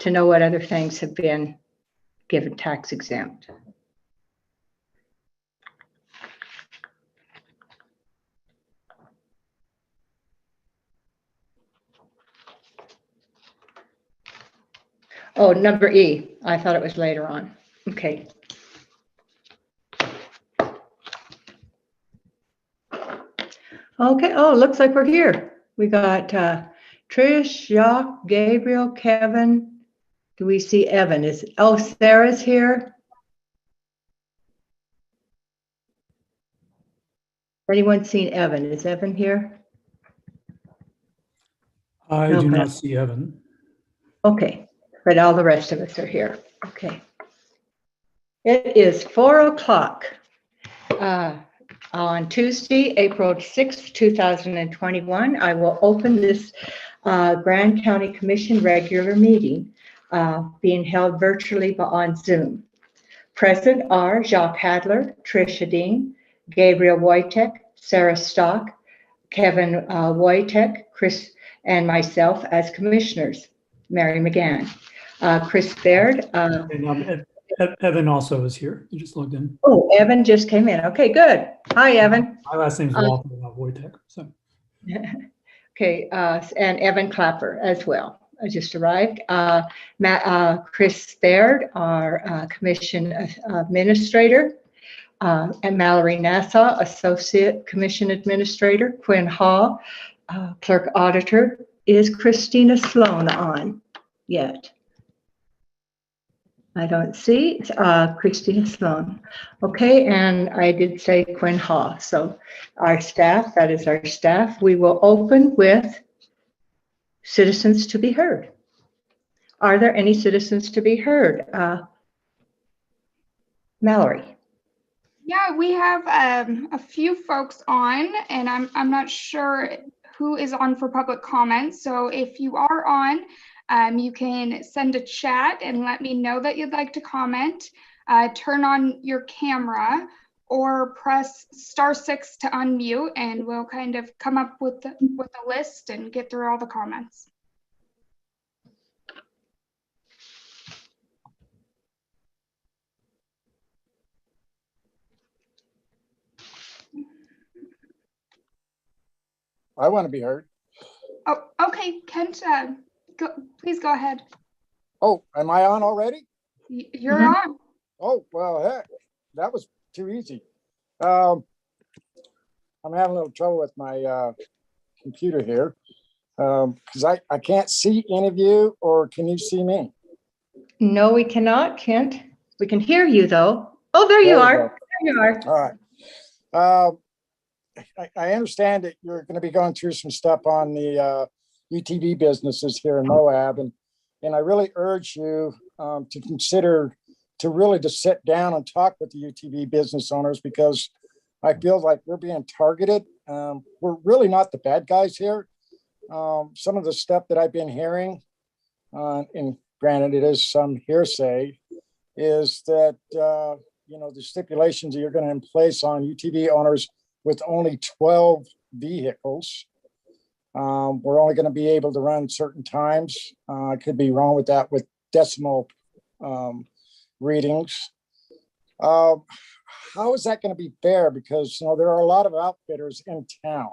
to know what other things have been given tax exempt. Oh, number E. I thought it was later on. Okay. Okay. Oh, looks like we're here. We got Trish, Jacques, Gabriel, Kevin. Do we see Evan? Sarah's here? Anyone seen Evan? Is Evan here? I do not see Evan. Okay, but all the rest of us are here. Okay. It is 4 o'clock on Tuesday, April 6th, 2021. I will open this Grand County Commission regular meeting being held virtually but on Zoom. Present are Jacques Hadler, Tricia Dean, Gabriel Wojtek, Sarah Stock, Kevin Wojtek, Chris, and myself as commissioners, Mary McGann. Chris Baird. Evan also is here. He just logged in. Oh, Evan just came in. Okay, good. Hi, Evan. My last name's Walker, not Wojtek. So. Okay, and Evan Clapper as well. I just arrived. Chris Baird, our commission administrator, and Mallory Nassau, associate commission administrator. Quinn Hall, clerk auditor. Is Christina Sloan on yet? I don't see Christina Sloan. Okay, and I did say Quinn Hall. So our staff, that is our staff. We will open with citizens to be heard. Are there any citizens to be heard? Mallory. Yeah, we have a few folks on, and I'm not sure who is on for public comment. So if you are on, you can send a chat and let me know that you'd like to comment. Turn on your camera or press *6 to unmute, and we'll kind of come up with a list and get through all the comments. I want to be heard. Oh, okay, Kent, please go ahead. Oh, am I on already? You're on. Oh, well, heck, that was too easy. I'm having a little trouble with my computer here because I can't see any of you, or can you see me? No, we cannot, Kent. We can hear you, though. Oh, there you are. There you are. All right. I understand that you're going to be going through some stuff on the UTV businesses here in Moab, and I really urge you to consider to sit down and talk with the UTV business owners, because I feel like we're being targeted. We're really not the bad guys here. Some of the stuff that I've been hearing, and granted it is some hearsay, is that the stipulations that you're going to in place on UTV owners with only 12 vehicles. We're only going to be able to run certain times. I could be wrong with that with decimal readings. How is that going to be fair? Because there are a lot of outfitters in town.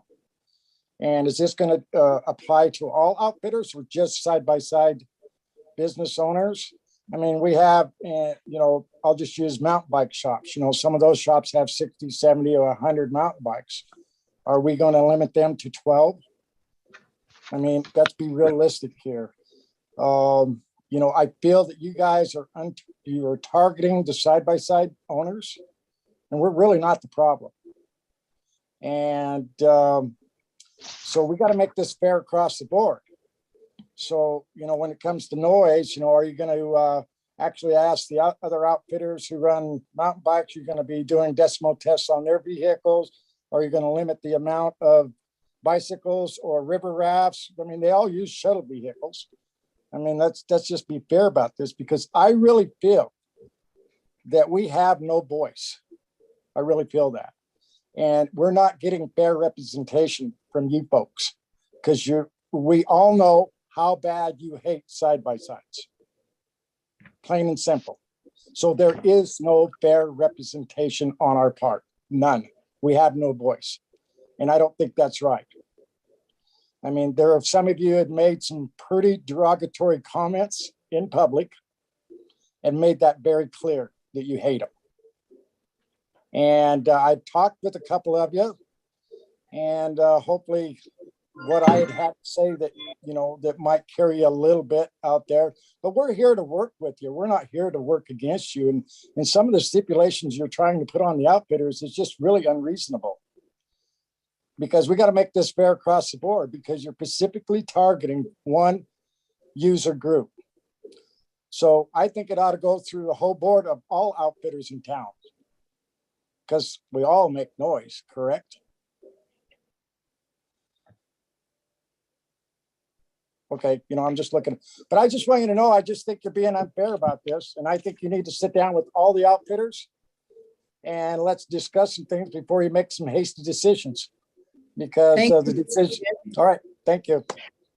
And is this going to apply to all outfitters or just side-by-side business owners? I mean, we have, I'll just use mountain bike shops. Some of those shops have 60, 70, or 100 mountain bikes. Are we going to limit them to 12? I mean, let's be realistic here. I feel that you guys are targeting the side-by-side owners, and we're really not the problem. And so we got to make this fair across the board. So, when it comes to noise, are you going to actually ask the other outfitters who run mountain bikes, you're going to be doing decimal tests on their vehicles? Or are you going to limit the amount of bicycles or river rafts? I mean, they all use shuttle vehicles. I mean, let's just be fair about this, because I really feel that we have no voice. I really feel that. And we're not getting fair representation from you folks, because we all know how bad you hate side-by-sides. plain and simple. So there is no fair representation on our part, none. We have no voice. And I don't think that's right. I mean, there are some of you had made some pretty derogatory comments in public and made that very clear that you hate them. And I talked with a couple of you, and hopefully what I had to say that, that might carry a little bit out there, but we're here to work with you. We're not here to work against you. And some of the stipulations you're trying to put on the outfitters is just really unreasonable, because we got to make this fair across the board, because you're specifically targeting one user group. So I think it ought to go through the whole board of all outfitters in town, because we all make noise, correct? Okay, I'm just looking, but I just want you to know, I just think you're being unfair about this. And I think you need to sit down with all the outfitters and let's discuss some things before you make some hasty decisions. Because Thank the you. decision, all right, thank you.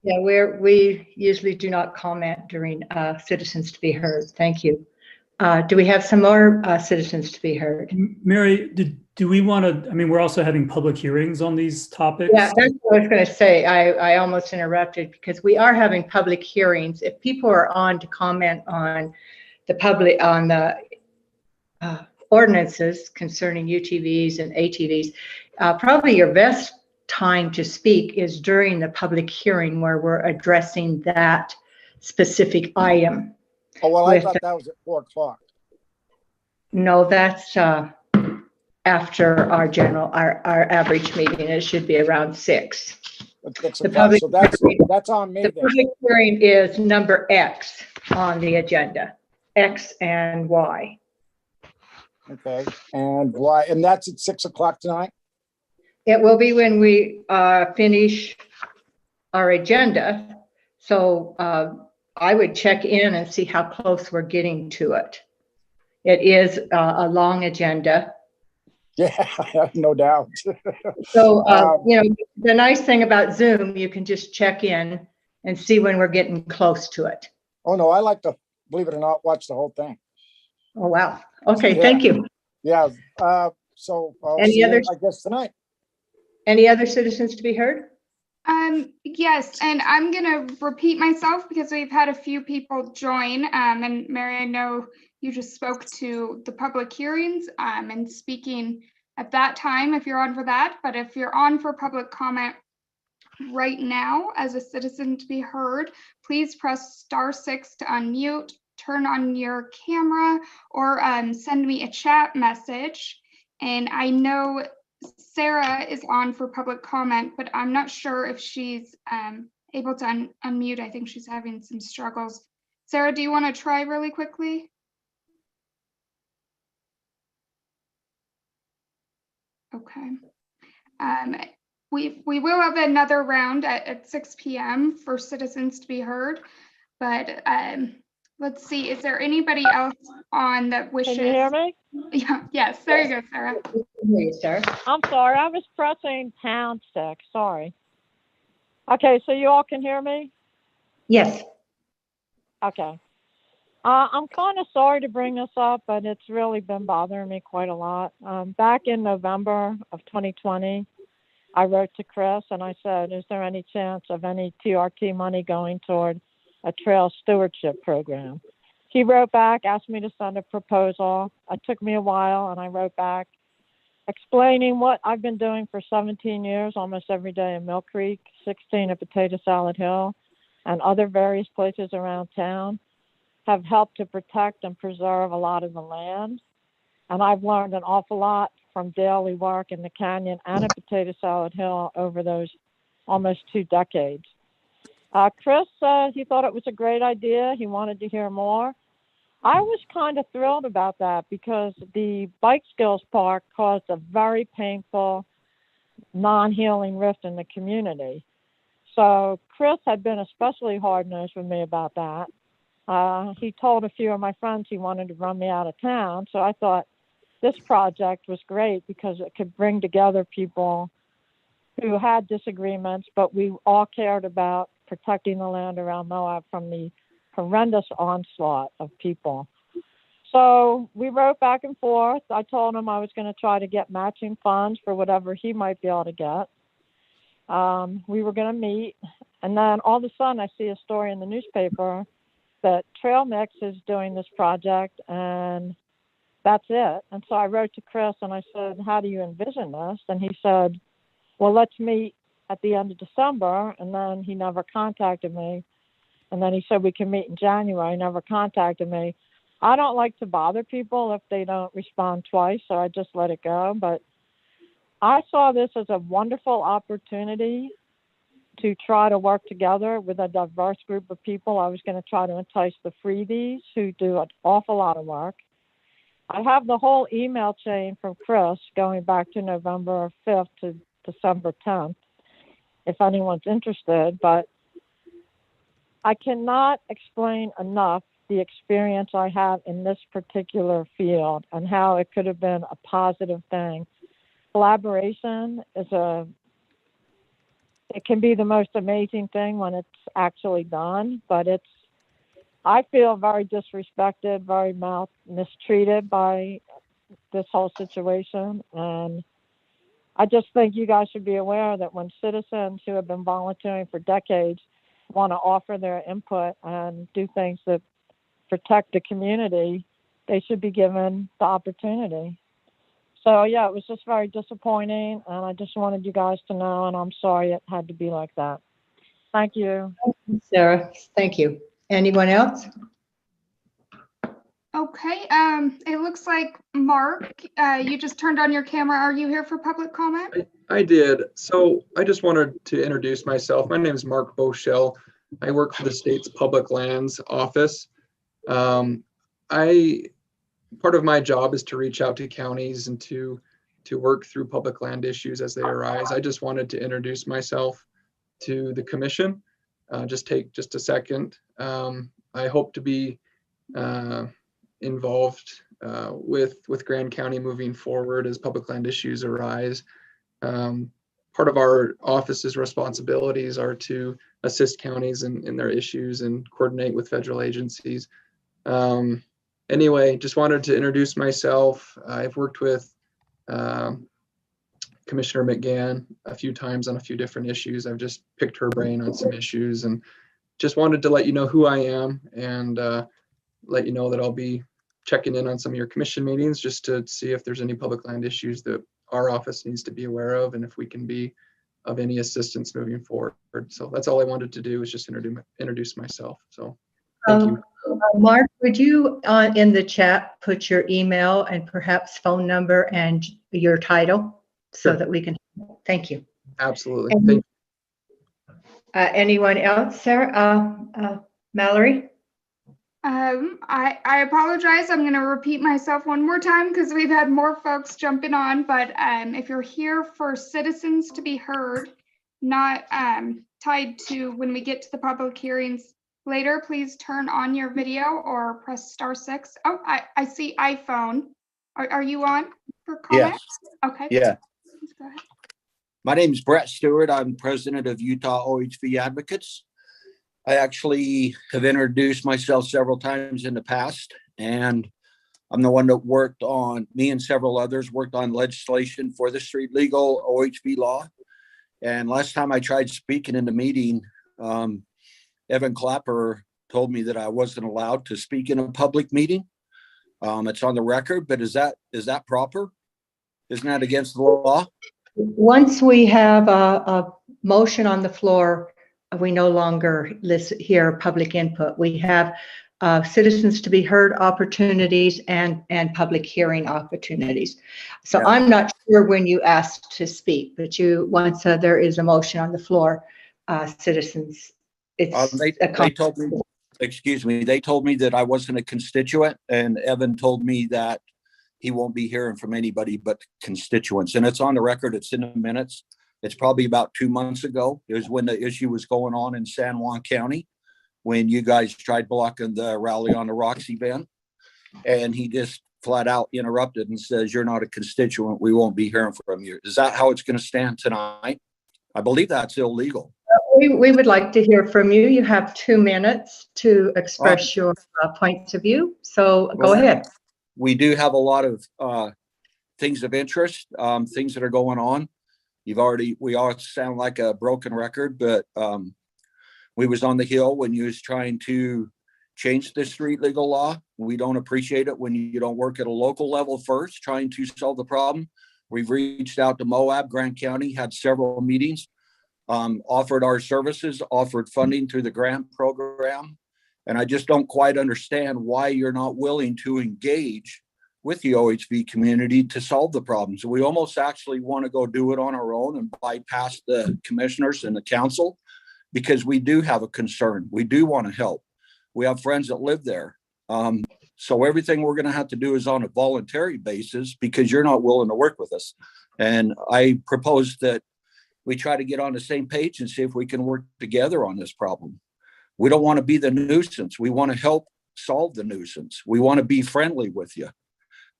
Yeah, we usually do not comment during citizens to be heard. Thank you. Do we have some more citizens to be heard? Mary, do we want to, I mean, we're also having public hearings on these topics. Yeah, that's what I was going to say. I almost interrupted, because we are having public hearings. If people are on to comment on the ordinances concerning UTVs and ATVs, probably your best time to speak is during the public hearing where we're addressing that specific item. Oh, well, I thought that was at 4:00. No, that's after our average meeting. It should be around 6. So that's on me The then. public hearing is number X on the agenda, X and Y. Okay, and why? And that's at 6:00 tonight? It will be when we finish our agenda. So I would check in and see how close we're getting to it. It is a long agenda. Yeah, no doubt. So, the nice thing about Zoom, you can just check in and see when we're getting close to it. Oh, no, I like to, believe it or not, watch the whole thing. Oh, wow. Okay, Yeah. thank you. Yeah, so I'll Any see you, others? I guess, tonight. Any other citizens to be heard? Yes, and I'm gonna repeat myself because we've had a few people join. And Mary, I know you just spoke to the public hearings and speaking at that time if you're on for that. But if you're on for public comment right now as a citizen to be heard, please press *6 to unmute, turn on your camera, or send me a chat message. And I know Sarah is on for public comment, but I'm not sure if she's able to unmute. I think she's having some struggles. Sarah, do you want to try really quickly? Okay. We will have another round at 6 p.m. for citizens to be heard, but let's see. Is there anybody else on that wishes? Can you hear me? Yeah. Yes. There you go, Sarah. Yes, sir. I'm sorry, I was pressing #6. Sorry. Okay, so you all can hear me? Yes. Okay. I'm kind of sorry to bring this up, but it's really been bothering me quite a lot. Back in November of 2020, I wrote to Chris and I said, is there any chance of any TRT money going toward a trail stewardship program? He wrote back, asked me to send a proposal. It took me a while, and I wrote back explaining what I've been doing for 17 years, almost every day in Mill Creek, 16 at Potato Salad Hill, and other various places around town, have helped to protect and preserve a lot of the land. And I've learned an awful lot from daily work in the canyon and at Potato Salad Hill over those almost 2 decades. Chris said he thought it was a great idea. He wanted to hear more. I was kind of thrilled about that because the Bike Skills Park caused a very painful, non-healing rift in the community. So Chris had been especially hard-nosed with me about that. He told a few of my friends he wanted to run me out of town. So I thought this project was great because it could bring together people who had disagreements, but we all cared about protecting the land around Moab from the horrendous onslaught of people. So we wrote back and forth. I told him I was going to try to get matching funds for whatever he might be able to get. We were going to meet, and then all of a sudden I see a story in the newspaper that Trail Mix is doing this project, and that's it. And so I wrote to Chris and I said, how do you envision this? And he said, well, let's meet at the end of December. And then he never contacted me. And then he said we can meet in January. He never contacted me. I don't like to bother people if they don't respond twice, so I just let it go. But I saw this as a wonderful opportunity to try to work together with a diverse group of people. I was going to try to entice the freebies who do an awful lot of work. I have the whole email chain from Chris going back to November 5th to December 10th, if anyone's interested. But I cannot explain enough the experience I have in this particular field and how it could have been a positive thing. Collaboration it can be the most amazing thing when it's actually done, but I feel very disrespected, very mistreated by this whole situation. And I just think you guys should be aware that when citizens who have been volunteering for decades want to offer their input and do things that protect the community, they should be given the opportunity. So yeah, it was just very disappointing, and I just wanted you guys to know, and I'm sorry it had to be like that. Thank you. Sarah, thank you. Anyone else? Okay, it looks like Mark, you just turned on your camera. Are you here for public comment? I did. So I just wanted to introduce myself. My name is Mark Boschel. I work for the state's public lands office. Part of my job is to reach out to counties and to work through public land issues as they arise. I just wanted to introduce myself to the commission. Take just a second. I hope to be involved with Grand County moving forward as public land issues arise. Part of our office's responsibilities are to assist counties in their issues and coordinate with federal agencies. Anyway, just wanted to introduce myself. I've worked with Commissioner McGann a few times on a few different issues. I've just picked her brain on some issues and just wanted to let you know who I am and let you know that I'll be checking in on some of your commission meetings just to see if there's any public land issues that our office needs to be aware of and if we can be of any assistance moving forward. So that's all I wanted to do, was just introduce myself. So thank you. Mark, would you in the chat put your email and perhaps phone number and your title so Sure. that we can, thank you. Absolutely. And, Thank anyone else, Sarah? Mallory? I apologize. I'm going to repeat myself one more time because we've had more folks jumping on. But if you're here for citizens to be heard, not tied to when we get to the public hearings later, please turn on your video or press *6. Oh, I see iPhone. Are you on for comments? Yes. Okay. Yeah. Please go ahead. My name is Brett Stewart. I'm president of Utah OHV Advocates. I actually have introduced myself several times in the past, and I'm the one that me and several others worked on legislation for the street legal OHV law. And last time I tried speaking in the meeting, Evan Clapper told me that I wasn't allowed to speak in a public meeting. It's on the record, but is that proper? Isn't that against the law? Once we have a motion on the floor, we no longer hear public input. We have citizens to be heard opportunities and public hearing opportunities. So Yeah. I'm not sure when you asked to speak, but once there is a motion on the floor, citizens, They told me, excuse me, they told me that I wasn't a constituent, and Evan told me that he won't be hearing from anybody but constituents. And it's on the record, it's in the minutes. It's probably about 2 months ago. It was when the issue was going on in San Juan County, when you guys tried blocking the Rally on the Rocks event. And he just flat out interrupted and says, "You're not a constituent. We won't be hearing from you." Is that how it's going to stand tonight? I believe that's illegal. We would like to hear from you. You have 2 minutes to express your points of view. So go ahead. We do have a lot of things of interest, things that are going on. We all sound like a broken record, but we was on the Hill when you was trying to change the street legal law. We don't appreciate it when you don't work at a local level first, trying to solve the problem. We've reached out to Moab, Grant County, had several meetings, offered our services, offered funding through the grant program. And I just don't quite understand why you're not willing to engage with the OHV community to solve the problems. We almost actually want to go do it on our own and bypass the commissioners and the council, because we do have a concern. We do want to help. We have friends that live there. So everything we're going to have to do is on a voluntary basis, because you're not willing to work with us. And I propose that we try to get on the same page and see if we can work together on this problem. We don't want to be the nuisance. We want to help solve the nuisance. We want to be friendly with you,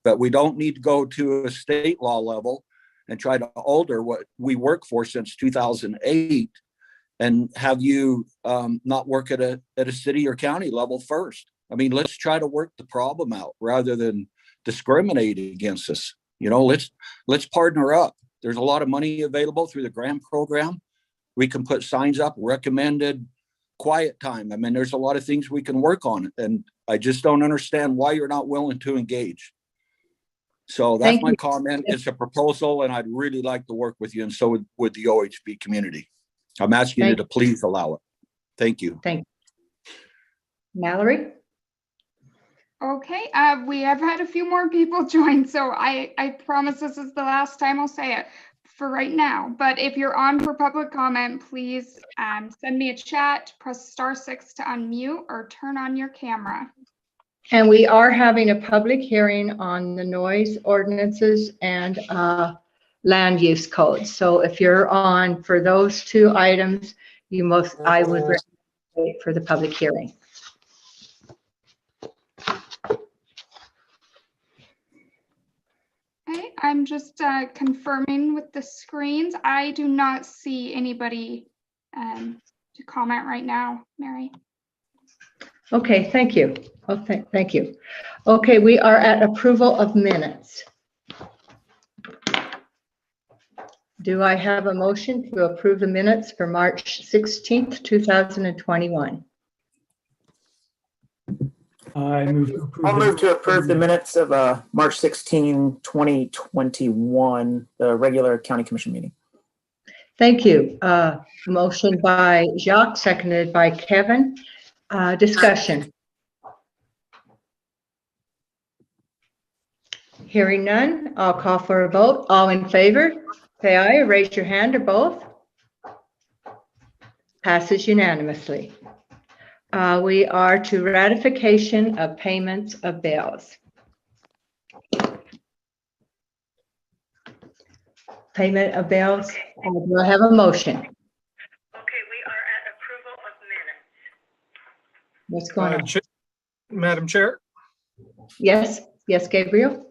but we don't need to go to a state law level and try to alter what we work for since 2008 and have you not work at a city or county level first. I mean, let's try to work the problem out rather than discriminate against us. You know, let's partner up. There's a lot of money available through the grant program. We can put signs up, recommended quiet time. I mean, there's a lot of things we can work on, and I just don't understand why you're not willing to engage. So that's my comment. It's a proposal, and I'd really like to work with you, and so would the OHV community. I'm asking you to please allow it. Thank you. Thank you. Mallory? Okay, we have had a few more people join, so I promise this is the last time I'll say it for right now. But if you're on for public comment, please send me a chat, press *6 to unmute, or turn on your camera. And we are having a public hearing on the noise ordinances and land use code. So if you're on for those 2 items, I would wait for the public hearing. Okay, I'm just confirming with the screens. I do not see anybody to comment right now, Mary. Okay, thank you. Oh, thank you. Okay, we are at approval of minutes. Do I have a motion to approve the minutes for March 16th, 2021? I move to approve. I'll move to approve the minutes of March 16, 2021, the regular county commission meeting. Thank you. Motion by Jacques, seconded by Kevin. Discussion. Hearing none, I'll call for a vote. All in favor, say aye or raise your hand, or both. Passes unanimously. We are to ratification of payments of bills. Payment of bills. Do I have a motion? Okay, we are at approval of minutes. What's going on? Madam Chair, Yes, Gabriel.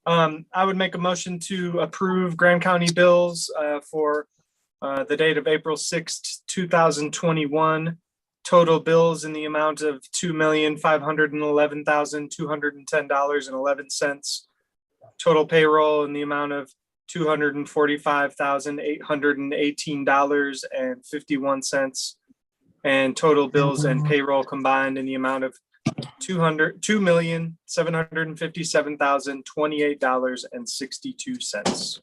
I would make a motion to approve Graham County bills for the date of April 6th, 2021. Total bills in the amount of $2,511,210.11. Total payroll in the amount of $245,818.51. And total bills and payroll combined in the amount of $2,757,028.62.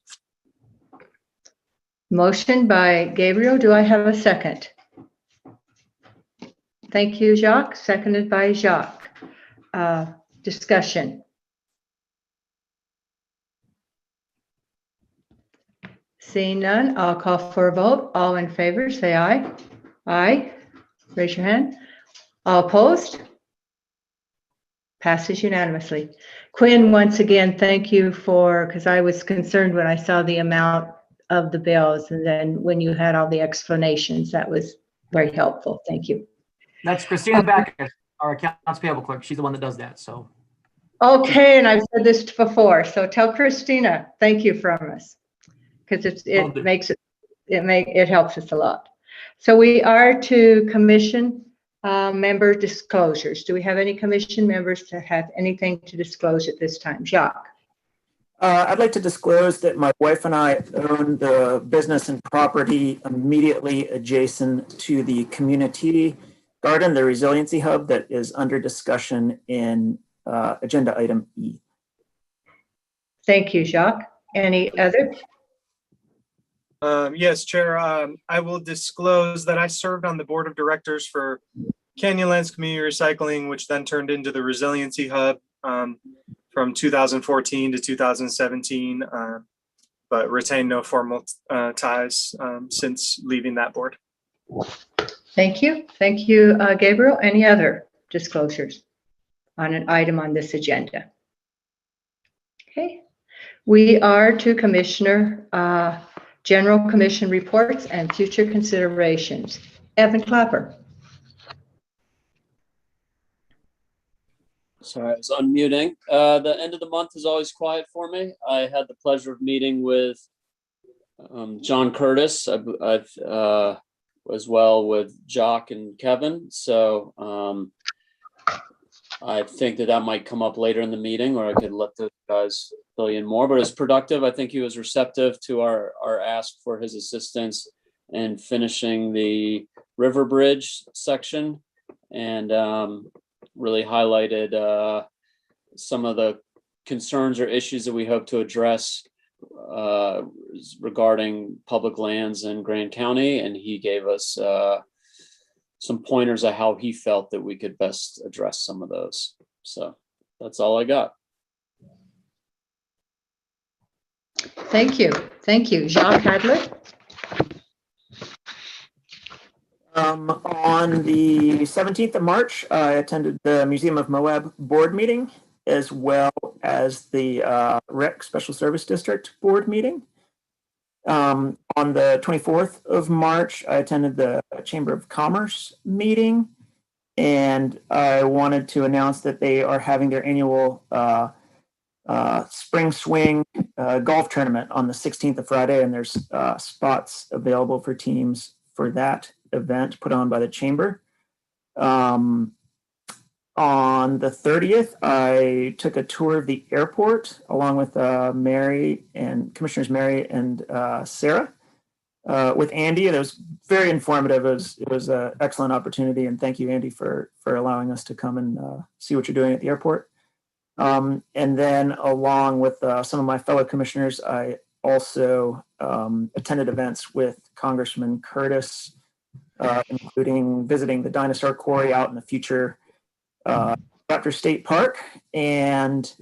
Motion by Gabriel. Do I have a second? Thank you, Jacques. Seconded by Jacques. Discussion. Seeing none, I'll call for a vote. All in favor, say aye. Aye. Raise your hand. All opposed? Passes unanimously. Quinn, once again, thank you because I was concerned when I saw the amount of the bills, and then when you had all the explanations, that was very helpful. Thank you. That's Christina Backus, our accounts payable clerk. She's the one that does that. So. Okay, and I've said this before, so tell Christina thank you from us, because it makes it it helps us a lot. So we are to commission member disclosures. Do we have any commission members that have anything to disclose at this time? Jacques? I'd like to disclose that my wife and I own the business and property immediately adjacent to the community garden, the resiliency hub that is under discussion in agenda item E. Thank you, Jacques. Any other? Yes, Chair. I will disclose that I served on the board of directors for Canyonlands Community Recycling, which then turned into the Resiliency Hub from 2014 to 2017, but retained no formal ties since leaving that board. Thank you. Thank you, Gabriel. Any other disclosures on an item on this agenda? Okay. We are to Commissioner General Commission reports and future considerations. Evan Clapper. Sorry, I was unmuting. The end of the month is always quiet for me. I had the pleasure of meeting with John Curtis, I've as well with Jock and Kevin. So I think that might come up later in the meeting, or I could let the guys fill you in more, but it's productive. I think he was receptive to our ask for his assistance in finishing the River Bridge section, and really highlighted some of the concerns or issues that we hope to address regarding public lands in Grand County. And he gave us some pointers of how he felt that we could best address some of those. So that's all I got. Thank you. Thank you. Jacques Hadley. On the 17th of March, I attended the Museum of Moab board meeting, as well as the REC Special Service District board meeting. On the 24th of March, I attended the Chamber of Commerce meeting, and I wanted to announce that they are having their annual Spring Swing golf tournament on the 16th of Friday, and there's spots available for teams for that event put on by the Chamber. On the 30th, I took a tour of the airport along with Commissioners Mary and Sarah with Andy, and it was very informative. It was an excellent opportunity, and thank you, Andy, for allowing us to come and see what you're doing at the airport. And then along with some of my fellow commissioners, I also attended events with Congressman Curtis, including visiting the dinosaur quarry out in the future Raptor State Park, and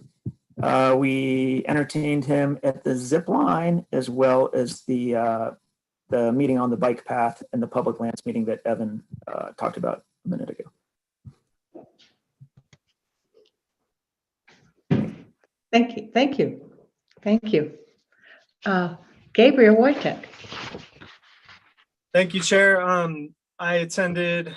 we entertained him at the zip line, as well as the meeting on the bike path and the public lands meeting that Evan talked about a minute ago. Thank you. Thank you. Thank you. Gabriel Wojtek. Thank you, Chair. I attended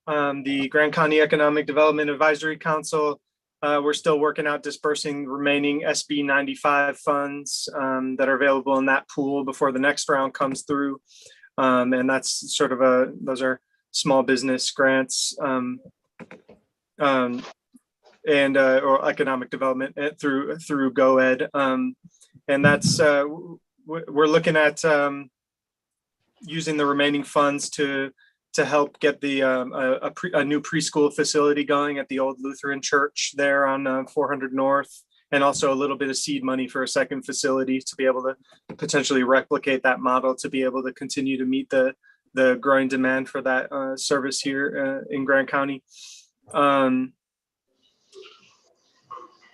the Grand County Economic Development Advisory Council. We're still working out dispersing remaining SB 95 funds that are available in that pool before the next round comes through. And that's sort of those are small business grants or economic development through GoEd. And that's, we're looking at using the remaining funds to help get the a new preschool facility going at the old Lutheran church there on 400 North, and also a little bit of seed money for a second facility to be able to potentially replicate that model, to be able to continue to meet the growing demand for that service here in Grand County.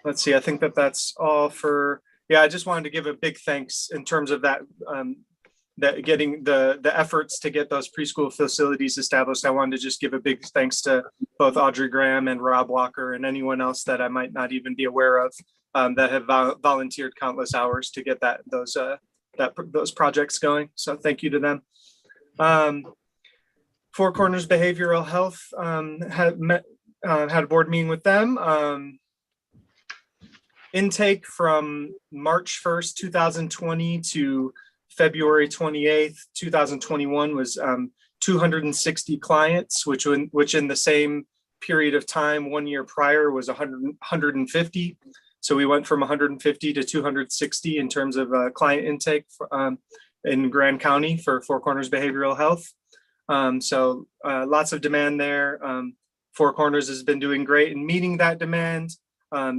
Let's see, I think that's all for, yeah, I just wanted to give a big thanks in terms of that, that getting the efforts to get those preschool facilities established. I wanted to just give a big thanks to both Audrey Graham and Rob Walker and anyone else that I might not even be aware of that have volunteered countless hours to get those projects going. So thank you to them. Four Corners Behavioral Health had a board meeting with them. Intake from March 1st, 2020 to February 28th, 2021 was 260 clients, which in the same period of time 1 year prior was 150. So we went from 150 to 260 in terms of client intake in Grand County for Four Corners Behavioral Health. So lots of demand there. Four Corners has been doing great in meeting that demand.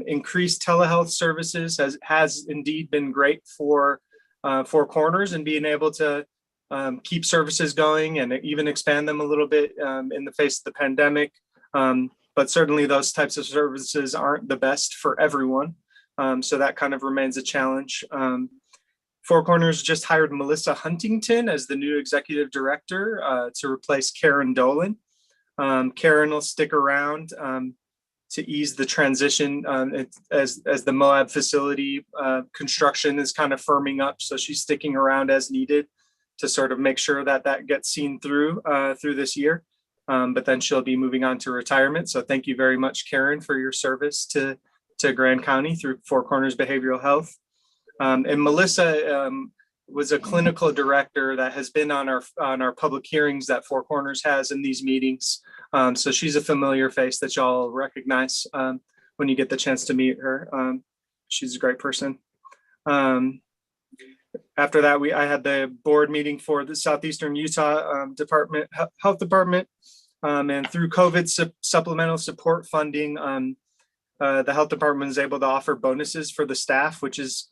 Increased telehealth services has indeed been great for Four Corners, and being able to keep services going and even expand them a little bit in the face of the pandemic. But certainly those types of services aren't the best for everyone. So that kind of remains a challenge. Four Corners just hired Melissa Huntington as the new executive director to replace Karen Dolan. Karen will stick around to ease the transition as the Moab facility construction is kind of firming up. So she's sticking around as needed to sort of make sure that that gets seen through this year. But then she'll be moving on to retirement. So thank you very much, Karen, for your service to Grand County through Four Corners Behavioral Health. And Melissa was a clinical director that has been on our public hearings that Four Corners has in these meetings. So she's a familiar face that y'all recognize when you get the chance to meet her. She's a great person. After that, I had the board meeting for the Southeastern Utah Health Department. And through COVID supplemental support funding, the health department is able to offer bonuses for the staff, which is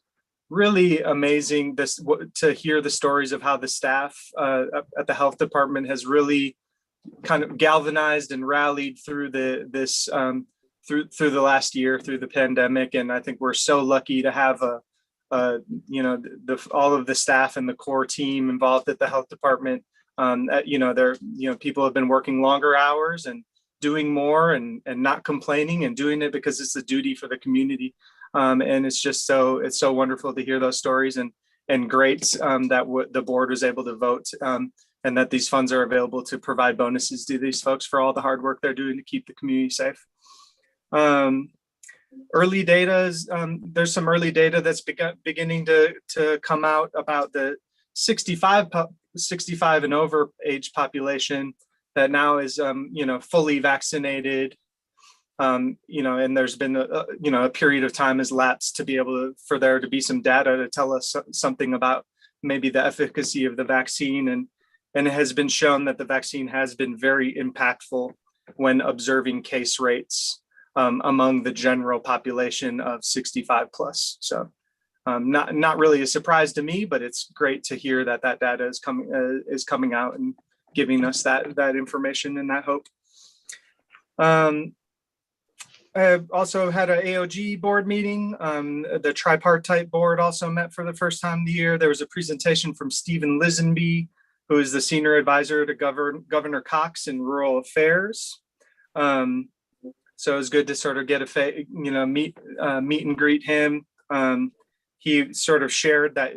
really amazing to hear the stories of how the staff at the health department has really kind of galvanized and rallied through the last year, through the pandemic. And I think we're so lucky to have all of the staff and the core team involved at the health department. People have been working longer hours and doing more and not complaining and doing it because it's a duty for the community. And it's so wonderful to hear those stories and great that the board was able to vote and that these funds are available to provide bonuses to these folks for all the hard work they're doing to keep the community safe. Early data there's some early data that's beginning to come out about the 65 and over age population that now is fully vaccinated. And there's been a period of time has lapsed to be able for there to be some data to tell us something about maybe the efficacy of the vaccine. And it has been shown that the vaccine has been very impactful when observing case rates among the general population of 65 plus. So not really a surprise to me, but it's great to hear that data is coming out and giving us that information and that hope. I also had an AOG board meeting. The tripartite board also met for the first time of the year. There was a presentation from Stephen Lisenby, who is the senior advisor to Governor Cox in rural affairs. So it was good to sort of get meet and greet him. He sort of shared that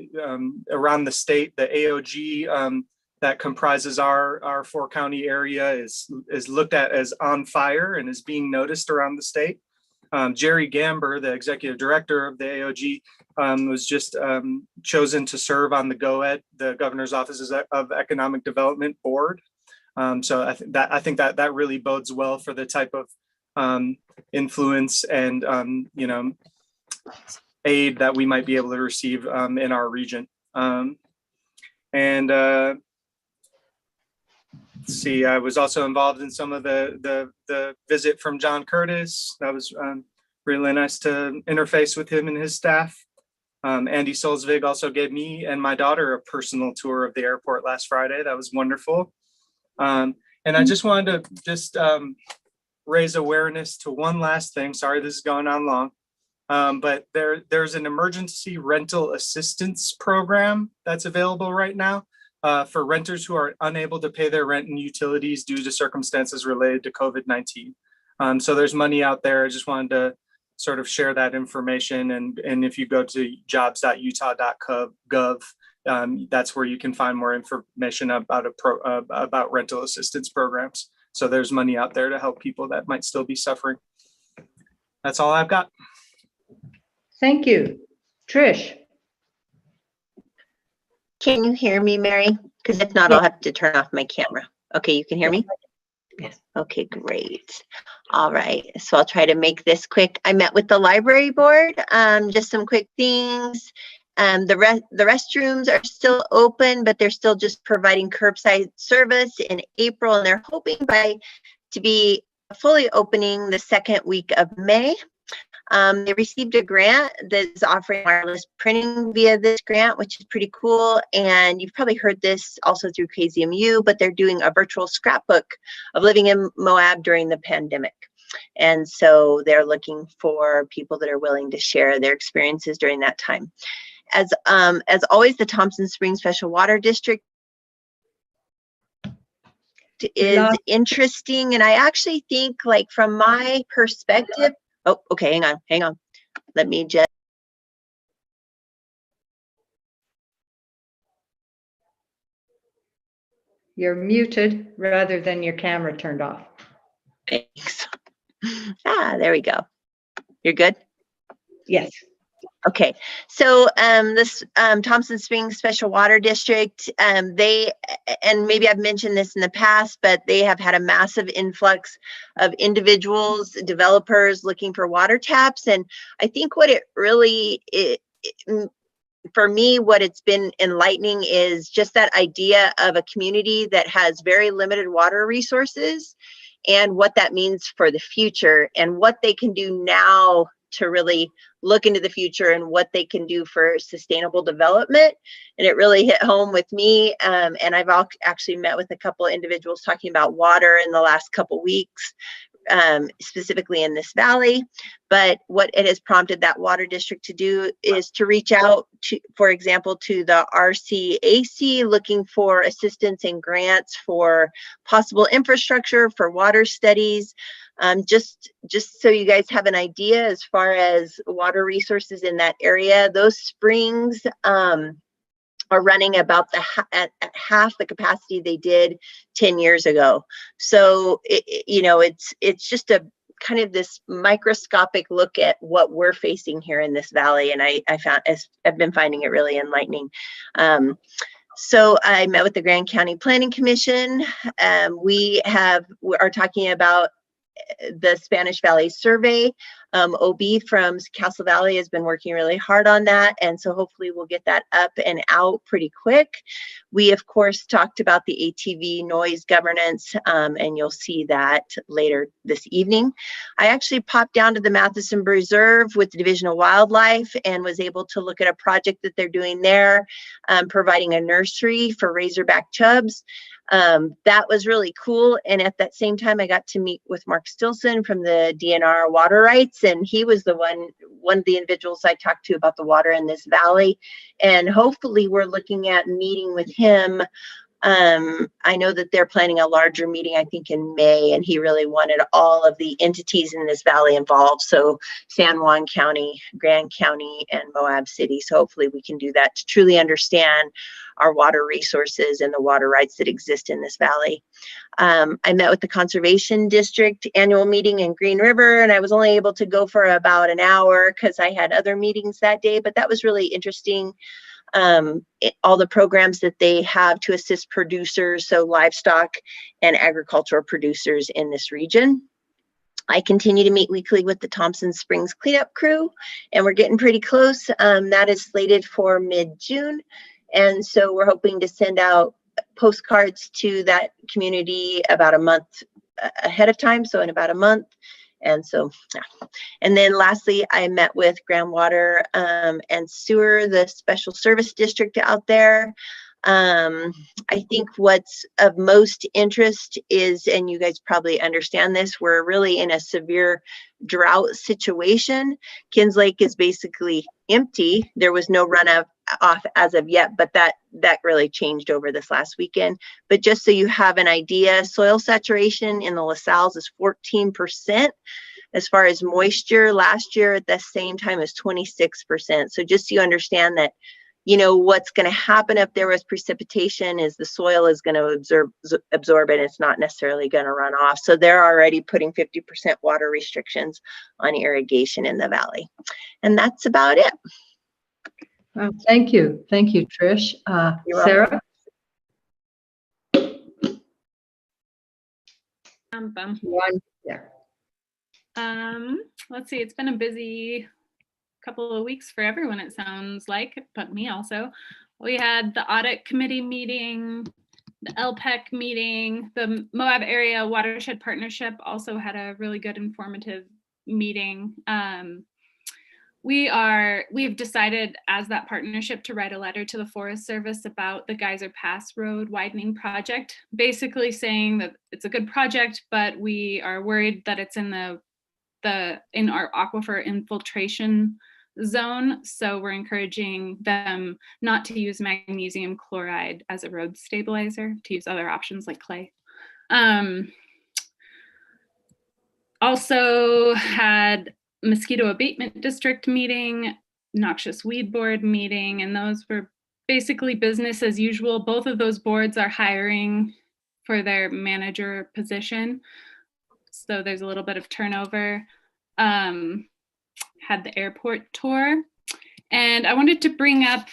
around the state, the AOG that comprises our four county area is looked at as on fire and is being noticed around the state. Jerry Gamber, the executive director of the AOG, was just chosen to serve on the GOED, the Governor's Office of Economic Development Board. So I think that really bodes well for the type of influence and aid that we might be able to receive in our region. Let's see, I was also involved in some of the visit from John Curtis. That was really nice to interface with him and his staff. Andy Solzvig also gave me and my daughter a personal tour of the airport last Friday. That was wonderful. And I just wanted to raise awareness to one last thing. Sorry, this is going on long. But there's an emergency rental assistance program that's available right now for renters who are unable to pay their rent and utilities due to circumstances related to COVID-19. So there's money out there. I just wanted to sort of share that information. And if you go to jobs.utah.gov, that's where you can find more information about rental assistance programs. So there's money out there to help people that might still be suffering. That's all I've got. Thank you. Trish. Can you hear me, Mary? Because if not, I'll have to turn off my camera. Okay, you can hear me? Yes. Okay, great. All right, so I'll try to make this quick. I met with the library board, just some quick things. The restrooms are still open, but they're still just providing curbside service in April, and they're hoping to be fully opening the second week of May. They received a grant that's offering wireless printing via this grant, which is pretty cool. And you've probably heard this also through KZMU, but they're doing a virtual scrapbook of living in Moab during the pandemic. And so they're looking for people that are willing to share their experiences during that time. As always, the Thompson Springs Special Water District is interesting. And I actually think, like, from my perspective, oh, okay, hang on. Let me just. You're muted rather than your camera turned off. Thanks. There we go. You're good? Yes. Okay, so this Thompson Springs Special Water District, they, and maybe I've mentioned this in the past, but they have had a massive influx of individuals, developers looking for water taps. And I think what it really, for me, what it's been enlightening is just that idea of a community that has very limited water resources and what that means for the future and what they can do now to really look into the future and what they can do for sustainable development. And it really hit home with me. And I've actually met with a couple of individuals talking about water in the last couple weeks, specifically in this valley. But what it has prompted that water district to do is to reach out to, for example, to the RCAC, looking for assistance and grants for possible infrastructure for water studies. Just so you guys have an idea as far as water resources in that area, those springs are running about at half the capacity they did 10 years ago. So, it's just a kind of this microscopic look at what we're facing here in this valley. And I've been finding it really enlightening. So I met with the Grand County Planning Commission. We are talking about the Spanish Valley Survey. OB from Castle Valley has been working really hard on that, and so hopefully we'll get that up and out pretty quick. We, of course, talked about the ATV noise governance, and you'll see that later this evening. I actually popped down to the Matheson Preserve with the Division of Wildlife and was able to look at a project that they're doing there, providing a nursery for razorback chubs. That was really cool. And at that same time, I got to meet with Mark Stilson from the DNR Water Rights, and he was one of the individuals I talked to about the water in this valley. And hopefully we're looking at meeting with him. I know that they're planning a larger meeting, I think in May, and he really wanted all of the entities in this valley involved. So San Juan County, Grand County, and Moab City. So hopefully we can do that to truly understand our water resources and the water rights that exist in this valley. I met with the Conservation District annual meeting in Green River, and I was only able to go for about an hour because I had other meetings that day, but that was really interesting. All the programs that they have to assist producers, so livestock and agricultural producers in this region. I continue to meet weekly with the Thompson Springs cleanup crew, and we're getting pretty close. That is slated for mid-June. And so we're hoping to send out postcards to that community about a month ahead of time, so in about a month. And so, yeah. And then lastly, I met with Groundwater and Sewer, the special service district out there. I think what's of most interest is, and you guys probably understand this, we're really in a severe drought situation. Kins Lake is basically empty. There was no runoff as of yet, but that really changed over this last weekend. But just so you have an idea, soil saturation in the LaSalle's is 14%. As far as moisture, last year at the same time is 26%. So just so you understand that, what's going to happen if there was precipitation is the soil is going to absorb it. It's not necessarily going to run off. So they're already putting 50% water restrictions on irrigation in the valley. And that's about it. Thank you. Thank you, Trish. You're Sarah? One there. Let's see, it's been a busy couple of weeks for everyone, it sounds like, but me also. We had the audit committee meeting, the LPEC meeting, the Moab Area Watershed Partnership also had a really good informative meeting. We've decided as that partnership to write a letter to the Forest Service about the Geyser Pass Road widening project, basically saying that it's a good project, but we are worried that it's in our aquifer infiltration zone. So we're encouraging them not to use magnesium chloride as a road stabilizer, to use other options like clay. Also had mosquito abatement district meeting, noxious weed board meeting, and those were basically business as usual. Both of those boards are hiring for their manager position. So there's a little bit of turnover. Had the airport tour. And I wanted to bring up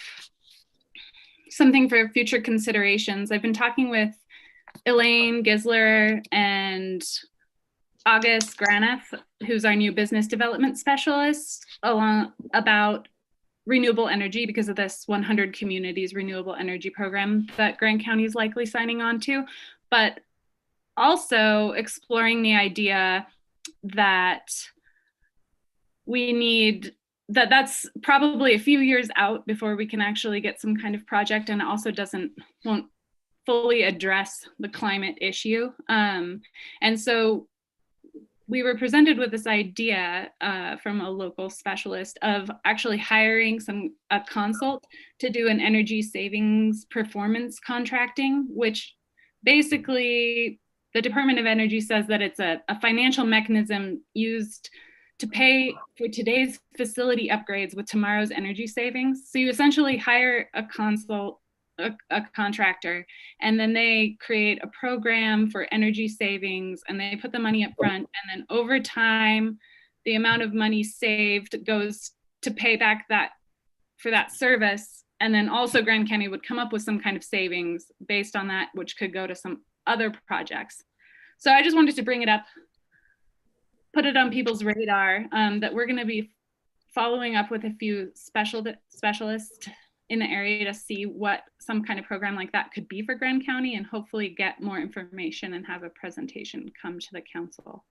something for future considerations. I've been talking with Elaine Gisler and August Granath, who's our new business development specialist, about renewable energy because of this 100 communities renewable energy program that Grand County is likely signing on to, but also exploring the idea that that's probably a few years out before we can actually get some kind of project, and it also won't fully address the climate issue. And so we were presented with this idea from a local specialist of actually hiring a consult to do an energy savings performance contracting, which basically the Department of Energy says that it's a financial mechanism used to pay for today's facility upgrades with tomorrow's energy savings. So you essentially hire a consult, a contractor, and then they create a program for energy savings and they put the money up front, and then over time, the amount of money saved goes to pay back for that service. And then also Grand County would come up with some kind of savings based on that, which could go to some other projects. So I just wanted to bring it up, put it on people's radar, that we're going to be following up with a few specialists in the area to see what some kind of program like that could be for Grand County, and hopefully get more information and have a presentation come to the council.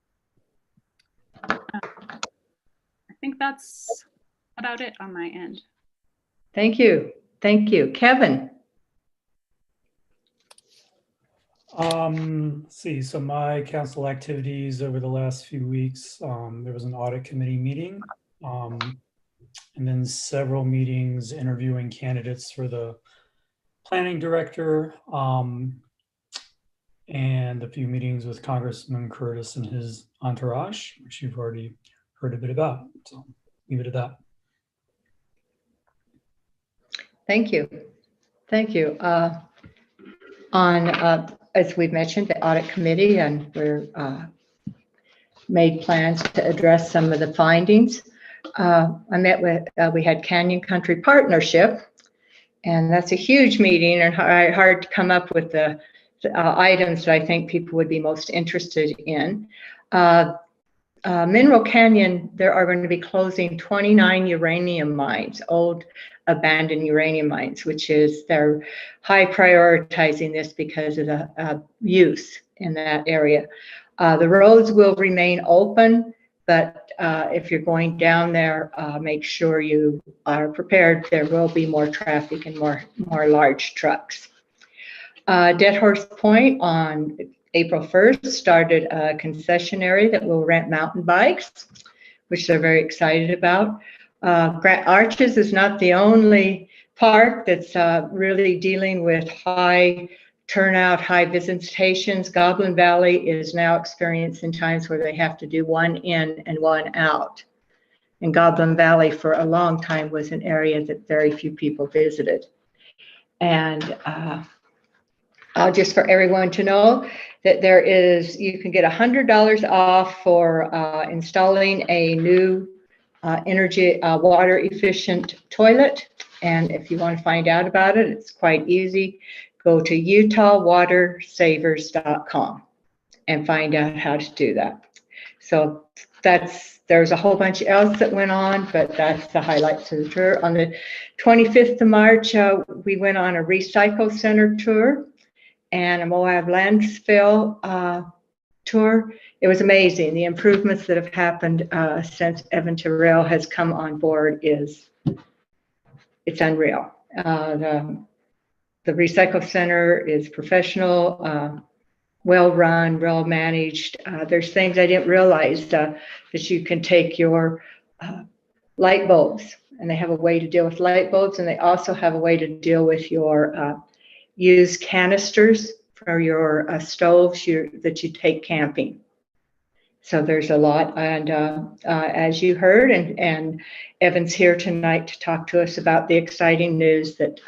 I think that's about it on my end. Thank you. Thank you. Kevin? Let's see, so my council activities over the last few weeks, there was an audit committee meeting, and then several meetings interviewing candidates for the planning director, and a few meetings with Congressman Curtis and his entourage, which you've already heard a bit about. So leave it at that. Thank you. Thank you. As we've mentioned, the audit committee, and we're made plans to address some of the findings. We had Canyon Country Partnership, and that's a huge meeting and hard to come up with the items that I think people would be most interested in. Mineral Canyon, they are going to be closing 29 uranium mines, old abandoned uranium mines, which is they're high prioritizing this because of the use in that area. The roads will remain open, but if you're going down there, make sure you are prepared. There will be more traffic and more large trucks. Dead Horse Point on April 1st started a concessionary that will rent mountain bikes, which they're very excited about. Grand Arches is not the only park that's really dealing with high turnout, high visitations. Goblin Valley is now experiencing times where they have to do one in and one out. And Goblin Valley for a long time was an area that very few people visited. And just for everyone to know that you can get $100 off for installing a new energy water efficient toilet And if you want to find out about it, it's quite easy. Go to utahwatersavers.com and find out how to do that. So there's a whole bunch else that went on, but that's the highlights of the tour. On the 25th of March, we went on a recycle center tour and a Moab landfill tour. It was amazing. The improvements that have happened since Evan Terrell has come on board it's unreal. The recycle center is professional, well run, well managed. There's things I didn't realize that you can take your light bulbs, and they have a way to deal with light bulbs, and they also have a way to deal with your used canisters for your stoves that you take camping. So there's a lot, and as you heard, and Evan's here tonight to talk to us about the exciting news that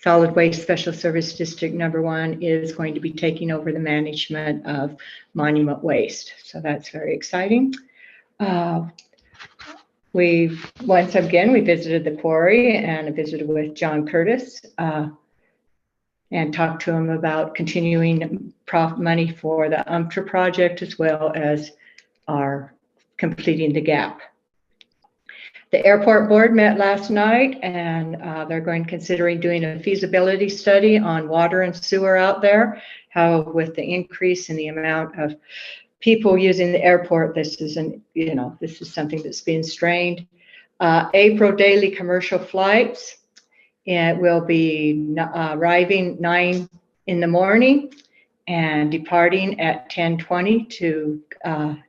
Solid Waste Special Service District Number 1 is going to be taking over the management of Monument Waste. So that's very exciting. Once again, we visited the quarry and visited with John Curtis and talked to him about continuing money for the UMTRA project, as well as our completing the gap. The airport board met last night, and they're considering doing a feasibility study on water and sewer out there. How, with the increase in the amount of people using the airport, this is something that's being strained. April daily commercial flights, it will be arriving 9 in the morning and departing at 10:20 to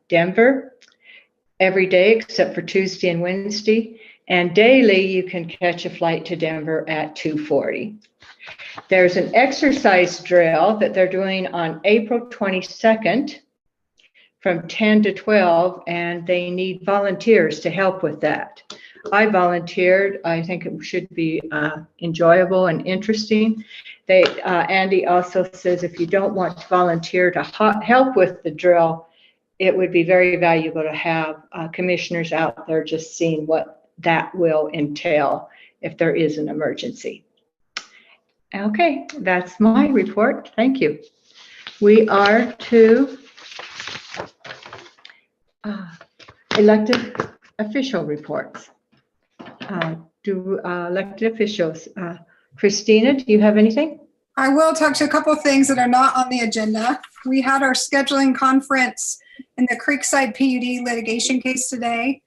Denver. Every day except for Tuesday and Wednesday, and daily you can catch a flight to Denver at 2:40. There's an exercise drill that they're doing on April 22nd from 10 to 12, and they need volunteers to help with that. I volunteered. I think it should be enjoyable and interesting. Andy also says if you don't want to volunteer to help with the drill, it would be very valuable to have commissioners out there just seeing what that will entail if there is an emergency. Okay, that's my report. Thank you. We are to elected official reports. Elected officials. Christina, do you have anything? I will talk to a couple of things that are not on the agenda. We had our scheduling conference in the Creekside PUD litigation case today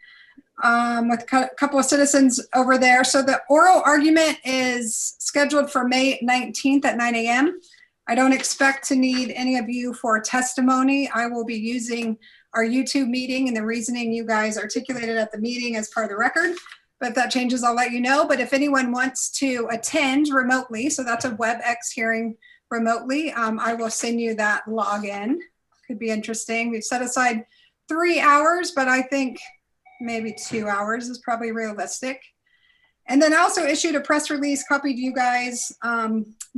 with a couple of citizens over there. So the oral argument is scheduled for May 19th at 9 a.m. I don't expect to need any of you for testimony. I will be using our YouTube meeting and the reasoning you guys articulated at the meeting as part of the record. But if that changes, I'll let you know. But if anyone wants to attend remotely, so that's a WebEx hearing remotely, I will send you that login. Could be interesting. We've set aside 3 hours, but I think maybe 2 hours is probably realistic. And then I also issued a press release, copied you guys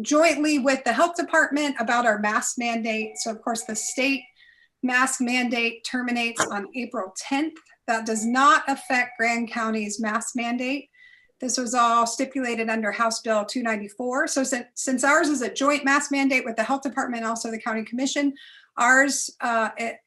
jointly with the health department about our mask mandate. So of course the state mask mandate terminates on April 10th. That does not affect Grand County's mask mandate. This was all stipulated under House Bill 294. So since ours is a joint mask mandate with the health department and also the county commission, ours it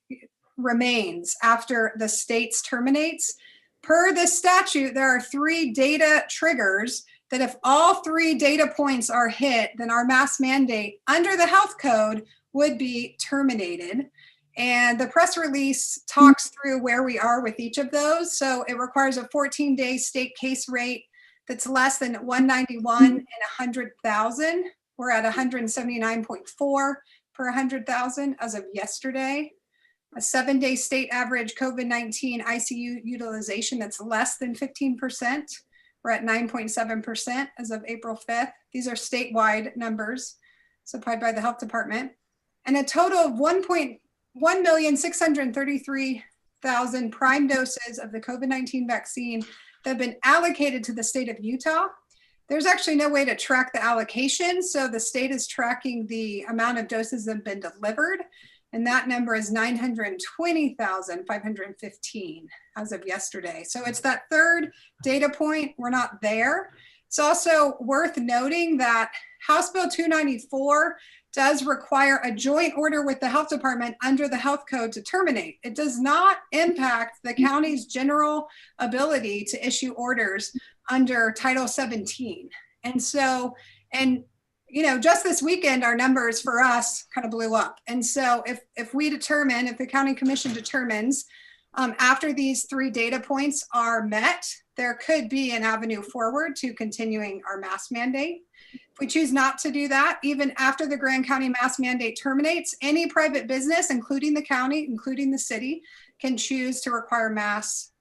remains after the state's terminates. Per this statute, there are 3 data triggers that if all 3 data points are hit, then our mask mandate under the health code would be terminated. And the press release talks through where we are with each of those. So it requires a 14-day state case rate that's less than 191 in 100,000. We're at 179.4 per 100,000 as of yesterday. A 7-day state average COVID-19 ICU utilization that's less than 15%. We're at 9.7% as of April 5th. These are statewide numbers supplied by the health department. And a total of 1,633,000 prime doses of the COVID-19 vaccine that have been allocated to the state of Utah. There's actually no way to track the allocation, so the state is tracking the amount of doses that have been delivered. And that number is 920,515 as of yesterday. So it's that third data point. We're not there. It's also worth noting that House Bill 294 does require a joint order with the health department under the health code to terminate. It does not impact the county's general ability to issue orders under Title 17. And so, you know, just this weekend, our numbers for us kind of blew up. And so if we determine, if the county commission determines after these 3 data points are met, there could be an avenue forward to continuing our mask mandate. If we choose not to do that, even after the Grand County mask mandate terminates, any private business, including the county, including the city, can choose to require masks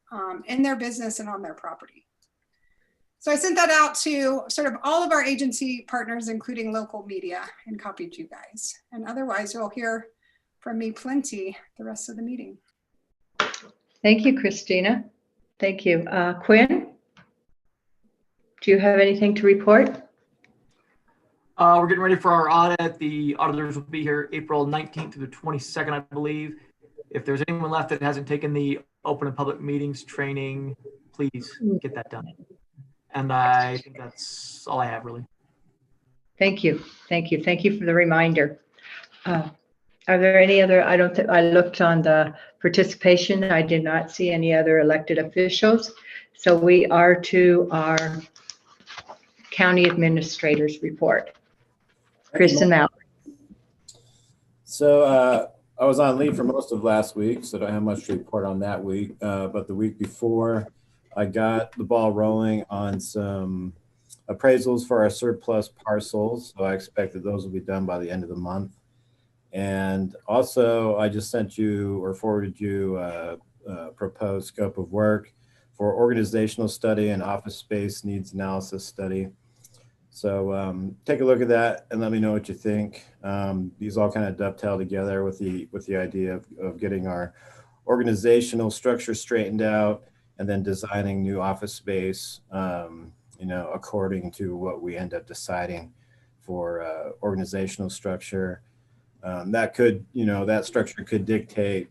in their business and on their property. So I sent that out to sort of all of our agency partners, including local media, and copied you guys. And otherwise, you'll hear from me plenty the rest of the meeting. Thank you, Christina. Thank you. Quinn, do you have anything to report? We're getting ready for our audit. The auditors will be here April 19th through the 22nd, I believe. If there's anyone left that hasn't taken the open and public meetings training, please get that done. And I think that's all I have, really. Thank you. Thank you. Thank you for the reminder. Are there any other, I don't think, I looked on the participation. I did not see any other elected officials. So we are to our county administrator's report. Chris and Al. So I was on leave for most of last week, so I don't have much to report on that week. But the week before, I got the ball rolling on some appraisals for our surplus parcels. So I expect that those will be done by the end of the month. And also, I just sent you or forwarded you a proposed scope of work for organizational study and office space needs analysis study. So take a look at that and let me know what you think. These all kind of dovetail together with the idea of getting our organizational structure straightened out and then designing new office space, you know, according to what we end up deciding for organizational structure. That could, you know, that structure could dictate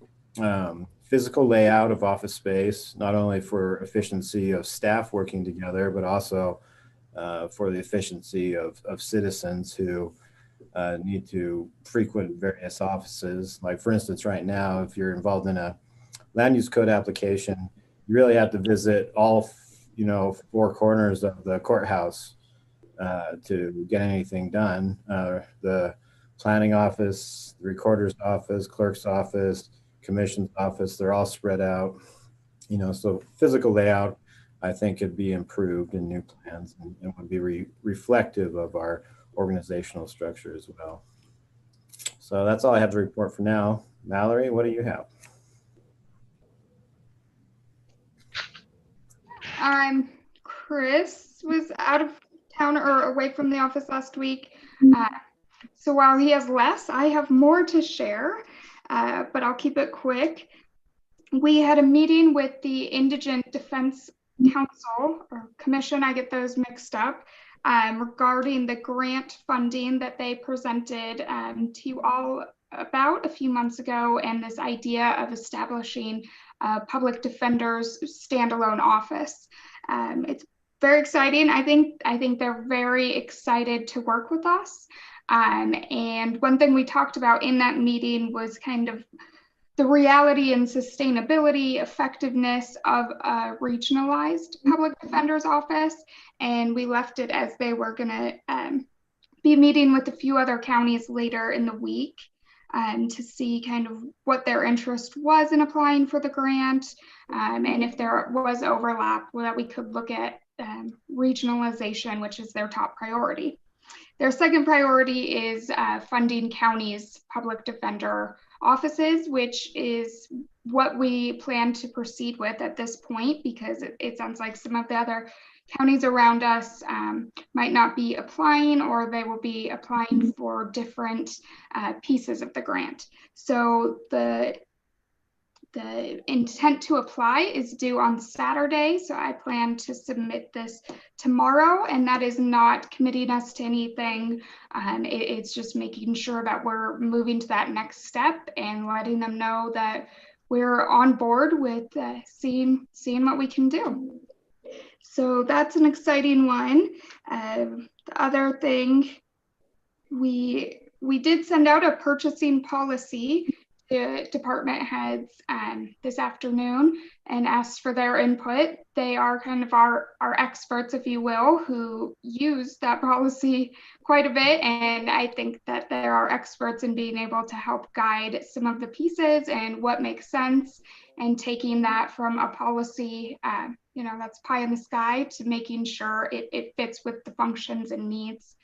physical layout of office space, not only for efficiency of staff working together, but also for the efficiency of citizens who need to frequent various offices. Like for instance, right now, if you're involved in a land use code application, you really have to visit all, you know, 4 corners of the courthouse to get anything done. The planning office, the recorder's office, clerk's office, commission's office, they're all spread out, you know, so physical layout, I think, could be improved in new plans and would be reflective of our organizational structure as well. So that's all I have to report for now. Mallory, what do you have? Chris was out of town or away from the office last week. So while he has less, I have more to share, but I'll keep it quick. We had a meeting with the Indigent Defense Council or Commission, I get those mixed up, regarding the grant funding that they presented to you all about a few months ago, and this idea of establishing a public defender's standalone office. It's very exciting. I think they're very excited to work with us. And one thing we talked about in that meeting was kind of the reality and sustainability, effectiveness of a regionalized public defender's office. And we left it as they were going to be meeting with a few other counties later in the week to see kind of what their interest was in applying for the grant, and if there was overlap, well, that we could look at regionalization, which is their top priority. Their second priority is funding counties' public defender offices, which is what we plan to proceed with at this point, because it sounds like some of the other counties around us might not be applying, or they will be applying for different pieces of the grant. So the the intent to apply is due on Saturday, so I plan to submit this tomorrow, and that is not committing us to anything. It's just making sure that we're moving to that next step and letting them know that we're on board with seeing what we can do. So that's an exciting one. The other thing, we did send out a purchasing policy to department heads this afternoon and asked for their input. They are kind of our experts, if you will, who use that policy quite a bit. And I think that there are experts in being able to help guide some of the pieces and what makes sense, and taking that from a policy, that's pie in the sky, to making sure it fits with the functions and needs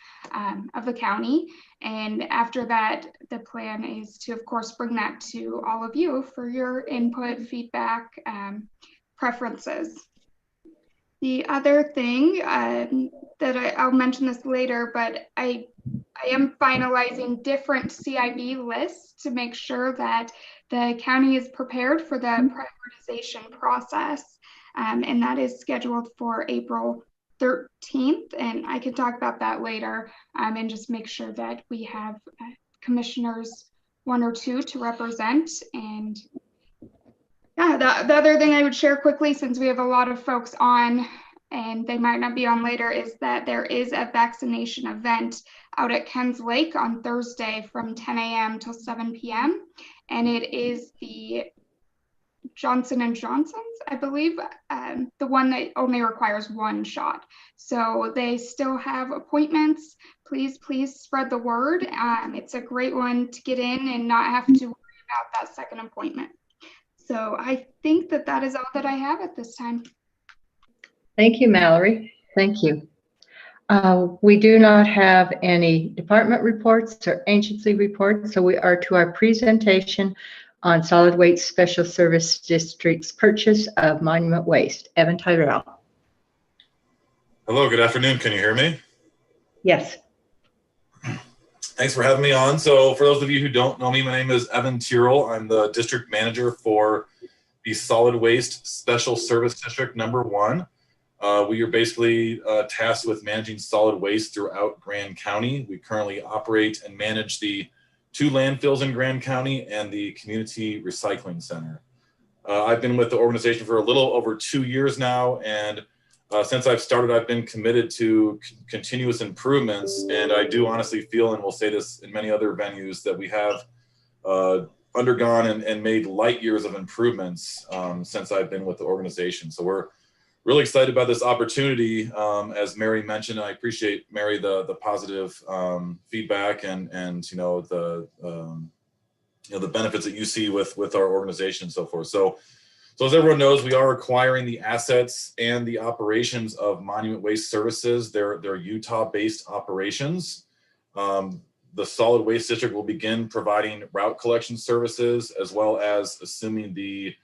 of the county. And after that, the plan is to, of course, bring that to all of you for your input, feedback, preferences. The other thing that I'll mention this later, but I am finalizing different CIB lists to make sure that the county is prepared for the prioritization process. And that is scheduled for April 13th, and I can talk about that later, and just make sure that we have commissioners 1 or 2 to represent. And yeah, the other thing I would share quickly, since we have a lot of folks on and they might not be on later, is that there is a vaccination event out at Ken's Lake on Thursday from 10 a.m. till 7 p.m. And it is the Johnson & Johnson's, I believe, the one that only requires 1 shot. So they still have appointments. Please spread the word. It's a great one to get in and not have to worry about that second appointment. So I think that is all that I have at this time. Thank you, Mallory. Thank you. We do not have any department reports or agency reports, so we are to our presentation on Solid Waste Special Service District's purchase of monument waste. Evan Tyrell. Hello, good afternoon. Can you hear me? Yes. Thanks for having me on. So for those of you who don't know me, my name is Evan Tyrell. I'm the district manager for the Solid Waste Special Service District number 1. We are basically tasked with managing solid waste throughout Grand County. We currently operate and manage the 2 landfills in Grand County and the Community Recycling Center. I've been with the organization for a little over 2 years now, and since I've started, I've been committed to continuous improvements, and I do honestly feel, and we'll say this in many other venues, that we have undergone and made light years of improvements since I've been with the organization. So we're really excited about this opportunity. As Mary mentioned, I appreciate, Mary, the positive feedback and the benefits that you see with our organization and so forth. So as everyone knows, we are acquiring the assets and the operations of Monument Waste Services. They're Utah-based operations. The Solid Waste District will begin providing route collection services, as well as assuming the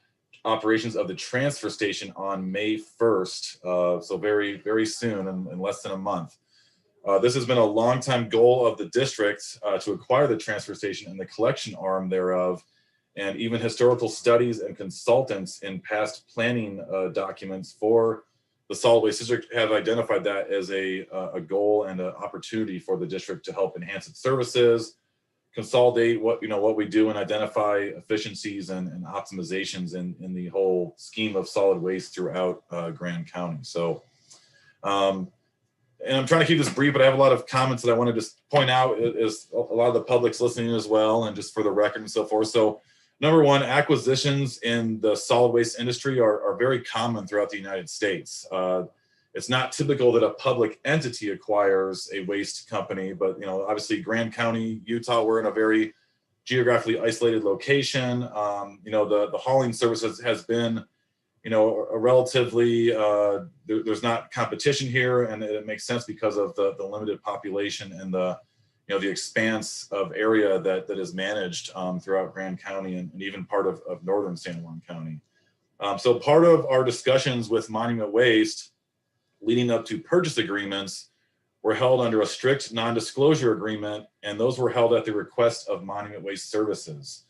operations of the transfer station on May 1st. So very, very soon, in less than a month. This has been a long-time goal of the district to acquire the transfer station and the collection arm thereof. And even historical studies and consultants in past planning documents for the Solid Waste District have identified that as a goal and an opportunity for the district to help enhance its services, consolidate what we do, and identify efficiencies and optimizations in the whole scheme of solid waste throughout Grand County. So, and I'm trying to keep this brief, but I have a lot of comments that I want to just point out as a lot of the public's listening as well, and just for the record and so forth. So, number 1, acquisitions in the solid waste industry are very common throughout the United States. It's not typical that a public entity acquires a waste company, but obviously Grand County, Utah, we're in a very geographically isolated location. The hauling services has been, a relatively, there's not competition here, and it makes sense because of the limited population and the expanse of area that is managed throughout Grand County and even part of northern San Juan County. So part of our discussions with Monument Waste leading up to purchase agreements were held under a strict non-disclosure agreement, and those were held at the request of Monument Waste Services.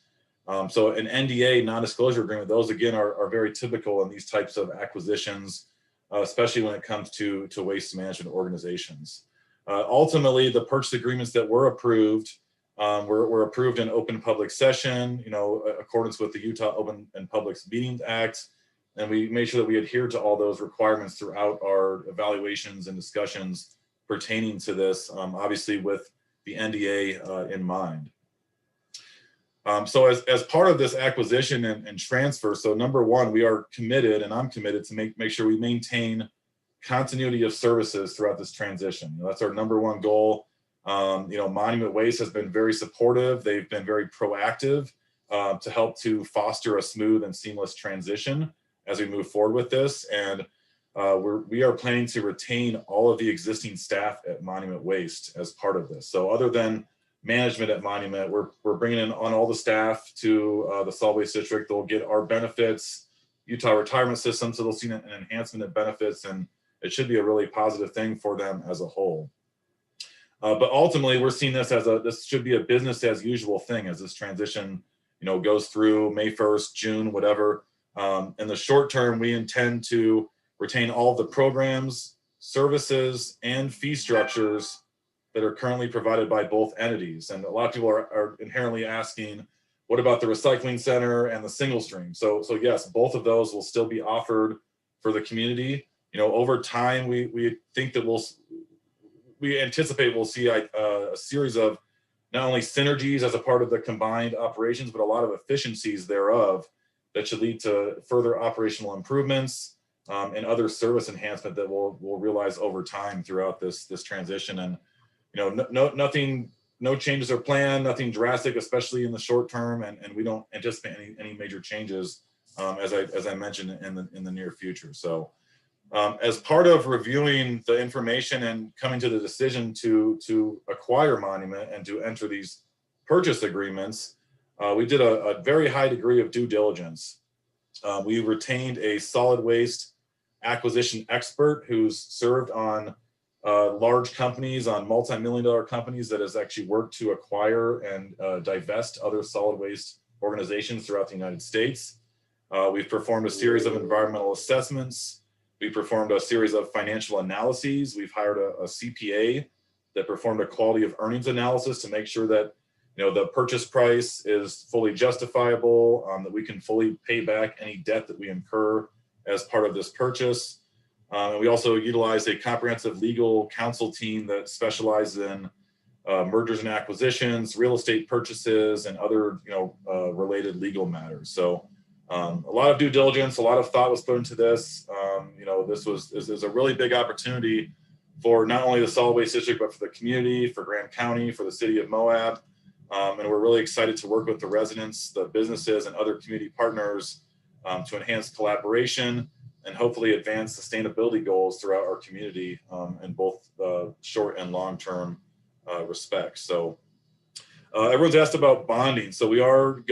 So an NDA, non-disclosure agreement, those again are very typical in these types of acquisitions, especially when it comes to waste management organizations. Ultimately, the purchase agreements that were approved were approved in open public session, accordance with the Utah Open and Public Meetings Act. And we made sure that we adhere to all those requirements throughout our evaluations and discussions pertaining to this, obviously with the NDA in mind. So as part of this acquisition and transfer, so number one, we are committed, and I'm committed to make sure we maintain continuity of services throughout this transition. That's our number one goal. Monument Waste has been very supportive. They've been very proactive to help to foster a smooth and seamless transition as we move forward with this. And we are planning to retain all of the existing staff at Monument Waste as part of this. So other than management at Monument, we're bringing in on all the staff to the solid waste district. They'll get our benefits, Utah retirement system, so they'll see an enhancement of benefits, and it should be a really positive thing for them as a whole. But ultimately, we're seeing this as this should be a business as usual thing as this transition, goes through May 1st, June, whatever. In the short term, we intend to retain all of the programs, services, and fee structures that are currently provided by both entities. And a lot of people are inherently asking, what about the recycling center and the single stream? So yes, both of those will still be offered for the community. Over time, we think that we anticipate we'll see a series of not only synergies as a part of the combined operations, but a lot of efficiencies thereof that should lead to further operational improvements and other service enhancement that we'll realize over time throughout this transition. And no changes are planned, nothing drastic, especially in the short term, and we don't anticipate any major changes as I mentioned in the near future. So as part of reviewing the information and coming to the decision to acquire Monument and to enter these purchase agreements, we did a very high degree of due diligence. We retained a solid waste acquisition expert who's served on large companies, on multi-million-dollar companies, that has actually worked to acquire and divest other solid waste organizations throughout the United States. We've performed a series of environmental assessments. We performed a series of financial analyses. We've hired a CPA that performed a quality of earnings analysis to make sure that the purchase price is fully justifiable, that we can fully pay back any debt that we incur as part of this purchase. And we also utilized a comprehensive legal counsel team that specializes in mergers and acquisitions, real estate purchases, and other related legal matters. So a lot of due diligence, a lot of thought was put into this. This is a really big opportunity for not only the solid waste district, but for the community, for Grand County, for the city of Moab. And we're really excited to work with the residents, the businesses, and other community partners to enhance collaboration and hopefully advance sustainability goals throughout our community in both short and long-term respects. So everyone's asked about bonding. So we're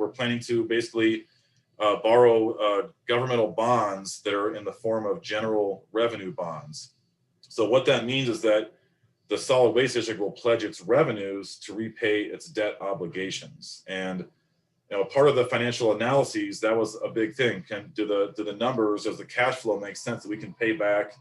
planning to basically borrow governmental bonds that are in the form of general revenue bonds. So what that means is that the solid waste district will pledge its revenues to repay its debt obligations. And part of the financial analyses, that was a big thing. Do the numbers, does the cash flow make sense that we can pay back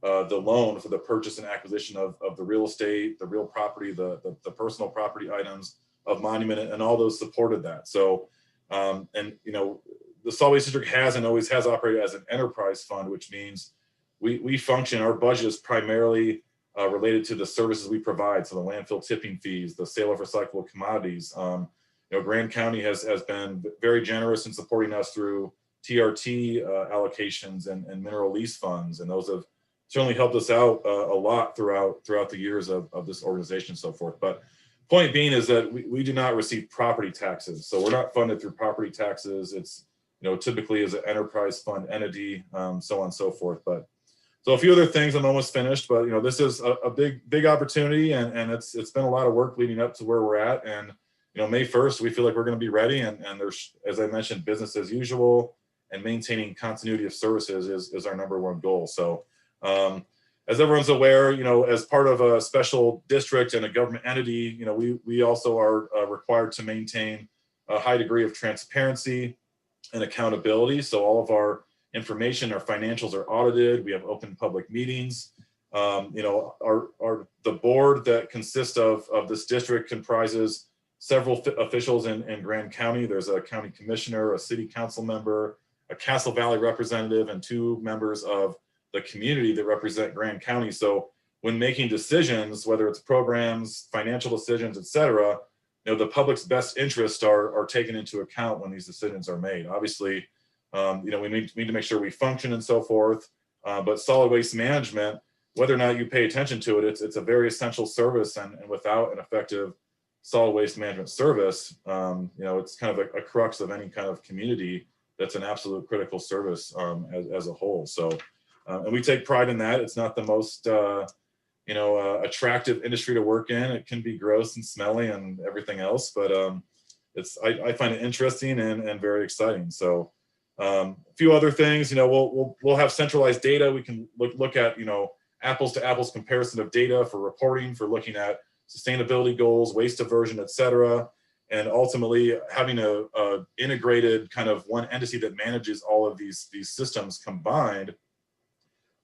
the loan for the purchase and acquisition of the real estate, the real property, the personal property items of Monument, and all those supported that. So, the solid waste district has and always has operated as an enterprise fund, which means we function, our budget is primarily related to the services we provide. So the landfill tipping fees, the sale of recyclable commodities. Grand County has been very generous in supporting us through TRT allocations and mineral lease funds. And those have certainly helped us out a lot throughout the years of this organization and so forth. But point being is that we do not receive property taxes. So we're not funded through property taxes. It's, typically as an enterprise fund entity, so on and so forth. But so a few other things, I'm almost finished, but this is a big opportunity, and it's been a lot of work leading up to where we're at. And May 1st, we feel like we're going to be ready, and there's, as I mentioned, business as usual, and maintaining continuity of services is our number one goal. So as everyone's aware, as part of a special district and a government entity, we also are required to maintain a high degree of transparency and accountability. So all of our information, our financials are audited. We have open public meetings. The board that consists of this district comprises several officials in Grand County. There's a county commissioner, a city council member, a Castle Valley representative, and 2 members of the community that represent Grand County. So when making decisions, whether it's programs, financial decisions, et cetera, the public's best interests are taken into account when these decisions are made. Obviously, we need to make sure we function and so forth. But solid waste management, whether or not you pay attention to it, it's a very essential service, and without an effective solid waste management service, it's kind of a crux of any kind of community. That's an absolute critical service as a whole. So. And we take pride in that. It's not the most, attractive industry to work in. It can be gross and smelly and everything else, but I find it interesting and very exciting. So a few other things, we'll have centralized data. We can look at, apples to apples comparison of data for reporting, for looking at sustainability goals, waste diversion, et cetera. And ultimately having a integrated kind of one entity that manages all of these systems combined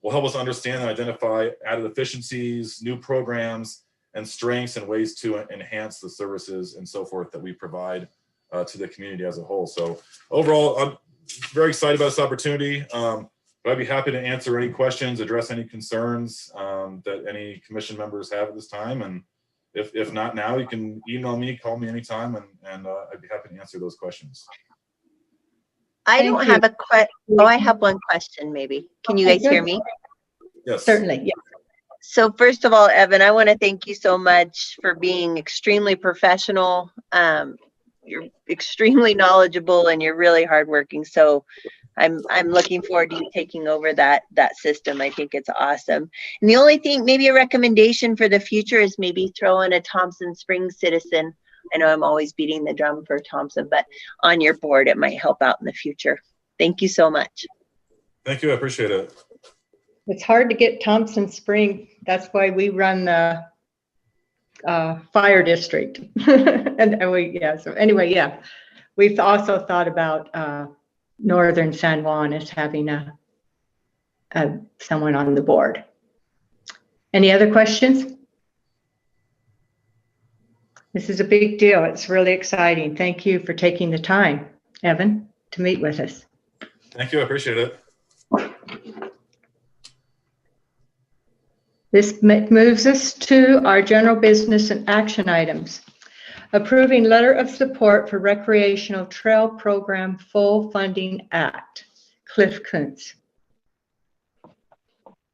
will help us understand and identify added efficiencies, new programs, and strengths and ways to enhance the services and so forth that we provide to the community as a whole. So overall, I'm very excited about this opportunity. But I'd be happy to answer any questions, address any concerns that any commission members have at this time. And if not now, you can email me, call me anytime, and I'd be happy to answer those questions. I don't have a question. Oh, I have one question maybe. Can you guys hear me? Yes. Certainly, yes. So first of all, Evan, I want to thank you so much for being extremely professional. You're extremely knowledgeable and you're really hardworking. So I'm looking forward to you taking over that system. I think it's awesome. And the only thing, maybe a recommendation for the future is maybe throw in a Thompson Springs citizen. I know I'm always beating the drum for Thompson, but on your board, it might help out in the future. Thank you so much. Thank you. I appreciate it. It's hard to get Thompson Spring. That's why we run the fire district. So anyway, we've also thought about Northern San Juan as having someone on the board. Any other questions? This is a big deal. It's really exciting. Thank you for taking the time, Evan, to meet with us. Thank you. I appreciate it. This moves us to our general business and action items. Approving letter of support for Recreational Trail Program Full Funding Act. Cliff Kuntz.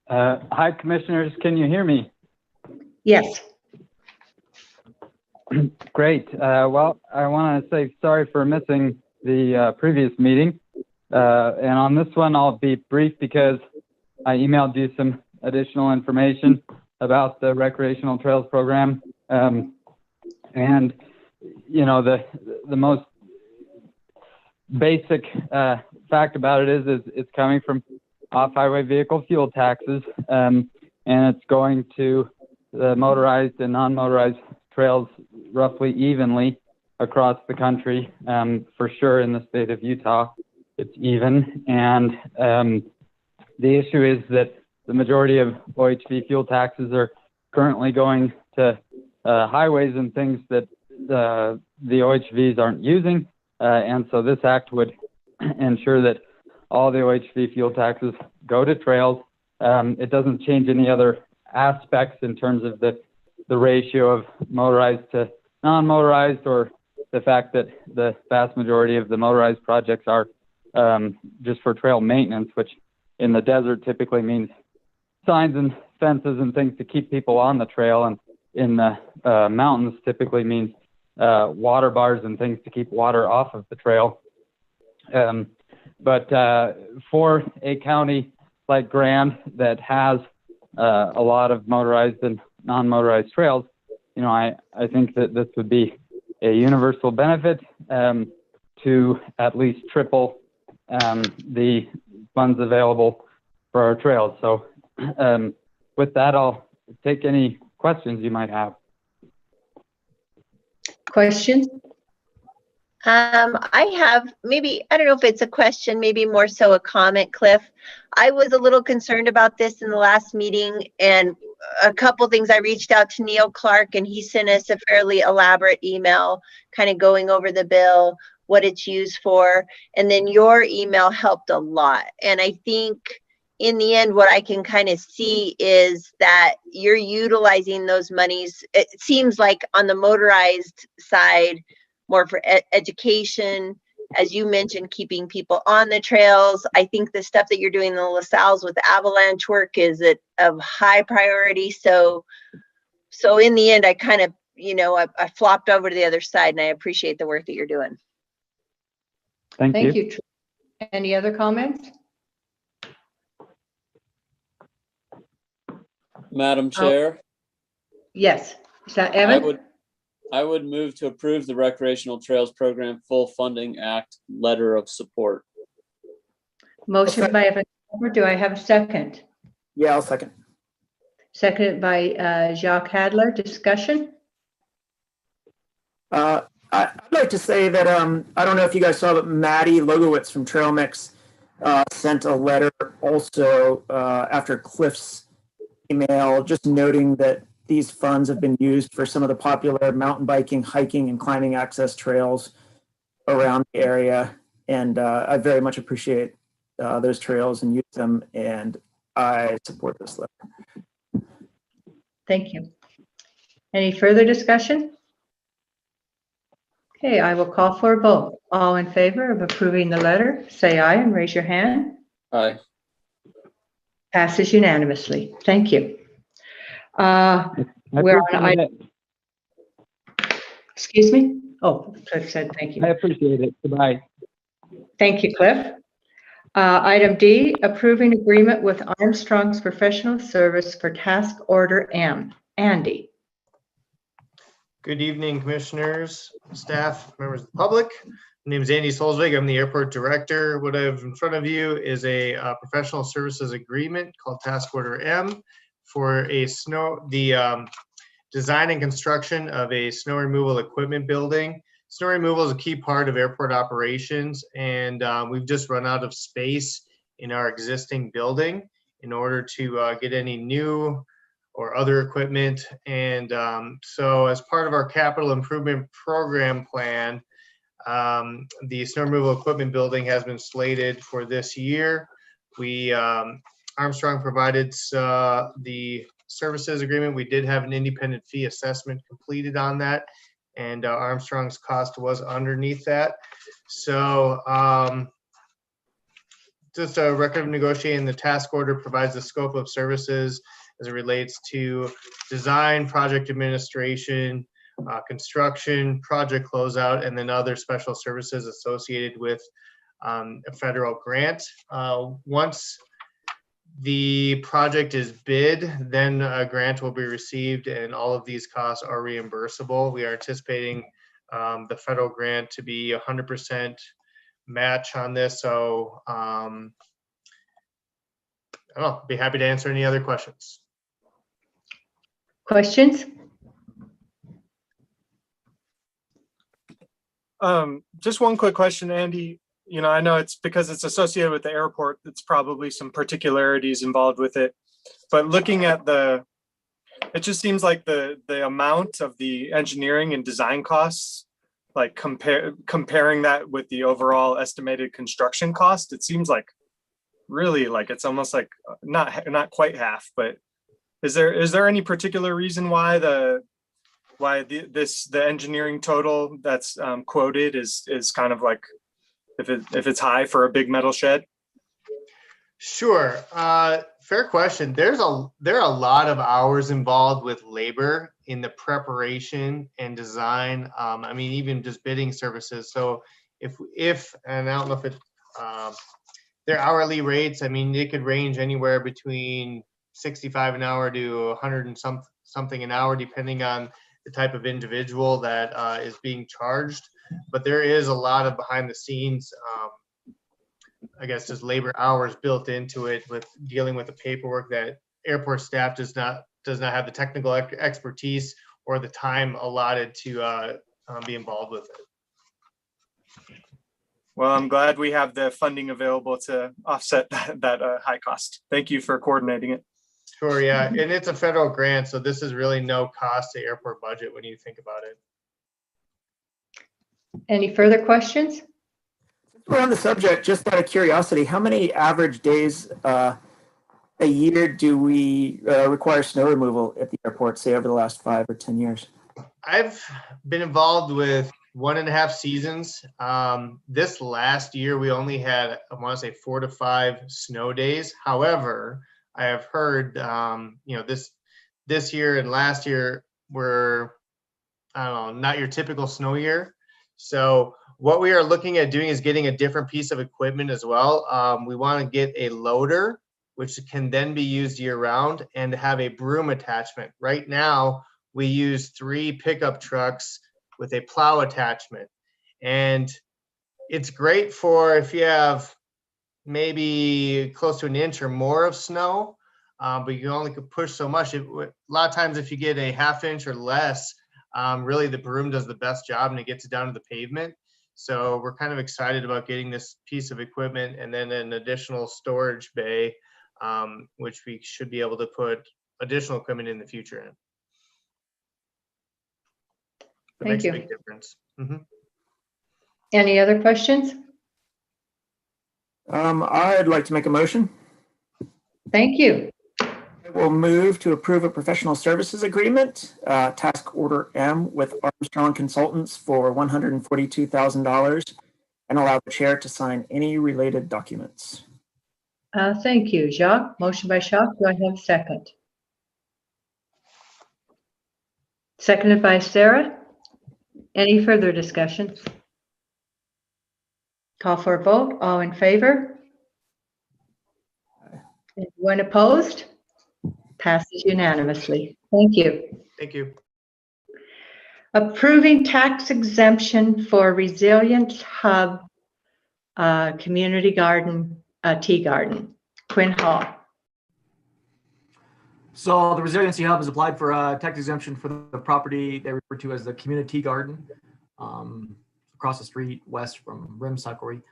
Hi, Commissioners. Can you hear me? Yes. Great. Well, I want to say sorry for missing the previous meeting. And on this one, I'll be brief because I emailed you some additional information about the Recreational Trails Program. And, the most basic fact about it is it's coming from off-highway vehicle fuel taxes. And it's going to the motorized and non-motorized trails roughly evenly across the country. For sure in the state of Utah, it's even. And the issue is that the majority of OHV fuel taxes are currently going to highways and things that the OHVs aren't using. And so this act would ensure that all the OHV fuel taxes go to trails. It doesn't change any other aspects in terms of the ratio of motorized to non-motorized, or the fact that the vast majority of the motorized projects are just for trail maintenance, which in the desert typically means signs and fences and things to keep people on the trail, and in the mountains typically means water bars and things to keep water off of the trail. But for a county like Grand that has a lot of motorized and non-motorized trails, I think that this would be a universal benefit to at least triple the funds available for our trails. So with that, I'll take any questions you might have. Questions? I have maybe, I don't know if it's a question, maybe more so a comment, Cliff. I was a little concerned about this in the last meeting, and a couple things. I reached out to Neil Clark and he sent us a fairly elaborate email kind of going over the bill, what it's used for. And then your email helped a lot. And I think in the end, what I can kind of see is that you're utilizing those monies. It seems like on the motorized side, more for education, as you mentioned, keeping people on the trails. I think the stuff that you're doing in the LaSalle's with avalanche work is of high priority. So in the end, I kind of, I flopped over to the other side, and I appreciate the work that you're doing. Thank you. Thank you. Any other comments? Madam Chair, Yes. Is that Evan? I would move to approve the Recreational Trails Program Full Funding Act letter of support. Motion by Evan. Do I have a second? Yeah, I'll second. Seconded by Jacques Hadler. Discussion? I'd like to say that I don't know if you guys saw, but Maddie Logowitz from Trail Mix sent a letter also after Cliff's email, just noting that these funds have been used for some of the popular mountain biking, hiking, and climbing access trails around the area. And I very much appreciate those trails and use them, and I support this letter. Thank you. Any further discussion? Okay, I will call for a vote. All in favor of approving the letter, say aye and raise your hand. Aye. Passes unanimously. Thank you. We're on item. Excuse me? Oh, Cliff said thank you. I appreciate it. Goodbye. Thank you, Cliff. Item D, approving agreement with Armstrong's Professional Service for Task Order M. Andy. Good evening, commissioners, staff, members of the public. My name is Andy Solzvig. I'm the airport director. What I have in front of you is a professional services agreement called Task Order M for the design and construction of a snow removal equipment building. Snow removal is a key part of airport operations, and we've just run out of space in our existing building in order to get any new or other equipment. And so as part of our capital improvement program plan, the snow removal equipment building has been slated for this year. Armstrong provided the services agreement. We did have an independent fee assessment completed on that, and Armstrong's cost was underneath that. So just a record of negotiating. The task order provides the scope of services as it relates to design, project administration, construction, project closeout, and then other special services associated with a federal grant. Once the project is bid, then a grant will be received, and all of these costs are reimbursable. We are anticipating the federal grant to be 100% match on this. So I'll be happy to answer any other questions. Questions? Just one quick question, Andy. I know it's because it's associated with the airport, it's probably some particularities involved with it. But looking at it just seems like the amount of the engineering and design costs, like comparing that with the overall estimated construction cost, it seems like really like it's almost like not quite half. But is there any particular reason why the engineering total that's quoted is kind of like, if it's high for a big metal shed? Sure. Fair question. There are a lot of hours involved with labor in the preparation and design. I mean, even just bidding services. So if and I don't know if it their hourly rates, I mean, they could range anywhere between 65 an hour to 100 and something an hour, depending on the type of individual that is being charged. But there is a lot of behind the scenes, I guess, just labor hours built into it with dealing with the paperwork that airport staff does not have the technical expertise or the time allotted to be involved with it. Well, I'm glad we have the funding available to offset that high cost. Thank you for coordinating it. Sure, yeah, and it's a federal grant, so this is really no cost to airport budget when you think about it. Any further questions? We're on the subject, just out of curiosity, how many average days a year do we require snow removal at the airport, say over the last 5 or 10 years? I've been involved with 1.5 seasons. This last year, we only had, I want to say 4 to 5 snow days. However, I have heard, this year and last year were, I don't know, not your typical snow year. So what we are looking at doing is getting a different piece of equipment as well. We want to get a loader, which can then be used year round, and have a broom attachment. Right now, we use 3 pickup trucks with a plow attachment. And it's great for if you have maybe close to an inch or more of snow, but you only could push so much. A lot of times if you get a 1/2 inch or less, really the broom does the best job and it gets it down to the pavement. So we're kind of excited about getting this piece of equipment and then an additional storage bay, which we should be able to put additional equipment in the future in. It Thank makes you. a big difference. Mhm. Any other questions? I'd like to make a motion. Thank you. I will move to approve a professional services agreement, task order M with Armstrong Consultants for $142,000 and allow the chair to sign any related documents. Thank you, Jacques. Motion by Jacques. Do I have a second? Seconded by Sarah. Any further discussion? Call for a vote. All in favor? Anyone opposed? Passes unanimously. Thank you. Thank you. Approving tax exemption for Resilience Hub Community Garden, Tea Garden. Quinn Hall. So the Resiliency Hub has applied for a tax exemption for the property they refer to as the Community Garden, across the street west from Rim Suckery.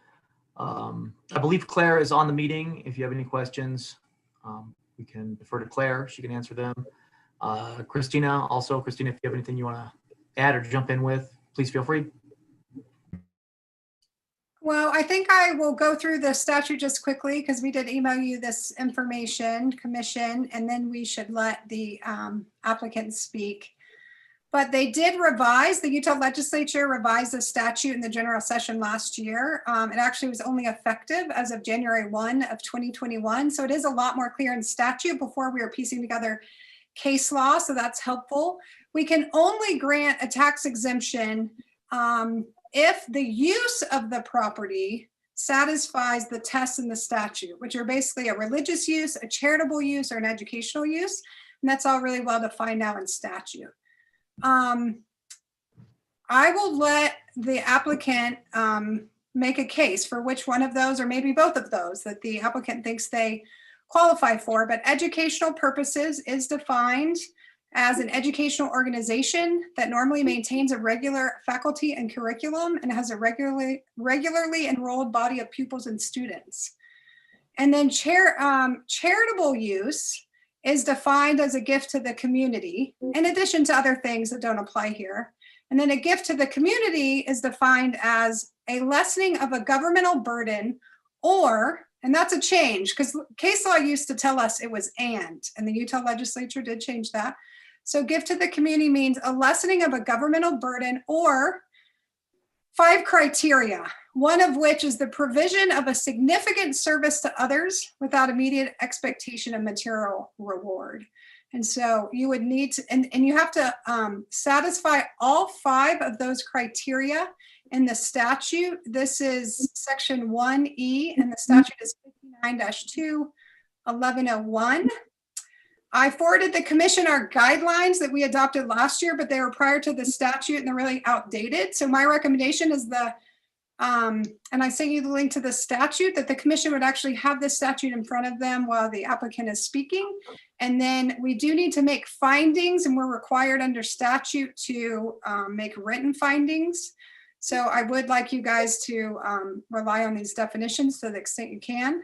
I believe Claire is on the meeting. If you have any questions, we can defer to Claire. She can answer them. Christina, if you have anything you want to add or jump in with, please feel free. Well, I think I will go through the statute just quickly because we did email you this information, commission, and then we should let the applicants speak. But they did revise, the Utah legislature revised the statute in the general session last year. It actually was only effective as of January 1 of 2021. So it is a lot more clear in statute. Before we were piecing together case law, so that's helpful. We can only grant a tax exemption if the use of the property satisfies the tests in the statute, which are basically a religious use, a charitable use, or an educational use. And that's all really well defined now in statute. I will let the applicant make a case for which one of those, or maybe both of those, that the applicant thinks they qualify for. But educational purposes is defined as an educational organization that normally maintains a regular faculty and curriculum and has a regularly enrolled body of pupils and students. And then charitable use is defined as a gift to the community, in addition to other things that don't apply here. And then a gift to the community is defined as a lessening of a governmental burden, or, and that's a change, because case law used to tell us it was and the Utah legislature did change that. So gift to the community means a lessening of a governmental burden, or 5 criteria, one of which is the provision of a significant service to others without immediate expectation of material reward. And so you would need to, and you have to satisfy all 5 of those criteria in the statute. This is section 1E, and the statute is 59-2-1101. I forwarded the commission our guidelines that we adopted last year, but they were prior to the statute and they're really outdated. So my recommendation is the And I sent you the link to the statute, that the commission would actually have this statute in front of them while the applicant is speaking. And then we do need to make findings, and we're required under statute to make written findings. So I would like you guys to rely on these definitions to the extent you can.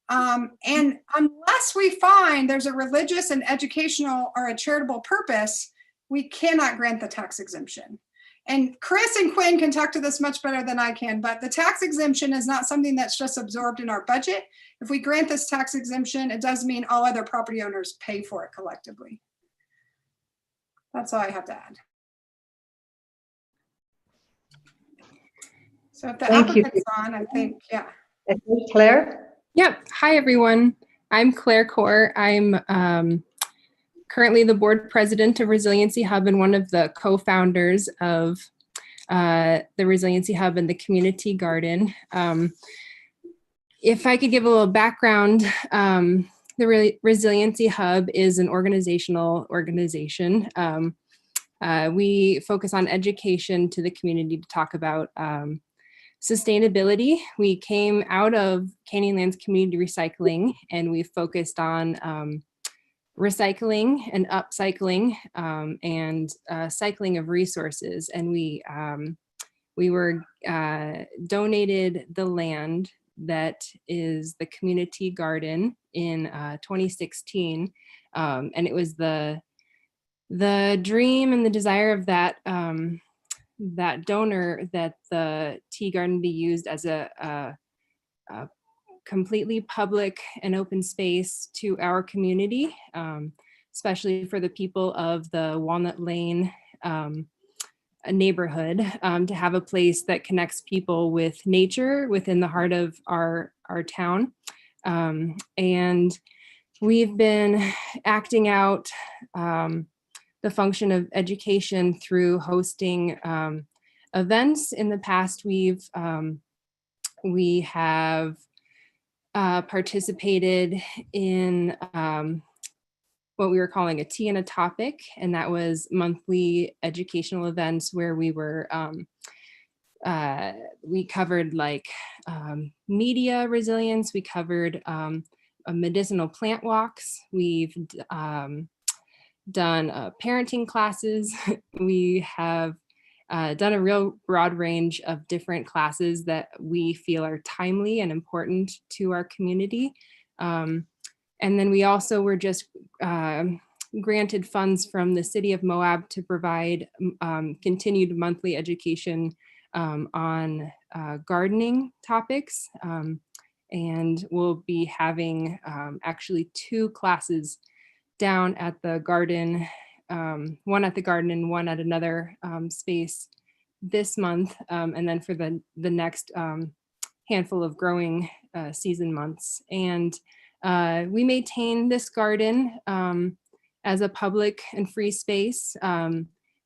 And unless we find there's a religious and educational or a charitable purpose, we cannot grant the tax exemption. And Chris and Quinn can talk to this much better than I can, but the tax exemption is not something that's just absorbed in our budget. If we grant this tax exemption, it does mean all other property owners pay for it collectively. That's all I have to add. So if the Thank you. applicant's on, I think, yeah. Claire? Yep. Hi, everyone. I'm Claire Core. I'm currently the board president of Resiliency Hub and one of the co-founders of the Resiliency Hub and the Community Garden. If I could give a little background, the Resiliency Hub is an organization. We focus on education to the community to talk about sustainability. We came out of Canyonlands Community Recycling, and we focused on recycling and upcycling and cycling of resources. And we were donated the land that is the community garden in 2016. And it was the dream and the desire of that that donor that the tea garden be used as a completely public and open space to our community, especially for the people of the Walnut Lane neighborhood, to have a place that connects people with nature within the heart of our town. And we've been acting out the function of education through hosting events. In the past, we have participated in what we were calling a tea and a topic, and that was monthly educational events where we were we covered like media resilience, we covered medicinal plant walks, we've done parenting classes, we have done a real broad range of different classes that we feel are timely and important to our community. And then we also were just granted funds from the city of Moab to provide continued monthly education on gardening topics. And we'll be having actually 2 classes down at the garden, one at the garden and one at another space this month. And then for the next handful of growing season months. And we maintain this garden as a public and free space.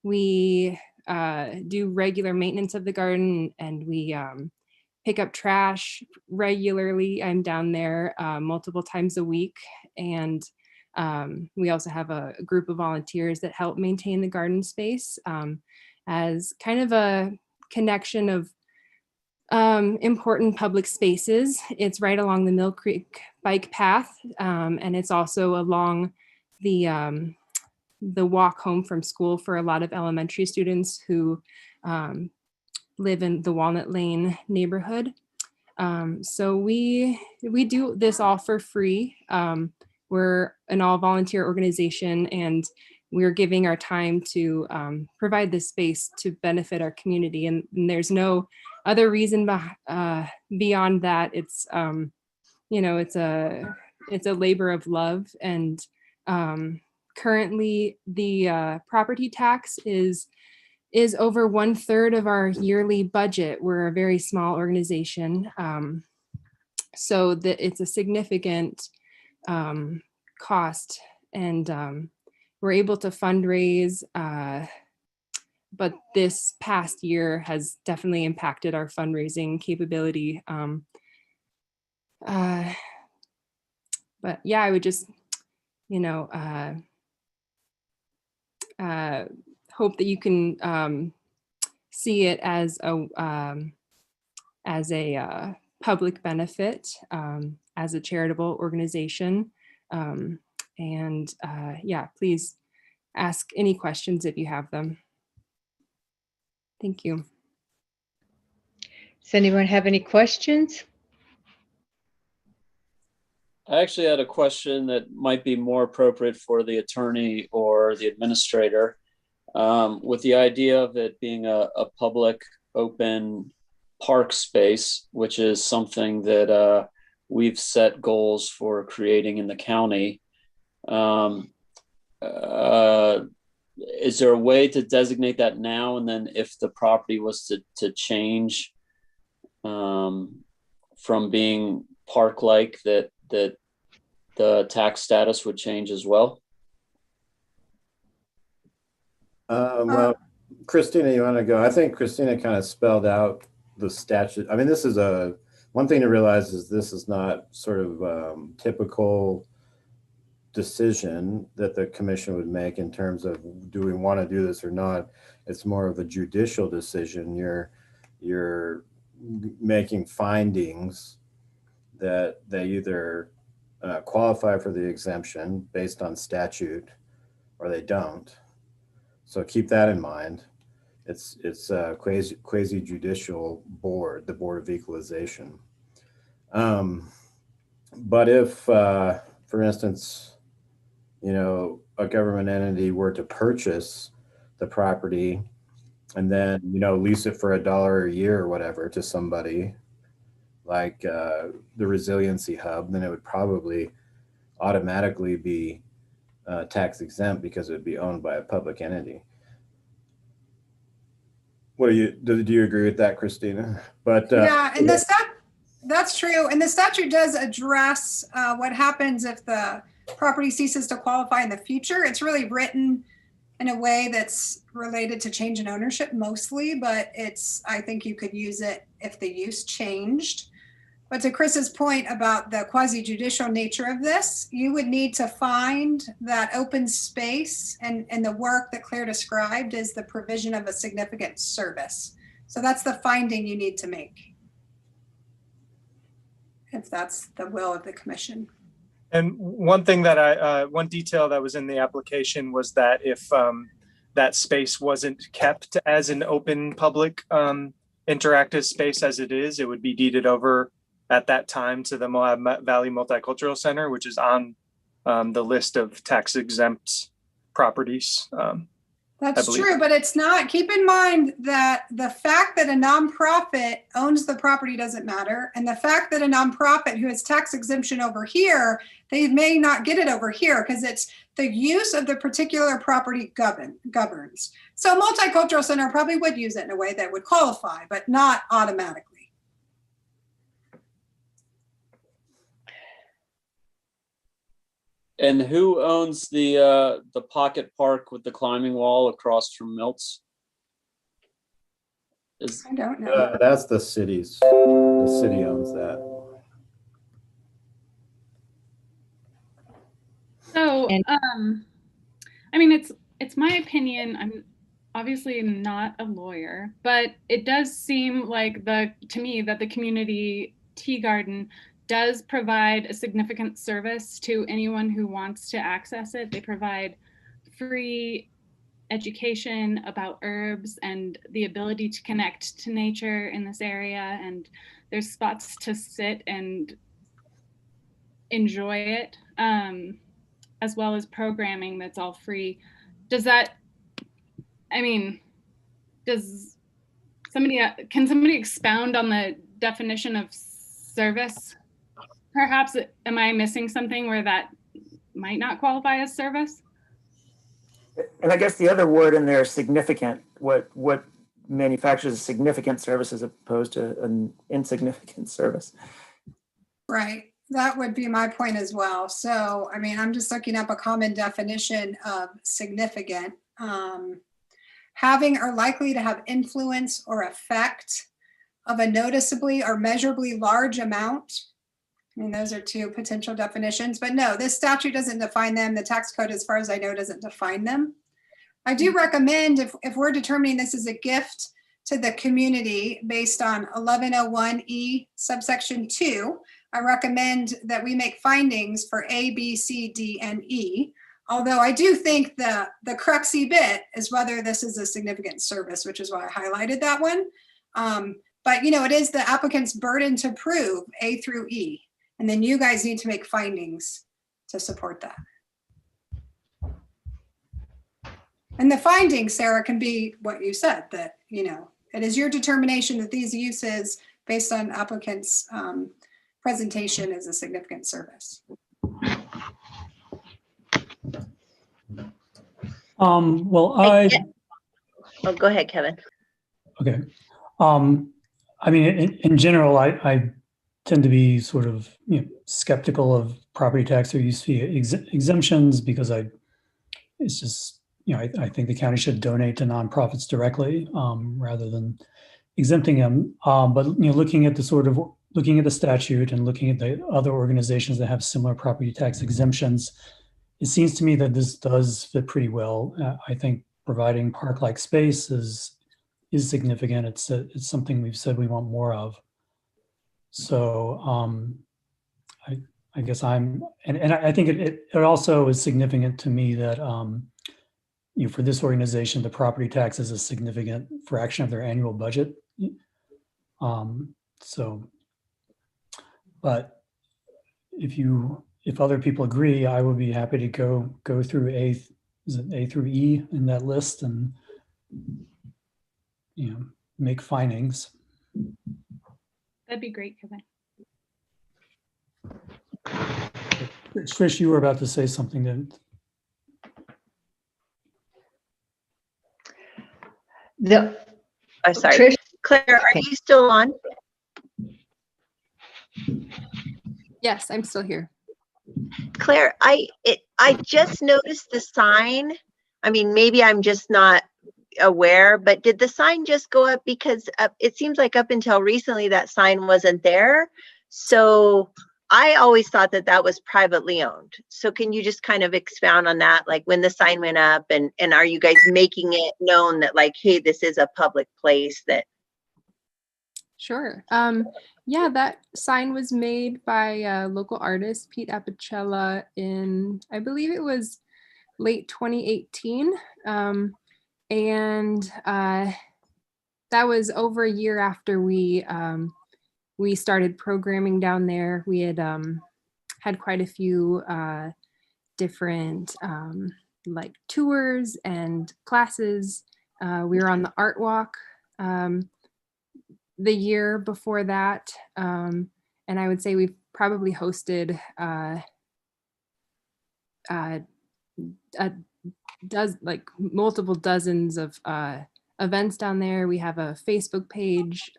We do regular maintenance of the garden, and we pick up trash regularly. I'm down there multiple times a week. And we also have a group of volunteers that help maintain the garden space as kind of a connection of important public spaces. It's right along the Mill Creek bike path, and it's also along the walk home from school for a lot of elementary students who live in the Walnut Lane neighborhood. So we do this all for free. We're an all volunteer organization, and we're giving our time to provide this space to benefit our community. And there's no other reason beyond that. It's, it's a labor of love. And currently the property tax is over 1/3 of our yearly budget. We're a very small organization. So that it's a significant cost, and we're able to fundraise, but this past year has definitely impacted our fundraising capability. But yeah, I would just, hope that you can see it as as a public benefit, as a charitable organization. Yeah, please ask any questions if you have them. Thank you. Does anyone have any questions? I actually had a question that might be more appropriate for the attorney or the administrator. With the idea of it being a public open park space, which is something that we've set goals for creating in the county. Is there a way to designate that now? And then if the property was to change from being park-like, that the tax status would change as well? Well, Christina, you want to go? I think Christina kind of spelled out the statute. I mean, this is one thing to realize is this is not sort of typical decision that the commission would make in terms of, do we want to do this or not? It's more of a judicial decision. You're making findings that they either qualify for the exemption based on statute or they don't. So keep that in mind. It's a quasi judicial board, the Board of Equalization. But if, for instance, a government entity were to purchase the property and then, lease it for $1 a year or whatever to somebody like the Resiliency Hub, then it would probably automatically be tax exempt because it would be owned by a public entity. Do you agree with that, Christina? But yeah, and that's true. And the statute does address what happens if the property ceases to qualify in the future. It's really written in a way that's related to change in ownership mostly, but I think you could use it if the use changed. But to Chris's point about the quasi-judicial nature of this, you would need to find that open space and the work that Claire described is the provision of a significant service. So that's the finding you need to make, if that's the will of the commission. And one thing that one detail that was in the application was that if that space wasn't kept as an open public interactive space as it is, it would be deeded over at that time to the Moab Valley Multicultural Center, which is on the list of tax exempt properties. That's true, but it's not. Keep in mind that the fact that a nonprofit owns the property doesn't matter. And the fact that a nonprofit who has tax exemption over here, they may not get it over here because it's the use of the particular property governs. So Multicultural Center probably would use it in a way that would qualify, but not automatically. And who owns the pocket park with the climbing wall across from Milt's? I don't know. That's the city's. The city owns that. So, I mean, it's my opinion. I'm obviously not a lawyer, but it does seem like to me that the community tea garden does provide a significant service to anyone who wants to access it. They provide free education about herbs and the ability to connect to nature in this area. And there's spots to sit and enjoy it, as well as programming that's all free. Can somebody expound on the definition of service? Perhaps, am I missing something where that might not qualify as service? And I guess the other word in there is significant. What manufactures a significant service as opposed to an insignificant service? Right. That would be my point as well. So, I mean, I'm just looking up a common definition of significant. Having or likely to have influence or effect of a noticeably or measurably large amount. I mean, those are two potential definitions, but no, this statute doesn't define them. The tax code, as far as I know, doesn't define them. I do recommend if we're determining this is a gift to the community based on 1101E subsection 2, I recommend that we make findings for A, B, C, D, and E. Although I do think the cruxy bit is whether this is a significant service, which is why I highlighted that one. But it is the applicant's burden to prove A through E. And then you guys need to make findings to support that. And the findings, Sarah, can be what you said, that, it is your determination that these uses based on applicant's presentation is a significant service. Well, Oh, go ahead, Kevin. Okay. I mean, in general, I tend to be sort of skeptical of property tax or use fee exemptions because it's just I think the county should donate to nonprofits directly rather than exempting them. But looking at the statute and looking at the other organizations that have similar property tax exemptions, it seems to me that this does fit pretty well. I think providing park-like space is significant. It's something we've said we want more of. So I guess and I think it also is significant to me that for this organization, the property tax is a significant fraction of their annual budget. But if other people agree, I would be happy to go through A through E in that list and make findings. That'd be great, Kevin. Trish, you were about to say something then. Sorry, Trish? Claire, are you still on? Yes, I'm still here. Claire, I just noticed the sign. I mean, maybe I'm just not aware, but did the sign just go up because it seems like up until recently that sign wasn't there? So I always thought that was privately owned. So can you just kind of expound on that, like when the sign went up, and are you guys making it known that like, hey, this is a public place that? Sure. Yeah, that sign was made by local artist Pete Apicella in, I believe it was late 2018. And that was over a year after we started programming down there. We had had quite a few different like tours and classes. We were on the art walk the year before that. And I would say we've probably hosted multiple dozens of events down there. We have a Facebook page.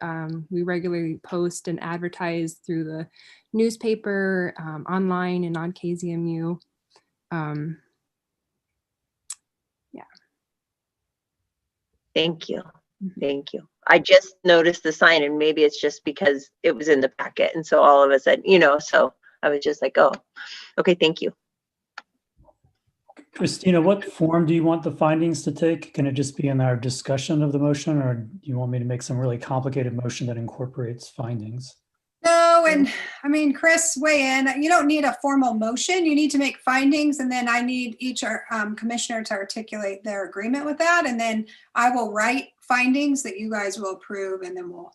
We regularly post and advertise through the newspaper, online and on KZMU. Yeah. Thank you. Thank you. I just noticed the sign, and maybe it's just because it was in the packet. And so all of a sudden, so I was just like, oh, okay, thank you. Christina, what form do you want the findings to take? Can it just be in our discussion of the motion, or do you want me to make some really complicated motion that incorporates findings? No, and I mean, Chris, weigh in. You don't need a formal motion. You need to make findings, and then I need each commissioner to articulate their agreement with that. And then I will write findings that you guys will approve, and then we'll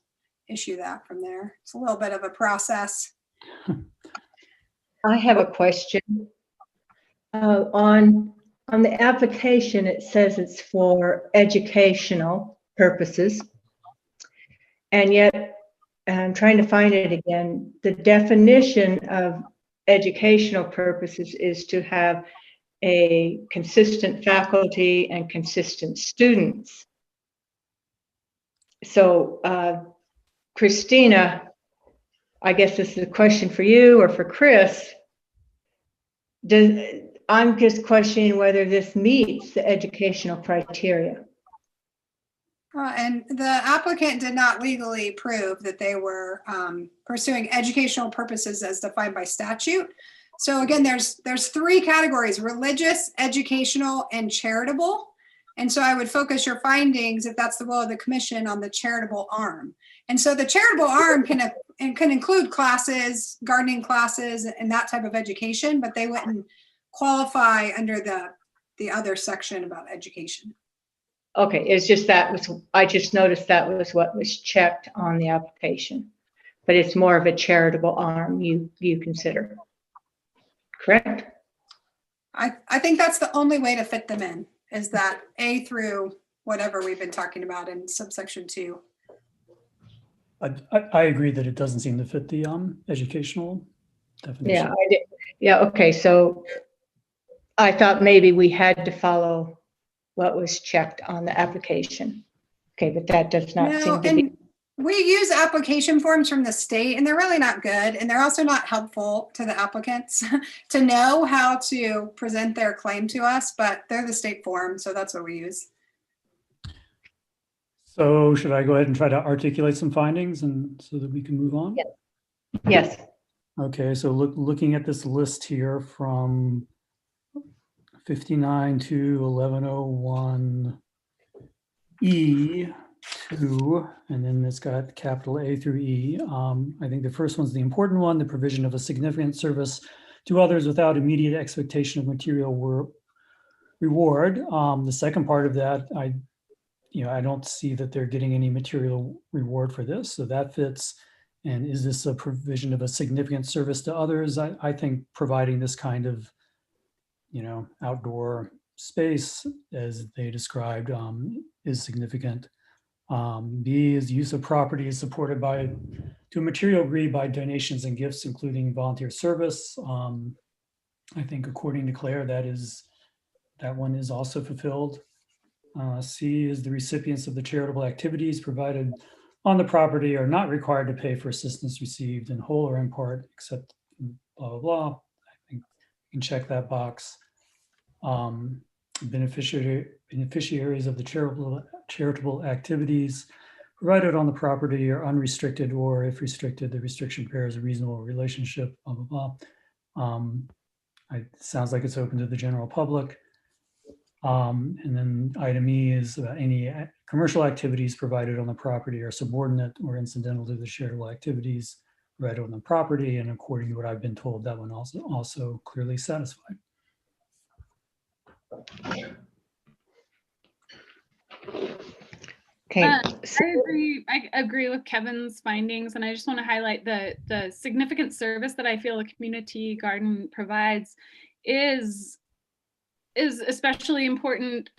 issue that from there. It's a little bit of a process. I have a question. On the application, it says it's for educational purposes. And yet, I'm trying to find it again. The definition of educational purposes is to have a consistent faculty and consistent students. So, Christina, I guess this is a question for you or for Chris. I'm just questioning whether this meets the educational criteria. And the applicant did not legally prove that they were pursuing educational purposes as defined by statute. So again, there's three categories: religious, educational, and charitable. And so I would focus your findings, if that's the will of the commission, on the charitable arm. And so the charitable arm can include classes, gardening classes, and that type of education, but they wouldn't qualify under the other section about education. Okay, it's just I just noticed that was what was checked on the application. But it's more of a charitable arm you consider. Correct? I think that's the only way to fit them in, is that A through whatever we've been talking about in subsection 2. I agree that it doesn't seem to fit the educational definition. Yeah, I did. Yeah, okay, so I thought maybe we had to follow what was checked on the application. Okay, but that does not seem to be. We use application forms from the state, and they're really not good, and they're also not helpful to the applicants to know how to present their claim to us, but they're the state form, so that's what we use. So should I go ahead and try to articulate some findings and so that we can move on? Yes. Okay, so looking at this list here from 59 to 1101E2, and then it's got capital A through E. I think the first one's the important one, the provision of a significant service to others without immediate expectation of material reward. The second part of that, I don't see that they're getting any material reward for this, so that fits. And is this a provision of a significant service to others? I think providing this kind of, outdoor space, as they described, is significant. B is use of property is supported to a material degree by donations and gifts, including volunteer service. I think according to Claire, that one is also fulfilled. C is the recipients of the charitable activities provided on the property are not required to pay for assistance received in whole or in part, except blah, blah, blah. I think you can check that box. Beneficiaries of the charitable activities provided on the property are unrestricted, or if restricted, the restriction bears a reasonable relationship, blah, blah, blah. It sounds like it's open to the general public. And then item E is any commercial activities provided on the property are subordinate or incidental to the charitable activities provided on the property. And according to what I've been told, that one also clearly satisfied. Okay. I agree with Kevin's findings, and I just want to highlight the significant service that I feel a community garden provides is especially important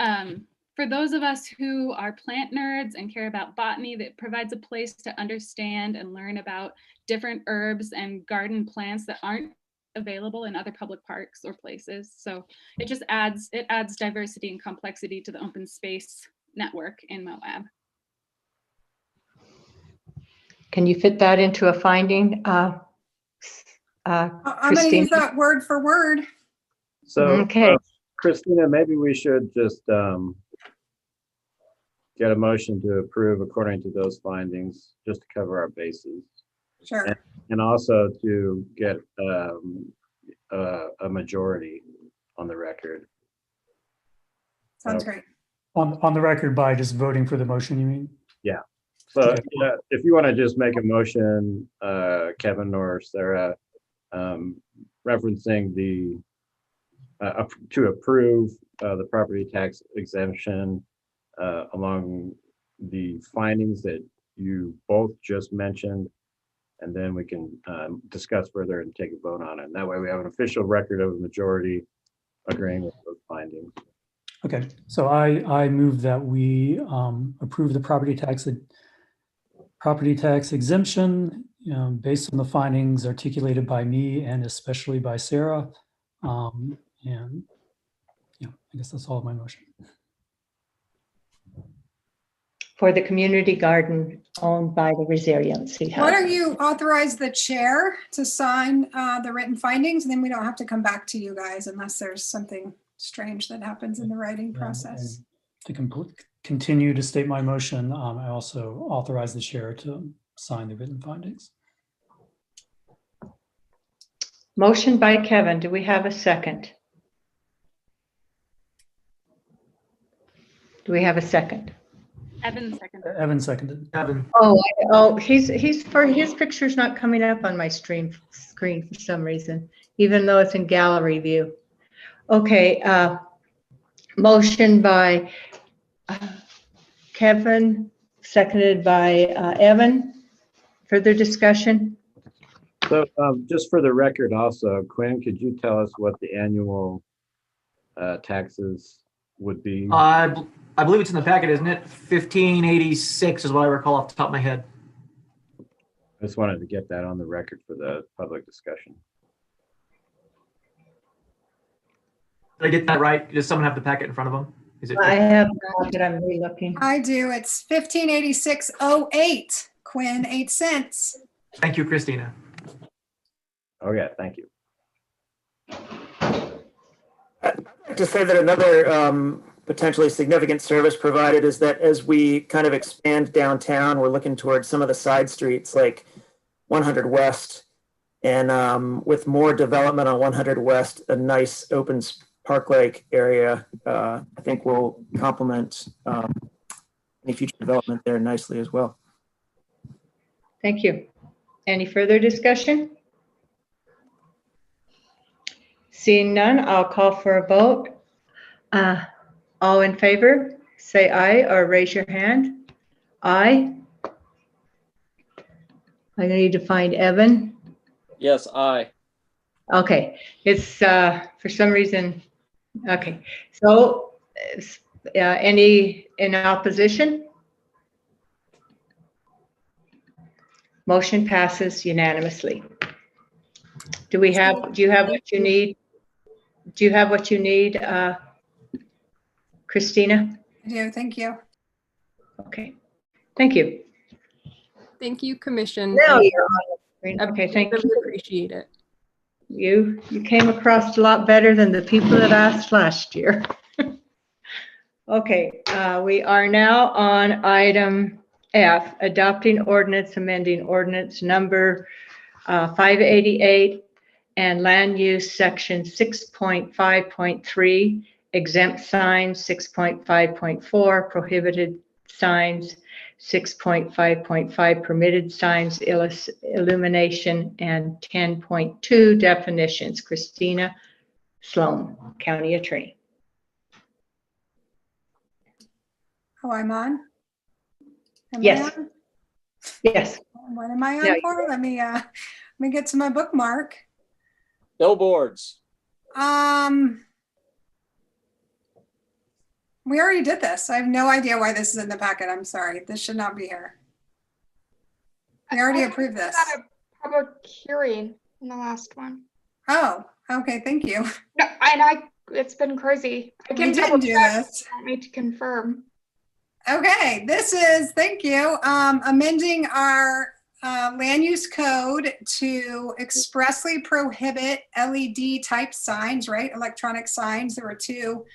for those of us who are plant nerds and care about botany. That provides a place to understand and learn about different herbs and garden plants that aren't available in other public parks or places. So it adds diversity and complexity to the open space network in Moab. Can you fit that into a finding? I'm going to use that word for word. So, okay. Christina, maybe we should just get a motion to approve according to those findings, just to cover our bases. Sure. And also to get a majority on the record. Sounds great. On the record by just voting for the motion, you mean? Yeah. So if you want to just make a motion, Kevin or Sarah, referencing to approve the property tax exemption along the findings that you both just mentioned, and then we can discuss further and take a vote on it. And that way we have an official record of a majority agreeing with those findings. Okay, so I move that we approve the property tax exemption based on the findings articulated by me and especially by Sarah. And yeah, I guess that's all of my motion. For the community garden owned by the Resiliency Hub. Why don't you authorize the chair to sign the written findings, and then we don't have to come back to you guys unless there's something strange that happens in the writing process. To continue to state my motion, I also authorize the chair to sign the written findings. Motion by Kevin. Do we have a second? Do we have a second? Evan seconded. Evan seconded. Evan. Oh, his picture's not coming up on my screen for some reason, even though it's in gallery view. Okay, motion by Kevin, seconded by Evan. Further discussion? So just for the record also, Quinn, could you tell us what the annual taxes would be? I believe it's in the packet, isn't it? 1586 is what I recall off the top of my head. I just wanted to get that on the record for the public discussion. Did I get that right? Does someone have the packet in front of them? Is it? I have not, but I'm re-looking. I do. It's 1586.08. Quinn, 8 cents. Thank you, Christina. Okay, thank you. I'd like to say that another potentially significant service provided is that as we kind of expand downtown, we're looking towards some of the side streets like 100 West, and with more development on 100 West, a nice open Park Lake area, I think will complement any future development there nicely as well. Thank you. Any further discussion? Seeing none, I'll call for a vote. All in favor, say aye or raise your hand. Aye. I need to find Evan. Yes, aye. Okay, it's for some reason, okay. So any in opposition? Motion passes unanimously. Do you have what you need? Do you have what you need, Christina? I do. Thank you. Okay, thank you. Thank you, Commission. Now you're on the screen. Okay, thank really you. appreciate it. You came across a lot better than the people that asked last year. Okay, we are now on item F, adopting ordinance amending ordinance number 588 and land use section 6.5.3 exempt signs, 6.5.4 prohibited signs, 6.5.5 permitted signs, illumination, and 10.2 definitions. Christina Sloan, County Attorney. Oh, I'm on? Am I Yes. on? Yes. What am I Yeah, on for? Let me get to my bookmark. Billboards. We already did this. I have no idea why this is in the packet. I'm sorry. This should not be here. We already approved this. Had a public hearing in the last one. Oh, okay. Thank you. No, and it's been crazy. I We can didn't double do check. this. I need to confirm. Okay, this is, thank you, amending our land use code to expressly prohibit LED type signs, right? Electronic signs. There were two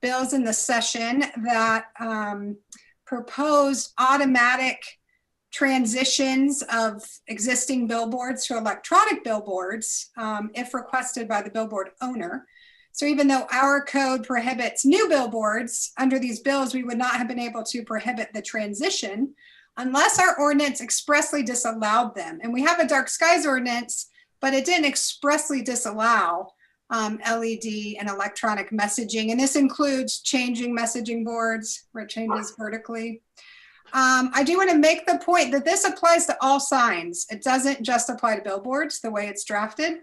bills in the session that proposed automatic transitions of existing billboards to electronic billboards if requested by the billboard owner. So even though our code prohibits new billboards, under these bills, we would not have been able to prohibit the transition unless our ordinance expressly disallowed them. And we have a dark skies ordinance, but it didn't expressly disallow LED and electronic messaging. And this includes changing messaging boards where it changes vertically. I do want to make the point that this applies to all signs. It doesn't just apply to billboards the way it's drafted.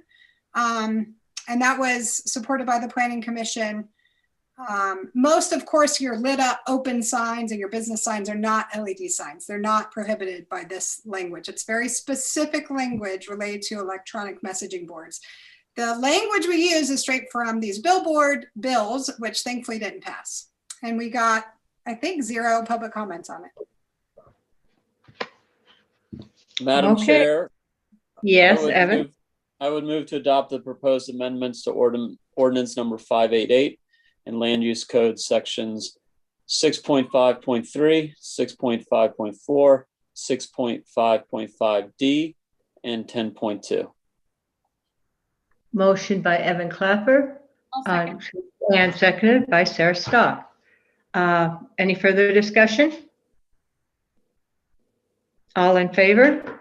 And that was supported by the Planning Commission. Most, of course, your lit up open signs and your business signs are not LED signs. They're not prohibited by this language. It's very specific language related to electronic messaging boards. The language we use is straight from these billboard bills, which thankfully didn't pass. And we got, I think, 0 public comments on it. Madam Okay. Chair. Yes, Evan. I would move to adopt the proposed amendments to ordinance number 588 and land use code sections 6.5.3, 6.5.4, 6.5.5D, and 10.2. Motion by Evan Clapper and seconded by Sarah Stock. Any further discussion? All in favor?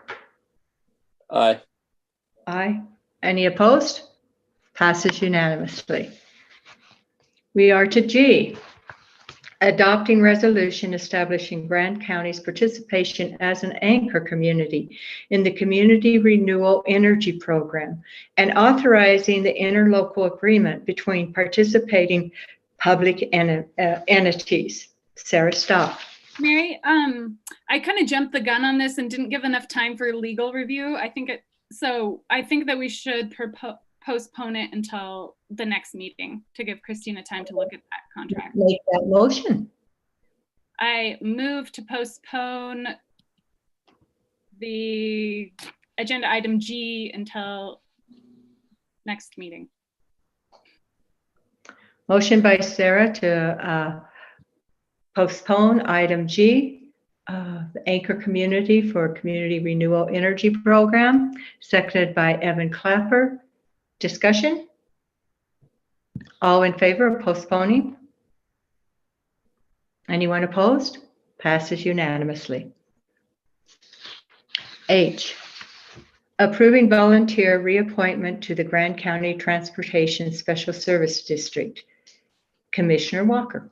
Aye. Aye. Any opposed? Passes unanimously. We are to G, adopting resolution establishing Grand County's participation as an anchor community in the Community Renewal Energy Program and authorizing the interlocal agreement between participating public entities. Sarah, stop. Mary, I kind of jumped the gun on this and didn't give enough time for legal review. I think that we should postpone it until the next meeting to give Christina time to look at that contract. Make that motion. I move to postpone the agenda item G until next meeting. Motion by Sarah to postpone item G, the anchor community for Community Renewal Energy Program, seconded by Evan Clapper. Discussion? All in favor of postponing? Anyone opposed? Passes unanimously. H, approving volunteer reappointment to the Grand County Transportation Special Service District. Commissioner Walker.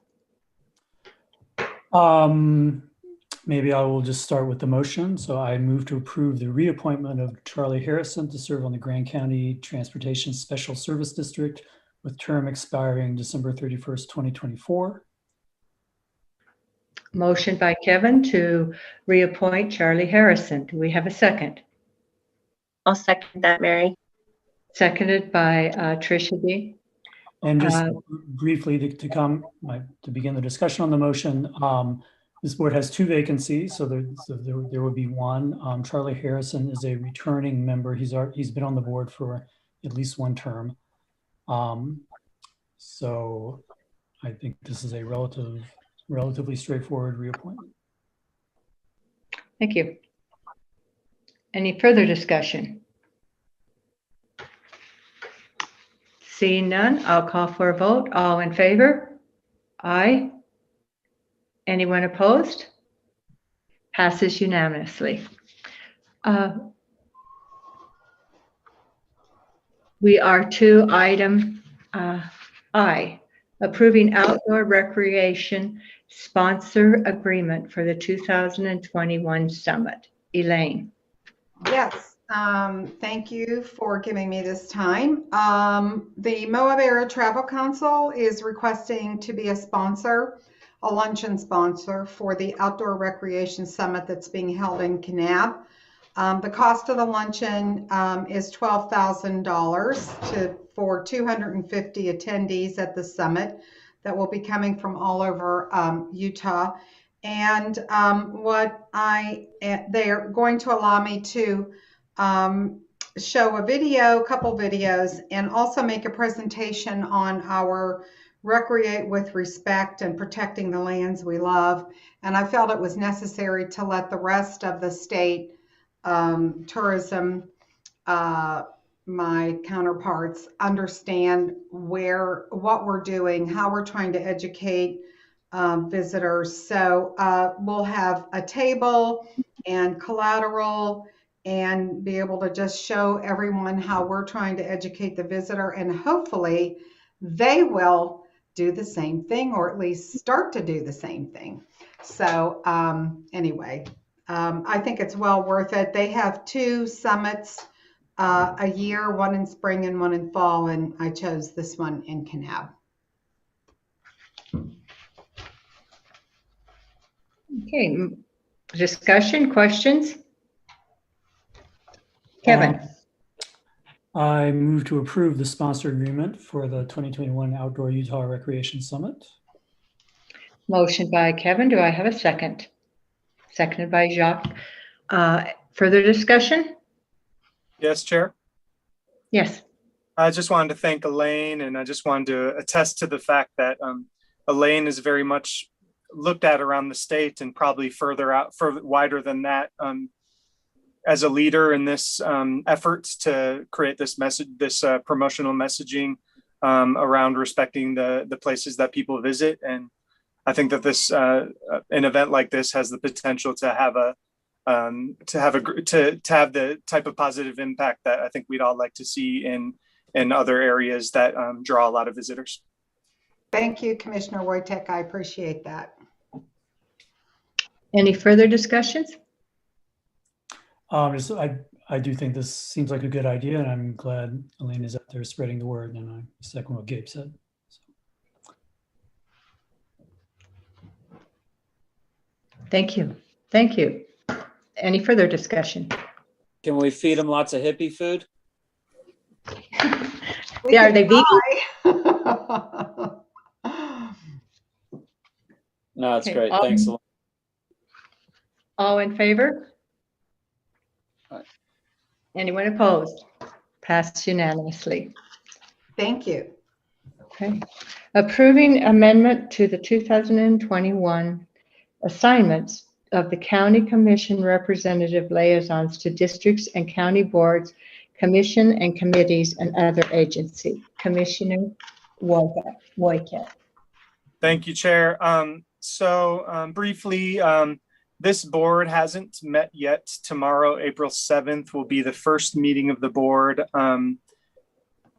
Maybe I will just start with the motion. So I move to approve the reappointment of Charlie Harrison to serve on the Grand County Transportation Special Service District with term expiring December 31st, 2024. Motion by Kevin to reappoint Charlie Harrison. Do we have a second? I'll second that, Mary. Seconded by Tricia B. And just briefly to begin the discussion on the motion, this board has 2 vacancies, so there would be one. Charlie Harrison is a returning member. He's been on the board for at least 1 term. So I think this is a relatively straightforward reappointment. Thank you. Any further discussion? Seeing none, I'll call for a vote. All in favor? Aye. Anyone opposed? Passes unanimously. We are to item I, approving outdoor recreation sponsor agreement for the 2021 summit. Elaine. Yes, thank you for giving me this time. The Moab Area Travel Council is requesting to be a luncheon sponsor for the Outdoor Recreation Summit that's being held in Kanab. The cost of the luncheon is $12,000 for 250 attendees at the summit that will be coming from all over Utah. And they're going to allow me to show a couple videos, and also make a presentation on our Recreate with Respect and protecting the lands we love. And I felt it was necessary to let the rest of the state tourism, my counterparts, understand what we're doing, how we're trying to educate visitors. So we'll have a table and collateral and be able to just show everyone how we're trying to educate the visitor, and hopefully they will do the same thing, or at least start to do the same thing. So anyway, I think it's well worth it. They have 2 summits a year, one in spring and one in fall, and I chose this one in Kanab. Okay, discussion, questions? Kevin. I move to approve the sponsor agreement for the 2021 Outdoor Utah Recreation Summit. Motion by Kevin. Do I have a second? Seconded by Jacques. Further discussion? Yes, Chair. Yes. I just wanted to thank Elaine, and I just wanted to attest to the fact that Elaine is very much looked at around the state, and probably wider than that, as a leader in this effort to create this promotional messaging around respecting the places that people visit. And I think that this an event like this has the potential to have the type of positive impact that I think we'd all like to see in other areas that draw a lot of visitors. Thank you, Commissioner Wojtek. I appreciate that. Any further discussions? I do think this seems like a good idea, and I'm glad Elaine is out there spreading the word, and I second what Gabe said. Thank you. Thank you. Any further discussion? Can we feed them lots of hippie food? Yeah, are they vegan? No, it's Okay, great. Thanks a lot. All in favor? Aye. Anyone opposed? Passed unanimously. Thank you. Okay. Approving amendment to the 2021 assignments of the County Commission representative liaisons to districts and county boards, commission and committees, and other agency. Commissioner Wojtek. Thank you, Chair. Briefly, this board hasn't met yet. Tomorrow, April 7th, will be the first meeting of the board. And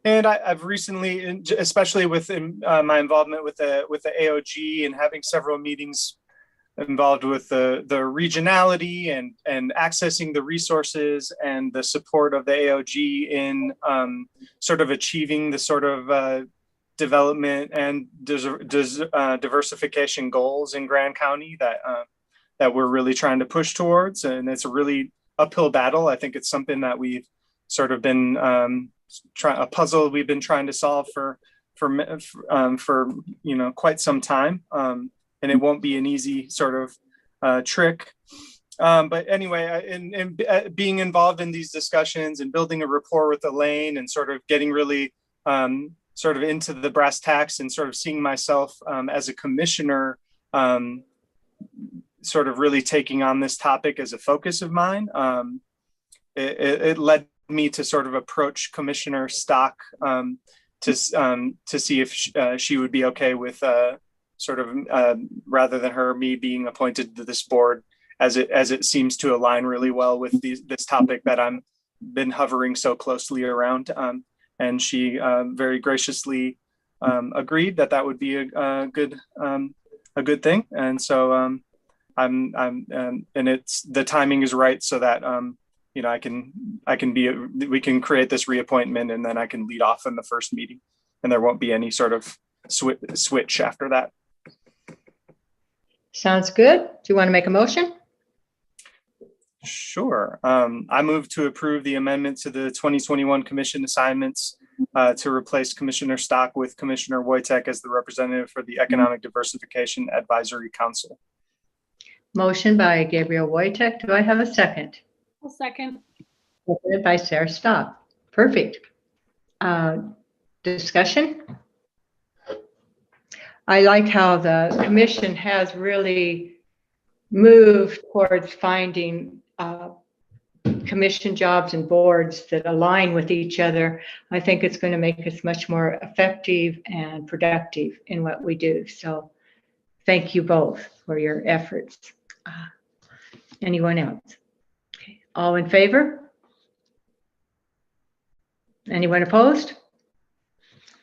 I've recently, especially with my involvement with the AOG and having several meetings involved with the regionality and accessing the resources and the support of the AOG in sort of achieving the sort of development and diversification goals in Grand County that we're really trying to push towards. And it's a really uphill battle. I think it's something that we've sort of been a puzzle we've been trying to solve for quite some time. And it won't be an easy sort of trick. But anyway, in being involved in these discussions and building a rapport with Elaine and sort of getting really sort of into the brass tacks and sort of seeing myself as a commissioner, sort of really taking on this topic as a focus of mine, it led me to sort of approach Commissioner Stock to see if she would be okay with sort of rather than me being appointed to this board, as it seems to align really well with this topic that I'm been hovering so closely around. And she very graciously agreed that would be a good thing. And so and it's the timing is right so that we can create this reappointment, and then I can lead off in the first meeting, and there won't be any sort of switch after that. Sounds good. Do you want to make a motion? Sure. I move to approve the amendment to the 2021 commission assignments to replace Commissioner Stock with Commissioner Wojtek as the representative for the Economic Diversification Advisory Council. Motion by Gabriel Wojtek. Do I have a second? I'll second. Seconded by Sarah Stock. Perfect. Discussion? I like how the commission has really moved towards finding commission jobs and boards that align with each other. I think it's going to make us much more effective and productive in what we do. So thank you both for your efforts. Anyone else? Okay. All in favor? Anyone opposed?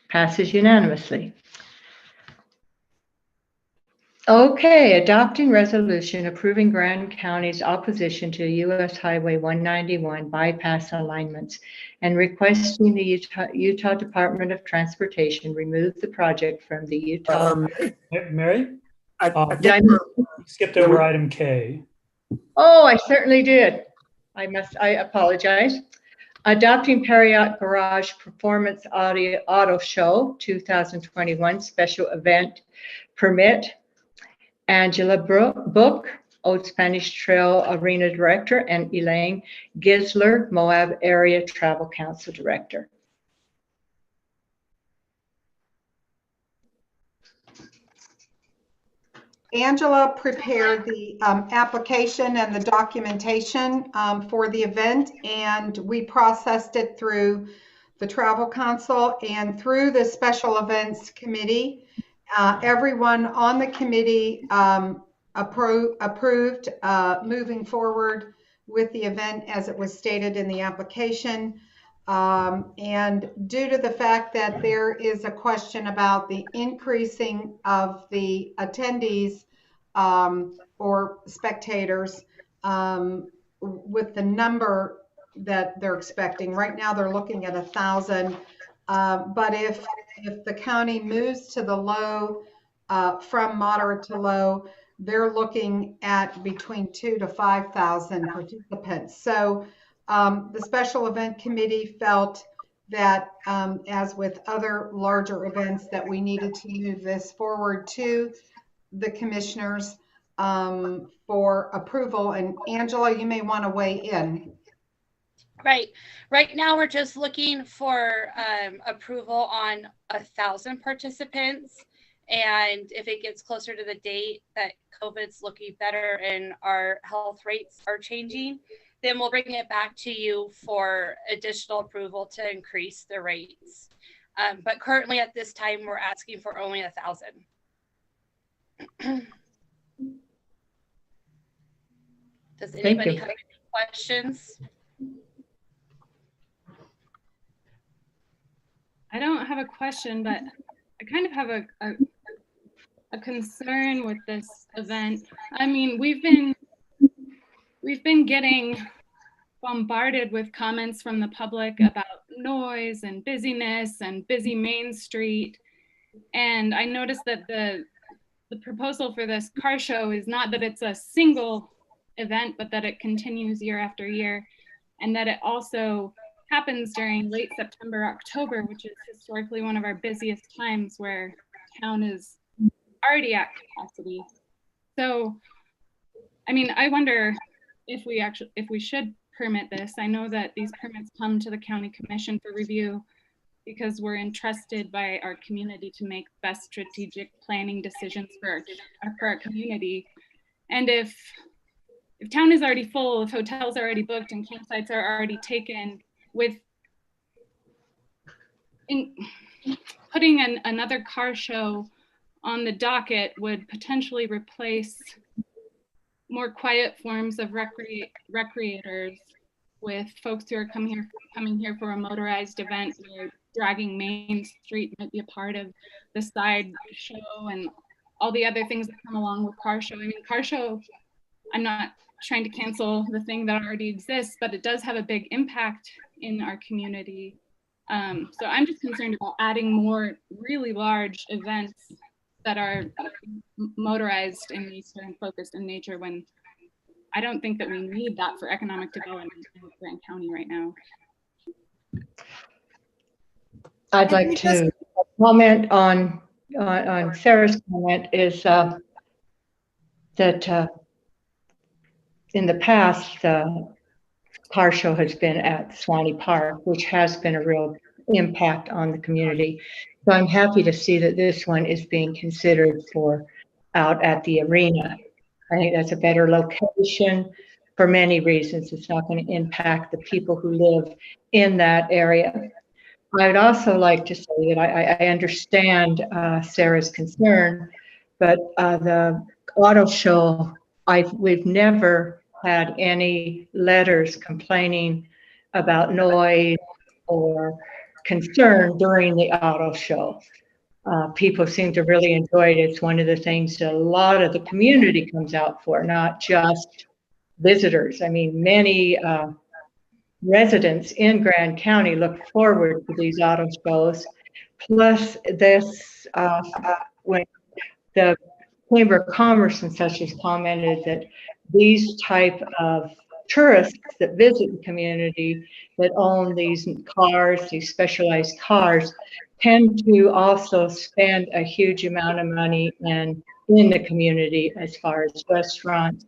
Passes unanimously. Okay, adopting resolution approving Grand County's opposition to US Highway 191 bypass alignments and requesting the Utah Department of Transportation remove the project from the Utah. Mary? Did I skipped over item K. Oh, I certainly did. I apologize. Adopting Marriott Garage Performance Auto Show 2021 special event permit. Angela Book, Old Spanish Trail Arena Director, and Elaine Gisler, Moab Area Travel Council Director. Angela prepared the application and the documentation for the event, and we processed it through the Travel Council and through the Special Events Committee. Everyone on the committee approved moving forward with the event as it was stated in the application. And due to the fact that there is a question about the increasing of the attendees or spectators with the number that they're expecting. Right now, they're looking at 1,000. But if the county moves to the low, from moderate to low, they're looking at between 2,000 to 5,000 participants. So the special event committee felt that, as with other larger events, that we needed to move this forward to the commissioners for approval. And Angela, you may want to weigh in. Right. Right now, we're just looking for approval on 1,000 participants. And if it gets closer to the date that COVID's looking better and our health rates are changing, then we'll bring it back to you for additional approval to increase the rates. But currently at this time, we're asking for only 1,000. Does anybody have any questions? I don't have a question, but I kind of have a concern with this event. I mean, we've been getting bombarded with comments from the public about noise and busyness and busy Main Street. And I noticed that the proposal for this car show is not that it's a single event, but that it continues year after year, and that it also happens during late September, October, which is historically one of our busiest times where town is already at capacity. So, I mean, I wonder if we should permit this. I know that these permits come to the county commission for review because we're entrusted by our community to make best strategic planning decisions for our community. And if town is already full, if hotels are already booked and campsites are already taken, putting another car show on the docket would potentially replace more quiet forms of recreators with folks who are coming here for a motorized event where dragging Main Street might be a part of the side show and all the other things that come along with car show. I mean, car show, I'm not trying to cancel the thing that already exists, but it does have a big impact in our community. So I'm just concerned about adding more really large events that are motorized in nature and focused in nature, when I don't think that we need that for economic development in Grant County right now. I'd like to comment on Sarah's comment is that in the past, car show has been at Swanee Park, which has been a real impact on the community. So I'm happy to see that this one is being considered for out at the arena. I think that's a better location for many reasons. It's not going to impact the people who live in that area. I'd also like to say that I understand Sarah's concern, but the auto show, we've never had any letters complaining about noise or concern during the auto show. People seem to really enjoy it. It's one of the things that a lot of the community comes out for, not just visitors. I mean, many residents in Grand County look forward to these auto shows. Plus this, when the Chamber of Commerce and such has commented that these type of tourists that visit the community that own these cars, these specialized cars, tend to also spend a huge amount of money in the community as far as restaurants,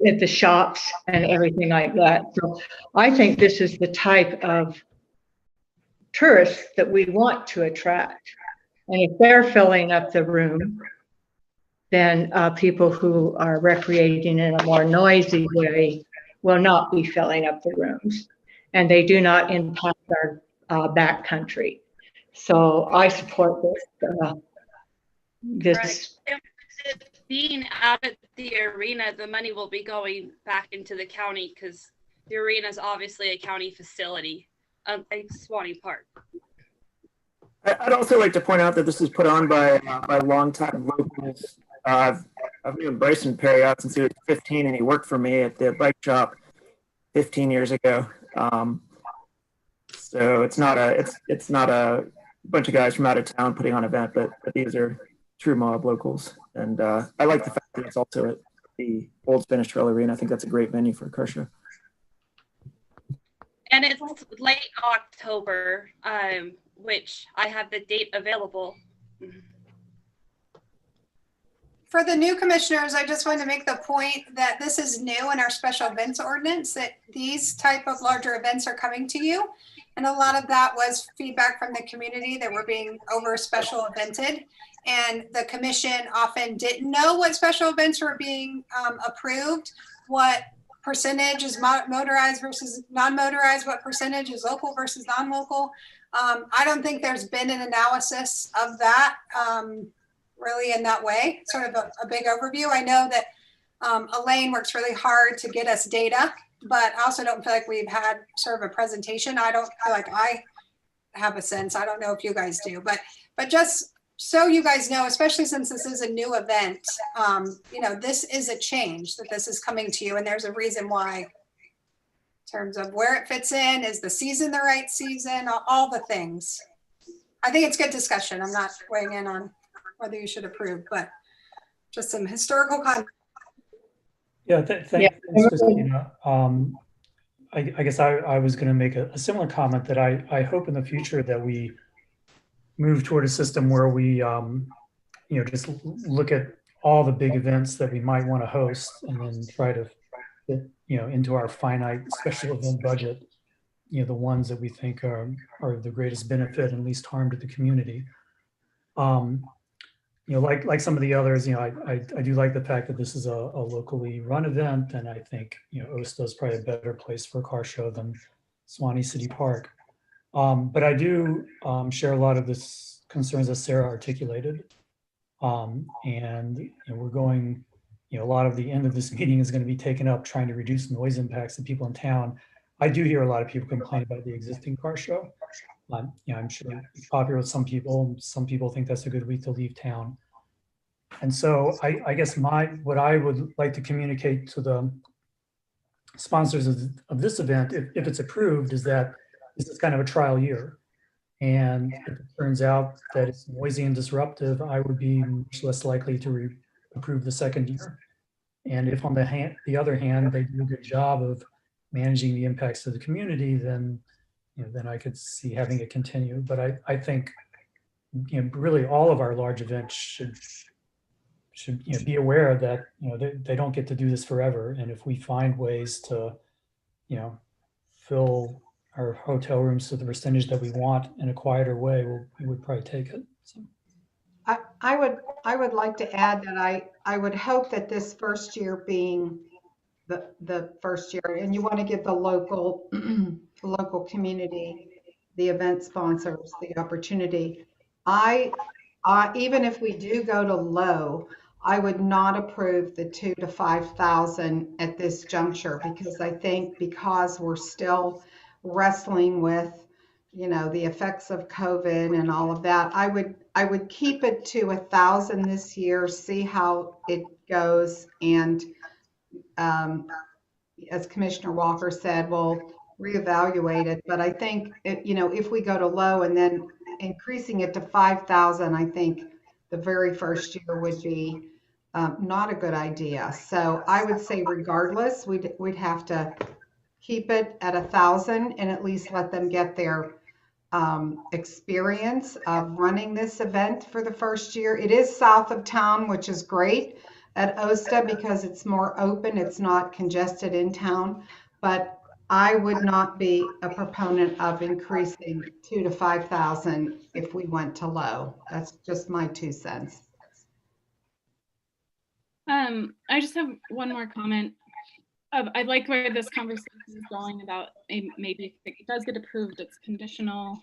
at the shops and everything like that. So I think this is the type of tourists that we want to attract. And if they're filling up the room, then people who are recreating in a more noisy way will not be filling up the rooms. And they do not impact our backcountry. So I support this. Right. And being out at the arena, the money will be going back into the county because the arena is obviously a county facility, like Swanee Park. I'd also like to point out that this is put on by longtime locals. I've known Bryson Perry out since he was 15, and he worked for me at the bike shop 15 years ago. So it's not a bunch of guys from out of town putting on an event, but these are true Moab locals. And I like the fact that it's also at the old Spanish Trail Arena. I think that's a great venue for a car show. And it's late October, which I have the date available. For the new commissioners, I just wanted to make the point that this is new in our special events ordinance, that these type of larger events are coming to you. And a lot of that was feedback from the community that we're being over special evented. And the commission often didn't know what special events were being approved, what percentage is motorized versus non-motorized, what percentage is local versus non-local. I don't think there's been an analysis of that really in that way, sort of a big overview. I know that Elaine works really hard to get us data, but I also don't feel like we've had sort of a presentation. I don't feel like I have a sense. I don't know if you guys do, but just so you guys know, especially since this is a new event, you know, this is a change that this is coming to you, and there's a reason why. In terms of where it fits in, is the season the right season, all the things. I think it's good discussion. I'm not weighing in on whether you should approve, but just some historical context. Yeah, thanks, Christina. I guess I was going to make a similar comment that I hope in the future that we move toward a system where we, you know, just look at all the big events that we might want to host and then try to fit, you know, into our finite special event budget, you know, the ones that we think are the greatest benefit and least harm to the community. You know, like some of the others, you know, I do like the fact that this is a locally run event, and I think, you know, Osta is probably a better place for a car show than Swanee City Park. But I do share a lot of this concerns that Sarah articulated. And you know, we're going, you know, a lot of the end of this meeting is going to be taken up trying to reduce noise impacts to people in town. I do hear a lot of people complain about the existing car show. You know, I'm sure it's popular with some people. Some people think that's a good week to leave town. And so I guess what I would like to communicate to the sponsors of this event, if it's approved, is that this is kind of a trial year. And if it turns out that it's noisy and disruptive, I would be much less likely to approve the second year. And if on the other hand, they do a good job of managing the impacts to the community, then, you know, then I could see having it continue. But I think, you know, really all of our large events should you know, be aware that, you know, they don't get to do this forever. And if we find ways to, you know, fill our hotel rooms to the percentage that we want in a quieter way, we would probably take it. So. I would like to add that I would hope that this first year being the first year, and you want to give the local community, the event sponsors, the opportunity. Even if we do go to low, I would not approve the 2,000 to 5,000 at this juncture, because I think because we're still wrestling with, you know, the effects of COVID and all of that, I would keep it to 1,000 this year, see how it goes, and as Commissioner Walker said, we'll reevaluate it. But I think you know, if we go to low and then increasing it to 5,000, I think the very first year would be not a good idea. So I would say regardless, we'd have to keep it at 1,000 and at least let them get their experience of running this event for the first year. It is south of town, which is great at Osta because it's more open. It's not congested in town, but I would not be a proponent of increasing 2,000 to 5,000 if we went to low. That's just my 2 cents. I just have one more comment. I like where this conversation is going about maybe if it does get approved, it's conditional.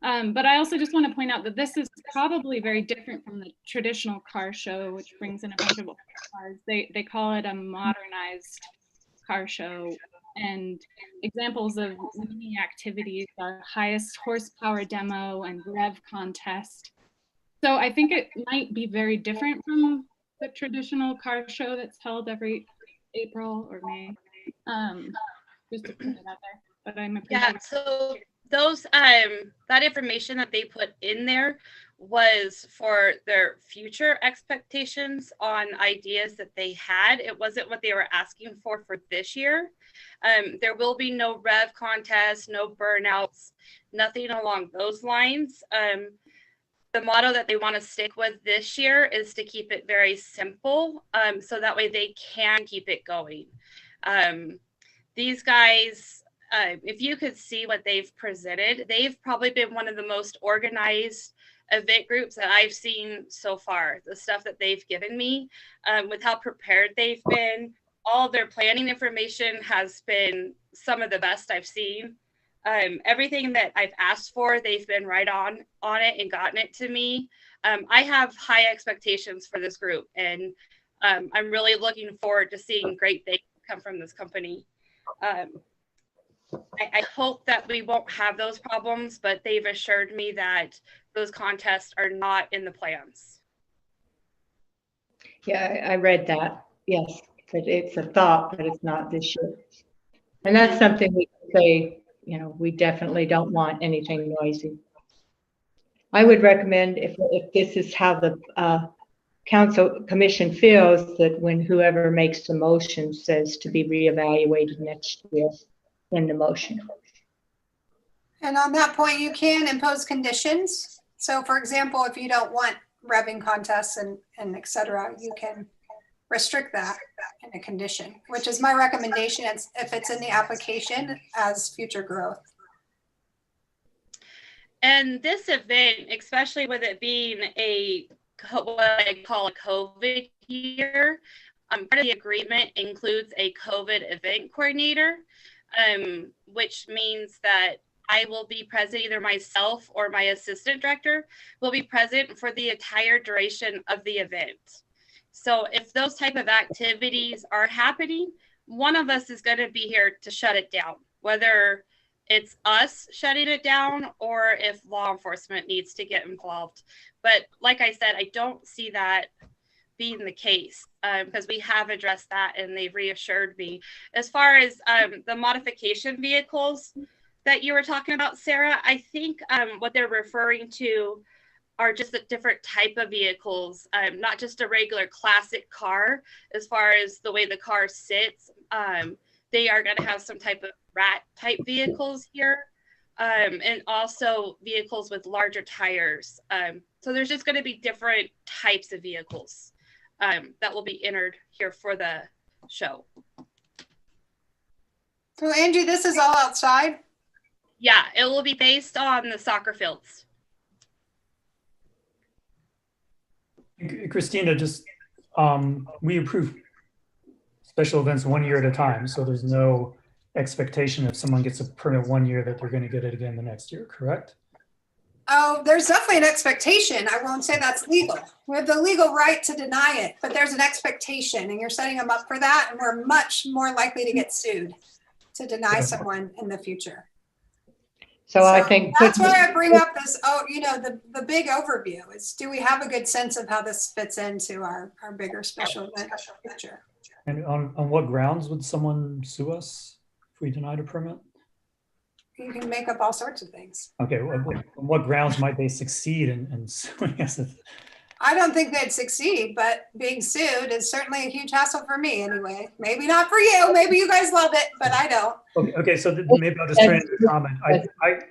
But I also just want to point out that this is probably very different from the traditional car show, which brings in a bunch of old cars. They call it a modernized car show. And examples of many activities are highest horsepower demo and rev contest. So I think it might be very different from the traditional car show that's held every April or May. Just to put it out there. But I'm Yeah, so those that information that they put in there was for their future expectations on ideas that they had. It wasn't what they were asking for this year. There will be no rev contest, no burnouts, nothing along those lines. The motto that they want to stick with this year is to keep it very simple, so that way they can keep it going. These guys, if you could see what they've presented, they've probably been one of the most organized event groups that I've seen so far. The stuff that they've given me, with how prepared they've been, all their planning information has been some of the best I've seen. Everything that I've asked for, they've been right on it and gotten it to me. I have high expectations for this group, and I'm really looking forward to seeing great things come from this company. I hope that we won't have those problems, but they've assured me that those contests are not in the plans. Yeah, I read that. Yes, but it's a thought, but it's not this year. And that's something we can say, you know, we definitely don't want anything noisy. I would recommend if this is how the council commission feels, that when whoever makes the motion says to be reevaluated next year in the motion. And on that point, you can impose conditions. So for example, if you don't want revving contests and et cetera, you can restrict that in a condition, which is my recommendation if it's in the application as future growth. And this event, especially with it being what I call a COVID year, part of the agreement includes a COVID event coordinator, which means that I will be present, either myself or my assistant director will be present for the entire duration of the event. So if those type of activities are happening, one of us is going to be here to shut it down, whether it's us shutting it down or if law enforcement needs to get involved. But like I said, I don't see that being the case, because we have addressed that and they've reassured me. As far as the modification vehicles that you were talking about, Sarah, I think what they're referring to are just a different type of vehicles, not just a regular classic car. As far as the way the car sits, they are going to have some type of rat type vehicles here, and also vehicles with larger tires. So there's just going to be different types of vehicles that will be entered here for the show. So Angie, this is all outside? Yeah, it will be based on the soccer fields. Christina, just we approve special events 1 year at a time, so there's no expectation if someone gets a permit 1 year that they're going to get it again the next year, correct? Oh, there's definitely an expectation. I won't say that's legal. We have the legal right to deny it, but there's an expectation and you're setting them up for that. And we're much more likely to get sued to deny someone in the future. So I think that's why I bring up this, the big overview is, do we have a good sense of how this fits into our bigger special event future? And on what grounds would someone sue us if we denied a permit? You can make up all sorts of things. Okay, on what grounds might they succeed in suing us? I don't think they'd succeed, but being sued is certainly a huge hassle for me anyway. Maybe not for you. Maybe you guys love it, but I don't. Okay, so maybe I'll just try to comment.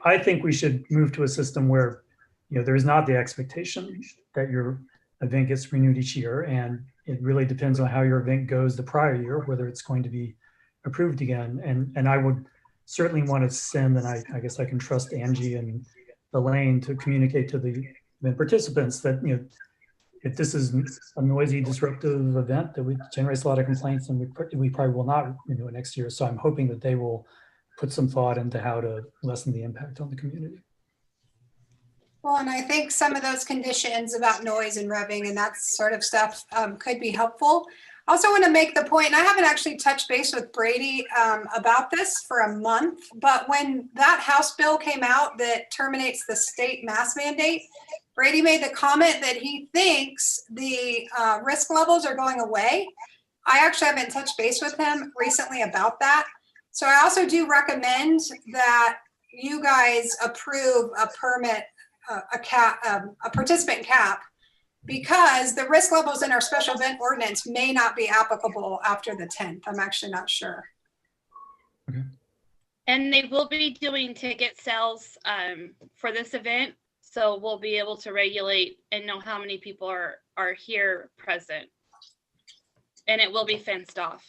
I think we should move to a system where, there is not the expectation that your event gets renewed each year, and it really depends on how your event goes the prior year, whether it's going to be approved again. And I would certainly want to send, and I guess I can trust Angie and Elaine to communicate to the participants that, if this is a noisy, disruptive event that generates a lot of complaints, and we probably will not renew it next year. So I'm hoping that they will put some thought into how to lessen the impact on the community. Well, and I think some of those conditions about noise and revving and that sort of stuff could be helpful. I also want to make the point, and I haven't actually touched base with Brady about this for a month, but when that House bill came out that terminates the state mask mandate, Brady made the comment that he thinks the risk levels are going away. I actually haven't touched base with him recently about that. So I also do recommend that you guys approve a permit, a participant cap, because the risk levels in our special event ordinance may not be applicable after the 10th. I'm actually not sure. And they will be doing ticket sales for this event. So we'll be able to regulate and know how many people are here present. And it will be fenced off.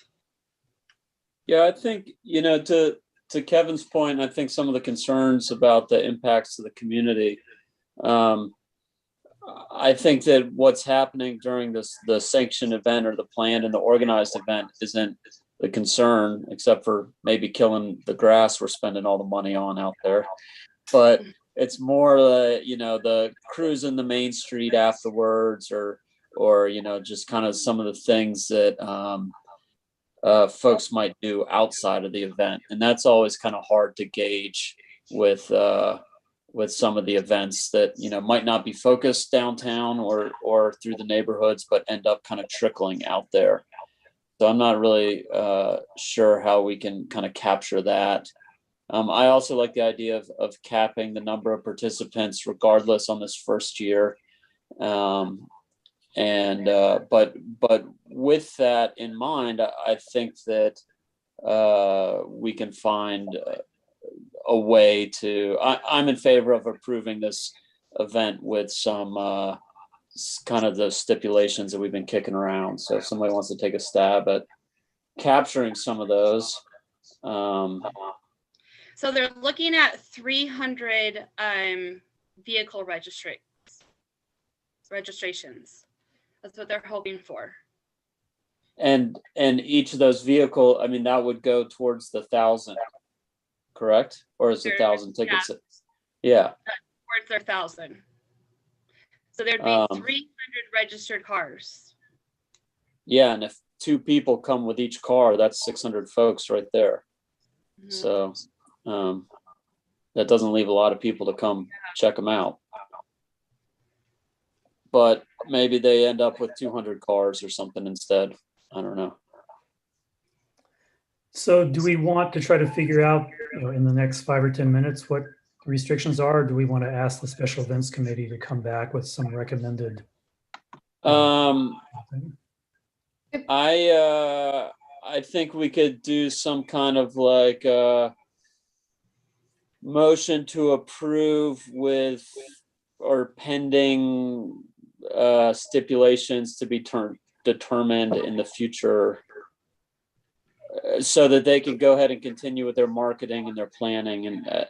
Yeah, I think, to Kevin's point, I think some of the concerns about the impacts to the community, I think that what's happening during the sanctioned event or the planned and the organized event isn't the concern, except for maybe killing the grass we're spending all the money on out there. But it's more, the cruise in the main street afterwards, or just kind of some of the things that folks might do outside of the event. And that's always kind of hard to gauge with some of the events that, might not be focused downtown or through the neighborhoods, but end up kind of trickling out there. So I'm not really sure how we can kind of capture that. I also like the idea of capping the number of participants regardless on this first year. But with that in mind, I think that we can find a way to, I'm in favor of approving this event with some kind of the stipulations that we've been kicking around. So if somebody wants to take a stab at capturing some of those. So they're looking at 300 vehicle registrations. That's what they're hoping for. And each of those vehicle, that would go towards the 1,000, correct? Or is it 1,000 tickets? Yeah. Towards their 1,000. So there'd be 300 registered cars. Yeah, and if 2 people come with each car, that's 600 folks right there. Mm-hmm. So that doesn't leave a lot of people to come check them out. But maybe they end up with 200 cars or something instead. I don't know. So do we want to try to figure out, in the next 5 or 10 minutes, what restrictions are? Or do we want to ask the special events committee to come back with some recommended? I think we could do some kind of like motion to approve with or pending stipulations to be determined in the future, so that they can go ahead and continue with their marketing and their planning,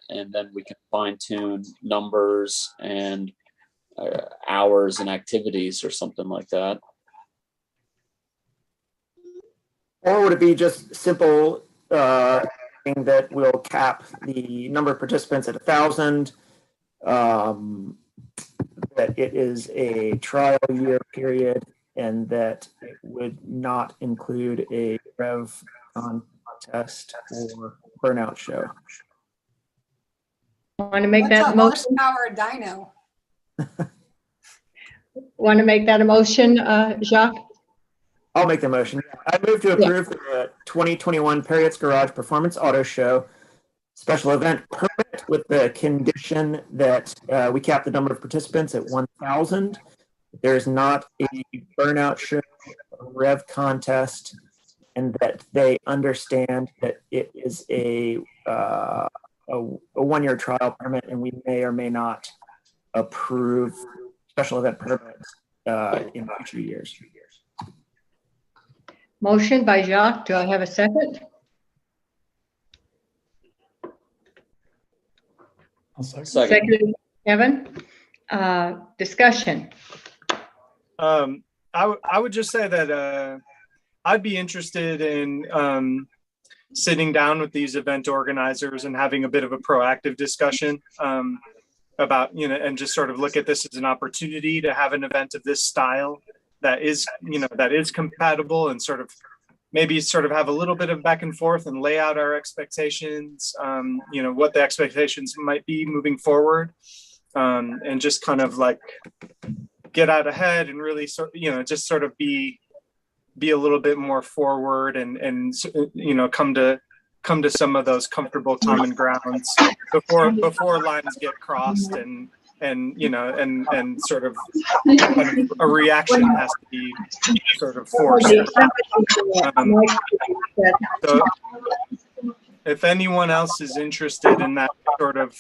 and then we can fine tune numbers and hours and activities or something like that. Or would it be just simple thing that will cap the number of participants at 1,000? That it is a trial year period, and that it would not include a rev contest or burnout show. Want to make that motion? Horsepower dyno. Want to make that a motion, Jacques? I'll make the motion. I move to approve the 2021 Perriott's Garage Performance Auto Show special event permit with the condition that we cap the number of participants at 1,000. There's not a burnout show, a rev contest, and that they understand that it is a one-year trial permit, and we may or may not approve special event permits in future years. Motion by Jacques. Do I have a second? I'll second. Second, Kevin. Discussion. I would just say that I'd be interested in sitting down with these event organizers and having a bit of a proactive discussion. about, and just sort of look at this as an opportunity to have an event of this style that is, that is compatible, and sort of maybe sort of have a little bit of back and forth and lay out our expectations, what the expectations might be moving forward, and just kind of like get out ahead and really just sort of be a little bit more forward and come to some of those comfortable common grounds before lines get crossed and sort of a reaction has to be sort of forced. So if anyone else is interested in that sort of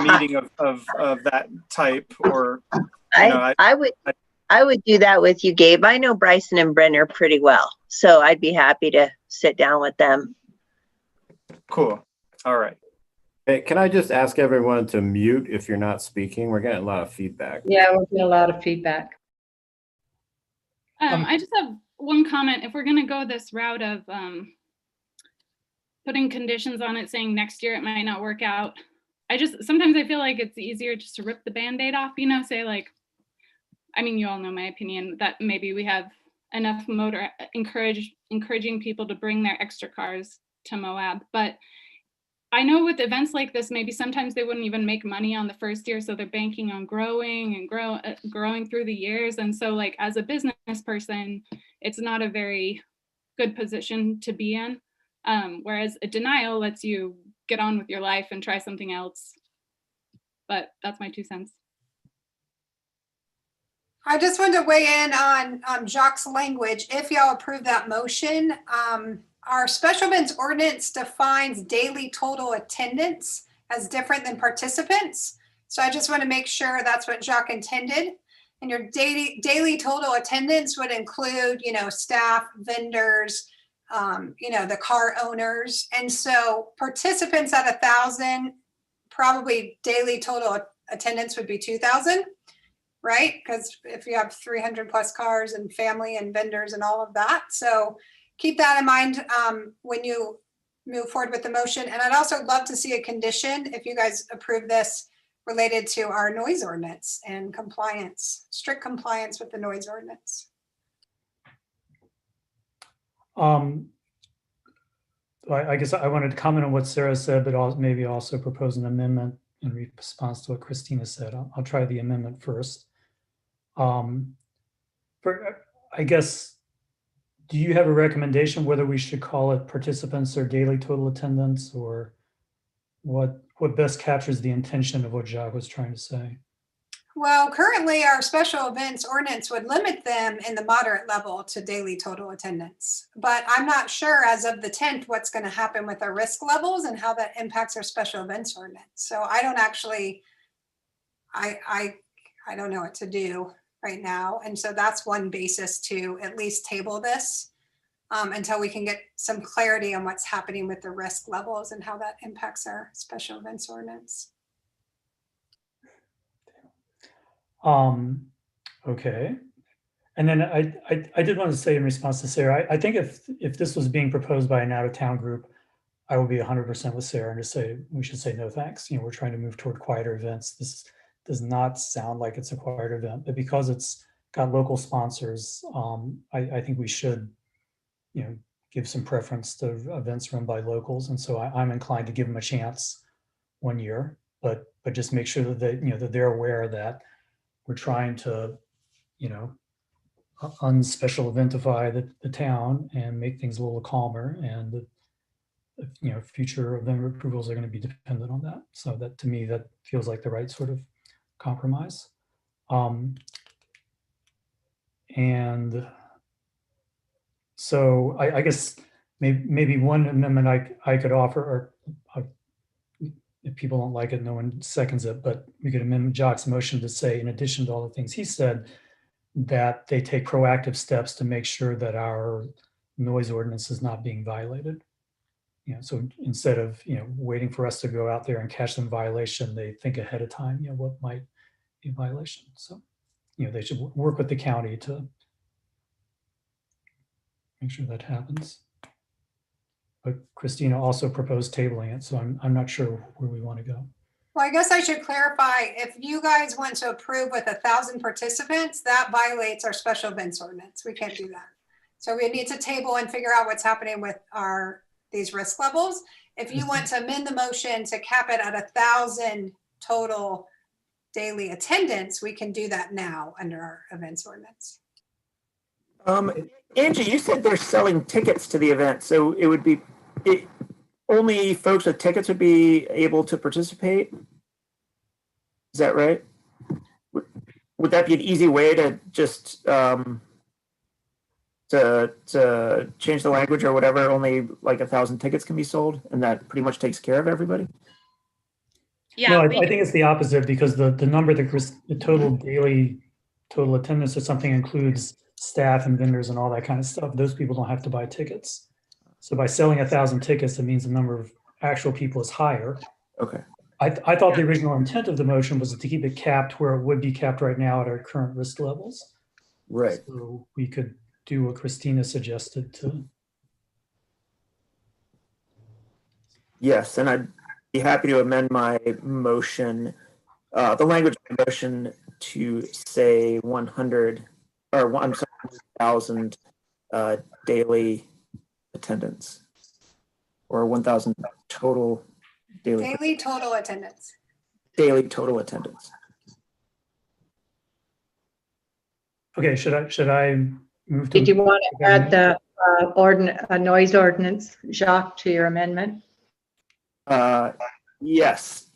meeting of that type, or I would do that with you, Gabe. I know Bryson and Brenner pretty well, so I'd be happy to sit down with them. Cool. All right. Hey, can I just ask everyone to mute if you're not speaking? We're getting a lot of feedback. Yeah, we're getting a lot of feedback. I just have one comment. If we're going to go this route of putting conditions on it, saying next year it might not work out, sometimes I feel like it's easier just to rip the Band-Aid off, say like, I mean, you all know my opinion that maybe we have enough encouraging people to bring their extra cars to Moab, but I know with events like this, maybe sometimes they wouldn't even make money on the first year, so they're banking on growing and growing through the years. And so like as a business person, it's not a very good position to be in. Whereas a denial lets you get on with your life and try something else. But that's my 2 cents. I just wanted to weigh in on Jacques' language. If y'all approve that motion, our special events ordinance defines daily total attendance as different than participants. So I just want to make sure that's what Jacques intended. And your daily total attendance would include, staff, vendors, the car owners. And so participants at 1,000, probably daily total attendance would be 2,000, right? Because if you have 300 plus cars and family and vendors and all of that. So keep that in mind when you move forward with the motion. And I'd also love to see a condition, if you guys approve this, related to our noise ordinance and compliance, strict compliance with the noise ordinance. I guess I wanted to comment on what Sarah said, but maybe also propose an amendment in response to what Christina said. I'll try the amendment first. I guess, do you have a recommendation whether we should call it participants or daily total attendance, or what best captures the intention of what Jacques was trying to say? Well, currently our special events ordinance would limit them in the moderate level to daily total attendance. But I'm not sure as of the 10th what's going to happen with our risk levels and how that impacts our special events ordinance. So I don't actually, I don't know what to do right now. And so that's one basis to at least table this until we can get some clarity on what's happening with the risk levels and how that impacts our special events ordinance. Okay. And then I did want to say in response to Sarah, I think if this was being proposed by an out-of-town group, I would be 100% with Sarah and just say, we should say no thanks. We're trying to move toward quieter events. This does not sound like it's a quiet event, but because it's got local sponsors, I think we should, give some preference to events run by locals. And so I'm inclined to give them a chance one year, but just make sure that that they're aware that we're trying to, unspecial eventify the town and make things a little calmer, and that, future event approvals are going to be dependent on that. So that, to me, that feels like the right sort of compromise. And so I guess maybe one amendment I could offer, or if people don't like it, no one seconds it, but we could amend Jacques' motion to say, in addition to all the things he said, that they take proactive steps to make sure that our noise ordinance is not being violated. So instead of, waiting for us to go out there and catch them in violation, they think ahead of time, what might be a violation. So, they should work with the county to make sure that happens. But Christina also proposed tabling it, so I'm not sure where we want to go. Well, I guess I should clarify, if you guys want to approve with 1,000 participants, that violates our special events ordinance. We can't do that. So we need to table and figure out what's happening with these risk levels. If you want to amend the motion to cap it at 1,000 total daily attendance, we can do that now under our events ordinance. Angie, you said they're selling tickets to the event, so it would be only folks with tickets would be able to participate. Is that right? Would that be an easy way to just to change the language or whatever? Only like 1,000 tickets can be sold, and that pretty much takes care of everybody. Yeah, No, I think it's the opposite, because the number, the total attendance or something includes staff and vendors and all that kind of stuff. Those people don't have to buy tickets. So by selling 1,000 tickets, it means the number of actual people is higher. Okay. I thought the original intent of the motion was to keep it capped where it would be capped right now at our current risk levels. Right. So we could do what Christina suggested to. Yes, and I'd be happy to amend my motion, the language of the motion to say 100, or I'm sorry, 1,000 daily attendance, or 1,000 total Daily total attendance. Daily total attendance. Okay, should I move to? Did you want to add the noise ordinance, Jacques, to your amendment? Yes,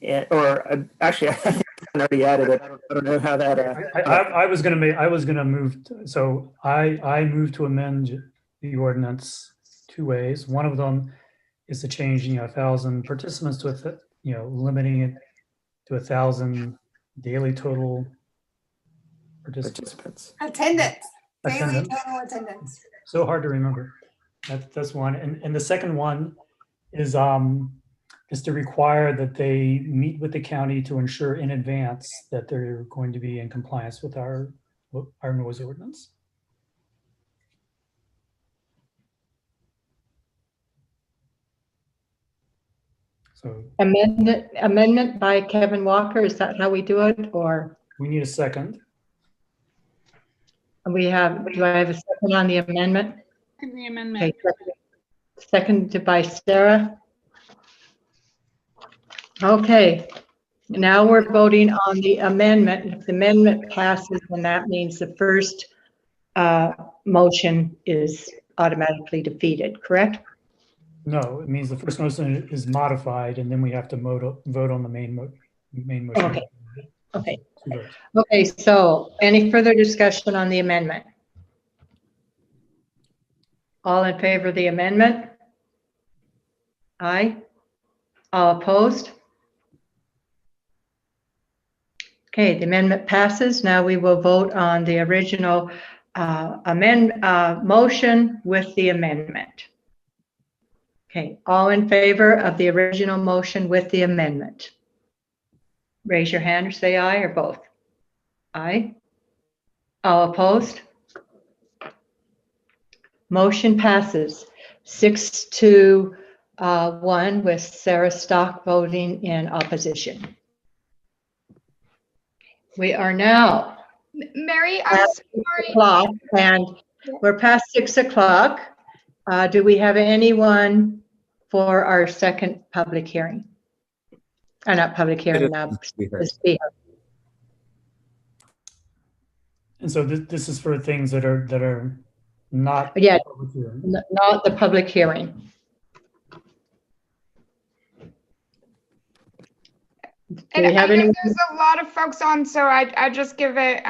actually, I already added it. I don't know how that. I was going to move. So I move to amend the ordinance two ways. One of them is to change 1,000 participants to limiting it to 1,000 daily total participants. Attendance. Daily Attendance. total attendance. So hard to remember. That's one. And the second one is to require that they meet with the county to ensure in advance that they're going to be in compliance with our noise ordinance. So amendment by Kevin Walker. Is that how we do it, or we need a second? Do I have a second on the amendment? The amendment. Okay, seconded by Sarah. Okay, now we're voting on the amendment. If the amendment passes, then that means the first motion is automatically defeated, correct? No, it means the first motion is modified, and then we have to vote on the main motion. Okay. Okay. Okay. So, any further discussion on the amendment? All in favor of the amendment? Aye. All opposed? Okay, the amendment passes. Now we will vote on the original motion with the amendment. Okay, all in favor of the original motion with the amendment? Raise your hand or say aye, or both. Aye. All opposed? Motion passes 6-1 with Sarah Stock voting in opposition. We are now Mary, I'm sorry. o'clock, and we're past 6 o'clock. Do we have anyone for our second public hearing? Not public hearing, the speaker. And so this is for things that are not. Yeah, public hearing. not the public hearing. And we have I know anyone? there's a lot of folks on, so I just give it,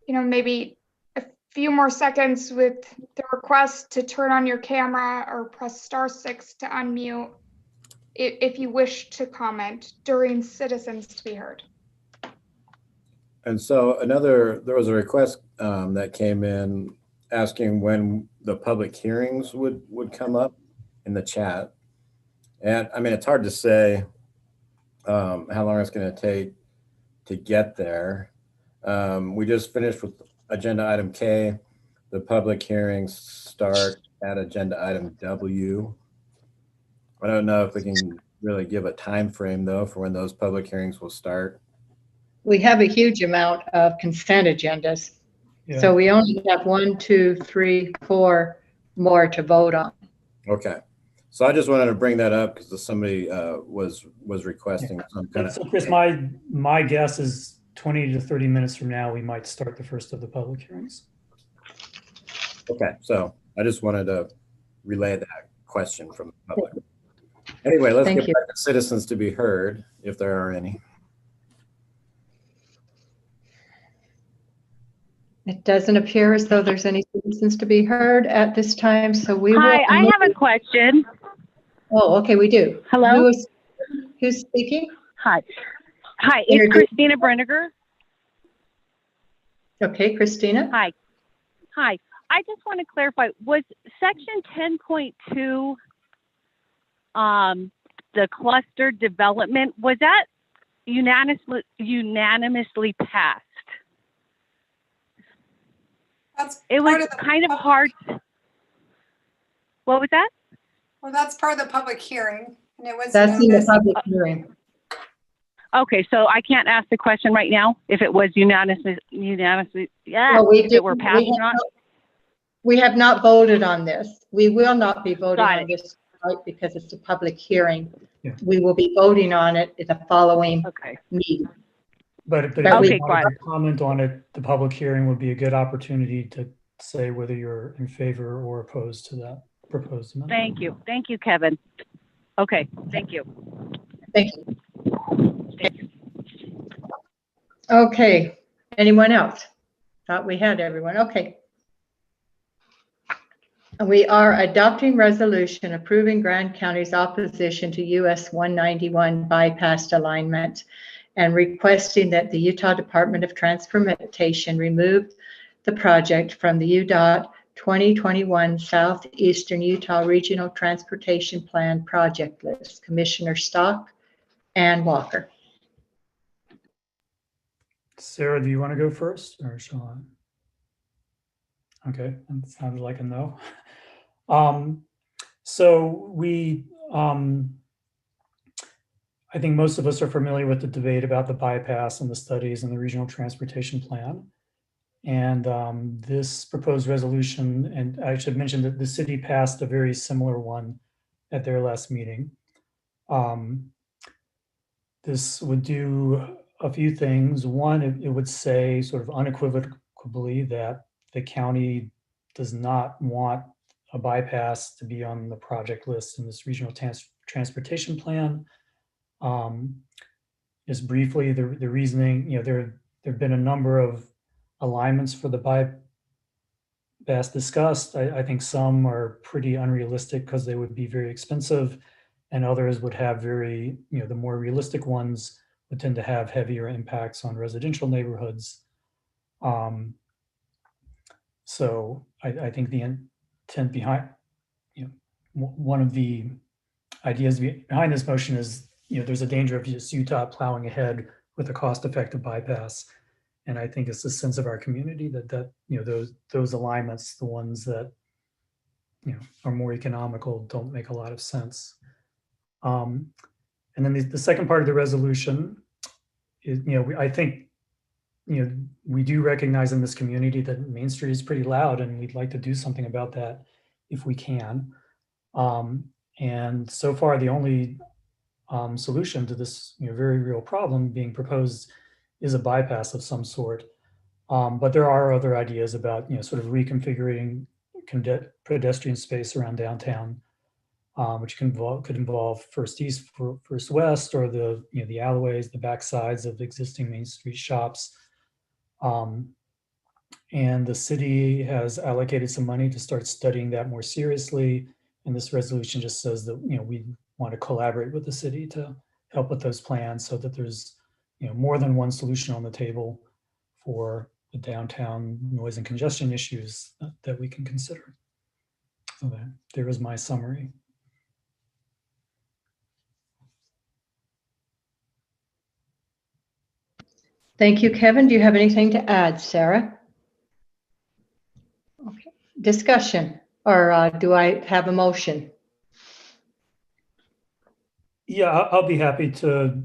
maybe a few more seconds with the request to turn on your camera or press *6 to unmute if you wish to comment during citizens to be heard. And so there was a request that came in asking when the public hearings would come up in the chat. And I mean, it's hard to say how long it's going to take to get there. We just finished with agenda item K. The public hearings start at agenda item W. I don't know if we can really give a time frame though for when those public hearings will start. We have a huge amount of consent agendas. Yeah. So we only have 1, 2, 3, 4 more to vote on. Okay. So I just wanted to bring that up because somebody was requesting some kind of. So Chris, my guess is 20 to 30 minutes from now, we might start the first of the public hearings. Okay, so I just wanted to relay that question from the public. Anyway, let's get back to citizens to be heard, if there are any. It doesn't appear as though there's any citizens to be heard at this time, so we will. Hi, I have a question. Oh, okay, we do. Hello? Who's speaking? Hi, it's Christina Brenniger. Okay, Christina. Hi. I just want to clarify, was section 10.2, the cluster development, was that unanimously passed? It was kind of hard. What was that? Well, that's part of the public hearing, and it was. That's in the public hearing. Okay, so I can't ask the question right now if it was unanimously, yeah, No, if it were passed or not. We have not voted on this. We will not be voting on this tonight because it's a public hearing. Yeah. We will be voting on it at the following meeting. But if you want to comment on it, the public hearing would be a good opportunity to say whether you're in favor or opposed to that proposed amendment. Thank you, Kevin. Okay, thank you. Thank you. Okay, anyone else? Thought we had everyone. Okay. We are adopting resolution approving Grand County's opposition to US 191 bypass alignment and requesting that the Utah Department of Transportation remove the project from the UDOT 2021 Southeastern Utah Regional Transportation Plan project list. Commissioner Stock and Walker. Sarah, do you want to go first or shall I? Okay, that sounded like a no. So we, I think most of us are familiar with the debate about the bypass and the studies and the regional transportation plan. And this proposed resolution, and I should mention that the city passed a very similar one at their last meeting. This would do a few things. One, it would say sort of unequivocally that the county does not want a bypass to be on the project list in this regional transportation plan. Just briefly, the reasoning, there have been a number of alignments for the bypass discussed. I think some are pretty unrealistic because they would be very expensive, and others would have very, the more realistic ones would tend to have heavier impacts on residential neighborhoods. So I think the intent behind, one of the ideas behind this motion is, there's a danger of just Utah plowing ahead with a cost-effective bypass. And I think it's the sense of our community that those alignments, the ones that are more economical, don't make a lot of sense. And then the second part of the resolution is, I think, we do recognize in this community that Main Street is pretty loud, and we'd like to do something about that if we can. And so far, the only solution to this very real problem being proposed is a bypass of some sort. But there are other ideas about sort of reconfiguring pedestrian space around downtown, which could involve first east, first west, or the alleyways, the back sides of existing Main Street shops. And the city has allocated some money to start studying that more seriously. And this resolution just says that we want to collaborate with the city to help with those plans so that there's more than one solution on the table for the downtown noise and congestion issues that we can consider. So there is my summary. Thank you, Kevin. Do you have anything to add, Sarah? Okay. Discussion, or do I have a motion? Yeah, I'll be happy to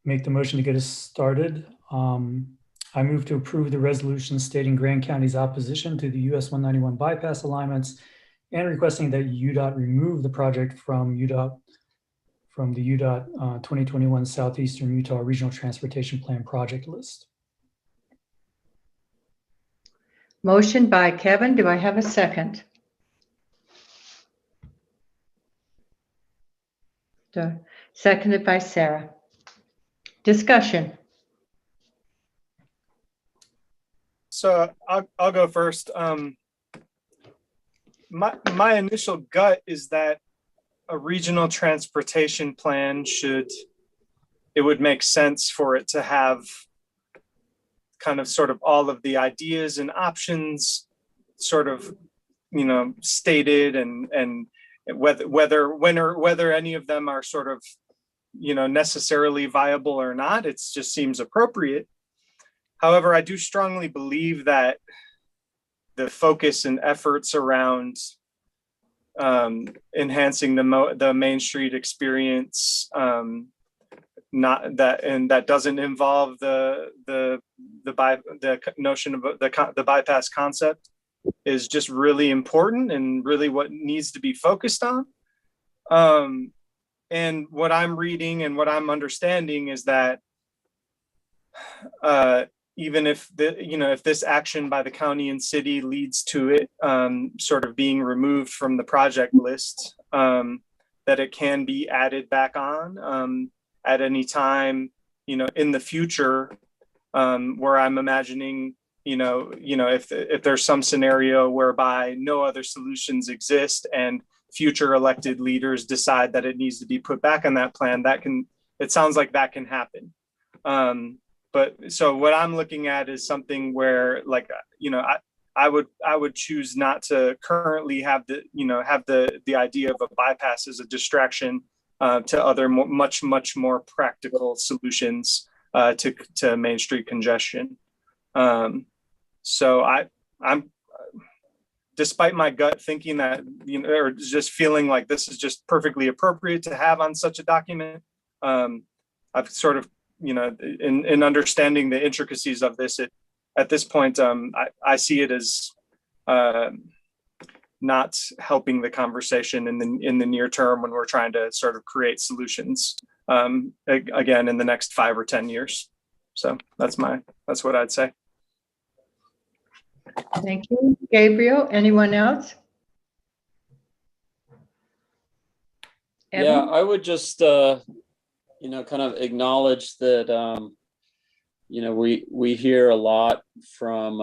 make the motion to get us started. I move to approve the resolution stating Grand County's opposition to the US 191 bypass alignments and requesting that UDOT remove the project from the UDOT 2021 Southeastern Utah Regional Transportation Plan project list. Motion by Kevin. Do I have a second? Seconded by Sarah. Discussion. So I'll go first. My initial gut is that a regional transportation plan it would make sense for it to have kind of sort of all of the ideas and options sort of, stated and whether any of them are sort of, necessarily viable or not. It just seems appropriate. However, I do strongly believe that the focus and efforts around enhancing the Main Street experience, that doesn't involve the notion of the bypass concept, is just really important and really what needs to be focused on. And what I'm reading and what I'm understanding is that even if if this action by the county and city leads to it sort of being removed from the project list, that it can be added back on at any time, in the future, where I'm imagining, if there's some scenario whereby no other solutions exist and future elected leaders decide that it needs to be put back on that plan, it sounds like that can happen. But so what I'm looking at is something where, like, I would choose not to currently have the idea of a bypass as a distraction to other much more practical solutions to Main Street congestion. So I'm despite my gut thinking that, or just feeling like this is just perfectly appropriate to have on such a document, I've sort of, in understanding the intricacies of this, at this point, I see it as not helping the conversation in the near term when we're trying to sort of create solutions, again, in the next 5 or 10 years. So that's what I'd say. Thank you. Gabriel, anyone else? Evan? Yeah, I would just, kind of acknowledge that, we hear a lot from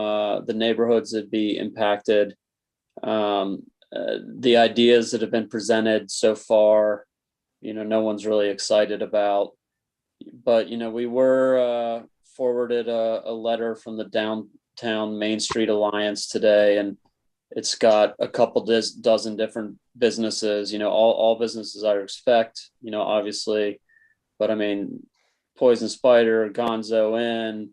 the neighborhoods that be impacted. The ideas that have been presented so far, no one's really excited about. But, we were forwarded a letter from the Downtown Main Street Alliance today, and it's got a couple dozen different businesses, all businesses I expect, obviously. But I mean, Poison Spider, Gonzo Inn,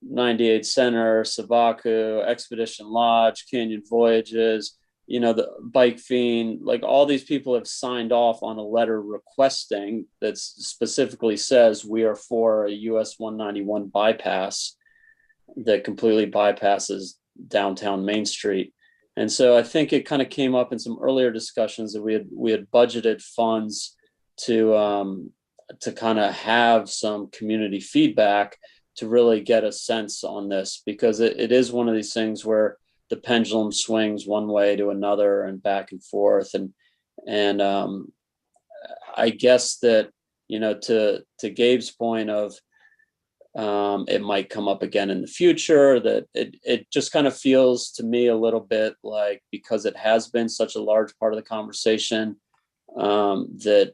98 Center, Sabaku, Expedition Lodge, Canyon Voyages, the Bike Fiend, like all these people have signed off on a letter requesting that specifically says we are for a US 191 bypass that completely bypasses downtown Main Street. And so I think it kind of came up in some earlier discussions that we had budgeted funds to kind of have some community feedback to really get a sense on this, because it is one of these things where the pendulum swings one way to another and back and forth. And I guess that, to Gabe's point of it might come up again in the future, that it just kind of feels to me a little bit like, because it has been such a large part of the conversation, that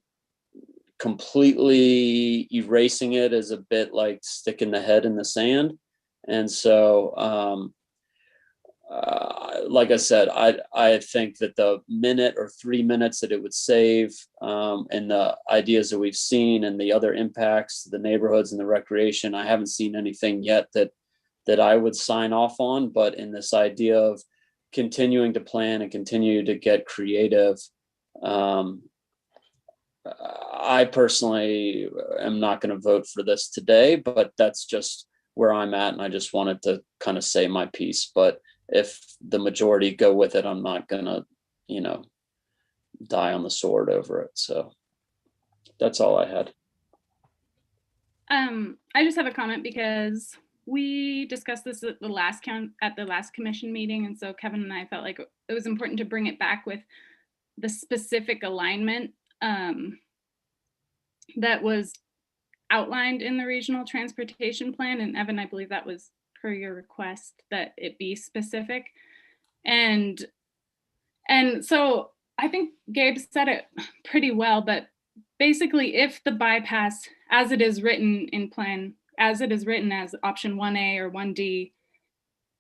completely erasing it is a bit like sticking the head in the sand. And so, like I said, I think that the minute or 3 minutes that it would save, and the ideas that we've seen and the other impacts, the neighborhoods and the recreation, I haven't seen anything yet that I would sign off on. But in this idea of continuing to plan and continue to get creative, I personally am not going to vote for this today, but that's just where I'm at. And I just wanted to kind of say my piece. But if the majority go with it, I'm not going to, die on the sword over it. So that's all I had. I just have a comment because we discussed this at the last commission meeting. And so Kevin and I felt like it was important to bring it back with the specific alignment that was outlined in the regional transportation plan. And Evan, I believe that was per your request that it be specific. And so I think Gabe said it pretty well, but basically if the bypass as it is written in plan, as it is written as option 1A or 1D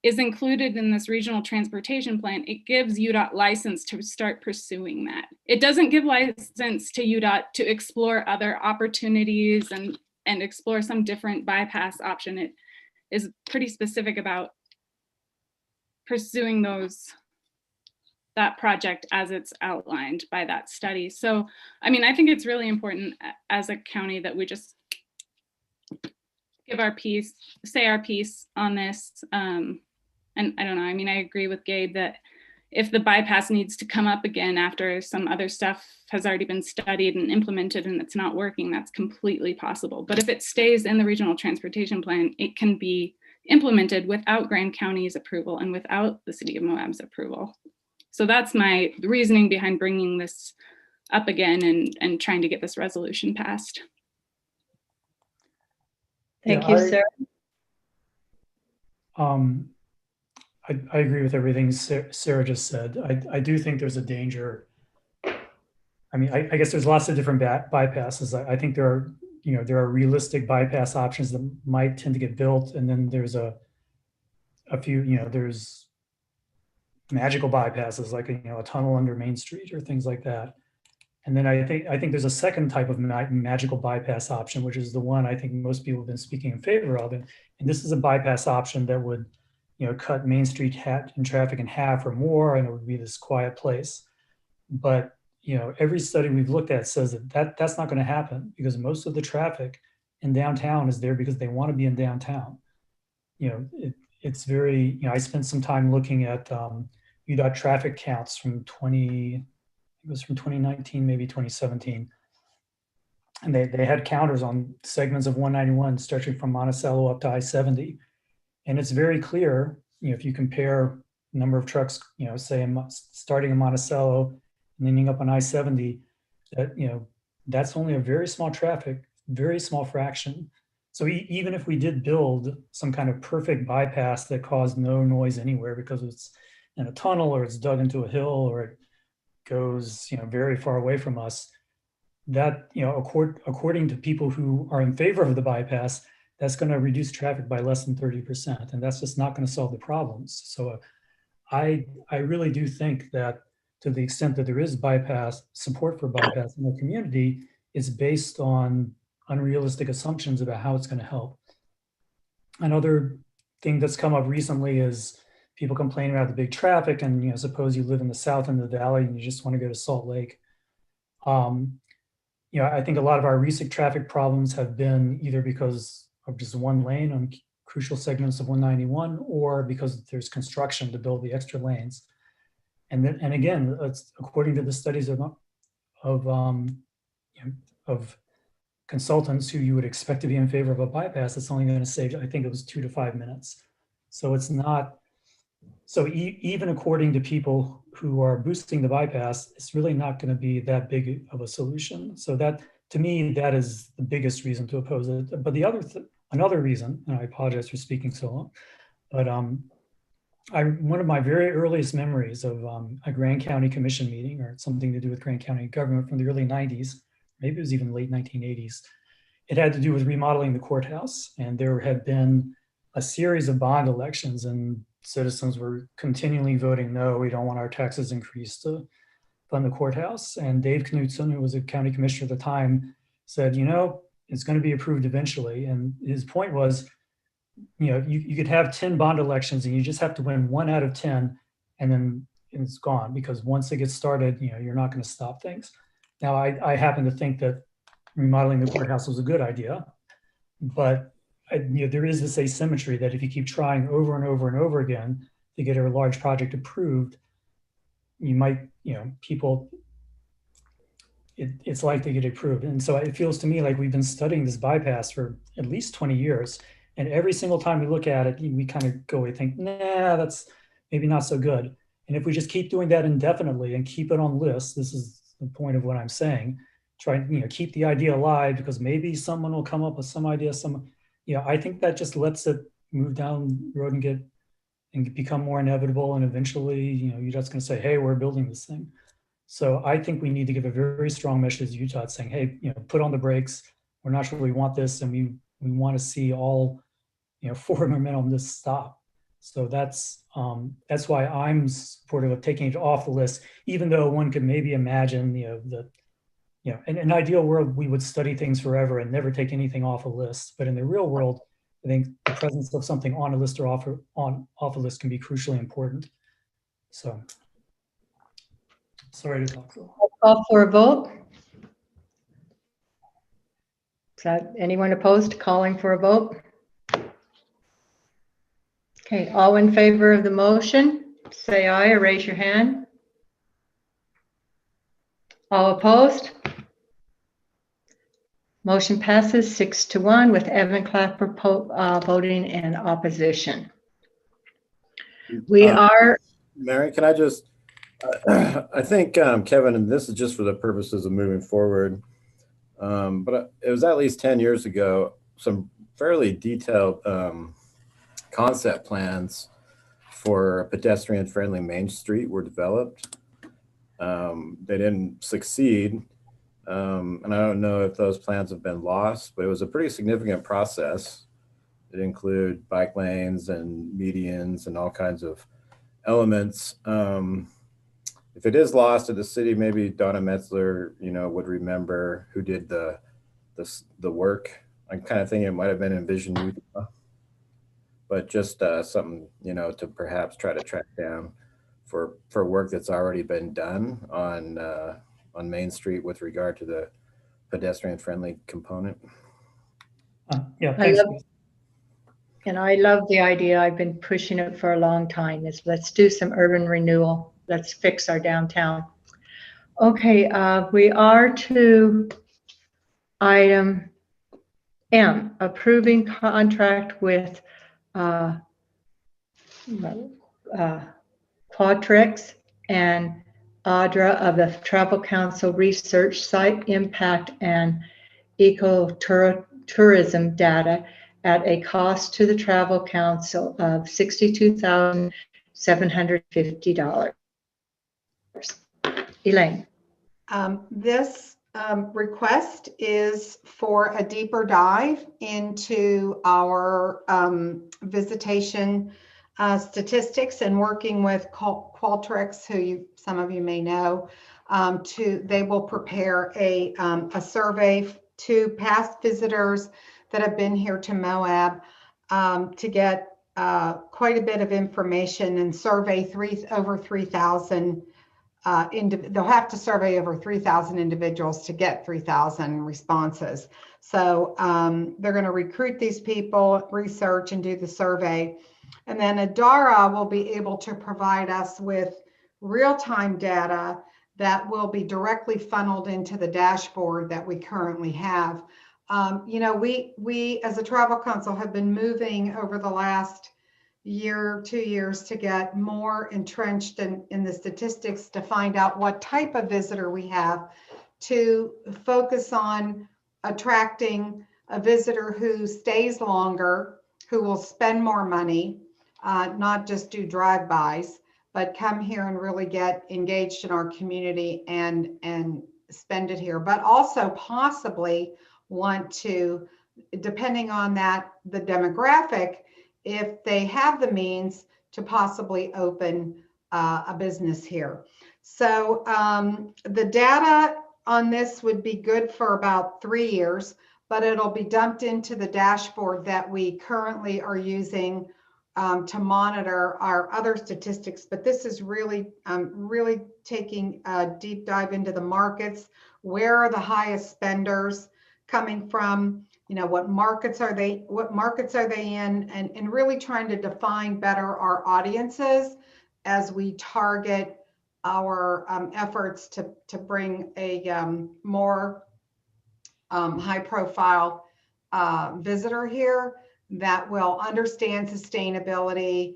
is included in this regional transportation plan, it gives UDOT license to start pursuing that. It doesn't give license to UDOT to explore other opportunities and explore some different bypass option. It is pretty specific about pursuing that project as it's outlined by that study. So, I mean, I think it's really important as a county that we just give our piece, say our piece on this. And I don't know, I mean, I agree with Gabe that if the bypass needs to come up again after some other stuff has already been studied and implemented and it's not working, that's completely possible. But if it stays in the regional transportation plan, it can be implemented without Grand County's approval and without the city of Moab's approval. So that's my reasoning behind bringing this up again and trying to get this resolution passed. Thank you, Sarah. I agree with everything Sarah just said. I do think there's a danger. I mean, I guess there's lots of different bypasses. I think there are realistic bypass options that might tend to get built, and then there's a few, there's magical bypasses like a tunnel under Main Street or things like that. And then I think there's a second type of magical bypass option, which is the one I think most people have been speaking in favor of. And this is a bypass option that would, cut Main Street in traffic in half or more, and it would be this quiet place. But every study we've looked at says that's not going to happen because most of the traffic in downtown is there because they want to be in downtown. It's very, I spent some time looking at UDOT traffic counts from 2019, maybe 2017. And they had counters on segments of 191 stretching from Monticello up to I-70. And it's very clear, if you compare the number of trucks, say starting in Monticello and ending up on I-70, that, that's only a very small traffic, very small fraction. So even if we did build some kind of perfect bypass that caused no noise anywhere because it's in a tunnel or it's dug into a hill or it goes, very far away from us, that, according to people who are in favor of the bypass, that's going to reduce traffic by less than 30%. And that's just not going to solve the problems. So I really do think that to the extent that there is support for bypass in the community, it's based on unrealistic assumptions about how it's going to help. Another thing that's come up recently is people complaining about the big traffic, and suppose you live in the south end of the valley and you just want to go to Salt Lake. I think a lot of our recent traffic problems have been either because of just one lane on crucial segments of 191, or because there's construction to build the extra lanes. And again, it's according to the studies of consultants who you would expect to be in favor of a bypass, it's only going to save, I think it was 2 to 5 minutes. So it's not, so even according to people who are boosting the bypass, it's really not going to be that big of a solution. So that, to me, that is the biggest reason to oppose it. But another reason, and I apologize for speaking so long, but one of my very earliest memories of a Grand County Commission meeting or something to do with Grand County government from the early 90s, maybe it was even late 1980s, it had to do with remodeling the courthouse. And there had been a series of bond elections and citizens were continually voting, no, we don't want our taxes increased to fund the courthouse. And Dave Knutson, who was a county commissioner at the time, said, it's going to be approved eventually. And his point was, you could have 10 bond elections and you just have to win 1 out of 10 and then it's gone, because once it gets started, you're not going to stop things. Now, I happen to think that remodeling the courthouse was a good idea. But there is this asymmetry that if you keep trying over and over and over again to get a large project approved, you might, people, it's likely to get approved. And so it feels to me like we've been studying this bypass for at least 20 years. And every single time we look at it, we kind of go, we think, nah, that's maybe not so good. And if we just keep doing that indefinitely and keep it on lists, this is the point of what I'm saying, try and keep the idea alive, because maybe someone will come up with some idea, I think that just lets it move down the road and become more inevitable. And eventually, you're just going to say, hey, we're building this thing. So I think we need to give a very strong message to Utah saying, hey, put on the brakes. We're not sure we want this, and we want to see all, forward momentum just stop. So that's why I'm supportive of taking it off the list, even though one could maybe imagine, in an ideal world, we would study things forever and never take anything off a list. But in the real world, I think the presence of something on a list or off a list can be crucially important. So, sorry to talk so long. I'll call for a vote. Is that anyone opposed to calling for a vote? Okay, all in favor of the motion, say aye or raise your hand. All opposed? Motion passes 6-1 with Evan Clapper voting in opposition. We are. Mary, can I just, I think, Kevin, and this is just for the purposes of moving forward, but it was at least 10 years ago, some fairly detailed concept plans for a pedestrian-friendly Main Street were developed. They didn't succeed. And I don't know if those plans have been lost, but it was a pretty significant process. It included bike lanes and medians and all kinds of elements. If it is lost to the city, maybe Donna Metzler, would remember who did the work. I'm kind of thinking it might have been Envision Utah, but just something, to perhaps try to track down for work that's already been done on Main Street with regard to the pedestrian-friendly component. Yeah, thanks. I love the idea. I've been pushing it for a long time. Is let's do some urban renewal. Let's fix our downtown. Okay, we are to item M, approving contract with Qualtrics and ADRA of the Travel Council Research Site Impact and Ecotourism data at a cost to the Travel Council of $62,750. Elaine. This request is for a deeper dive into our visitation statistics, and working with Qualtrics, who some of you may know, they will prepare a survey to past visitors that have been here to Moab to get quite a bit of information and survey over 3,000. They'll have to survey over 3,000 individuals to get 3,000 responses. So they're going to recruit these people, research, and do the survey. And then ADARA will be able to provide us with real-time data that will be directly funneled into the dashboard that we currently have. We as a travel council have been moving over the last year, 2 years to get more entrenched in the statistics to find out what type of visitor we have, to focus on attracting a visitor who stays longer, who will spend more money, not just do drive-bys, but come here and really get engaged in our community and spend it here, but also possibly want to, depending on the demographic, if they have the means to possibly open a business here. So the data on this would be good for about 3 years, but it'll be dumped into the dashboard that we currently are using to monitor our other statistics. But this is really taking a deep dive into the markets. Where are the highest spenders? coming from, what markets are they in, and really trying to define better our audiences as we target our efforts to bring a more high profile visitor here that will understand sustainability,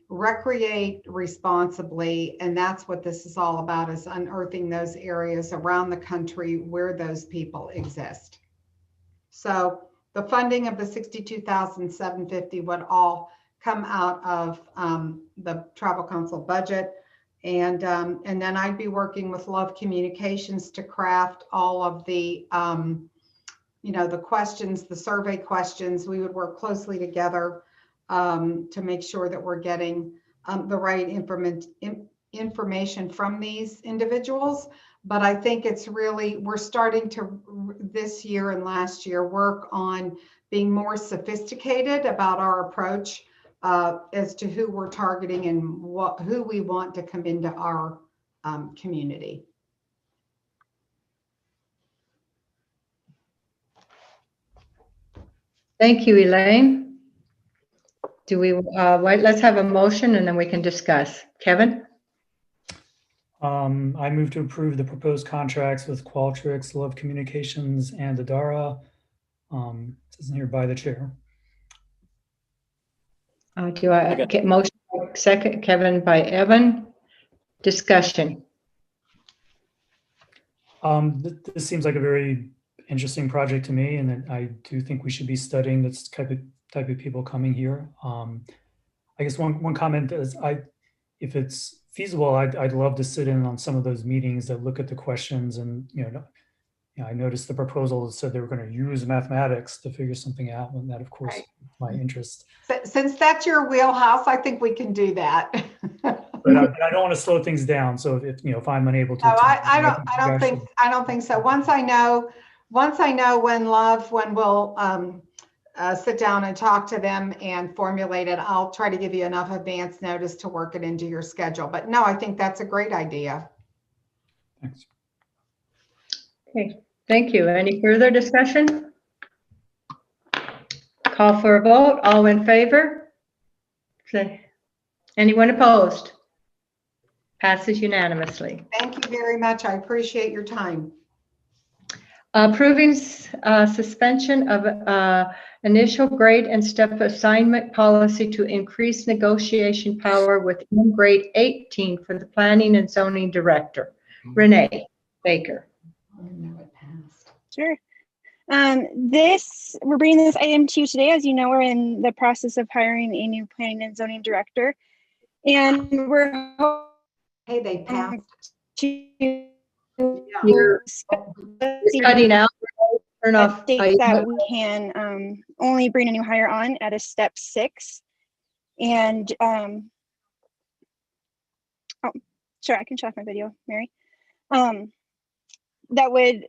recreate responsibly, and that's what this is all about, is unearthing those areas around the country where those people exist. So the funding of the $62,750 would all come out of the Travel Council budget. And then I'd be working with Love Communications to craft all of the, the questions, the survey questions. We would work closely together to make sure that we're getting the right information from these individuals. But I think it's really, we're starting to this year and last year work on being more sophisticated about our approach as to who we're targeting and who we want to come into our community. Thank you, Elaine. Do we, wait, let's have a motion and then we can discuss. Kevin? I move to approve the proposed contracts with Qualtrics, Love Communications, and Adara. It says here by the chair. Do I get motion second, Kevin by Evan? Discussion. This seems like a very interesting project to me, and I do think we should be studying this type of people coming here. I guess one comment is, if it's feasible, I'd love to sit in on some of those meetings that look at the questions, and I noticed the proposal that said they were going to use mathematics to figure something out, and that, of course, right. My interest. Since that's your wheelhouse, I think we can do that. But I don't want to slow things down. So if I'm unable to, no, I don't think so. Once I know when we'll sit down and talk to them and formulate it, I'll try to give you enough advance notice to work it into your schedule. But no, I think that's a great idea. Thanks. Okay, thank you. Any further discussion? Call for a vote. All in favor? Anyone opposed? Passes unanimously. Thank you very much. I appreciate your time. Approving suspension of initial grade and step assignment policy to increase negotiation power within grade 18 for the planning and zoning director. Renee Baker. Sure. We're bringing this item to you today. As you know, we're in the process of hiring a new planning and zoning director, and we're they passed. You're cutting out. Turn off. States that we can only bring a new hire on at a step 6, and oh, sure, I can shut off my video, Mary. That would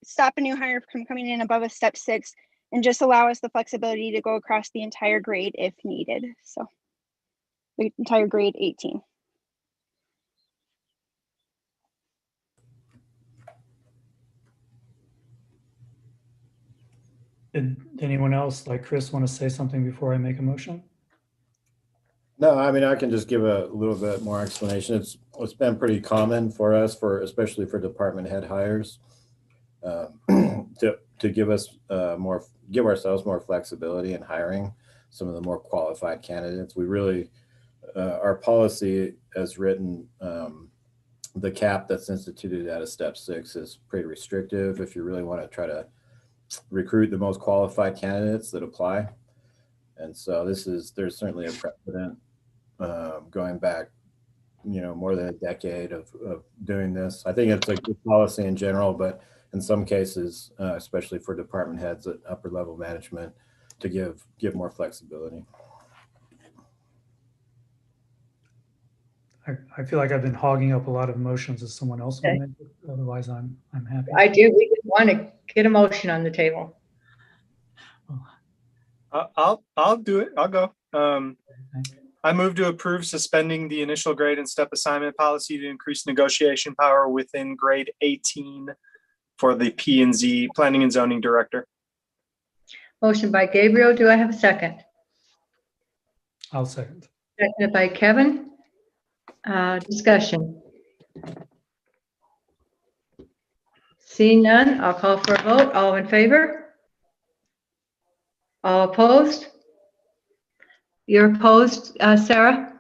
stop a new hire from coming in above a step 6 and just allow us the flexibility to go across the entire grade if needed. So the entire grade 18. Did anyone else, like Chris, want to say something before I make a motion? No, I mean, I can just give a little bit more explanation. It's been pretty common for us, especially for department head hires, to give ourselves more flexibility in hiring some of the more qualified candidates. We really, our policy as written, the cap that's instituted at a step 6 is pretty restrictive if you really want to try to recruit the most qualified candidates that apply. And so there's certainly a precedent going back, more than a decade of doing this. I think it's a good policy in general, but in some cases, especially for department heads at upper level management, to give more flexibility. I feel like I've been hogging up a lot of motions. As someone else will make it. Otherwise, I'm happy. I do. We just want to get a motion on the table. I'll do it. I'll go. I move to approve suspending the initial grade and step assignment policy to increase negotiation power within grade 18 for the P and Z Planning and Zoning Director. Motion by Gabriel. Do I have a second? I'll second. Seconded by Kevin. Discussion. Seeing none, I'll call for a vote. All in favor? All opposed? You're opposed, Sarah?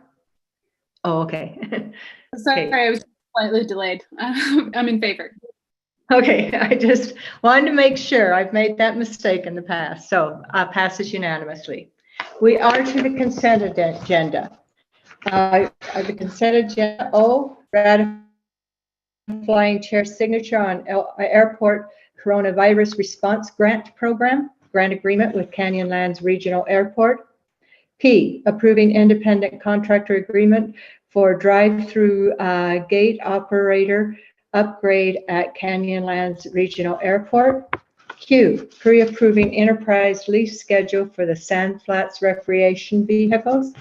Oh, okay. Sorry, I was slightly delayed. I'm in favor. Okay, I just wanted to make sure. I've made that mistake in the past, so passes unanimously. We are to the consent agenda. The consent agenda O, ratifying chair signature on airport coronavirus response grant program, grant agreement with Canyonlands Regional Airport. P, approving independent contractor agreement for drive-through gate operator upgrade at Canyonlands Regional Airport. Q, pre-approving enterprise lease schedule for the Sand Flats recreation vehicles.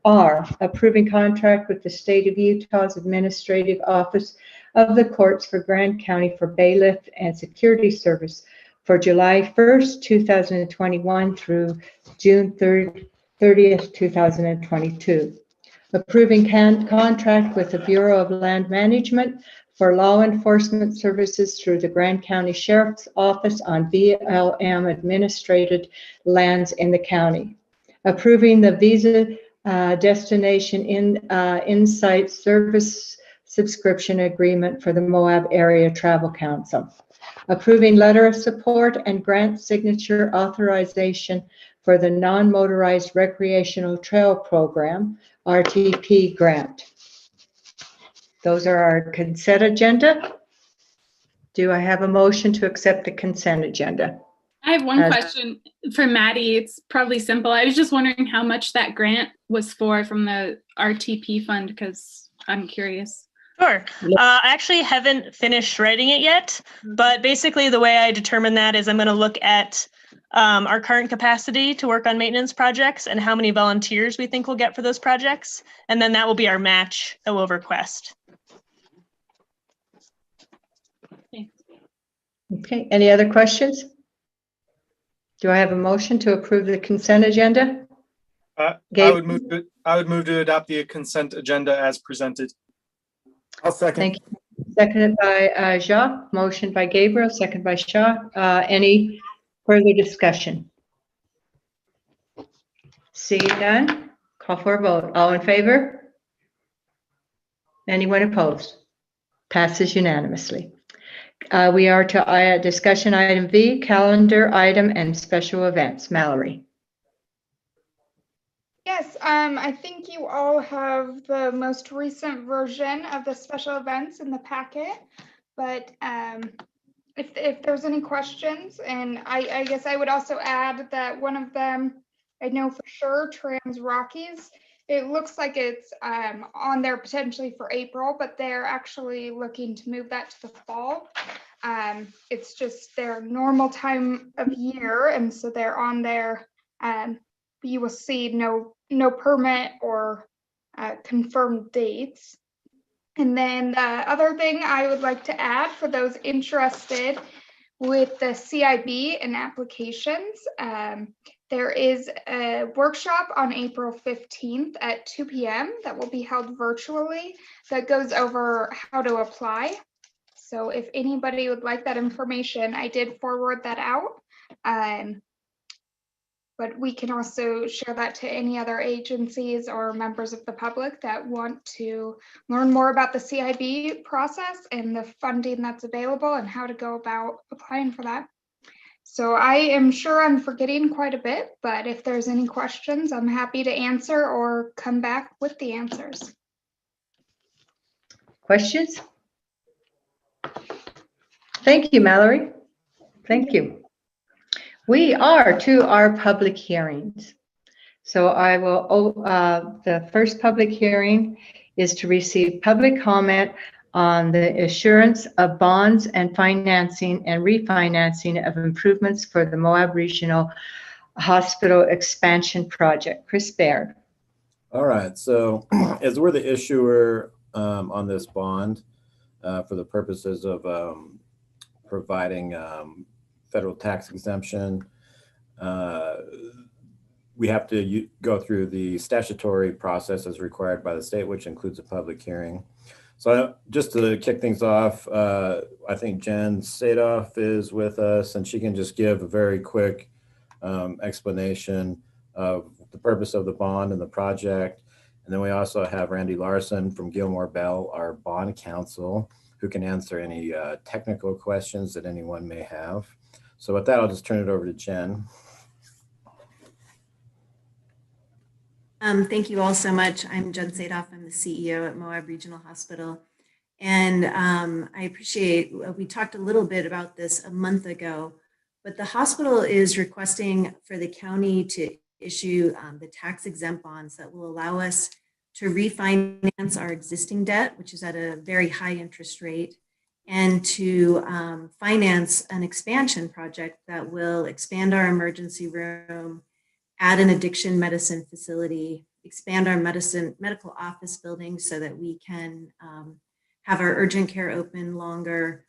R, approving contract with the State of Utah's Administrative Office of the Courts for Grand County for bailiff and security service for July 1st, 2021 through June 30th, 2022. Approving contract with the Bureau of Land Management for law enforcement services through the Grand County Sheriff's Office on BLM administrated lands in the county. Approving the Visa Destination Insight Service subscription agreement for the Moab Area Travel Council. Approving letter of support and grant signature authorization for the non-motorized recreational trail program, RTP grant. Those are our consent agenda. Do I have a motion to accept the consent agenda? I have one question for Maddie. It's probably simple. I was just wondering how much that grant was for from the RTP fund, because I'm curious. Sure. I actually haven't finished writing it yet, but basically the way I determine that is I'm going to look at our current capacity to work on maintenance projects and how many volunteers we think we'll get for those projects. And then that will be our match that we'll request. Okay, any other questions? Do I have a motion to approve the consent agenda? I would move to adopt the consent agenda as presented. I'll second. Thank you. Seconded by Jacques, motion by Gabriel, second by Jacques. Any further discussion? Seeing none, call for a vote. All in favor? Anyone opposed? Passes unanimously. We are to discussion item V, calendar item and special events. Mallory. Yes, I think you all have the most recent version of the special events in the packet, but if there's any questions, and I guess I would also add that one of them, I know for sure, Trans Rockies, it looks like it's on there potentially for April, but they're actually looking to move that to the fall. It's just their normal time of year, and so they're on there. You will see no permit or confirmed dates. And then the other thing I would like to add for those interested with the CIB and applications, there is a workshop on April 15th at 2 p.m. that will be held virtually that goes over how to apply. So if anybody would like that information, I did forward that out. But we can also share that to any other agencies or members of the public that want to learn more about the CIB process and the funding that's available and how to go about applying for that. So I am sure I'm forgetting quite a bit, but if there's any questions, I'm happy to answer or come back with the answers. Questions? Thank you, Mallory. Thank you. We are to our public hearings. So I will, the first public hearing is to receive public comment on the assurance of bonds and financing and refinancing of improvements for the Moab Regional Hospital Expansion Project. Chris Baird. All right, so as we're the issuer on this bond for the purposes of providing federal tax exemption. We have to go through the statutory process as required by the state, which includes a public hearing. So just to kick things off, I think Jen Sadoff is with us, and she can just give a very quick explanation of the purpose of the bond and the project. And then we also have Randy Larson from Gilmore Bell, our bond counsel, who can answer any technical questions that anyone may have. So with that, I'll just turn it over to Jen. Thank you all so much. I'm Jen Sadoff. I'm the CEO at Moab Regional Hospital. And I appreciate, we talked a little bit about this a month ago, but the hospital is requesting for the county to issue the tax exempt bonds that will allow us to refinance our existing debt, which is at a very high interest rate, and to finance an expansion project that will expand our emergency room, add an addiction medicine facility, expand our medical office building so that we can have our urgent care open longer,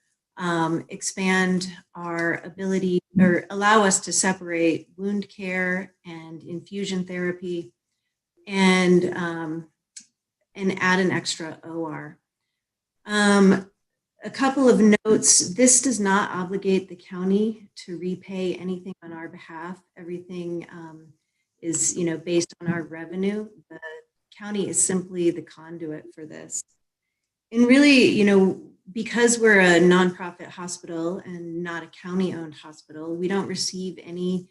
expand our ability or allow us to separate wound care and infusion therapy, and add an extra OR. A couple of notes: this does not obligate the county to repay anything on our behalf. Everything is, based on our revenue. The county is simply the conduit for this. And really, because we're a nonprofit hospital and not a county-owned hospital, we don't receive any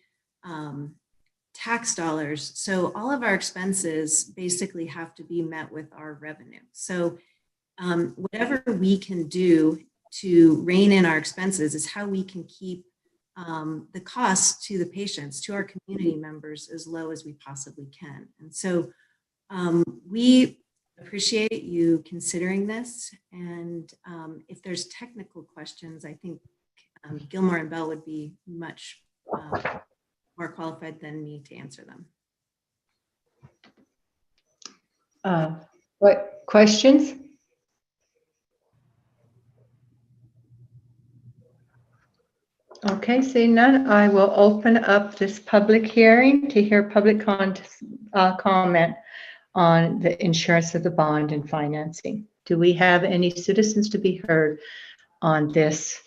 tax dollars. So all of our expenses basically have to be met with our revenue. So whatever we can do to rein in our expenses is how we can keep the costs to the patients, to our community members, as low as we possibly can. And so we appreciate you considering this. And if there's technical questions, I think Gilmore and Bell would be much more qualified than me to answer them. What questions? Okay, seeing none, I will open up this public hearing to hear public comment on the insurance of the bond and financing. Do we have any citizens to be heard on this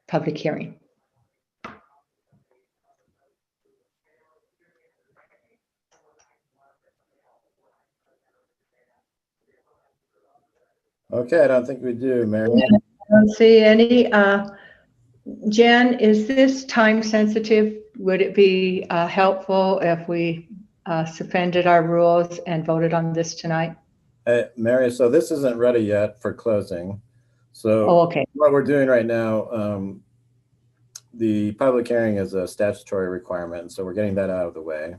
public hearing? Okay, I don't think we do, Mary. I don't see any. Jen, is this time sensitive? Would it be helpful if we suspended our rules and voted on this tonight? Mary, so this isn't ready yet for closing. So okay. What we're doing right now, the public hearing is a statutory requirement, so we're getting that out of the way.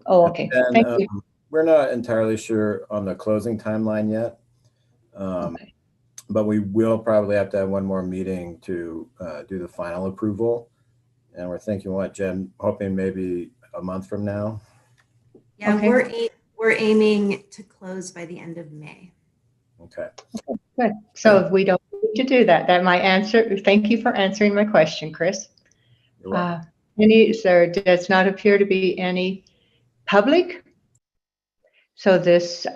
Oh, okay. And, thank you. We're not entirely sure on the closing timeline yet. Okay. But we will probably have to have one more meeting to do the final approval. And we're thinking, what, Jen, hoping maybe a month from now? Yeah, okay. we're aiming to close by the end of May. Okay. Good. So if we don't need to do that, that might answer. Thank you for answering my question, Chris. There does not appear to be any public. So this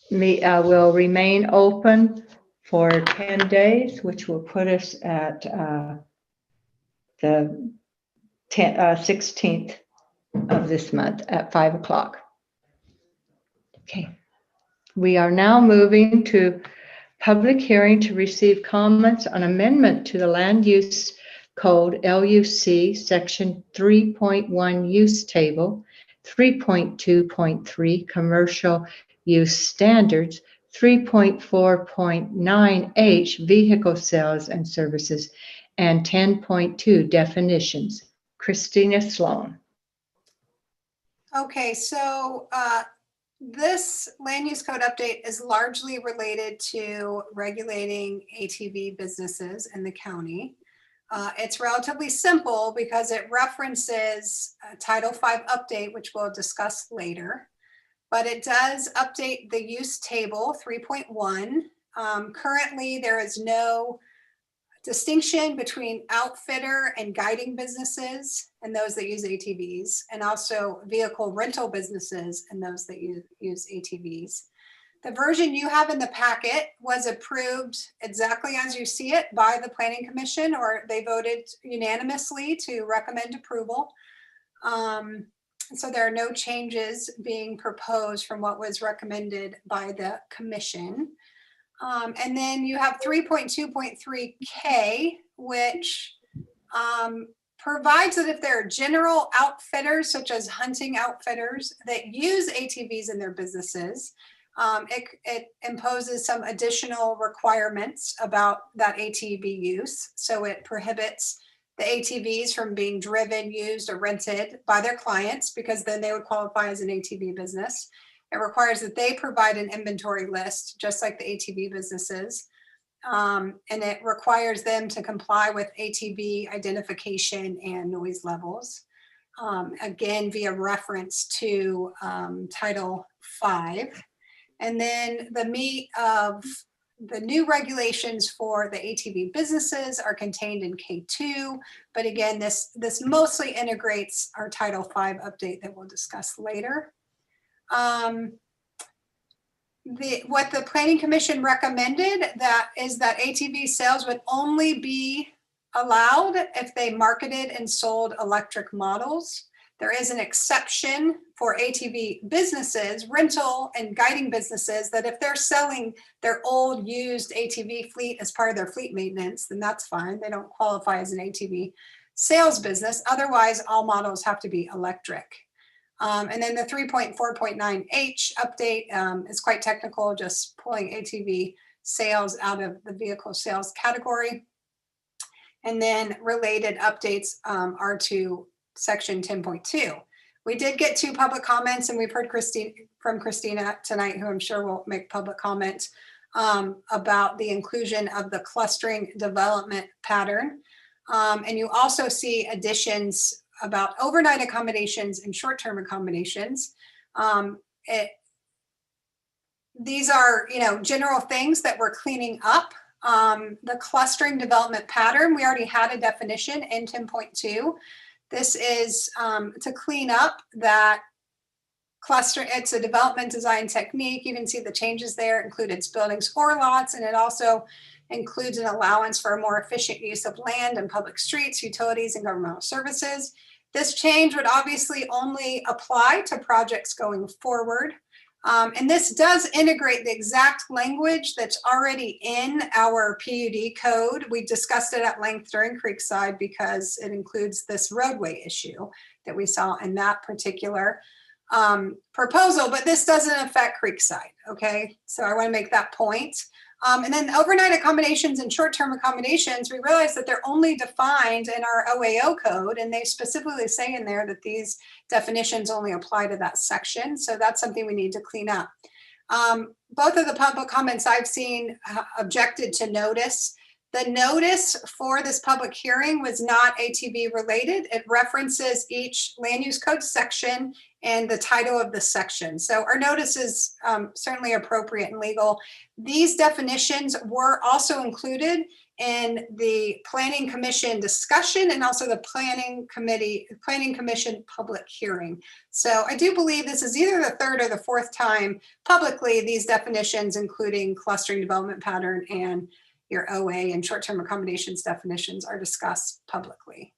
will remain open for 10 days, which will put us at the 16th of this month at 5 o'clock. Okay. We are now moving to public hearing to receive comments on amendment to the Land Use Code, LUC, Section 3.1 Use Table, 3.2.3 Commercial Use Standards, 3.4.9H Vehicle Sales and Services, and 10.2 Definitions. Christina Sloan. Okay, so this land use code update is largely related to regulating ATV businesses in the county. It's relatively simple because it references Title V update, which we'll discuss later. But it does update the use table 3.1 Currently, there is no distinction between outfitter and guiding businesses and those that use ATVs, and also vehicle rental businesses and those that use ATVs. The version you have in the packet was approved exactly as you see it by the Planning Commission, or they voted unanimously to recommend approval. So there are no changes being proposed from what was recommended by the commission. And then you have 3.2.3K, which provides that if there are general outfitters, such as hunting outfitters, that use ATVs in their businesses, it imposes some additional requirements about that ATV use. So it prohibits the ATVs from being driven, used, or rented by their clients, because then they would qualify as an ATV business. It requires that they provide an inventory list, just like the ATV businesses. And it requires them to comply with ATV identification and noise levels. Again, via reference to Title V. And then the meat of the new regulations for the ATV businesses are contained in K2. But again, this mostly integrates our Title V update that we'll discuss later. What the Planning Commission recommended is that ATV sales would only be allowed if they marketed and sold electric models. There is an exception for ATV businesses, rental and guiding businesses, that if they're selling their old used ATV fleet as part of their fleet maintenance, then that's fine. They don't qualify as an ATV sales business. Otherwise, all models have to be electric. And then the 3.4.9H update is quite technical, just pulling ATV sales out of the vehicle sales category. And then related updates are to Section 10.2. We did get 2 public comments, and we've heard from Christina tonight, who I'm sure will make public comment about the inclusion of the clustering development pattern. And you also see additions about overnight accommodations and short-term accommodations. These are, general things that we're cleaning up. The clustering development pattern, we already had a definition in 10.2. This is to clean up that cluster. It's a development design technique. You can see the changes there. It includes buildings or lots, and it also includes an allowance for a more efficient use of land and public streets, utilities, and governmental services. This change would obviously only apply to projects going forward. And this does integrate the exact language that's already in our PUD code. We discussed it at length during Creekside because it includes this roadway issue that we saw in that particular proposal, but this doesn't affect Creekside, okay? So I wanna make that point. And then overnight accommodations and short-term accommodations, we realize that they're only defined in our OAO code, and they specifically say in there that these definitions only apply to that section. So that's something we need to clean up. Both of the public comments I've seen objected to notice. The notice for this public hearing was not ATV related. It references each land use code section and the title of the section. So our notice is certainly appropriate and legal. These definitions were also included in the Planning Commission discussion and also the Planning Commission public hearing. So I do believe this is either the 3rd or the 4th time publicly these definitions, including clustering development pattern and your OA and short-term accommodations definitions, are discussed publicly.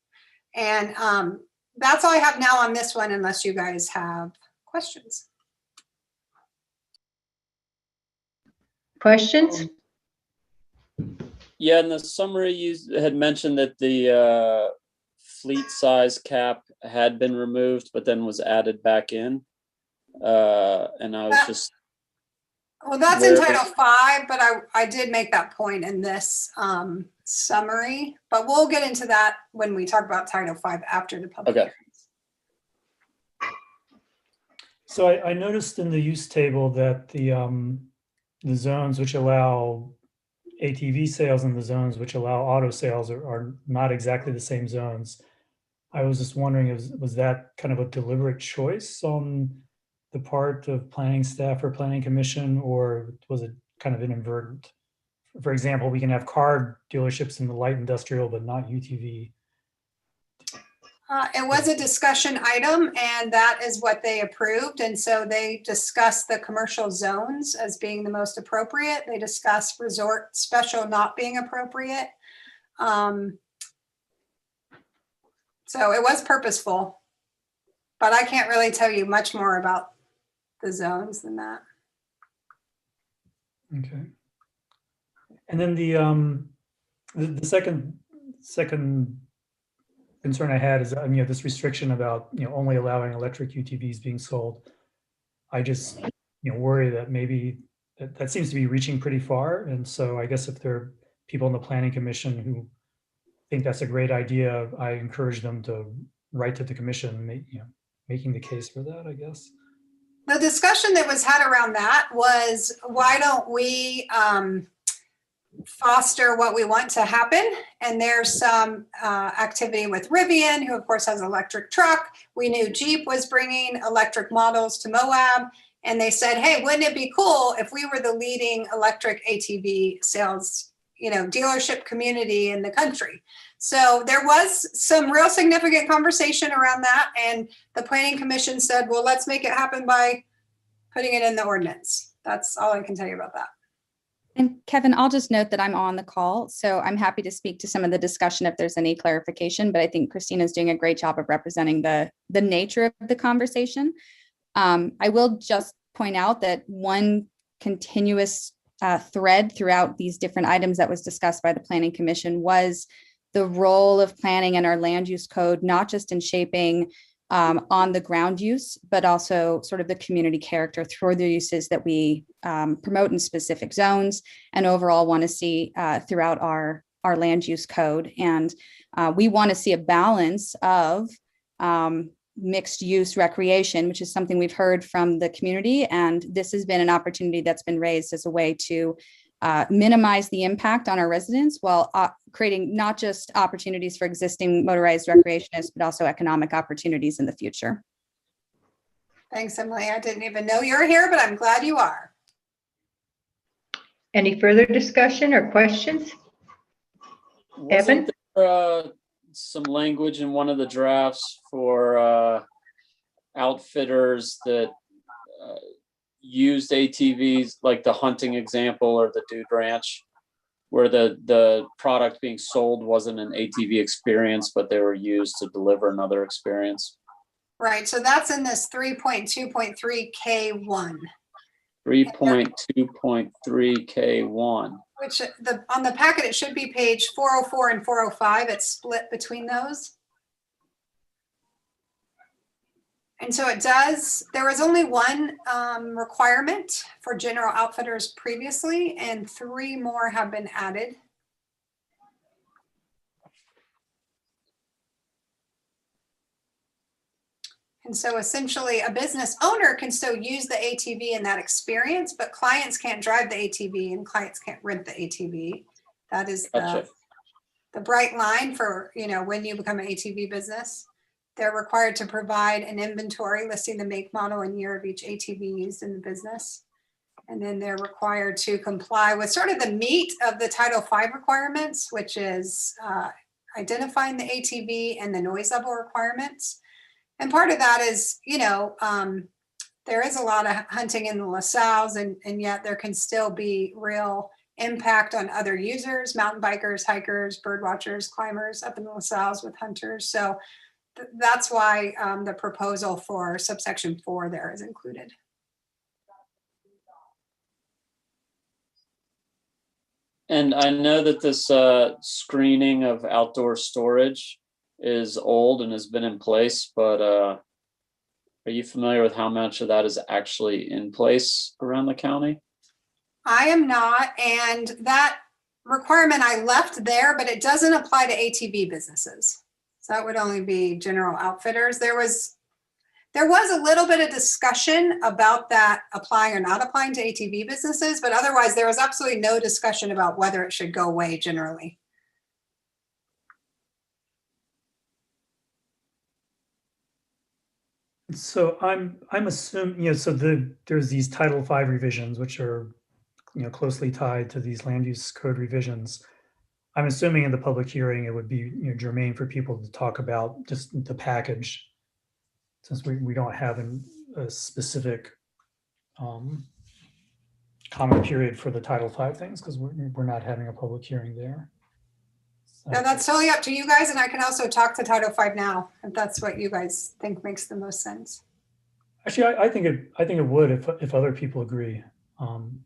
And that's all I have now on this one, unless you guys have questions. Questions? Yeah, in the summary, you had mentioned that the fleet size cap had been removed, but then was added back in. And I was just... Well, that's in Title V, but I did make that point in this summary, but we'll get into that when we talk about Title V after the public hearings. So I noticed in the use table that the zones which allow ATV sales and the zones which allow auto sales are not exactly the same zones. I was just wondering, was that kind of a deliberate choice on the part of planning staff or planning commission, or was it kind of inadvertent? for example, we can have car dealerships in the light industrial, but not UTV. It was a discussion item, and that is what they approved. And so they discussed the commercial zones as being the most appropriate. They discussed resort special not being appropriate. So it was purposeful, but I can't really tell you much more about the zones than that. Okay. And then the second concern I had is, this restriction about, only allowing electric UTVs being sold. I just, worry that maybe that seems to be reaching pretty far. And so I guess if there are people in the Planning Commission who think that's a great idea, I encourage them to write to the commission, making the case for that, I guess. The discussion that was had around that was, why don't we foster what we want to happen? And there's some activity with Rivian, who of course has an electric truck. We knew Jeep was bringing electric models to Moab. And they said, hey, wouldn't it be cool if we were the leading electric ATV sales, dealership community in the country? So there was some real significant conversation around that. And the Planning Commission said, well, let's make it happen by putting it in the ordinance. That's all I can tell you about that. And Kevin, I'll just note that I'm on the call, so I'm happy to speak to some of the discussion if there's any clarification, but I think Christina's doing a great job of representing the nature of the conversation. I will just point out that one continuous thread throughout these different items that was discussed by the Planning Commission was the role of planning in our land use code, not just in shaping on the ground use, but also sort of the community character through the uses that we promote in specific zones and overall want to see throughout our land use code. And we want to see a balance of mixed use recreation, which is something we've heard from the community. And this has been an opportunity that's been raised as a way to minimize the impact on our residents while creating not just opportunities for existing motorized recreationists, but also economic opportunities in the future. Thanks, Emily. I didn't even know you were here, but I'm glad you are. Any further discussion or questions? Evan? Wasn't there, some language in one of the drafts for outfitters that used ATVs, like the hunting example or the Dude Ranch, where the product being sold wasn't an ATV experience, but they were used to deliver another experience? Right, so that's in this 3.2.3 K1. 3.2.3 K1. Which on the packet, it should be page 404 and 405. It's split between those. And so it does, there was only one requirement for general outfitters previously, and 3 more have been added. And so essentially a business owner can still use the ATV in that experience, but clients can't drive the ATV and clients can't rent the ATV. That is the bright line for, when you become an ATV business. They're required to provide an inventory listing the make, model, and year of each ATV used in the business. And then they're required to comply with sort of the meat of the Title V requirements, which is identifying the ATV and the noise level requirements. And part of that is, there is a lot of hunting in the LaSalle's, and yet there can still be real impact on other users, mountain bikers, hikers, bird watchers, climbers up in the LaSalle's with hunters. So that's why the proposal for subsection 4 there is included. And I know that this screening of outdoor storage is old and has been in place, but are you familiar with how much of that is actually in place around the county? I am not, and that requirement I left there, but it doesn't apply to ATV businesses. So that would only be general outfitters. There was a little bit of discussion about that applying or not applying to ATV businesses, but otherwise there was absolutely no discussion about whether it should go away generally. So I'm assuming, so there's these Title V revisions, which are closely tied to these land use code revisions. I'm assuming in the public hearing, it would be germane for people to talk about just the package, since we don't have a specific comment period for the Title V things, because we're not having a public hearing there. Now that's totally up to you guys, and I can also talk to Title V now, if that's what you guys think makes the most sense. Actually, I think it would if other people agree, and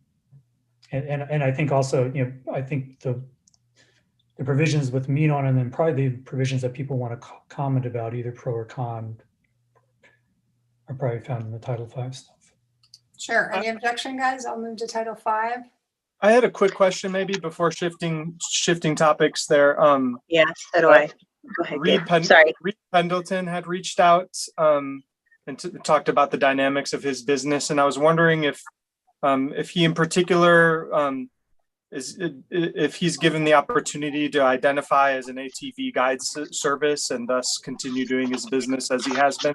I think also I think the provisions with meat on, and then probably the provisions that people want to comment about, either pro or con, are probably found in the Title V stuff. Sure. Any objection, guys? I'll move to Title V. I had a quick question maybe before shifting topics there. Yeah, so do I. Go ahead. Sorry. Reed Pendleton had reached out and talked about the dynamics of his business, and I was wondering if he in particular if he's given the opportunity to identify as an ATV guide service and thus continue doing his business as he has been.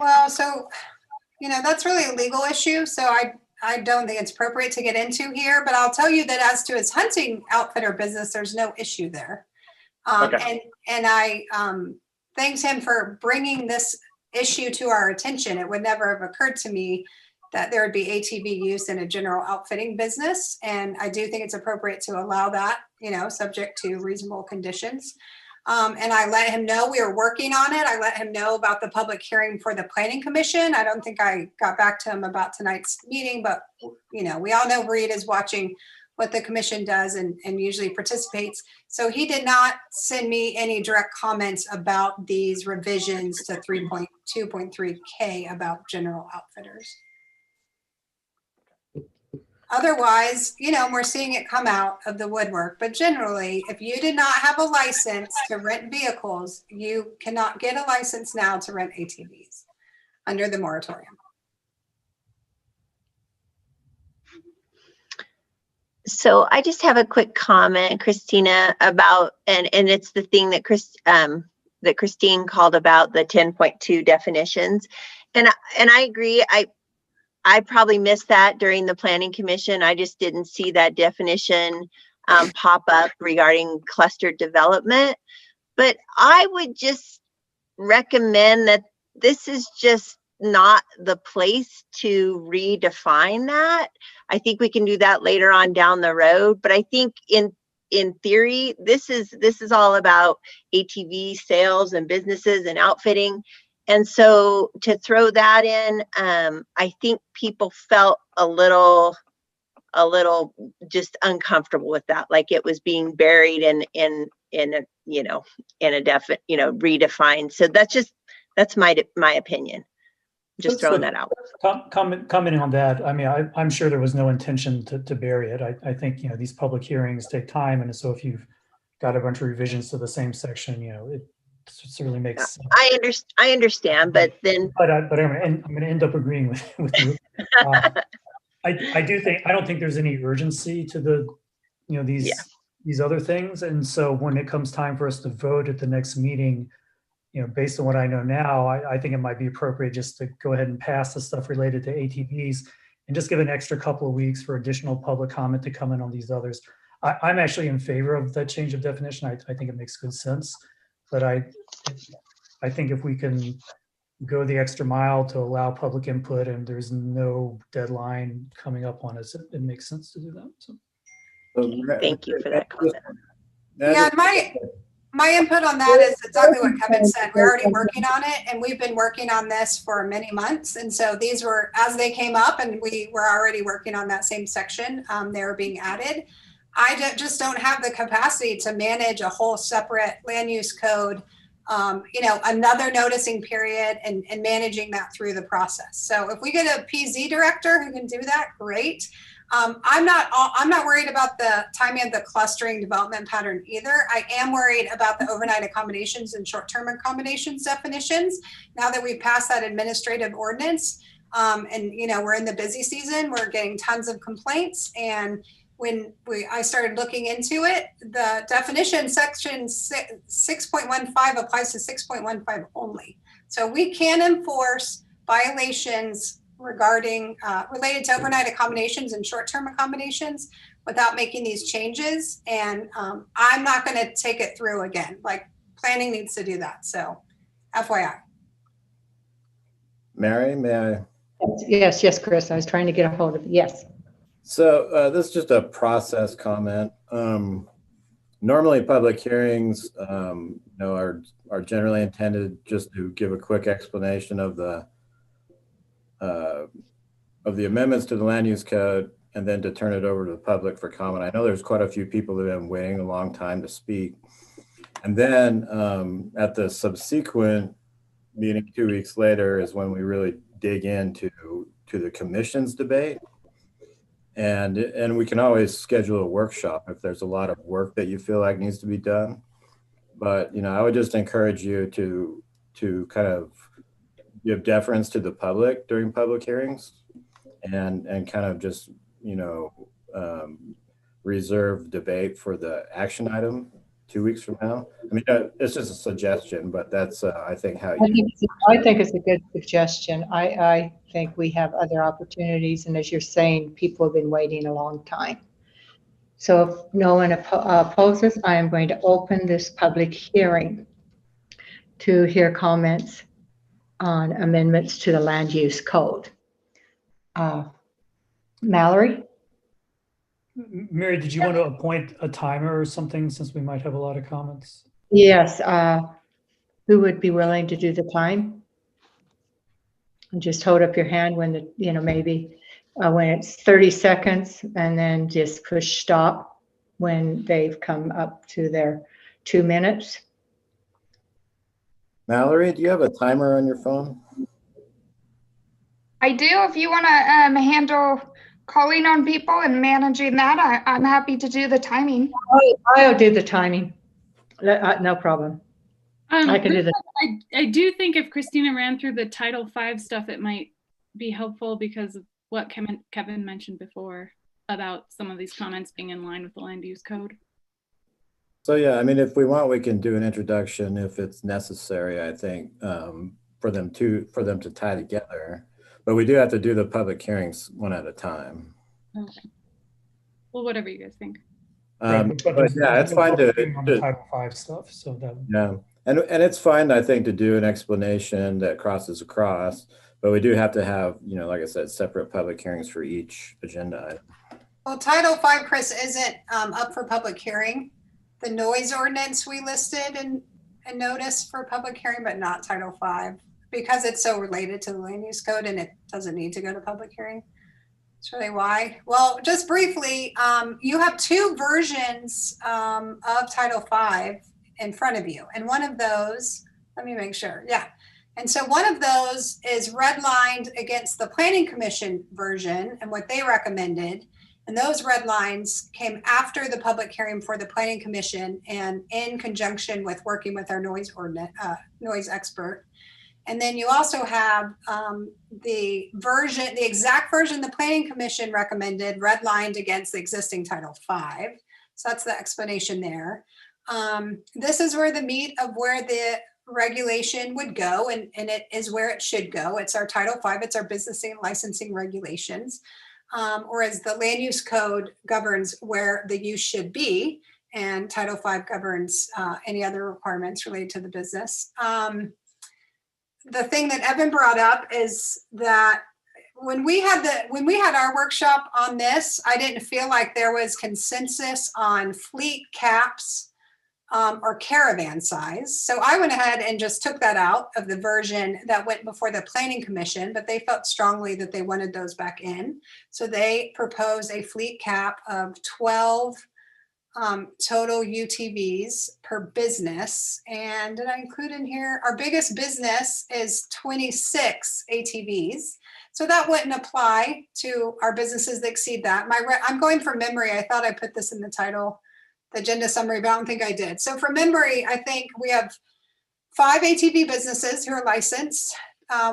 Well, so that's really a legal issue, so I don't think it's appropriate to get into here, but I'll tell you that as to his hunting outfitter business, there's no issue there. Okay. And I thanks him for bringing this issue to our attention. It would never have occurred to me that there would be ATV use in a general outfitting business. And I do think it's appropriate to allow that, subject to reasonable conditions. And I let him know we were working on it. I let him know about the public hearing for the Planning Commission. I don't think I got back to him about tonight's meeting, but we all know Reed is watching what the commission does and usually participates. So he did not send me any direct comments about these revisions to 3.2.3K about general outfitters. Otherwise, we're seeing it come out of the woodwork. But generally, if you did not have a license to rent vehicles, you cannot get a license now to rent ATVs under the moratorium. So I just have a quick comment, Christina, about, and it's the thing that Christine called about the 10.2 definitions. And I agree. I probably missed that during the Planning Commission. I just didn't see that definition pop up regarding clustered development. But I would just recommend that this is just not the place to redefine that. I think we can do that later on down the road. But I think in theory, this is all about ATV sales and businesses and outfitting. And so to throw that in, I think people felt a little just uncomfortable with that, like it was being buried in a redefined. So that's my opinion. Just throwing that out. Commenting on that, I mean, I'm sure there was no intention to bury it. I think these public hearings take time, and so if you've got a bunch of revisions to the same section, it certainly makes sense. I understand, but then. But I'm going to end up agreeing with you. I don't think there's any urgency to these other things, and so when it comes time for us to vote at the next meeting, based on what I know now, I think it might be appropriate just to go ahead and pass the stuff related to ATVs and just give an extra couple of weeks for additional public comment to come in on these others. I'm actually in favor of that change of definition. I think it makes good sense. But I think if we can go the extra mile to allow public input and there's no deadline coming up on us, it makes sense to do that. So. Thank you for that comment. Yeah, my input on that is exactly what Kevin said. We're already working on it, and we've been working on this for many months. And so these were, as they came up, and we were already working on that same section, they were being added. I just don't have the capacity to manage a whole separate land use code, another noticing period and managing that through the process. So if we get a PZ director who can do that, great. I'm not worried about the timing of the clustering development pattern either. I am worried about the overnight accommodations and short-term accommodations definitions. Now that we've passed that administrative ordinance, and we're in the busy season, we're getting tons of complaints. And when I started looking into it, the definition section 6.15 applies to 6.15 only. So we can enforce violations regarding, related to overnight accommodations and short-term accommodations without making these changes. And I'm not going to take it through again. Like, planning needs to do that. So FYI. Mary, may I? Yes, Chris. I was trying to get a hold of it. Yes. So this is just a process comment. Normally, public hearings, are generally intended just to give a quick explanation of the amendments to the land use code, and then to turn it over to the public for comment. I know there's quite a few people that have been waiting a long time to speak, and then at the subsequent meeting 2 weeks later is when we really dig into the commission's debate. And we can always schedule a workshop if there's a lot of work that you feel like needs to be done. But, I would just encourage you to kind of give deference to the public during public hearings and kind of just, reserve debate for the action item 2 weeks from now. I mean, it's just a suggestion, but that's, I think, how you. I think it's a good suggestion. I think we have other opportunities. And as you're saying, people have been waiting a long time. So if no one opposes, I am going to open this public hearing to hear comments on amendments to the land use code. Mallory? Mary, did you want to appoint a timer or something, since we might have a lot of comments? Yes. Who would be willing to do the time? And just hold up your hand when maybe when it's 30 seconds, and then just push stop when they've come up to their 2 minutes. Mallory, do you have a timer on your phone? I do. If you want to handle calling on people and managing that, I'm happy to do the timing. I'll do the timing. No problem. I can do that. I do think if Christina ran through the Title V stuff, it might be helpful because of what Kevin mentioned before about some of these comments being in line with the land use code. So yeah, I mean, if we want, we can do an introduction if it's necessary, I think, for them to tie together. But we do have to do the public hearings one at a time. Okay. Well, whatever you guys think. But yeah, it's fine to Title V stuff. So that yeah, and it's fine, I think, to do an explanation that crosses across. But we do have to have, like I said, separate public hearings for each agenda item. Well, Title V, Chris, isn't up for public hearing. The noise ordinance we listed and notice for public hearing, but not Title V, because it's so related to the land use code and it doesn't need to go to public hearing. That's really why. Well, just briefly, you have two versions of Title V in front of you. And one of those, let me make sure. Yeah. And so one of those is redlined against the Planning Commission version and what they recommended. And those red lines came after the public hearing for the Planning Commission and in conjunction with working with our noise expert. And then you also have the exact version the Planning Commission recommended redlined against the existing Title V. So that's the explanation there. This is where the meat of where the regulation would go, and it is where it should go. It's our Title V, it's our business and licensing regulations. Whereas the land use code governs where the use should be, and Title V governs any other requirements related to the business. The thing that Evan brought up is that when we had our workshop on this, I didn't feel like there was consensus on fleet caps or caravan size. So I went ahead and just took that out of the version that went before the Planning Commission, but they felt strongly that they wanted those back in. So they proposed a fleet cap of 12 total UTVs per business. And did I include in here? Our biggest business is 26 ATVs. So that wouldn't apply to our businesses that exceed that. I'm going from memory. I thought I put this in the title, the agenda summary, but I don't think I did. So from memory, I think we have 5 ATV businesses who are licensed.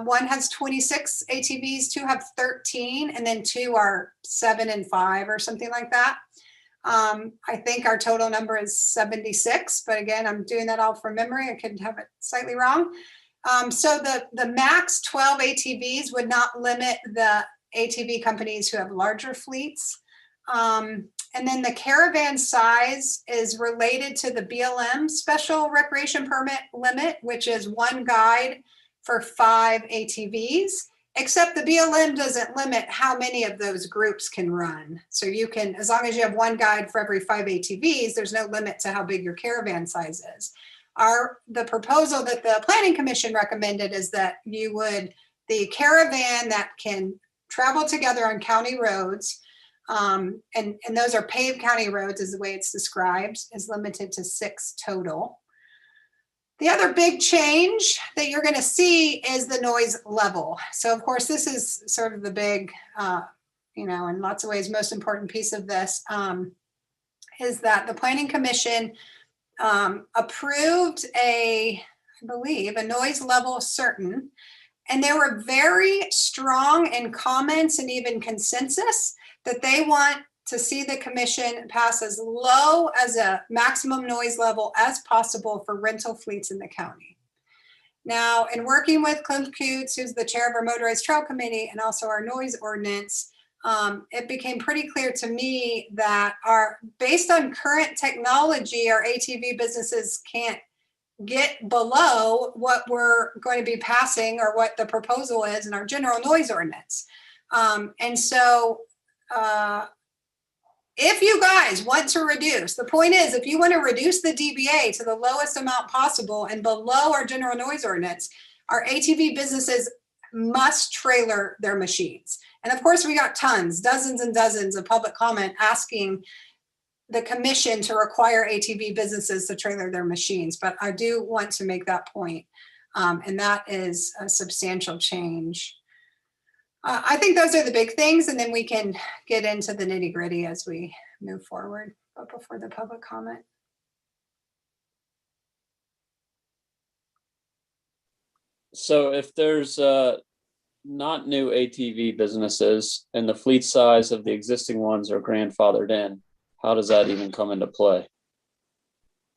One has 26 ATVs, 2 have 13, and then 2 are 7 and 5 or something like that. I think our total number is 76, but again, I'm doing that all from memory. I could have it slightly wrong. So the max 12 ATVs would not limit the ATV companies who have larger fleets. And then the caravan size is related to the BLM special recreation permit limit, which is one guide for 5 ATVs, except the BLM doesn't limit how many of those groups can run. So you can, as long as you have one guide for every 5 ATVs, there's no limit to how big your caravan size is. The proposal that the Planning Commission recommended is that the caravan that can travel together on county roads, and those are paved county roads is the way it's described, is limited to 6 total. The other big change that you're going to see is the noise level. So of course, this is sort of the big, in lots of ways, most important piece of this, is that the Planning Commission approved I believe, a noise level certain, and they were very strong in comments and even consensus that they want to see the commission pass as low as a maximum noise level as possible for rental fleets in the county. Now, in working with Clint Coots, who's the chair of our Motorized Trail Committee and also our noise ordinance, it became pretty clear to me that based on current technology, our ATV businesses can't get below what we're going to be passing or what the proposal is in our general noise ordinance. And so if you guys want to reduce, the point is, if you want to reduce the DBA to the lowest amount possible and below our general noise ordinance, our ATV businesses must trailer their machines. And of course, we got dozens and dozens of public comment asking the commission to require ATV businesses to trailer their machines. But I do want to make that point. And that is a substantial change. I think those are the big things, and then we can get into the nitty gritty as we move forward, but before the public comment. So if there's not new ATV businesses and the fleet size of the existing ones are grandfathered in, how does that even come into play?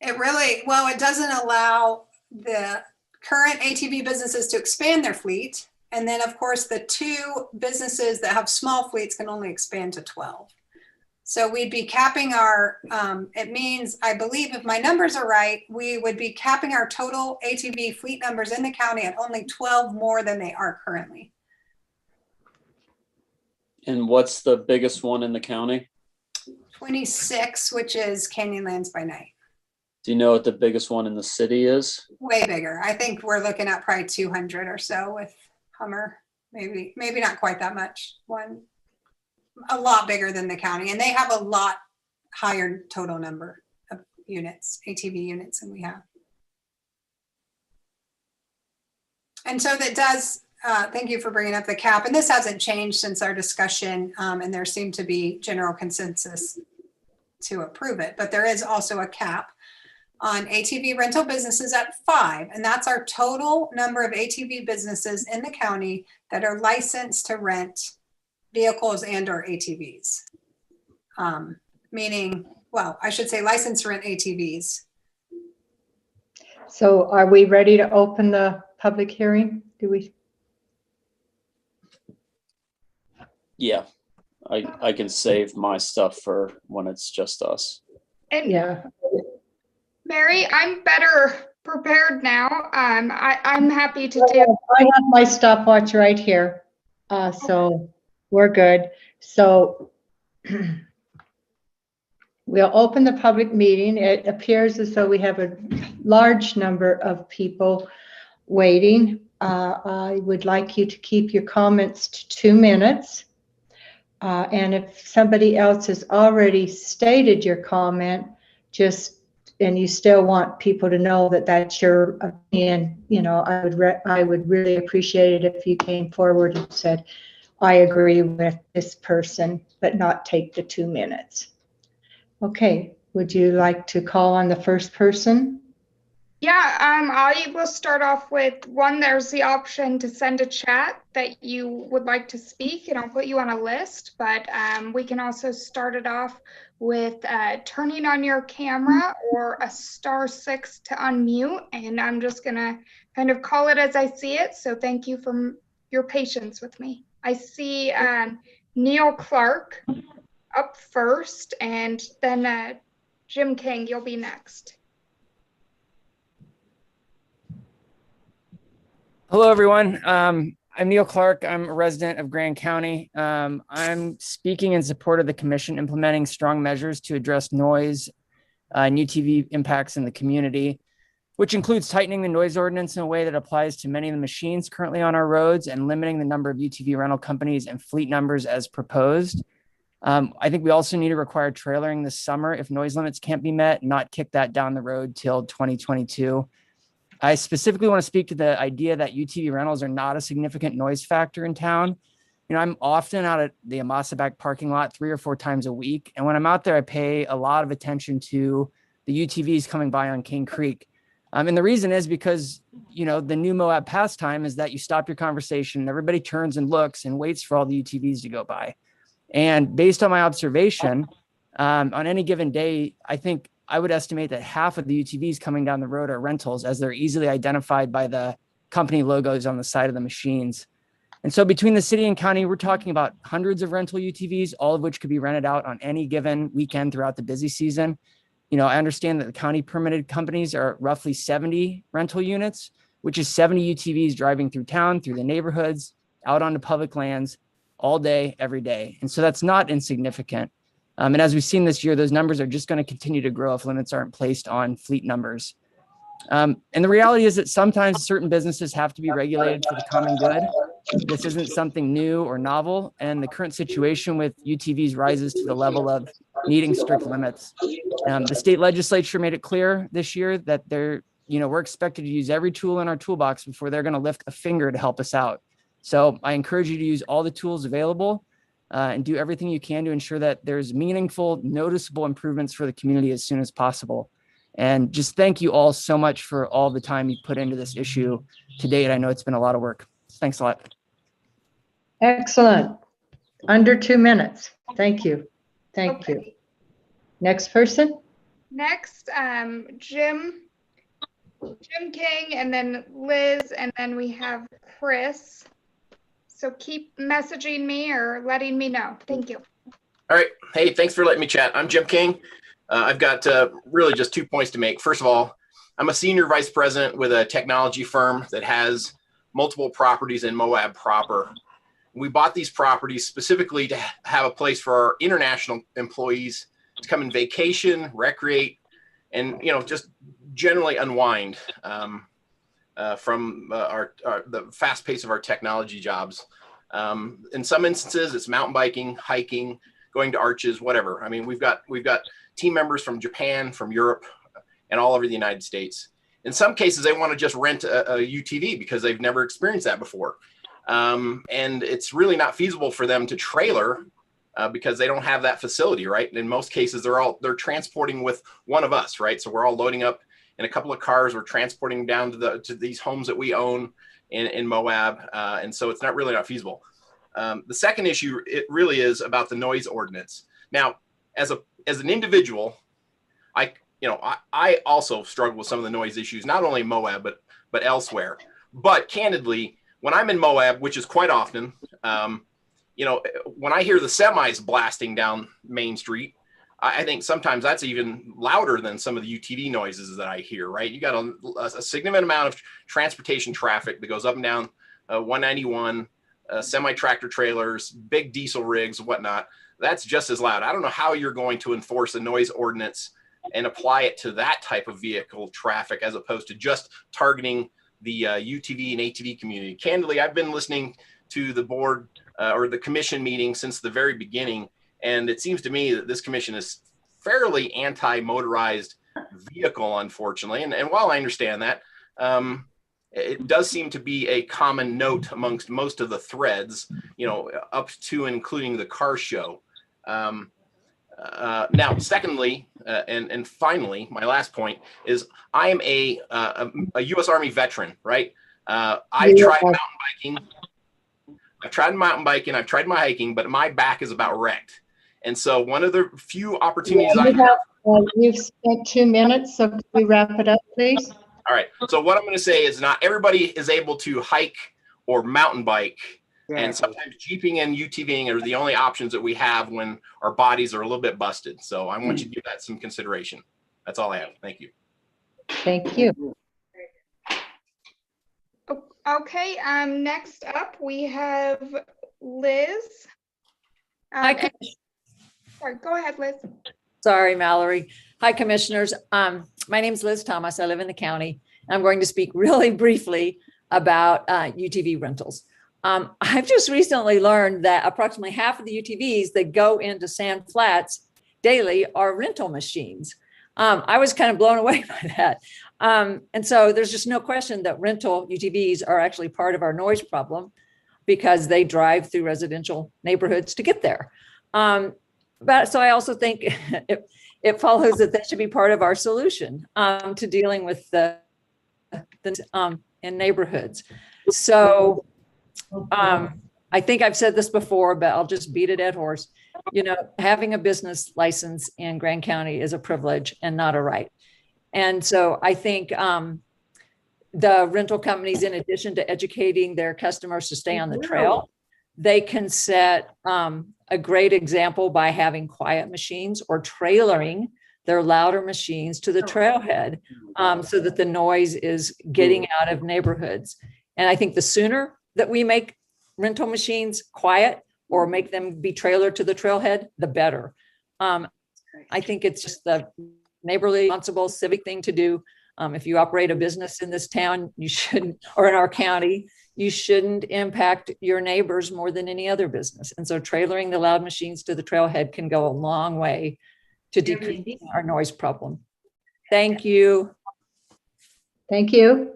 It doesn't allow the current ATV businesses to expand their fleet. And then, of course, the 2 businesses that have small fleets can only expand to 12. So we'd be capping it means, I believe if my numbers are right, we would be capping our total ATV fleet numbers in the county at only 12 more than they are currently. And what's the biggest one in the county? 26, which is Canyonlands by Night. Do you know what the biggest one in the city is? Way bigger. I think we're looking at probably 200 or so with Hummer, maybe not quite that much. One, a lot bigger than the county, and they have a lot higher total number of units, ATV units, than we have. And so that does, thank you for bringing up the cap, and this hasn't changed since our discussion, and there seemed to be general consensus to approve it, but there is also a cap on ATV rental businesses at 5. And that's our total number of ATV businesses in the county that are licensed to rent vehicles and or ATVs. Meaning, well, I should say licensed to rent ATVs. So are we ready to open the public hearing? Yeah, I can save my stuff for when it's just us. And yeah. Mary, I'm better prepared now. I'm happy to do. I have my stopwatch right here, so we're good. So we'll open the public meeting. It appears as though we have a large number of people waiting. I would like you to keep your comments to 2 minutes. And if somebody else has already stated your comment, and you still want people to know that that's your opinion, I would really appreciate it if you came forward and said, I agree with this person, but not take the 2 minutes. Okay, would you like to call on the first person? Yeah, I will start off with one. There's the option to send a chat that you would like to speak, and I'll put you on a list, but we can also start it off with turning on your camera or a *6 to unmute. And I'm just gonna kind of call it as I see it. So thank you for your patience with me. I see Neil Clark up first, and then Jim King, you'll be next. Hello, everyone. I'm Neil Clark. I'm a resident of Grand County. I'm speaking in support of the commission implementing strong measures to address noise and UTV impacts in the community, which includes tightening the noise ordinance in a way that applies to many of the machines currently on our roads and limiting the number of UTV rental companies and fleet numbers as proposed. I think we also need to require trailering this summer if noise limits can't be met, not kick that down the road till 2022. I specifically want to speak to the idea that UTV rentals are not a significant noise factor in town. You know, I'm often out at the Amasaback parking lot 3 or 4 times a week. And when I'm out there, I pay a lot of attention to the UTVs coming by on King Creek. And the reason is because, you know, the new Moab pastime is that you stop your conversation and everybody turns and looks and waits for all the UTVs to go by. And based on my observation, on any given day, I think I would estimate that half of the UTVs coming down the road are rentals, as they're easily identified by the company logos on the side of the machines. And so between the city and county, we're talking about hundreds of rental UTVs, all of which could be rented out on any given weekend throughout the busy season. You know, I understand that the county permitted companies are roughly 70 rental units, which is 70 UTVs driving through town, through the neighborhoods, out onto public lands all day, every day. And so that's not insignificant. And as we've seen this year, those numbers are just going to continue to grow if limits aren't placed on fleet numbers. And the reality is that sometimes certain businesses have to be regulated for the common good. This isn't something new or novel, and the current situation with UTVs rises to the level of needing strict limits. The state legislature made it clear this year that we're expected to use every tool in our toolbox before they're going to lift a finger to help us out. So I encourage you to use all the tools available and do everything you can to ensure that there's meaningful, noticeable improvements for the community as soon as possible. And just thank you all so much for all the time you put into this issue to date. I know it's been a lot of work. Thanks a lot. Excellent. Under 2 minutes. Thank you. Thank you. Next person. Next, Jim King, and then Liz, and then we have Chris. So keep messaging me or letting me know. Thank you. All right. Hey, thanks for letting me chat. I'm Jim King. I've got really just 2 points to make. First of all, I'm a senior vice president with a technology firm that has multiple properties in Moab proper. We bought these properties specifically to have a place for our international employees to come and vacation, recreate, and just generally unwind from the fast pace of our technology jobs. In some instances, it's mountain biking, hiking, going to arches, whatever. I mean, we've got team members from Japan, from Europe, and all over the United States. In some cases, they want to just rent a UTV because they've never experienced that before. And it's really not feasible for them to trailer because they don't have that facility, right? And in most cases, they're transporting with one of us, right? So we're all loading up in a couple of cars. We're transporting down to these homes that we own in Moab. And so it's really not feasible. The second issue, it really is about the noise ordinance. Now, as an individual, I also struggle with some of the noise issues, not only in Moab, but elsewhere. But candidly, when I'm in Moab, which is quite often, when I hear the semis blasting down Main Street, I think sometimes that's even louder than some of the UTV noises that I hear, right? You got a significant amount of transportation traffic that goes up and down 191, semi-tractor trailers, big diesel rigs, whatnot. That's just as loud. I don't know how you're going to enforce a noise ordinance and apply it to that type of vehicle traffic as opposed to just targeting the UTV and ATV community. Candidly, I've been listening to the board or the commission meeting since the very beginning, and it seems to me that this commission is fairly anti-motorized vehicle, unfortunately. And while I understand that, it does seem to be a common note amongst most of the threads, up to and including the car show. Now, secondly, and finally, my last point is I am a U.S. Army veteran, right? I've tried mountain biking, I've tried my hiking, but my back is about wrecked. And so one of the few opportunities Yeah, I have. you've spent 2 minutes, so could we wrap it up, please? All right. So what I'm going to say is not everybody is able to hike or mountain bike. And sometimes Jeeping and UTVing are the only options that we have when our bodies are a little bit busted. So I want you to give that some consideration. That's all I have. Thank you. Thank you. Okay, next up we have Liz. Hi, Sorry, go ahead, Liz. Sorry, Mallory. Hi, commissioners. My name is Liz Thomas. I live in the county. I'm going to speak really briefly about UTV rentals. I've just recently learned that approximately half of the UTVs that go into Sand Flats daily are rental machines. I was kind of blown away by that. And so there's just no question that rental UTVs are actually part of our noise problem because they drive through residential neighborhoods to get there. But so I also think it follows that should be part of our solution to dealing with the in neighborhoods. So I think I've said this before, but I'll just beat a dead horse. You know, having a business license in Grand County is a privilege and not a right. And so I think the rental companies, in addition to educating their customers to stay on the trail, they can set a great example by having quiet machines or trailering their louder machines to the trailhead so that the noise is getting out of neighborhoods. And I think the sooner that we make rental machines quiet or make them be trailered to the trailhead, the better. I think it's just the neighborly, responsible, civic thing to do. If you operate a business in this town, you shouldn't, or in our county, you shouldn't impact your neighbors more than any other business. And so trailering the loud machines to the trailhead can go a long way to decreasing our noise problem. Thank you. Thank you.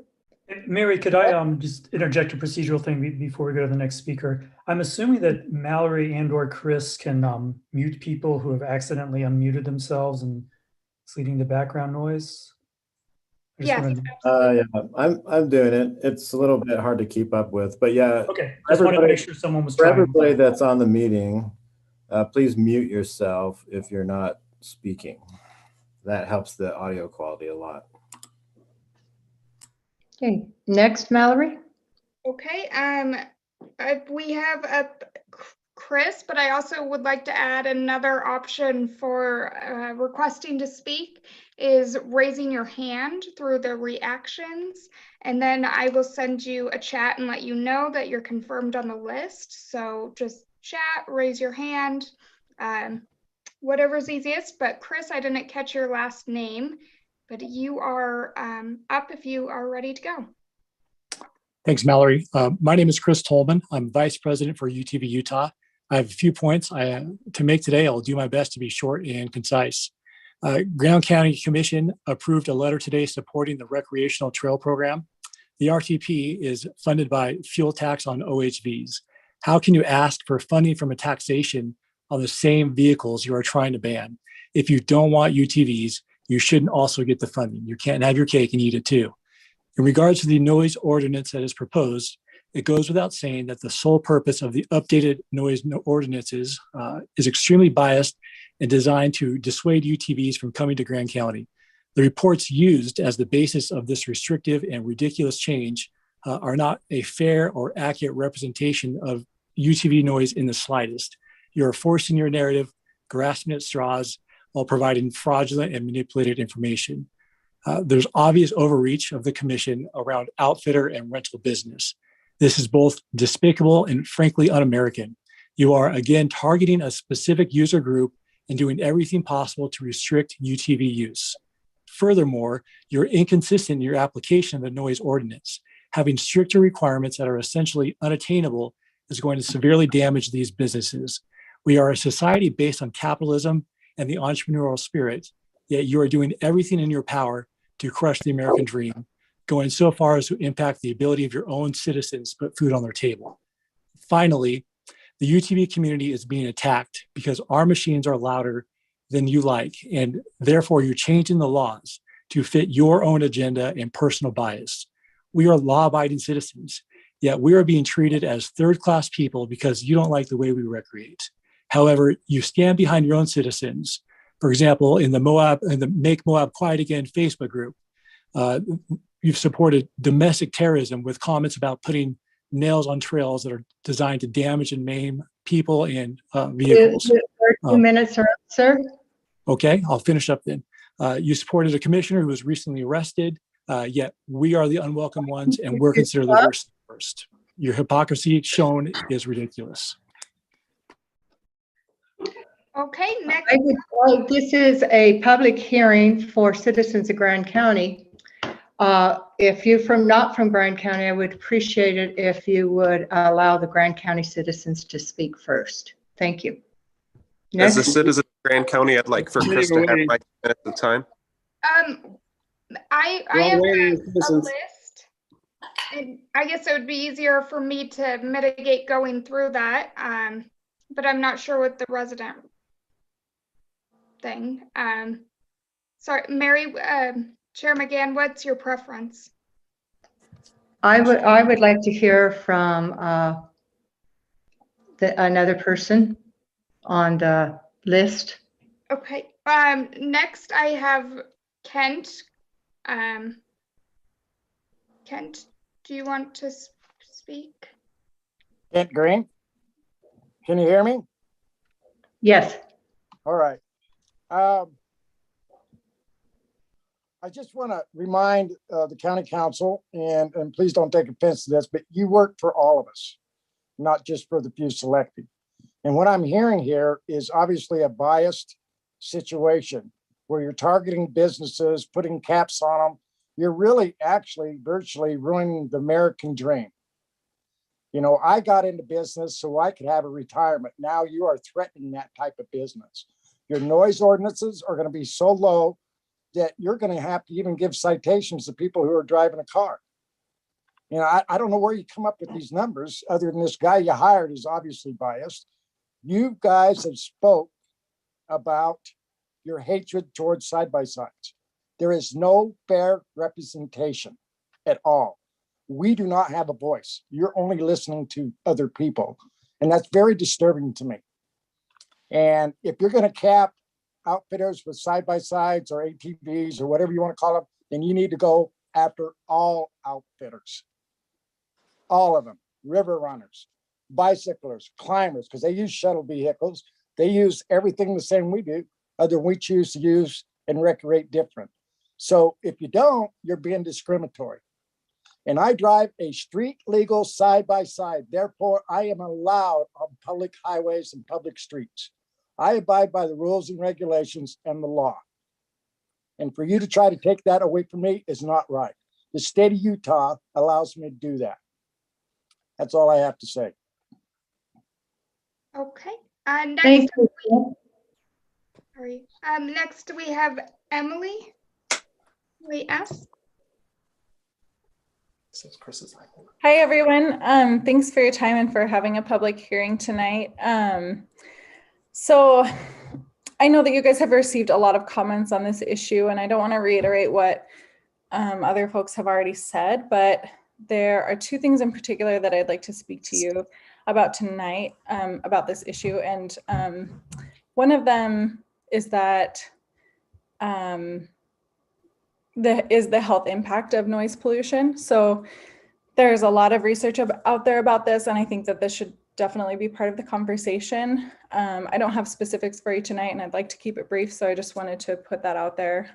Mary, could I just interject a procedural thing before we go to the next speaker? I'm assuming that Mallory and or Chris can mute people who have accidentally unmuted themselves and it's leading to background noise. Yes. Yeah, I'm doing it. It's a little bit hard to keep up with, but yeah. Okay, just wanted to make sure someone was for trying. everybody that's on the meeting, please mute yourself if you're not speaking. That helps the audio quality a lot. Okay, next, Mallory. Okay, we have Chris, but I also would like to add another option for requesting to speak is raising your hand through the reactions. And then I will send you a chat and let you know that you're confirmed on the list. So just chat, raise your hand, whatever's easiest. But Chris, I didn't catch your last name, but you are up if you are ready to go. Thanks, Mallory. My name is Chris Tolman. I'm Vice President for UTV Utah. I have a few points to make today. I'll do my best to be short and concise. Grand County Commission approved a letter today supporting the recreational trail program. The RTP is funded by fuel tax on OHVs. How can you ask for funding from a taxation on the same vehicles you are trying to ban? If you don't want UTVs, you shouldn't also get the funding. You can't have your cake and eat it too. In regards to the noise ordinance that is proposed, it goes without saying that the sole purpose of the updated noise ordinances is extremely biased and designed to dissuade UTVs from coming to Grand County. The reports used as the basis of this restrictive and ridiculous change are not a fair or accurate representation of UTV noise in the slightest. You're forcing your narrative, grasping at straws, while providing fraudulent and manipulated information. There's obvious overreach of the commission around outfitter and rental business. This is both despicable and frankly un-American. You are again targeting a specific user group and doing everything possible to restrict UTV use. Furthermore, you're inconsistent in your application of the noise ordinance. Having stricter requirements that are essentially unattainable is going to severely damage these businesses. We are a society based on capitalism and the entrepreneurial spirit, yet you are doing everything in your power to crush the American dream, going so far as to impact the ability of your own citizens to put food on their table. Finally, the UTV community is being attacked because our machines are louder than you like, and therefore you're changing the laws to fit your own agenda and personal bias. We are law-abiding citizens, yet we are being treated as third-class people because you don't like the way we recreate. However, you stand behind your own citizens. For example, in the Make Moab Quiet Again Facebook group, you've supported domestic terrorism with comments about putting nails on trails that are designed to damage and maim people and vehicles. 2 minutes are up, sir. Okay, I'll finish up then. You supported a commissioner who was recently arrested, yet we are the unwelcome ones and we're considered the worst first. Your hypocrisy shown is ridiculous. Okay, next. This is a public hearing for citizens of Grand County. If you're not from Grand County, I would appreciate it if you would allow the Grand County citizens to speak first. Thank you. As a citizen of Grand County, I'd like for Chris to have 5 minutes of time. I have a list, and I guess it would be easier for me to mitigate going through that, but I'm not sure what the resident thing. Sorry, Mary, Chair McGann, what's your preference? I would like to hear from another person on the list. Okay. Next, I have Kent. Kent, do you want to speak? Kent Green, can you hear me? Yes. All right. I just want to remind the county council, and please don't take offense to this, but you work for all of us, not just for the few selected. And what I'm hearing here is obviously a biased situation where you're targeting businesses, putting caps on them. You're really actually virtually ruining the American dream. You know, I got into business so I could have a retirement. Now you are threatening that type of business. Your noise ordinances are going to be so low that you're going to have to even give citations to people who are driving a car. You know, I don't know where you come up with these numbers other than this guy you hired is obviously biased. You guys have spoke about your hatred towards side-by-sides. There is no fair representation at all. We do not have a voice. You're only listening to other people. And that's very disturbing to me. And if you're going to cap outfitters with side-by-sides or ATVs or whatever you want to call them, then you need to go after all outfitters. All of them, river runners, bicyclers, climbers, because they use shuttle vehicles. They use everything the same we do, other than we choose to use and recreate different. So if you don't, you're being discriminatory. And I drive a street legal side-by-side. Therefore, I am allowed on public highways and public streets. I abide by the rules and regulations and the law. And for you to try to take that away from me is not right. The state of Utah allows me to do that. That's all I have to say. Okay. Next, Thank you. sorry. Next we have Emily. Emily S. Hi, everyone. Thanks for your time and for having a public hearing tonight. So I know that you guys have received a lot of comments on this issue, and I don't want to reiterate what other folks have already said, but there are 2 things in particular that I'd like to speak to you about tonight about this issue. And one of them is that the health impact of noise pollution. So there's a lot of research out there about this, and I think that this should definitely be part of the conversation. I don't have specifics for you tonight, and I'd like to keep it brief, so I just wanted to put that out there.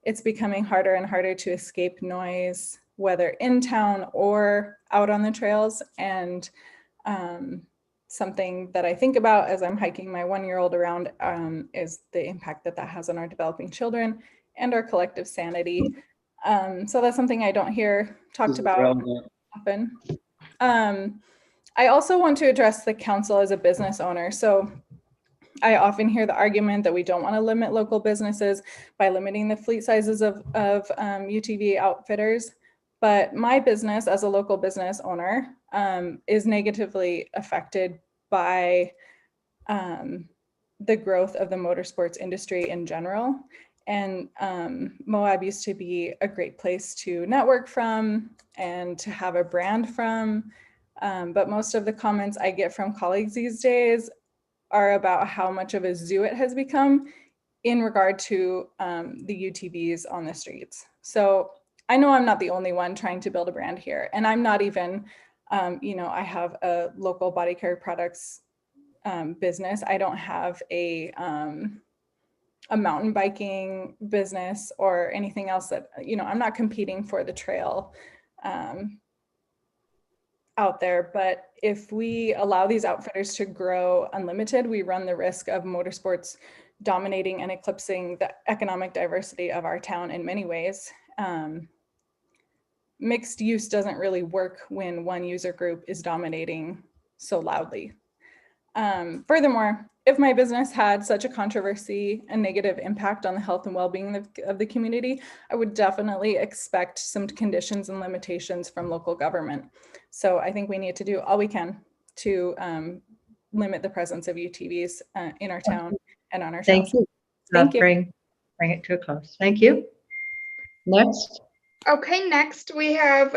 It's becoming harder and harder to escape noise, whether in town or out on the trails. And something that I think about as I'm hiking my 1-year-old around is the impact that has on our developing children and our collective sanity. So that's something I don't hear talked about often. I also want to address the council as a business owner. So I often hear the argument that we don't want to limit local businesses by limiting the fleet sizes of UTV outfitters. But my business as a local business owner is negatively affected by the growth of the motorsports industry in general. And Moab used to be a great place to network from and to have a brand from. But most of the comments I get from colleagues these days are about how much of a zoo it has become in regard to the UTVs on the streets. So I know I'm not the only one trying to build a brand here, and I'm not even, I have a local body care products business. I don't have a mountain biking business or anything else that, I'm not competing for the trail out there. But if we allow these outfitters to grow unlimited, we run the risk of motorsports dominating and eclipsing the economic diversity of our town in many ways. Mixed use doesn't really work when one user group is dominating so loudly. Furthermore, if my business had such a controversy and negative impact on the health and well-being of the community, I would definitely expect some conditions and limitations from local government. So I think we need to do all we can to limit the presence of UTVs in our town and on our Thank trails. you. Thank you. Bring it to a close. Thank you. Next. Okay, next we have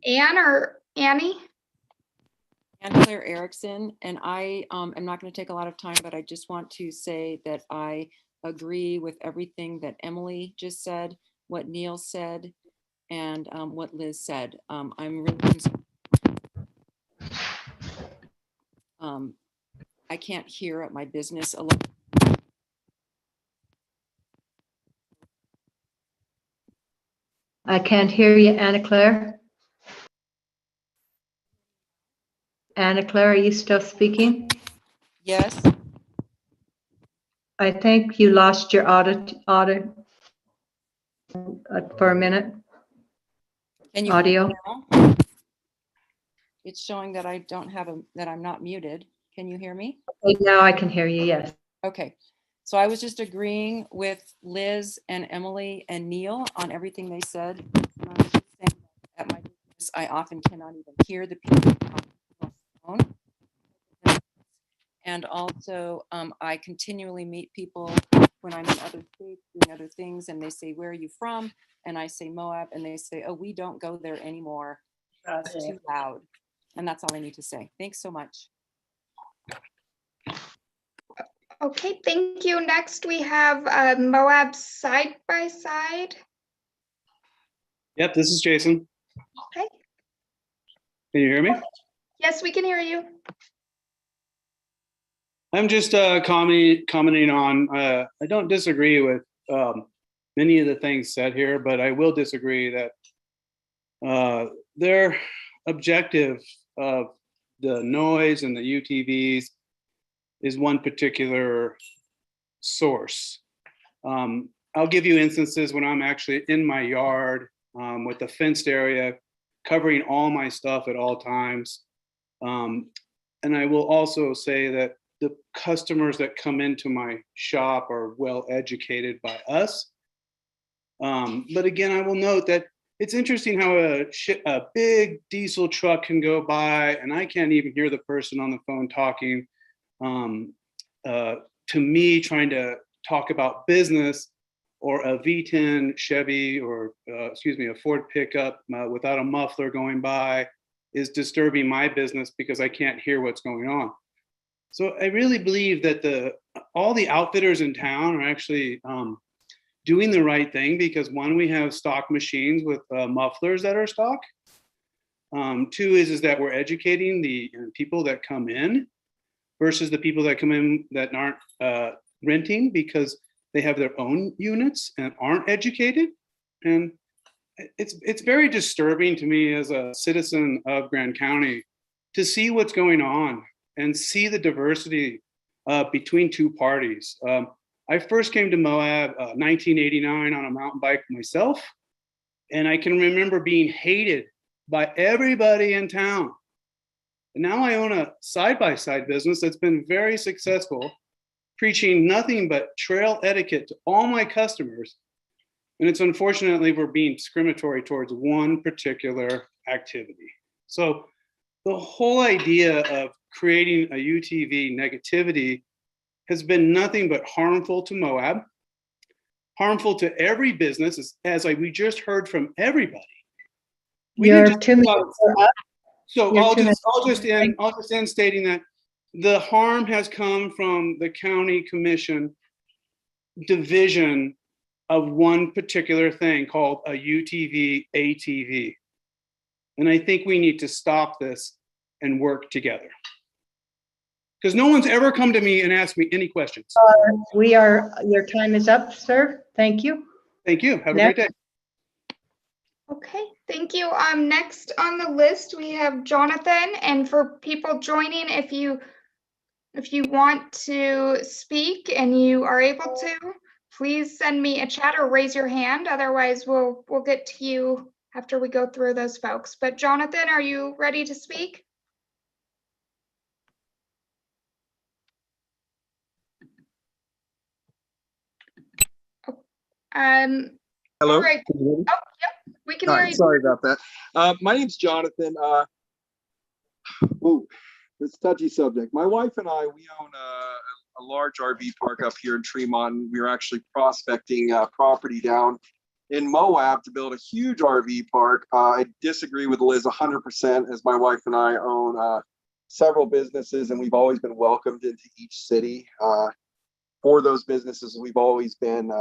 Anne or Annie. Anne-Claire Erickson, and I am not going to take a lot of time, but I just want to say that I agree with everything that Emily just said, what Neil said, and what Liz said. I'm really concerned. I can't hear at my business a lot. I can't hear you, Anna Claire. Anna Claire, are you still speaking? Yes. I think you lost your audio for a minute. Can you audio? now? It's showing that I don't have that I'm not muted. Can you hear me? Okay, now I can hear you, yes. Okay. So I was just agreeing with Liz and Emily and Neil on everything they said. And I was just saying that at my business, I often cannot even hear the people on the phone. And also, I continually meet people when I'm in other states doing other things, and they say, "Where are you from?" And I say Moab, and they say, "Oh, we don't go there anymore. It's too loud." And that's all I need to say. Thanks so much. Okay, thank you. Next we have Moab Side by Side. Yep, this is Jason. Okay. Can you hear me? Yes, we can hear you. I'm just commenting on, I don't disagree with many of the things said here, but I will disagree that their objective of the noise and the UTVs is one particular source. I'll give you instances when I'm actually in my yard with a fenced area, covering all my stuff at all times. And I will also say that the customers that come into my shop are well educated by us. But again, I will note that it's interesting how a big diesel truck can go by and I can't even hear the person on the phone talking to me trying to talk about business, or a V10 Chevy or a Ford pickup without a muffler going by is disturbing my business because I can't hear what's going on. So I really believe that all the outfitters in town are actually doing the right thing, because one, we have stock machines with mufflers that are stock. Two is that we're educating the people that come in versus the people that come in that aren't renting because they have their own units and aren't educated. And it's very disturbing to me as a citizen of Grand County to see what's going on and see the diversity between two parties. I first came to Moab 1989 on a mountain bike myself, and I can remember being hated by everybody in town. And now I own a side-by-side business that's been very successful, preaching nothing but trail etiquette to all my customers. And it's unfortunately, we're being discriminatory towards one particular activity. So the whole idea of creating a UTV negativity has been nothing but harmful to Moab, harmful to every business, we just heard from everybody. You're 2 minutes up. So I'll just end stating that The harm has come from the county commission division of one particular thing called a UTV ATV. And I think we need to stop this and work together. Because no one's ever come to me and asked me any questions. Your time is up, sir. Thank you. Thank you. Have a great day. Okay, thank you. Next on the list, we have Jonathan. And for people joining, if you want to speak and you are able to, please send me a chat or raise your hand. Otherwise, we'll get to you after we go through those folks. But Jonathan, are you ready to speak? Hello. All right. Can you hear me? Oh, yep. We can All hear right, you. sorry about that. My name's Jonathan. This touchy subject. My wife and I, we own a large RV park up here in Tremont. We were actually prospecting property down in Moab to build a huge RV park. I disagree with Liz 100%, as my wife and I own several businesses, and we've always been welcomed into each city. For those businesses, we've always been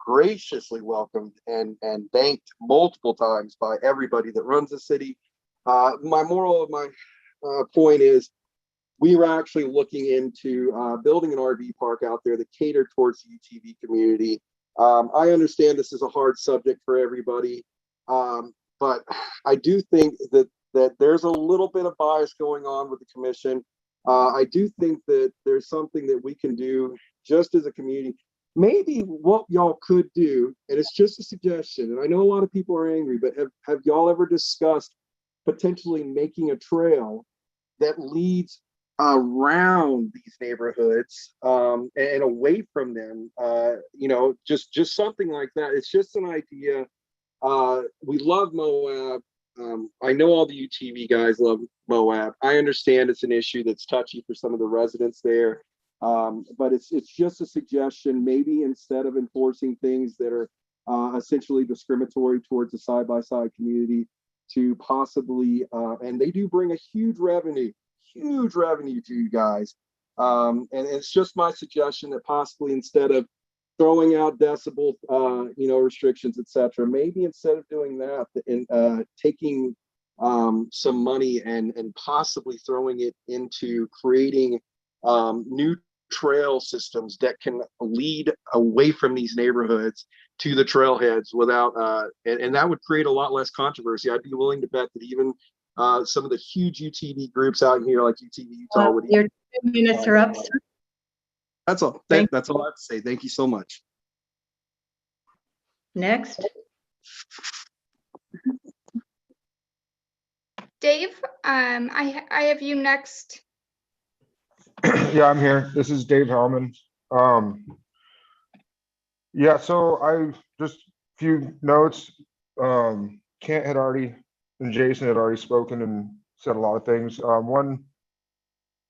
graciously welcomed and thanked multiple times by everybody that runs the city. My moral of my point is we were actually looking into building an RV park out there that catered towards the UTV community. I understand this is a hard subject for everybody, but I do think that there's a little bit of bias going on with the commission. I do think that there's something that we can do just as a community. Maybe what y'all could do, and it's just a suggestion, and I know a lot of people are angry, but have y'all ever discussed potentially making a trail that leads around these neighborhoods and away from them? Just something like that. It's just an idea. We love Moab. I know all the UTV guys love Moab. I understand it's an issue that's touchy for some of the residents there. But it's just a suggestion. Maybe instead of enforcing things that are essentially discriminatory towards the side-by-side community, to possibly, and they do bring a huge revenue to you guys. And it's just my suggestion that possibly instead of throwing out decibel, restrictions, etc., maybe instead of doing that, and taking some money and possibly throwing it into creating new trail systems that can lead away from these neighborhoods to the trailheads without and that would create a lot less controversy. I'd be willing to bet that even some of the huge UTV groups out here like UTV Utah would. Your 2 minutes are up, sir. That's all. That's all I have to say. Thank you so much. Next. Dave, I have you next. Yeah, I'm here. This is Dave Hellman. Yeah, so I just a few notes. Kent had already and Jason had already spoken and said a lot of things. One,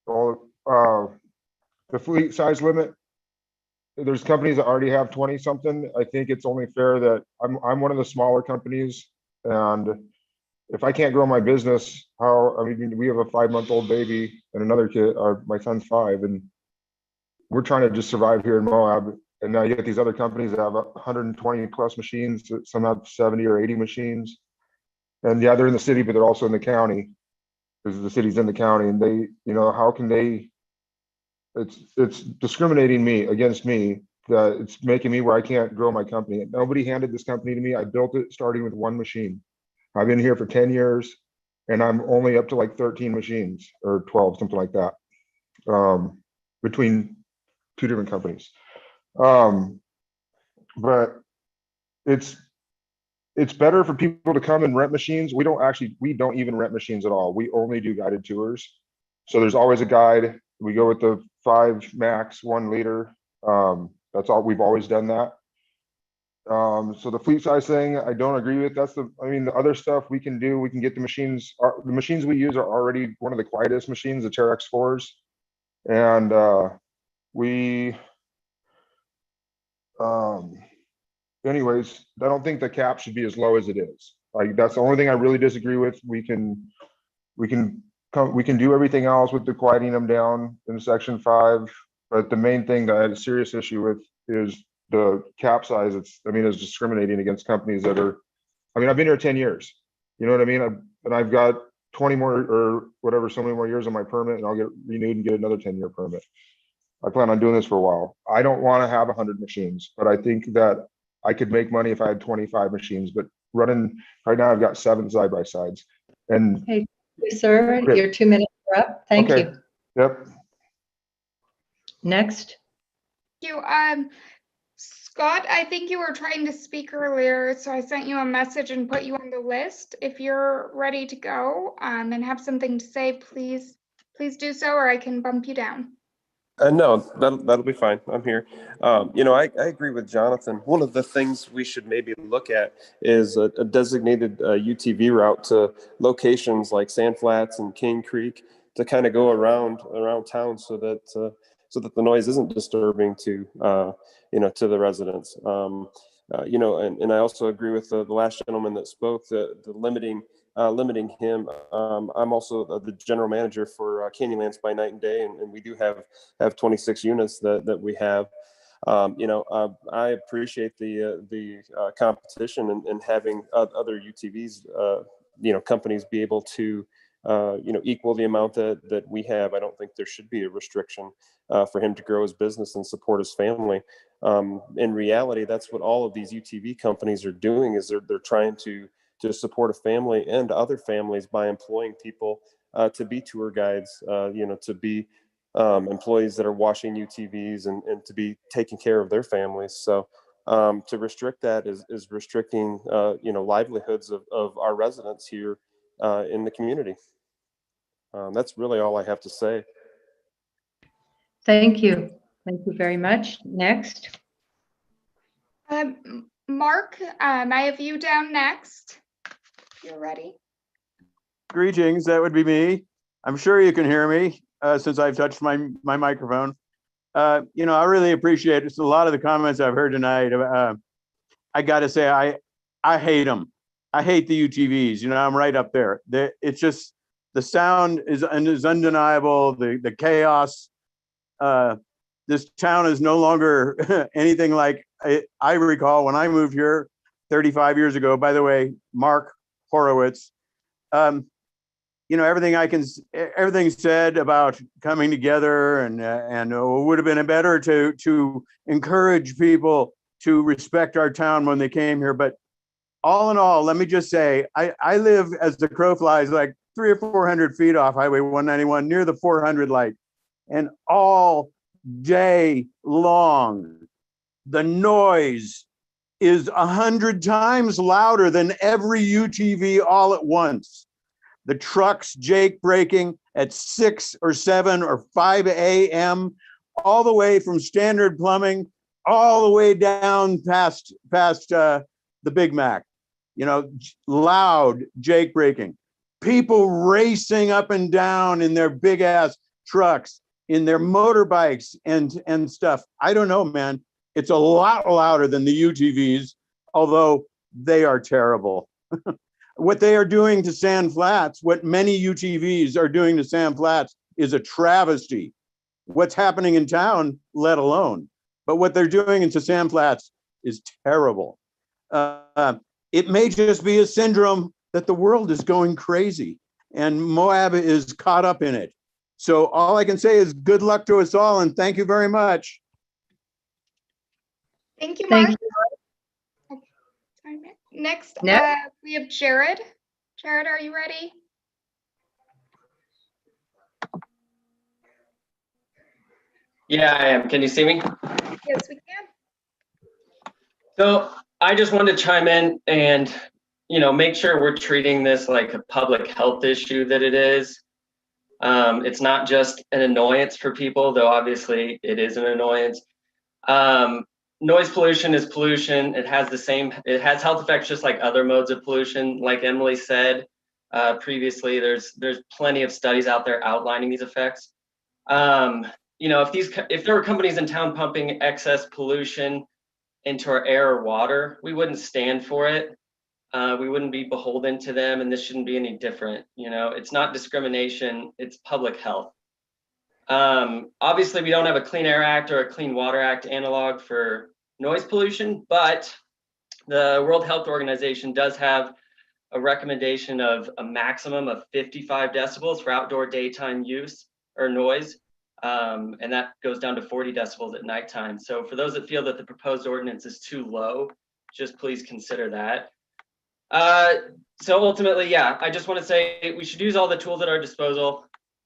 the fleet size limit. There's companies that already have 20 something. I think it's only fair that I'm one of the smaller companies, and if I can't grow my business, we have a 5-month-old baby and another kid, my son's 5, and we're trying to just survive here in Moab. And now you get these other companies that have 120 plus machines, some have 70 or 80 machines. And yeah, they're in the city, but they're also in the county because the city's in the county, and they, how can they, it's discriminating against me. It's making me where I can't grow my company. Nobody handed this company to me. I built it starting with 1 machine. I've been here for 10 years and I'm only up to like 13 machines or 12, something like that, between 2 different companies. But it's better for people to come and rent machines. We don't even rent machines at all. We only do guided tours. So there's always a guide. We go with the 5 max 1 liter. That's all. We've always done that. So the fleet size thing, I don't agree with. The other stuff we can do, we can get the machines. The machines we use are already one of the quietest machines, the Terex 4s. And anyways, I don't think the cap should be as low as it is. Like, that's the only thing I really disagree with. We can we can do everything else with the quieting them down in section 5, but the main thing that I had a serious issue with is the cap size. It's discriminating against companies that are, I've been here 10 years. You know what I mean? I've got 20 more or whatever, so many more years on my permit, and I'll get renewed and get another 10-year permit. I plan on doing this for a while. I don't want to have 100 machines, but I think that I could make money if I had 25 machines, but running right now, I've got 7 side-by-sides. And Hey, sir, Great. your 2 minutes are up. Thank Okay. you. Yep. Next. Thank you. Scott, I think you were trying to speak earlier, so I sent you a message and put you on the list. If you're ready to go and have something to say, please do so, or I can bump you down. No, that'll be fine. I'm here. I agree with Jonathan. One of the things we should maybe look at is a designated UTV route to locations like Sand Flats and King Creek to kind of go around town so that the noise isn't disturbing to to the residents. And I also agree with the last gentleman that spoke, the limiting him. I'm also the general manager for Canyonlands by Night and Day, and we do have 26 units that we have. I appreciate the competition and having other UTVs, companies be able to equal the amount that we have. I don't think there should be a restriction for him to grow his business and support his family. In reality, that's what all of these UTV companies are doing, is they're trying to support a family and other families by employing people to be tour guides, to be employees that are washing UTVs and to be taking care of their families. So to restrict that is restricting, livelihoods of our residents here in the community. That's really all I have to say. Thank you. Thank you very much. Next. Mark, I have you down next. If you're ready. Greetings, that would be me. I'm sure you can hear me since I've touched my microphone. I really appreciate just a lot of the comments I've heard tonight. I got to say, I hate them. I hate the UTVs. I'm right up there. It's just, the sound is undeniable. The chaos. This town is no longer anything like I recall when I moved here 35 years ago. By the way, Mark Horowitz. Everything's said about coming together and it would have been better to encourage people to respect our town when they came here. But all in all, let me just say, I live, as the crow flies, like 300 or 400 feet off Highway 191 near the 400 light. And all day long, the noise is 100 times louder than every UTV all at once. The trucks jake braking at 6 or 7 or 5 a.m., all the way from Standard Plumbing, all the way down past the Big Mac. Loud jake braking. People racing up and down in their big ass trucks, in their motorbikes and stuff. I don't know, man. It's a lot louder than the UTVs, although they are terrible. What they are doing to Sand Flats, what many UTVs are doing to Sand Flats, is a travesty. What's happening in town, let alone. But what they're doing into Sand Flats is terrible. It may just be a syndrome that the world is going crazy and Moab is caught up in it. So all I can say is good luck to us all, and thank you very much. Thank you, Mark. Thank Next, Next. We have Jared. Jared, are you ready? Yeah, I am. Can you see me? Yes, we can. So I just wanted to chime in and, make sure we're treating this like a public health issue that it is. It's not just an annoyance for people, though obviously it is an annoyance. Noise pollution is pollution. It has health effects just like other modes of pollution. Like Emily said previously, there's plenty of studies out there outlining these effects. If there were companies in town pumping excess pollution into our air or water, we wouldn't stand for it. we wouldn't be beholden to them, and this shouldn't be any different. You know, it's not discrimination, it's public health. Obviously, we don't have a Clean Air Act or a Clean Water Act analog for noise pollution, but the World Health Organization does have a recommendation of a maximum of 55 decibels for outdoor daytime use or noise. And that goes down to 40 decibels at nighttime. So for those that feel that the proposed ordinance is too low, just please consider that. So ultimately, yeah, I just want to say we should use all the tools at our disposal.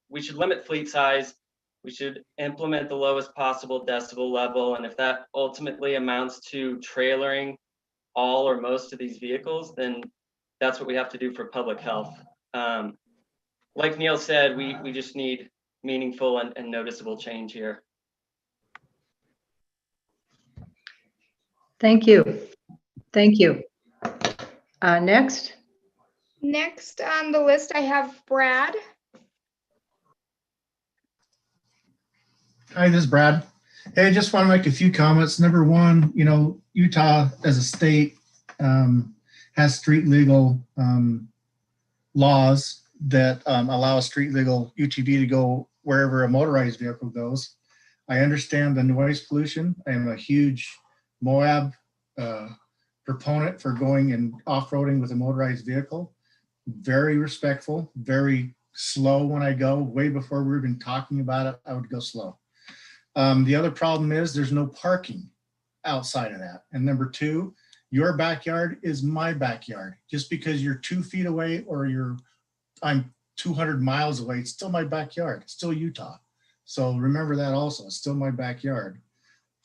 We should limit fleet size. We should implement the lowest possible decibel level. And if that ultimately amounts to trailering all or most of these vehicles, then that's what we have to do for public health. Like Neil said, we just need meaningful and noticeable change here. Thank you. Thank you. Next. Next on the list, I have Brad. Hi, this is Brad. Hey, I just want to make a few comments. Number one, you know, Utah as a state has street legal laws that allow a street legal UTV to go wherever a motorized vehicle goes. I understand the noise pollution. I am a huge Moab proponent for going and off-roading with a motorized vehicle. Very respectful, very slow when I go. Way before we've been talking about it, I would go slow. The other problem is there's no parking outside of that. And number two, your backyard is my backyard. Just because you're 2 feet away or I'm 200 miles away, it's still my backyard. It's still Utah. So remember that also, it's still my backyard.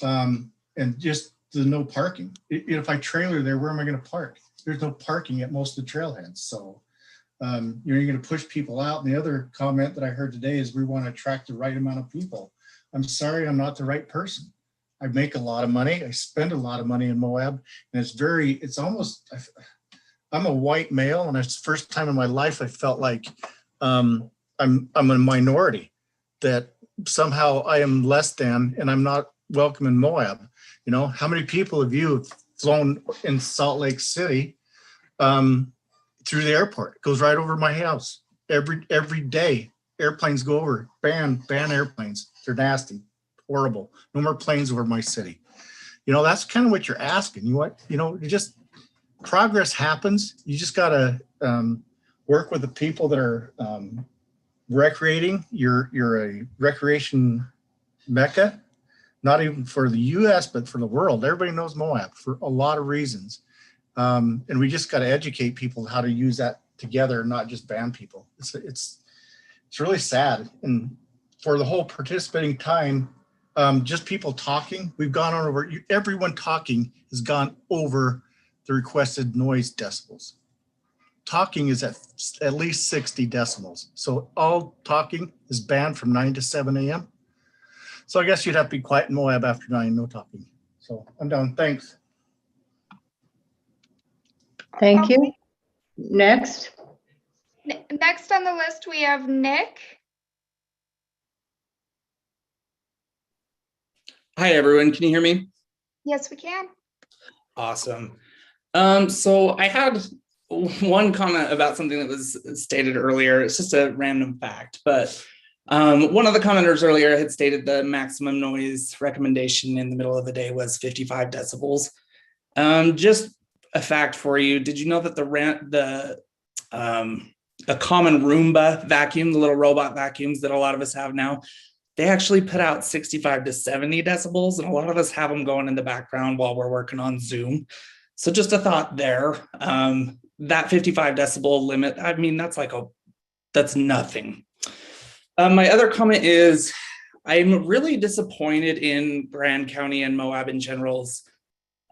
And just the no parking. If I trailer there, where am I going to park? There's no parking at most of the trailheads. So you're going to push people out. And the other comment that I heard today is we want to attract the right amount of people. I'm sorry, I'm not the right person. I make a lot of money. I spend a lot of money in Moab, and it's almost, I'm a white male, and it's the first time in my life I felt like I'm a minority, that somehow I am less than, and I'm not welcome in Moab. You know, how many people have you flown in Salt Lake City through the airport? It goes right over my house every day. Airplanes go over, ban airplanes. They're nasty, horrible. No more planes over my city. You know, that's kind of what you're asking. Just progress happens. You just got to work with the people that are recreating. You're a recreation mecca, not even for the US, but for the world. Everybody knows Moab for a lot of reasons. And we just got to educate people how to use that together, not just ban people. It's really sad. And for the whole participating time, just people talking, we've gone on over, everyone talking has gone over the requested noise decibels. Talking is at least 60 decibels. So all talking is banned from 9 to 7 a.m. So I guess you'd have to be quiet in Moab after 9, no talking. So I'm done, thanks. Thank you. Next. Next on the list, we have Nick. Hi, everyone. Can you hear me? Yes, we can. Awesome. So I had one comment about something that was stated earlier. It's just a random fact, but one of the commenters earlier had stated the maximum noise recommendation in the middle of the day was 55 decibels. Just a fact for you. Did you know that a common Roomba vacuum, the little robot vacuums that a lot of us have now, they actually put out 65 to 70 decibels, and a lot of us have them going in the background while we're working on Zoom. So just a thought there. That 55 decibel limit, I mean, that's nothing. My other comment is I'm really disappointed in Grand County and Moab in general's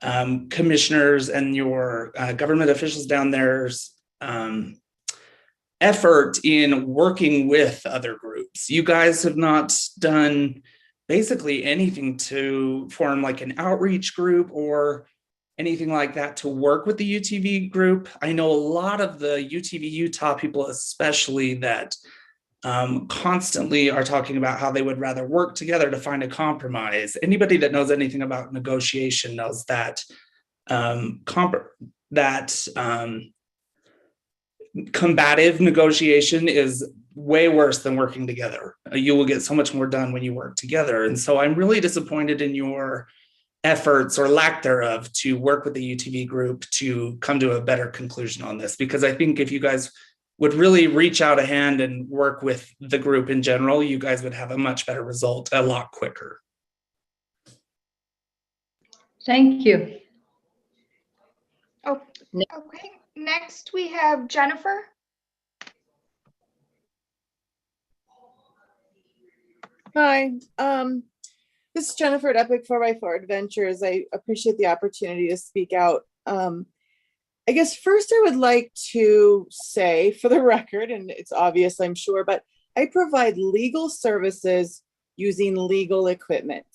commissioners and your government officials down there's effort in working with other groups. You guys have not done basically anything to form like an outreach group or anything like that to work with the UTV group. I know a lot of the UTV Utah people, especially that constantly are talking about how they would rather work together to find a compromise. Anybody that knows anything about negotiation knows that that combative negotiation is way worse than working together. You will get so much more done when you work together. And so I'm really disappointed in your efforts or lack thereof to work with the UTV group to come to a better conclusion on this, because I think if you guys would really reach out a hand and work with the group in general, you guys would have a much better result a lot quicker. Thank you. Oh, okay. Next we have Jennifer. Hi, this is Jennifer at Epic 4x4 Adventures. I appreciate the opportunity to speak out. I guess first I would like to say for the record, and it's obvious I'm sure, but I provide legal services using legal equipment.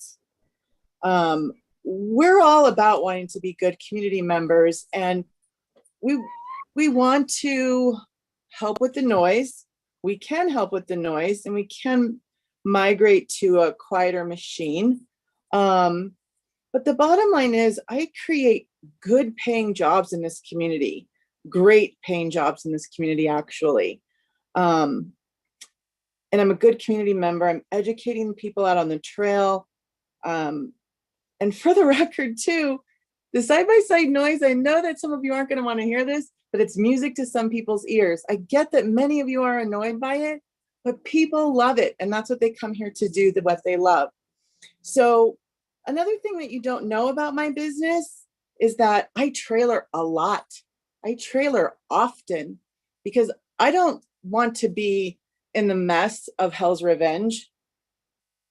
We're all about wanting to be good community members, and we want to help with the noise. We can help with the noise, and we can migrate to a quieter machine. But the bottom line is I create good paying jobs in this community, great paying jobs in this community, actually. And I'm a good community member. I'm educating people out on the trail. And for the record too, the side-by-side noise, I know that some of you aren't going to want to hear this, but it's music to some people's ears. I get that many of you are annoyed by it, but people love it. And that's what they come here to do, what they love. So another thing that you don't know about my business is that I trailer a lot. I trailer often because I don't want to be in the mess of Hell's Revenge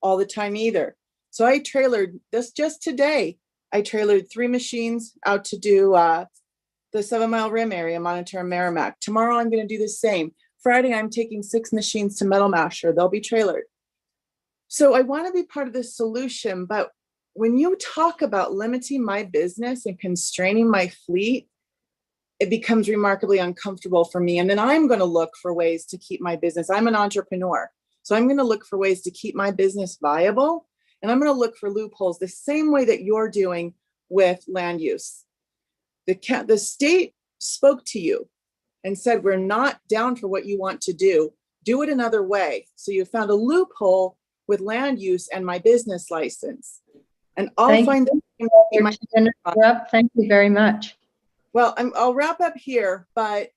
all the time either. So I trailered this just today. I trailered 3 machines out to do the 7 Mile Rim area, Monitor and Merrimack. Tomorrow I'm going to do the same. Friday I'm taking 6 machines to Metal Masher. They'll be trailered. So I want to be part of the solution, but when you talk about limiting my business and constraining my fleet, it becomes remarkably uncomfortable for me. And then I'm going to look for ways to keep my business. I'm an entrepreneur. So I'm going to look for ways to keep my business viable. And I'm going to look for loopholes the same way that you're doing with land use. The state spoke to you and said, we're not down for what you want to do. Do it another way. So you found a loophole with land use and my business license. And I'll find Thank you very much. Well, I'll wrap up here, but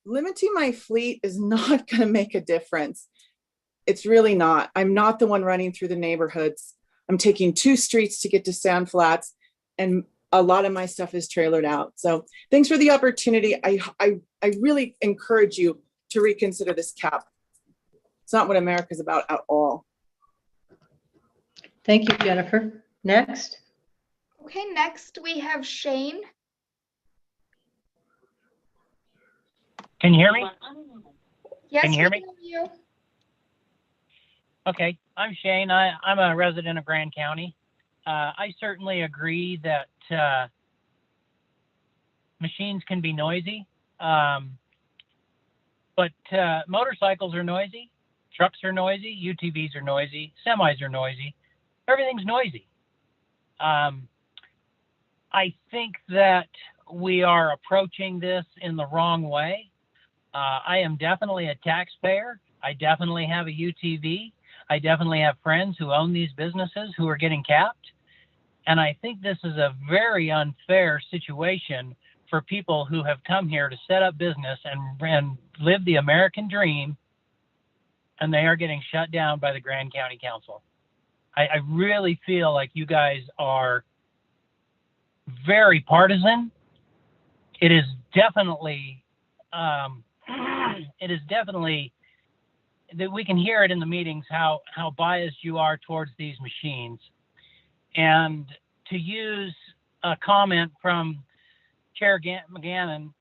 limiting my fleet is not going to make a difference. It's really not. I'm not the one running through the neighborhoods. I'm taking 2 streets to get to Sand Flats, and a lot of my stuff is trailered out. So thanks for the opportunity. I really encourage you to reconsider this cap. It's not what America's about at all. Thank you, Jennifer. Next. Okay, next we have Shane. Can you hear me? Yes, Can you hear we me? can hear you. Okay, I'm Shane. I'm a resident of Grand County. I certainly agree that machines can be noisy, but motorcycles are noisy, trucks are noisy, UTVs are noisy, semis are noisy. Everything's noisy. I think that we are approaching this in the wrong way. I am definitely a taxpayer. I definitely have a UTV. I definitely have friends who own these businesses who are getting capped. And I think this is a very unfair situation for people who have come here to set up business and live the American dream, and they are getting shut down by the Grand County Council. I really feel like you guys are very partisan. It is definitely that we can hear it in the meetings how biased you are towards these machines. And to use a comment from Chair McGannon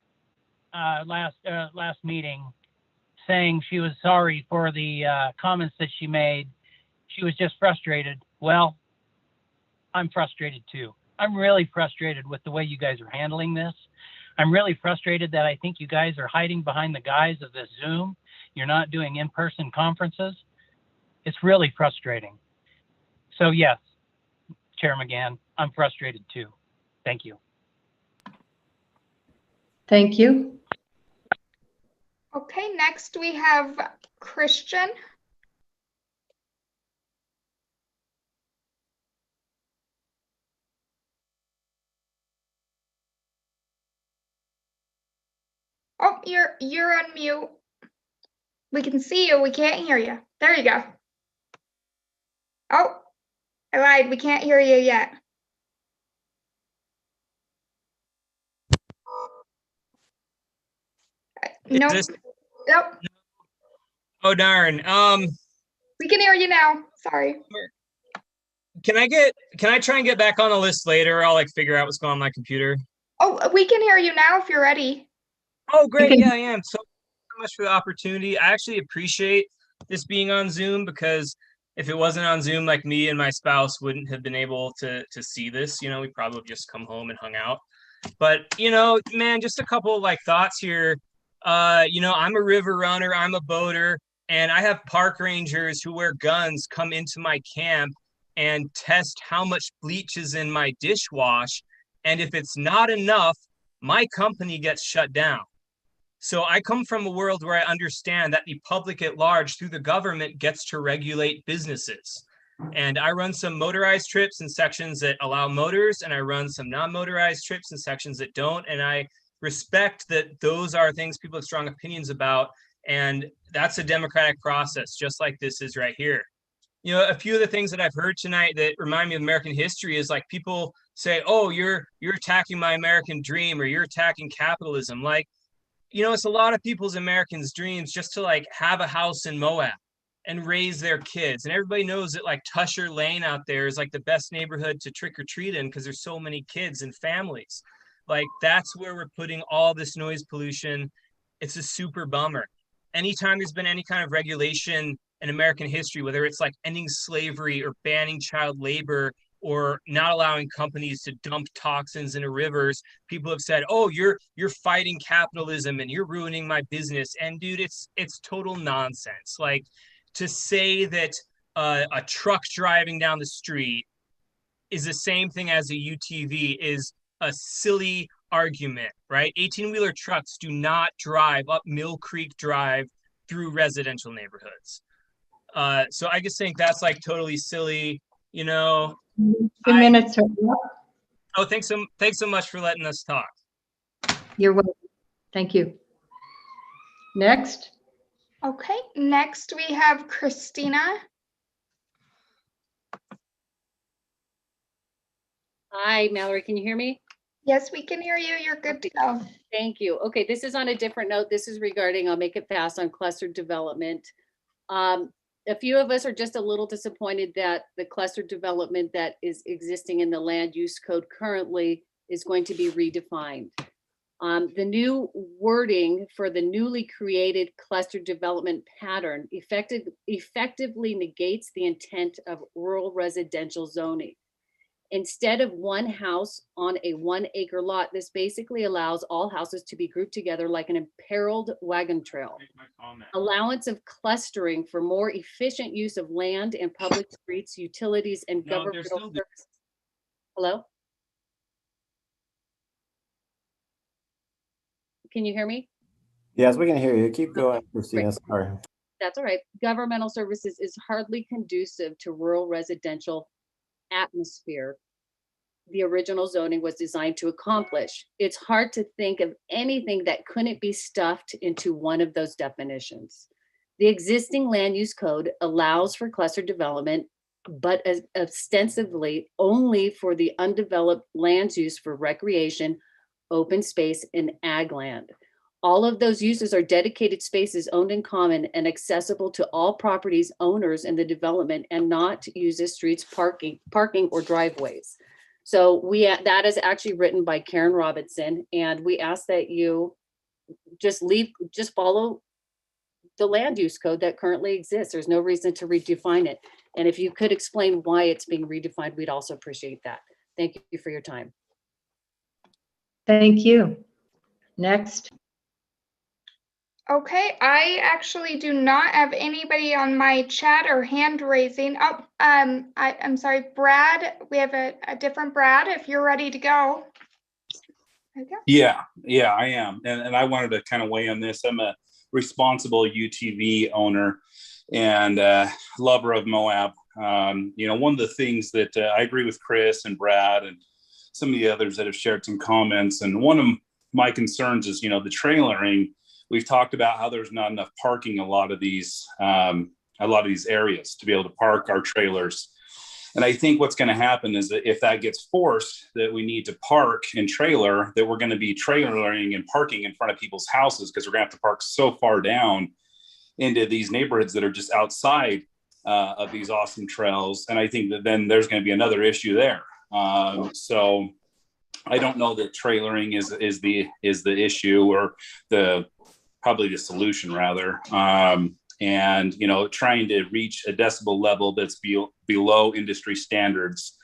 last meeting, saying she was sorry for the comments that she made, she was just frustrated. Well, I'm frustrated too. I'm really frustrated with the way you guys are handling this. I'm really frustrated that I think you guys are hiding behind the guise of this Zoom. You're not doing in-person conferences. It's really frustrating. So yes, Chair McGann, I'm frustrated too. Thank you. Thank you. Okay, next we have Christian. Oh, you're on mute. We can see you, we can't hear you. There you go. Oh, I lied, we can't hear you yet. Nope. Nope. Oh darn. We can hear you now. Sorry. Can I try and get back on the list later? I'll like figure out what's going on my computer. Oh, we can hear you now if you're ready. Oh great, yeah, I am. So much for the opportunity. I actually appreciate this being on Zoom because if it wasn't on Zoom, like me and my spouse wouldn't have been able to see this. You know, we probably just come home and hung out. But you know, man, just a couple of like thoughts here. You know, I'm a river runner, I'm a boater, and I have park rangers who wear guns come into my camp and test how much bleach is in my dishwash. And if it's not enough, my company gets shut down. So I come from a world where I understand that the public at large through the government gets to regulate businesses. And I run some motorized trips in sections that allow motors, and I run some non-motorized trips in sections that don't. And I respect that those are things people have strong opinions about. And that's a democratic process, just like this is right here. You know, a few of the things that I've heard tonight that remind me of American history is like people say, oh, you're attacking my American dream, or you're attacking capitalism. Like, you know, it's a lot of people's Americans' dreams just to like have a house in Moab and raise their kids. And everybody knows that like Tusher Lane out there is like the best neighborhood to trick or treat in because there's so many kids and families. Like that's where we're putting all this noise pollution. It's a super bummer. Anytime there's been any kind of regulation in American history, whether it's like ending slavery or banning child labor or not allowing companies to dump toxins into rivers, people have said, oh, you're fighting capitalism and you're ruining my business. And dude, it's total nonsense. Like to say that a truck driving down the street is the same thing as a UTV is a silly argument, right? 18-wheeler trucks do not drive up Mill Creek Drive through residential neighborhoods. So I just think that's like totally silly, you know. 2 minutes are up. Oh, thanks so much for letting us talk. You're welcome. Thank you. Next. Okay, next we have Christina. Hi, Mallory, can you hear me? Yes, we can hear you. You're good to go. Thank you. Okay, this is on a different note. This is regarding, I'll make it fast, on cluster development. A few of us are just a little disappointed that the cluster development that is existing in the land use code currently is going to be redefined. The new wording for the newly created cluster development pattern effectively negates the intent of rural residential zoning. Instead of one house on a 1 acre lot, this basically allows all houses to be grouped together like an imperiled wagon trail. Allowance of clustering for more efficient use of land and public streets, utilities, and governmental services. Hello? Can you hear me? Yes, we can hear you. Keep going, Christina. Sorry. That's all right. Governmental services is hardly conducive to rural residential atmosphere the original zoning was designed to accomplish. It's hard to think of anything that couldn't be stuffed into one of those definitions. The existing land use code allows for cluster development, but ostensibly only for the undeveloped land use for recreation, open space, and ag land. All of those uses are dedicated spaces owned in common and accessible to all properties owners in the development and not used as streets, parking, or driveways. So that is actually written by Karen Robinson, and we ask that you just follow the land use code that currently exists. There's no reason to redefine it. And if you could explain why it's being redefined, we'd also appreciate that. Thank you for your time. Thank you. Next. Okay, I actually do not have anybody on my chat or hand raising. Oh, I'm sorry, Brad. We have a different Brad if you're ready to go. Yeah, I am. And I wanted to kind of weigh on this. I'm a responsible UTV owner and lover of Moab. One of the things that I agree with Chris and Brad and some of the others that have shared some comments. And one of my concerns is, the trailering. We've talked about how there's not enough parking in a lot of these areas to be able to park our trailers. And I think what's going to happen is that if that gets forced, that we need to park and trailer, that we're going to be trailering and parking in front of people's houses because we're going to have to park so far down into these neighborhoods that are just outside of these awesome trails. And I think that then there's going to be another issue there. So I don't know that trailering is the issue or probably the solution rather. And trying to reach a decibel level that's below industry standards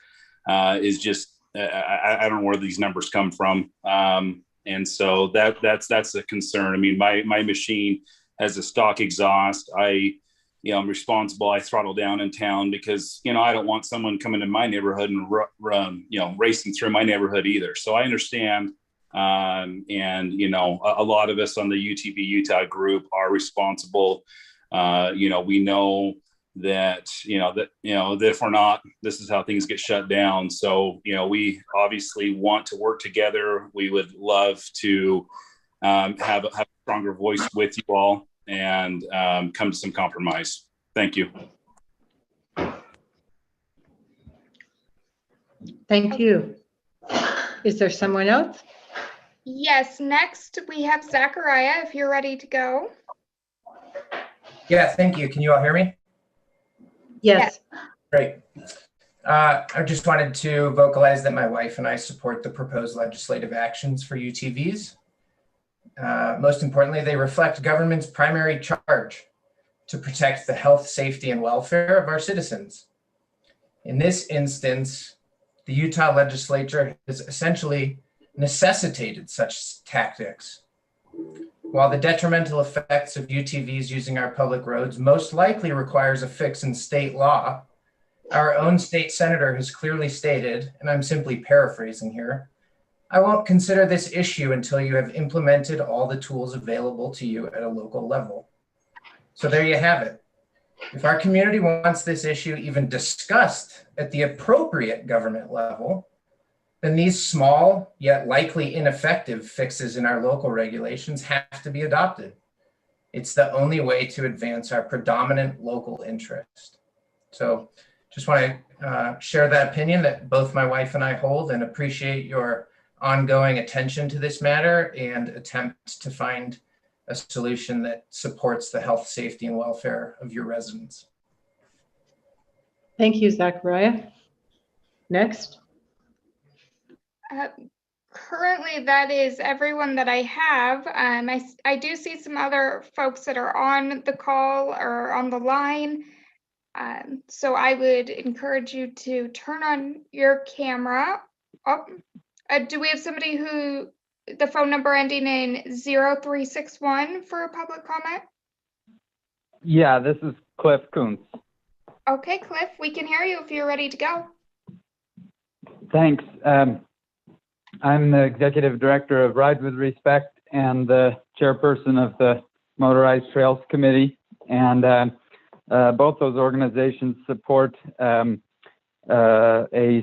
is just I don't know where these numbers come from, and so that's a concern. I mean, my machine has a stock exhaust. I'm responsible. I throttle down in town because I don't want someone coming in my neighborhood and racing through my neighborhood either. So I understand. And a lot of us on the UTV Utah group are responsible. We know that if we're not, this is how things get shut down. So, we obviously want to work together. We would love to have a stronger voice with you all and come to some compromise. Thank you. Thank you. Is there someone else? Yes, next we have Zachariah, if you're ready to go. Yeah, thank you. Can you all hear me? Yes. Great. I just wanted to vocalize that my wife and I support the proposed legislative actions for UTVs. Most importantly, they reflect government's primary charge to protect the health, safety, and welfare of our citizens. In this instance, the Utah legislature has essentially necessitated such tactics. While the detrimental effects of UTVs using our public roads most likely requires a fix in state law, our own state senator has clearly stated, and I'm simply paraphrasing here, "I won't consider this issue until you have implemented all the tools available to you at a local level." So there you have it. If our community wants this issue even discussed at the appropriate government level, then these small yet likely ineffective fixes in our local regulations have to be adopted. It's the only way to advance our predominant local interest. So just want to share that opinion that both my wife and I hold, and appreciate your ongoing attention to this matter and attempt to find a solution that supports the health, safety, and welfare of your residents. Thank you, Zachariah. Next. Currently, that is everyone that I have. I do see some other folks that are on the call or on the line. So I would encourage you to turn on your camera. Do we have somebody who, the phone number ending in 0361 for a public comment? Yeah, this is Cliff Kuntz. Okay, Cliff, we can hear you if you're ready to go. Thanks. I'm the executive director of Ride with Respect and the chairperson of the Motorized Trails Committee. And both those organizations support a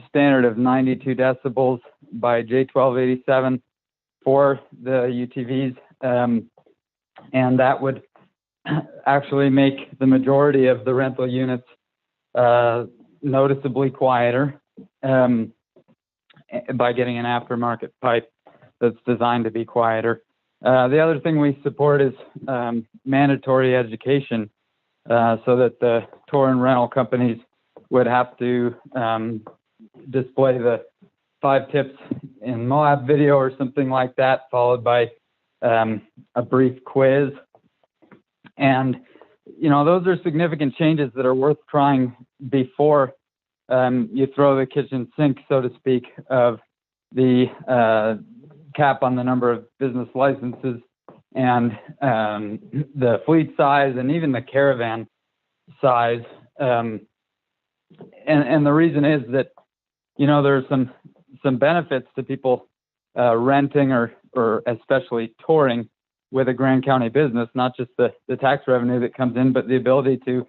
standard of 92 decibels by J1287 for the UTVs. And that would actually make the majority of the rental units noticeably quieter. By getting an aftermarket pipe that's designed to be quieter. The other thing we support is mandatory education so that the tour and rental companies would have to display the 5 tips in Moab video or something like that, followed by a brief quiz. And, those are significant changes that are worth trying before you throw the kitchen sink, so to speak, of the cap on the number of business licenses and the fleet size and even the caravan size. And the reason is that, there's some benefits to people renting or especially touring with a Grand County business, not just the tax revenue that comes in, but the ability to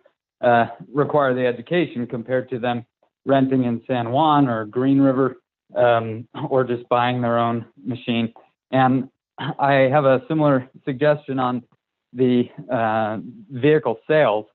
require the education compared to them renting in San Juan or Green River, or just buying their own machine. And I have a similar suggestion on the vehicle sales.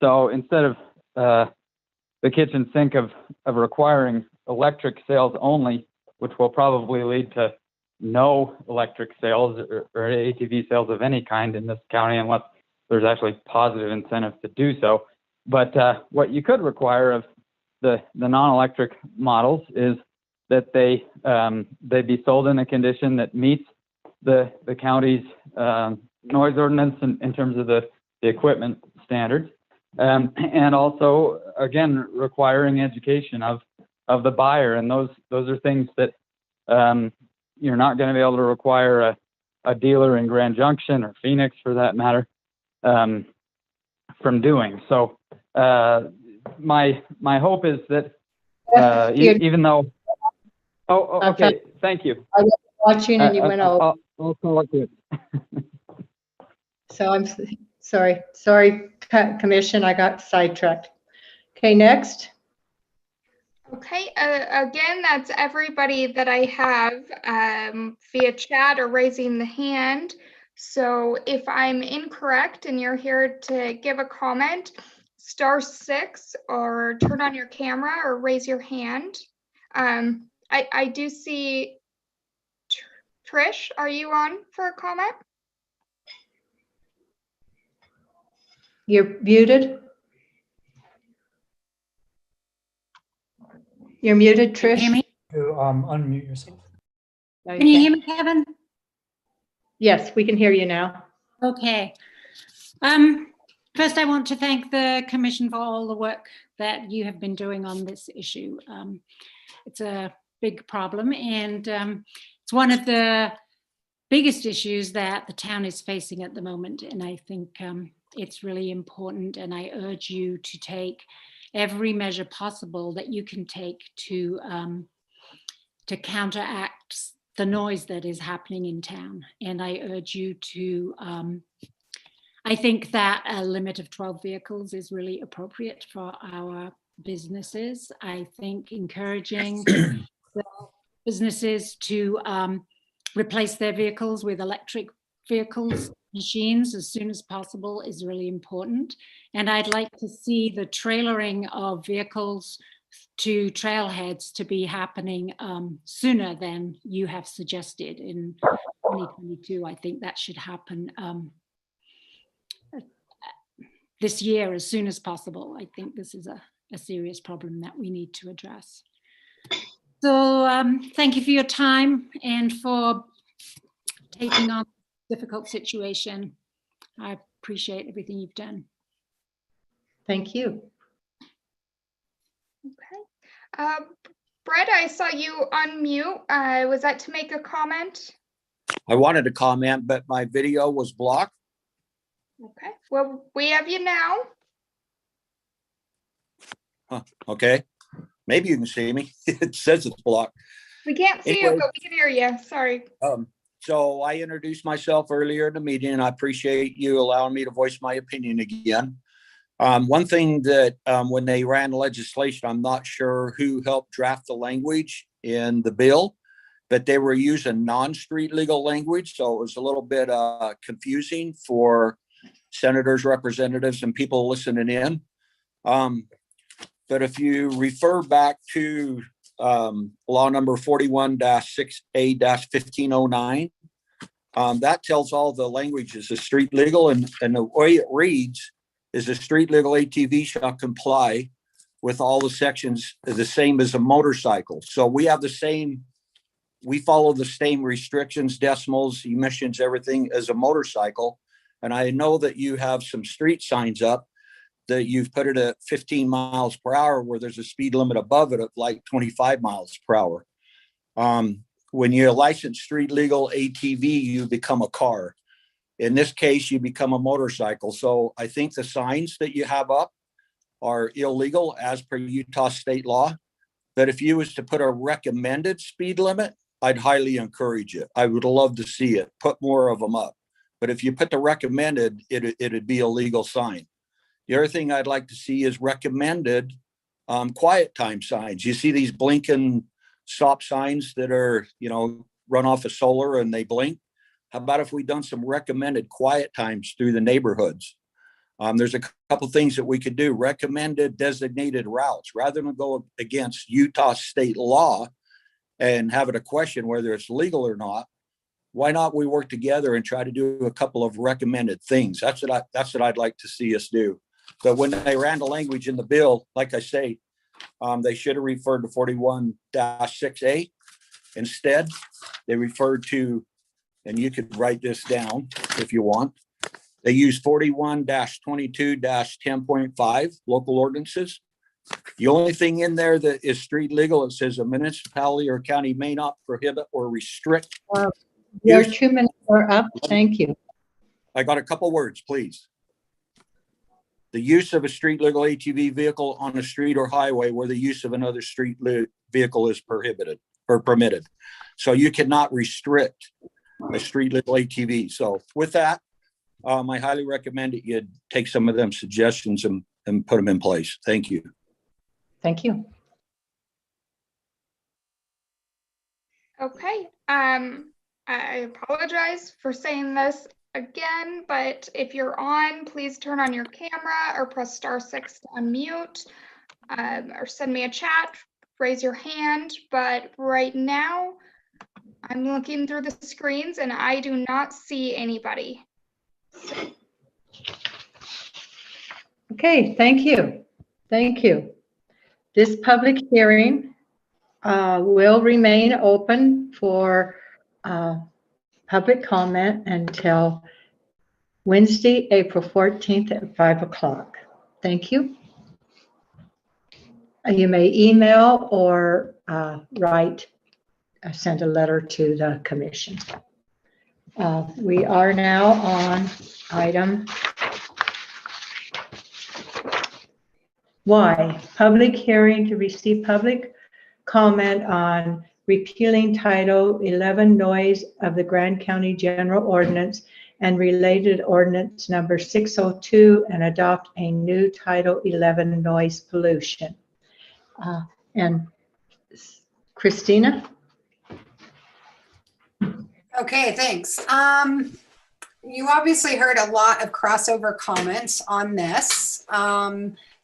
So instead of the kitchen sink of requiring electric sales only, which will probably lead to no electric sales or ATV sales of any kind in this county unless there's actually positive incentives to do so. But what you could require of the non-electric models is that they be sold in a condition that meets the county's noise ordinance in terms of the equipment standards, and also again requiring education of the buyer. And those are things that you're not going to be able to require a dealer in Grand Junction or Phoenix, for that matter, from doing. So my hope is that even though okay, thank you. I was watching and you went out. I'll call it good. So I'm sorry, Commission, I got sidetracked. Okay, next. Okay, again, that's everybody that I have via chat or raising the hand. So if I'm incorrect and you're here to give a comment, *6 or turn on your camera or raise your hand. I do see Trish, are you on for a comment? You're muted. You're muted, Trish. Hear me? Unmute yourself. Can you hear me, Kevin? Yes, we can hear you now. Okay. First, I want to thank the Commission for all the work that you have been doing on this issue. It's a big problem, and it's one of the biggest issues that the town is facing at the moment. And I think it's really important, and I urge you to take every measure possible that you can take to counteract the noise that is happening in town. And I urge you to, I think that a limit of 12 vehicles is really appropriate for our businesses. I think encouraging the businesses to replace their vehicles with electric vehicles, machines as soon as possible is really important. And I'd like to see the trailering of vehicles to trailheads to be happening sooner than you have suggested in 2022. I think that should happen this year as soon as possible. I think this is a serious problem that we need to address. So thank you for your time and for taking on this difficult situation. I appreciate everything you've done. Thank you. Okay. Brett, I saw you unmute. Was that to make a comment? I wanted to comment, but my video was blocked. Okay. Well, we have you now. Huh, okay. Maybe you can see me. It says it's blocked. We can't see you, but we can hear you. Sorry. So I introduced myself earlier in the meeting, and I appreciate you allowing me to voice my opinion again. One thing that when they ran legislation, I'm not sure who helped draft the language in the bill, but they were using non-street legal language. So it was a little bit confusing for senators, representatives, and people listening in. But if you refer back to law number 41-6A-1509, that tells all the languages of street legal, and the way it reads is a street legal ATV shall comply with all the sections the same as a motorcycle. So we have the same, we follow the same restrictions, decimals, emissions, everything as a motorcycle. And I know that you have some street signs up that you've put it at 15 miles per hour where there's a speed limit above it of like 25 miles per hour. When you're a licensed street legal ATV, you become a car. In this case, you become a motorcycle. So I think the signs that you have up are illegal as per Utah state law. But if you was to put a recommended speed limit I'd highly encourage it. I would love to see it. Put more of them up. But if you put the recommended, it'd be a legal sign. The other thing I'd like to see is recommended quiet time signs. You see these blinking stop signs that are, run off of solar and they blink. How about if we done some recommended quiet times through the neighborhoods? There's a couple things that we could do. Recommended designated routes, rather than go against Utah state law and have it a question whether it's legal or not. Why not we work together and try to do a couple of recommended things? That's what I'd like to see us do. But when they ran the language in the bill, like I say, they should have referred to 41-6A. Instead, they referred to, and you could write this down if you want. They use 41-22-10.5 local ordinances. The only thing in there that is street legal, it says a municipality or county may not prohibit or restrict. Your 2 minutes are up. Thank you. I got a couple words, please. The use of a street legal ATV vehicle on a street or highway where the use of another street vehicle is prohibited or permitted. So you cannot restrict a street legal ATV. So with that, I highly recommend that you take some of them suggestions and put them in place. Thank you. Thank you. Okay. I apologize for saying this again, but if you're on, please turn on your camera or press *6 to unmute, or send me a chat, raise your hand. But right now, I'm looking through the screens and I do not see anybody. Okay, thank you. Thank you. This public hearing will remain open for public comment until Wednesday, April 14th at 5 o'clock. Thank you. You may email or send a letter to the commission. We are now on item Y, public hearing to receive public comment on repealing Title 11 noise of the Grand County General Ordinance and related ordinance number 602 and adopt a new Title 11 noise pollution. And Christina? Okay, thanks. You obviously heard a lot of crossover comments on this.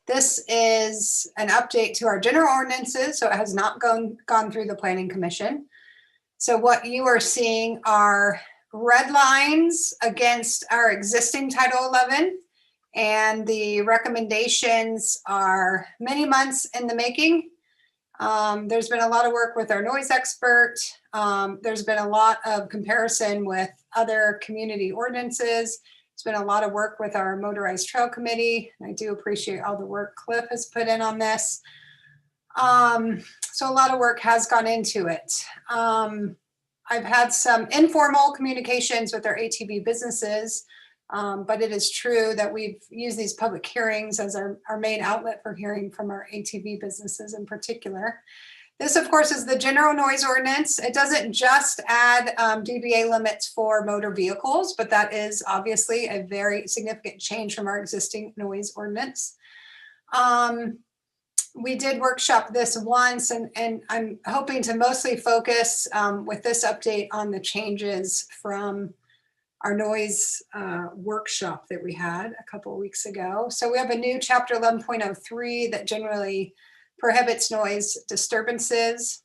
This is an update to our general ordinances, so it has not gone through the Planning Commission. So what you are seeing are red lines against our existing Title 11, and the recommendations are many months in the making. There's been a lot of work with our noise expert. There's been a lot of comparison with other community ordinances. It's been a lot of work with our motorized trail committee. I do appreciate all the work Cliff has put in on this. So a lot of work has gone into it. I've had some informal communications with our ATV businesses, but it is true that we've used these public hearings as our main outlet for hearing from our ATV businesses in particular. This, of course, is the general noise ordinance. It doesn't just add dBA limits for motor vehicles, but that is obviously a very significant change from our existing noise ordinance. We did workshop this once, and I'm hoping to mostly focus with this update on the changes from our noise workshop that we had a couple of weeks ago. So we have a new chapter 11.03 that generally prohibits noise disturbances.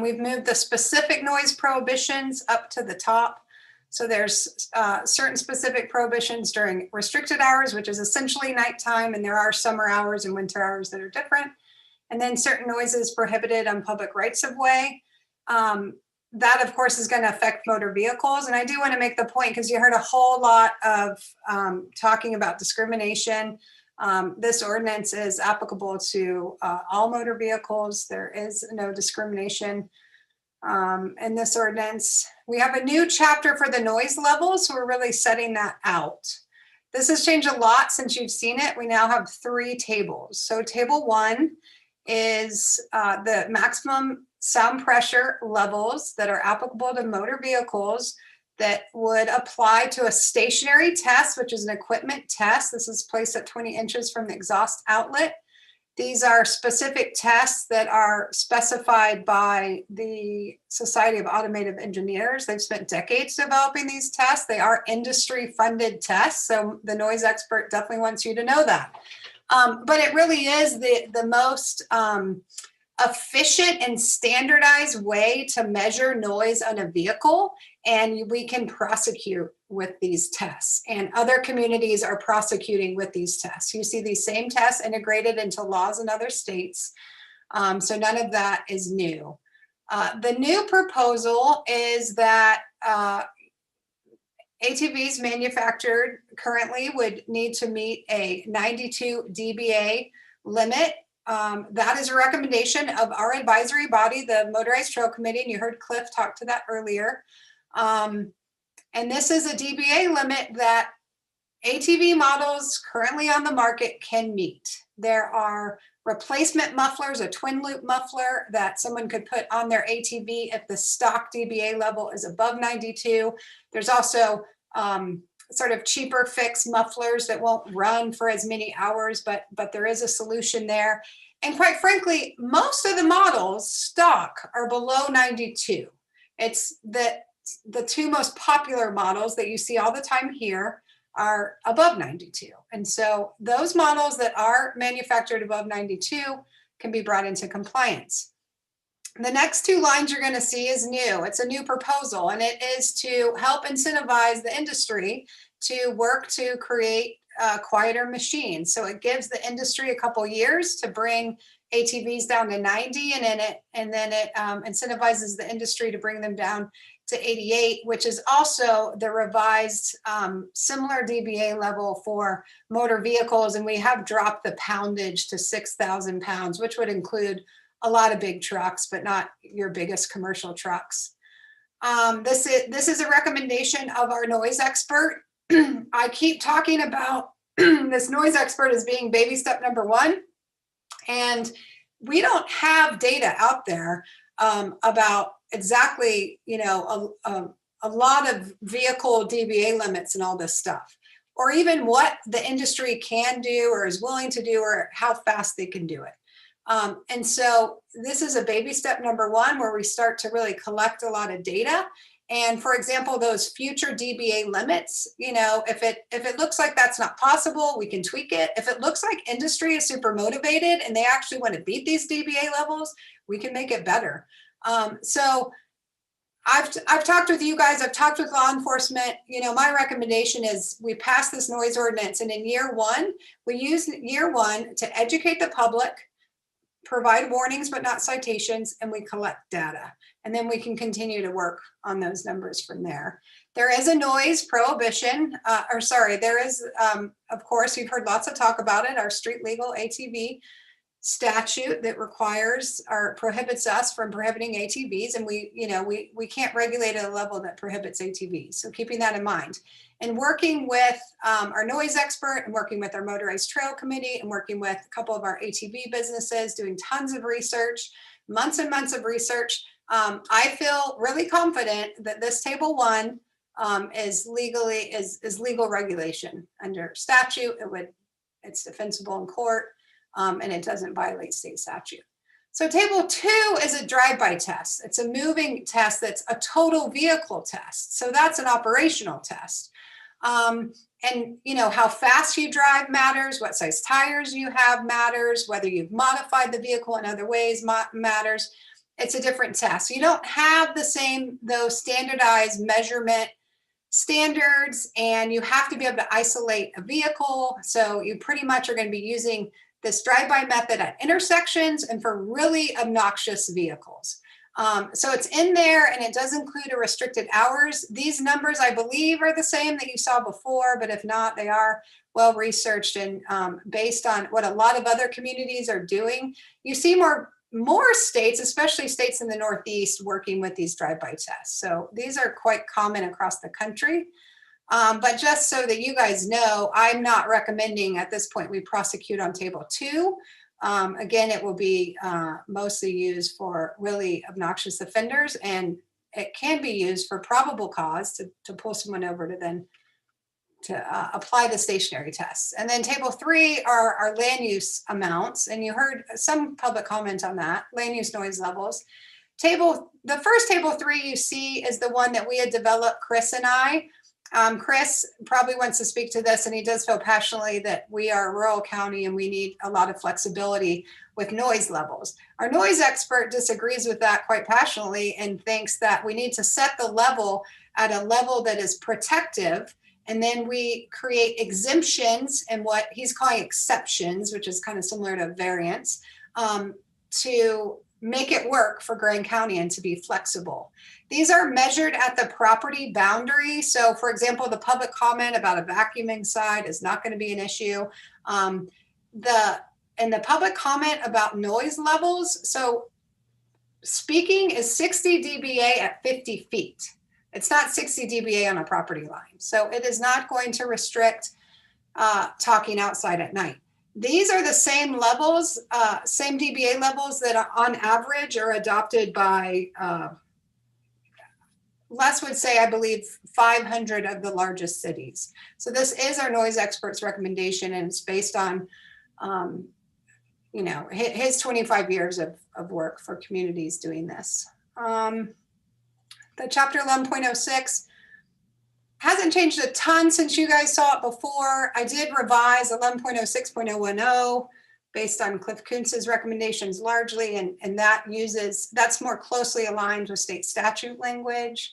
We've moved the specific noise prohibitions up to the top. So there's certain specific prohibitions during restricted hours, which is essentially nighttime, and there are summer hours and winter hours that are different. And then certain noises prohibited on public rights of way. That, of course, is going to affect motor vehicles. And I do want to make the point, because you heard a whole lot of talking about discrimination. This ordinance is applicable to all motor vehicles. There is no discrimination in this ordinance. We have a new chapter for the noise level, so we're really setting that out. This has changed a lot since you've seen it. We now have 3 tables. So table 1 is the maximum sound pressure levels that are applicable to motor vehicles that would apply to a stationary test, which is an equipment test. This is placed at 20 inches from the exhaust outlet. These are specific tests that are specified by the Society of Automotive Engineers. They've spent decades developing these tests. They are industry-funded tests, so the noise expert definitely wants you to know that. But it really is the most efficient and standardized way to measure noise on a vehicle, and we can prosecute with these tests, and other communities are prosecuting with these tests. You see these same tests integrated into laws in other states, so none of that is new. The new proposal is that ATVs manufactured currently would need to meet a 92 dBA limit. That is a recommendation of our advisory body, the Motorized Trail Committee, and you heard Cliff talk to that earlier. And this is a dBA limit that ATV models currently on the market can meet. There are replacement mufflers, a twin loop muffler that someone could put on their ATV if the stock dBA level is above 92. There's also sort of cheaper fixed mufflers that won't run for as many hours, but there is a solution there. And quite frankly, most of the models stock are below 92. It's the two most popular models that you see all the time here are above 92. And so those models that are manufactured above 92 can be brought into compliance. The next two lines you're going to see is new. It's a new proposal, and it is to help incentivize the industry to work to create quieter machines. So it gives the industry a couple years to bring ATVs down to 90, and then it incentivizes the industry to bring them down to 88, which is also the revised similar dBA level for motor vehicles. And we have dropped the poundage to 6,000 pounds, which would include a lot of big trucks, but not your biggest commercial trucks. This is a recommendation of our noise expert. I keep talking about this noise expert as being baby step number one. And we don't have data out there about exactly, a lot of vehicle dBA limits and all this stuff, or even what the industry can do or is willing to do or how fast they can do it. And so this is a baby step number one where we start to really collect a lot of data. And for example, those future dBA limits, if it looks like that's not possible, we can tweak it. If it looks like industry is super motivated and they actually want to beat these dBA levels, we can make it better. So I've talked with you guys, I've talked with law enforcement. My recommendation is we pass this noise ordinance, and in year one, we use year one to educate the public, provide warnings but not citations, and we collect data. And then we can continue to work on those numbers from there. There is a noise prohibition, there is, of course, you've heard lots of talk about it, our street legal ATV statute that requires or prohibits us from prohibiting ATVs. And we can't regulate at a level that prohibits ATVs. So keeping that in mind. And working with our noise expert and working with our Motorized Trail Committee and working with a couple of our ATV businesses, doing tons of research, months and months of research, I feel really confident that this table one is legal regulation under statute. It's defensible in court, and it doesn't violate state statute. So table two is a drive-by test. It's a moving test that's a total vehicle test. So that's an operational test. And how fast you drive matters, what size tires you have matters, whether you've modified the vehicle in other ways matters. It's a different test. You don't have those standardized measurement standards, and you have to be able to isolate a vehicle. So you pretty much are going to be using this drive-by method at intersections and for really obnoxious vehicles. So it's in there, and it does include a restricted hours. These numbers, I believe, are the same that you saw before, but if not, they are well researched and based on what a lot of other communities are doing. You see more states, especially states in the Northeast, working with these drive-by tests. So these are quite common across the country. But just so that you guys know, I'm not recommending at this point we prosecute on table two. Again, it will be mostly used for really obnoxious offenders, and it can be used for probable cause to pull someone over to then apply the stationary tests. And then table 3 are our land use amounts, and you heard some public comment on that, land use noise levels. The first table 3 you see is the one that we had developed, Chris and I. Chris probably wants to speak to this, and he does feel passionately that we are a rural county and we need a lot of flexibility with noise levels. Our noise expert disagrees with that quite passionately and thinks that we need to set the level at a level that is protective, and then we create exemptions and what he's calling exceptions, which is kind of similar to variance, to make it work for Grand County and to be flexible. These are measured at the property boundary. So for example, the public comment about a vacuuming side is not going to be an issue. The public comment about noise levels. So speaking is 60 dBA at 50 feet. It's not 60 dBA on a property line. So it is not going to restrict talking outside at night. These are the same levels, same dBA levels that are on average are adopted by, Les would say, I believe, 500 of the largest cities. So this is our noise expert's recommendation, and it's based on, you know, his 25 years of work for communities doing this. The chapter 11.06 hasn't changed a ton since you guys saw it before. I did revise 11.06.010 based on Cliff Kuntz's recommendations largely, and that's more closely aligned with state statute language.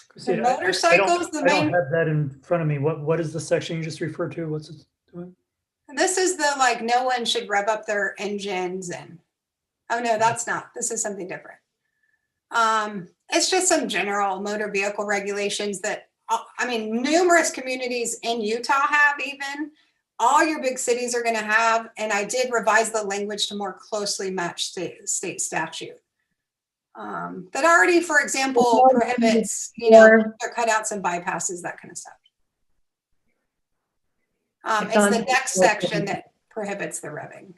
Christine, motorcycles, I don't have that in front of me. What is the section you just referred to? What's it doing? This is the, like, no one should rev up their engines and, oh no, that's not, this is something different. It's just some general motor vehicle regulations that, I mean, numerous communities in Utah have even. All your big cities are going to have, and I did revise the language to more closely match state statute. That already, for example, prohibits, you know, cutouts and bypasses, that kind of stuff. It's the next section that prohibits the revving.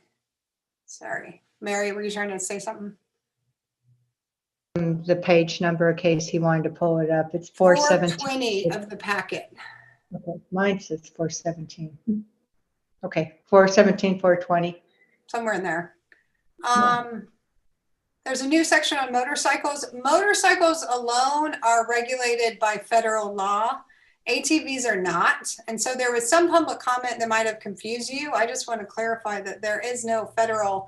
Sorry, Mary, were you trying to say something? The page number in case he wanted to pull it up. It's 417. 420 of the packet. Okay, mine says 417. Okay, 417, 420. Somewhere in there. There's a new section on motorcycles. Motorcycles alone are regulated by federal law. ATVs are not. And so there was some public comment that might have confused you. I just want to clarify that there is no federal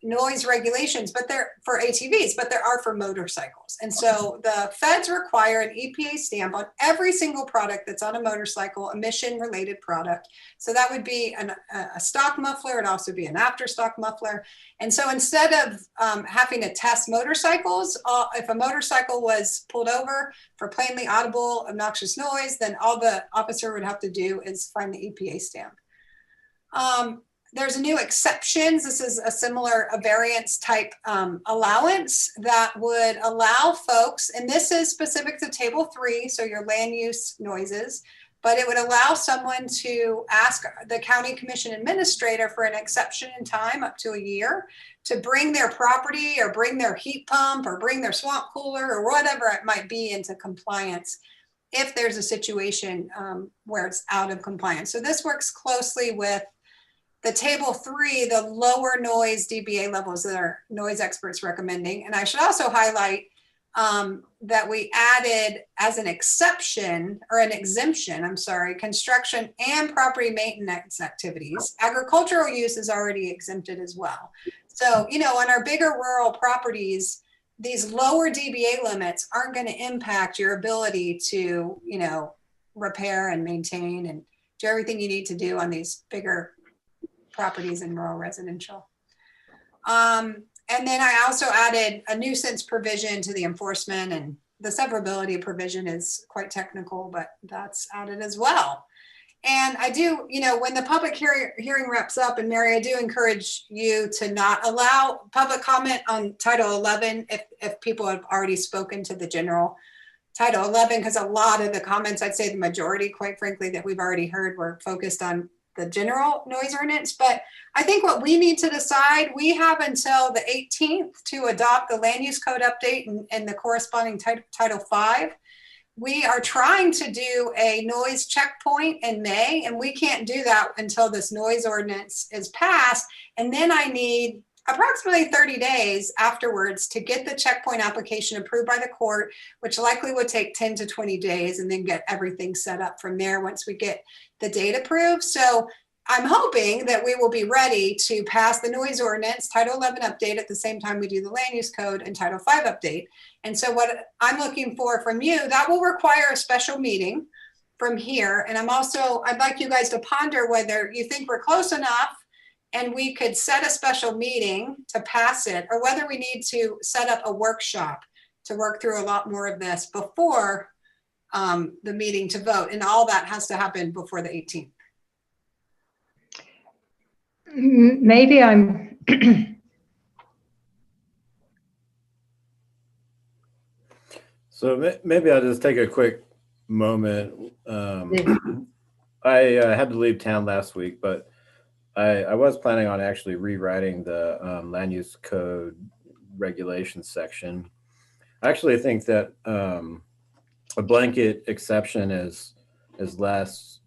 noise regulations, but they're for ATVs, but there are for motorcycles. And so the feds require an EPA stamp on every single product that's on a motorcycle, emission related product. So that would be a stock muffler. It'd also be an after stock muffler. And so instead of having to test motorcycles, if a motorcycle was pulled over for plainly audible obnoxious noise, then all the officer would have to do is find the EPA stamp. There's a new exceptions. This is a similar variance type allowance that would allow folks, and this is specific to table 3, so your land use noises, but it would allow someone to ask the county commission administrator for an exception in time up to a year to bring their property or bring their heat pump or bring their swamp cooler or whatever it might be into compliance if there's a situation where it's out of compliance. So this works closely with the table 3, the lower noise dBA levels that our noise experts recommending. And I should also highlight that we added as an exception or an exemption, I'm sorry, construction and property maintenance activities. Agricultural use is already exempted as well. So, you know, on our bigger rural properties, these lower dBA limits aren't going to impact your ability to, you know, repair and maintain and do everything you need to do on these bigger properties in rural residential. And then I also added a nuisance provision to the enforcement, and the severability provision is quite technical, but that's added as well. And I do, you know, when the public hearing wraps up, and Mary, I do encourage you to not allow public comment on Title 11 if people have already spoken to the general Title 11, because a lot of the comments, I'd say the majority, quite frankly, that we've already heard were focused on the general noise ordinance. But I think what we need to decide, we have until the 18th to adopt the land use code update and the corresponding Title V. We are trying to do a noise checkpoint in May, and we can't do that until this noise ordinance is passed. And then I need approximately 30 days afterwards to get the checkpoint application approved by the court, which likely would take 10 to 20 days, and then get everything set up from there once we get the date approved. So I'm hoping that we will be ready to pass the noise ordinance, Title 11 update at the same time we do the land use code and Title 5 update. And so what I'm looking for from you, that will require a special meeting from here. And I'd like you guys to ponder whether you think we're close enough and we could set a special meeting to pass it, or whether we need to set up a workshop to work through a lot more of this before the meeting to vote. And all that has to happen before the 18th. Maybe I'm So maybe I'll just take a quick moment. I had to leave town last week, but I was planning on actually rewriting the land use code regulations section. I actually think that a blanket exception is less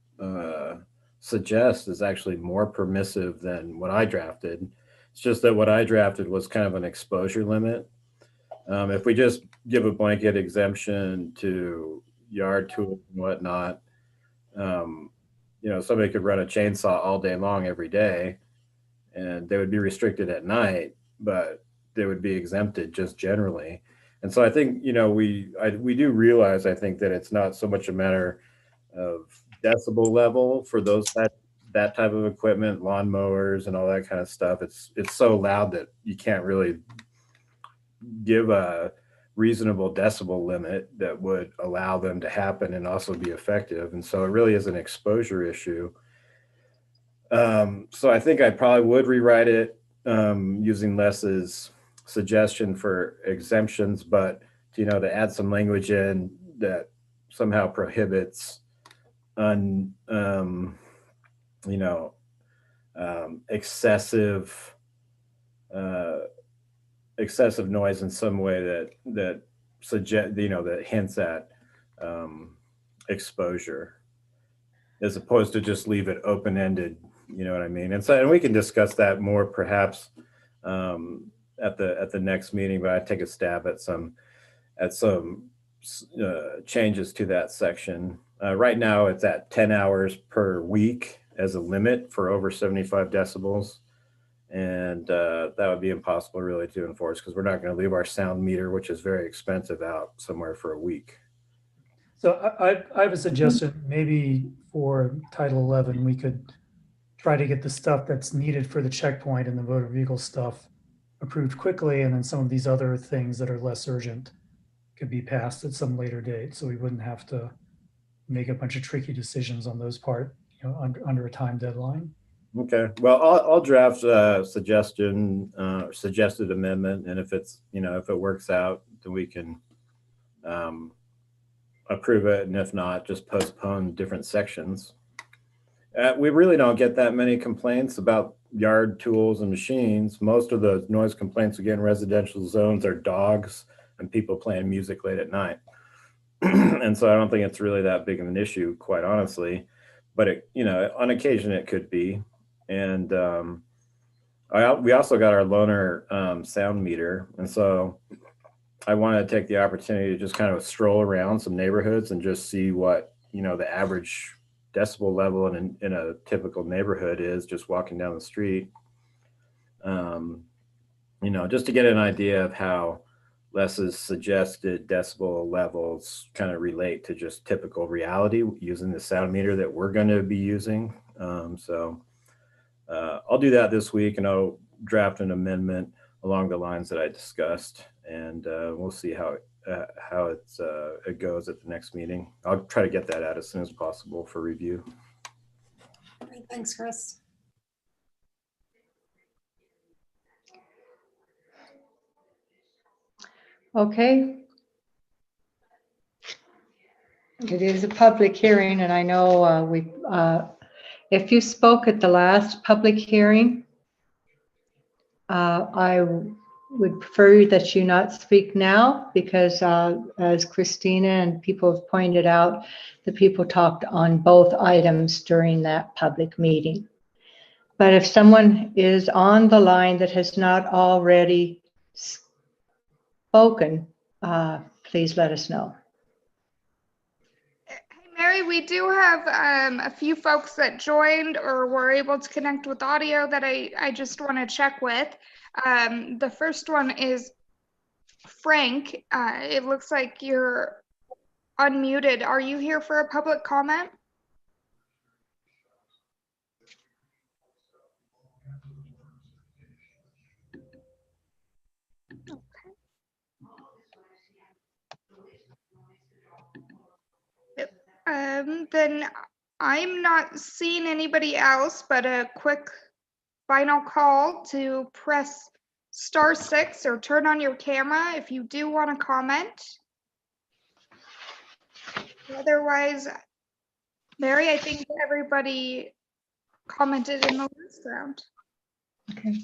suggests is actually more permissive than what I drafted. It's just that what I drafted was kind of an exposure limit. If we just give a blanket exemption to yard tools and whatnot, somebody could run a chainsaw all day long every day, and they would be restricted at night, but they would be exempted just generally. And so I think, we do realize, I think, that it's not so much a matter of decibel level for that type of equipment, lawnmowers and all that kind of stuff. It's so loud that you can't really give a reasonable decibel limit that would allow them to happen and also be effective. And so it really is an exposure issue. So I think I probably would rewrite it using Les's suggestion for exemptions, but to add some language in that somehow prohibits excessive noise in some way that suggest that hints at exposure, as opposed to just leave it open-ended. You know what I mean? And we can discuss that more perhaps at the next meeting, but I take a stab at some changes to that section. Right now it's at 10 hours per week as a limit for over 75 decibels. And that would be impossible really to enforce, because we're not going to leave our sound meter, which is very expensive, out somewhere for a week. So I have a suggestion. Maybe for Title 11, we could try to get the stuff that's needed for the checkpoint and the motor vehicle stuff approved quickly, and then some of these other things that are less urgent could be passed at some later date, so we wouldn't have to make a bunch of tricky decisions on those under a time deadline. Okay, well, I'll draft a suggested amendment, and if it's, if it works out, then we can approve it, and if not, just postpone different sections. We really don't get that many complaints about yard tools and machines. Most of the noise complaints we get in residential zones are dogs and people playing music late at night. And so I don't think it's really that big of an issue, quite honestly, but on occasion it could be. And we also got our loaner sound meter. And so I wanted to take the opportunity to just kind of stroll around some neighborhoods and just see what, the average decibel level in a typical neighborhood is, just walking down the street. Just to get an idea of how Les's suggested decibel levels kind of relate to just typical reality using the sound meter that we're going to be using. So I'll do that this week, and I'll draft an amendment along the lines that I discussed, and we'll see how it goes at the next meeting. I'll try to get that out as soon as possible for review. Great, thanks, Chris. okay. It is a public hearing, and I know if you spoke at the last public hearing, I would prefer that you not speak now because as Christina and people have pointed out, the people talked on both items during that public meeting. But if someone is on the line that has not already spoken, please let us know. Mary, we do have a few folks that joined or were able to connect with audio that I just want to check with. The first one is Frank. It looks like you're unmuted. Are you here for a public comment? Then I'm not seeing anybody else, but a quick final call to press *6 or turn on your camera if you do want to comment. Otherwise, Mary, I think everybody commented in the last round. Okay.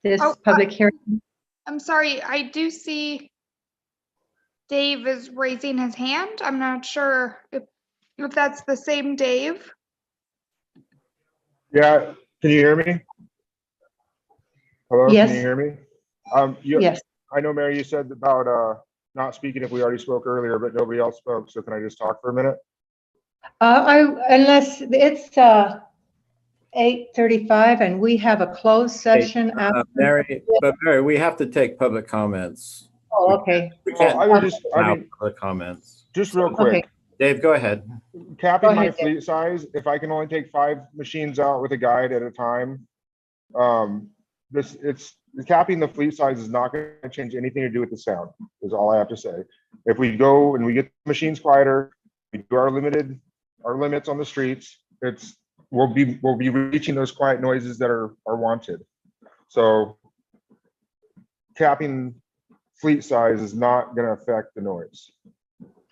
This public hearing. I'm sorry, I do see Dave is raising his hand. I'm not sure if that's the same Dave. Yeah, can you hear me? Hello, Yes. can you hear me? Yes. I know, Mary, you said about not speaking if we already spoke earlier, but nobody else spoke. So can I just talk for a minute? Unless it's 8:35 and we have a closed session after. Mary, we have to take public comments. Oh, okay. We can't public comments. Just real quick. Okay. Dave, go ahead. Capping my fleet size, if I can only take 5 machines out with a guide at a time, capping the fleet size is not going to change anything to do with the sound, is all I have to say. If we go and we get the machines quieter, we do our limits on the streets, we'll be reaching those quiet noises that are wanted. So capping fleet size is not going to affect the noise.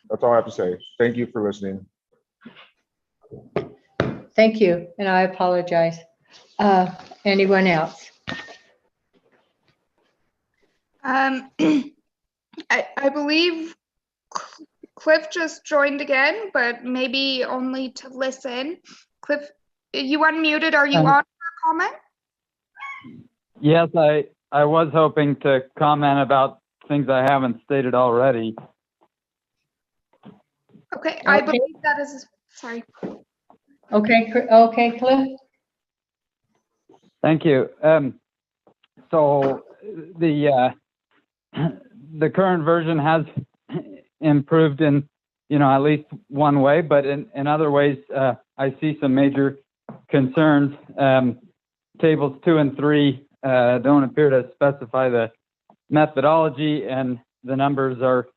That's all I have to say. Thank you for listening. Thank you, and I apologize. Anyone else? I believe Cliff just joined again, but maybe only to listen. Cliff, you unmuted. Are you on for a comment? Yes, I was hoping to comment about things I haven't stated already. Okay, I believe that is, sorry. Okay, Cliff. Thank you. So the current version has improved in, at least one way, but in other ways, I see some major concerns. Tables 2 and 3 don't appear to specify the methodology, and the numbers are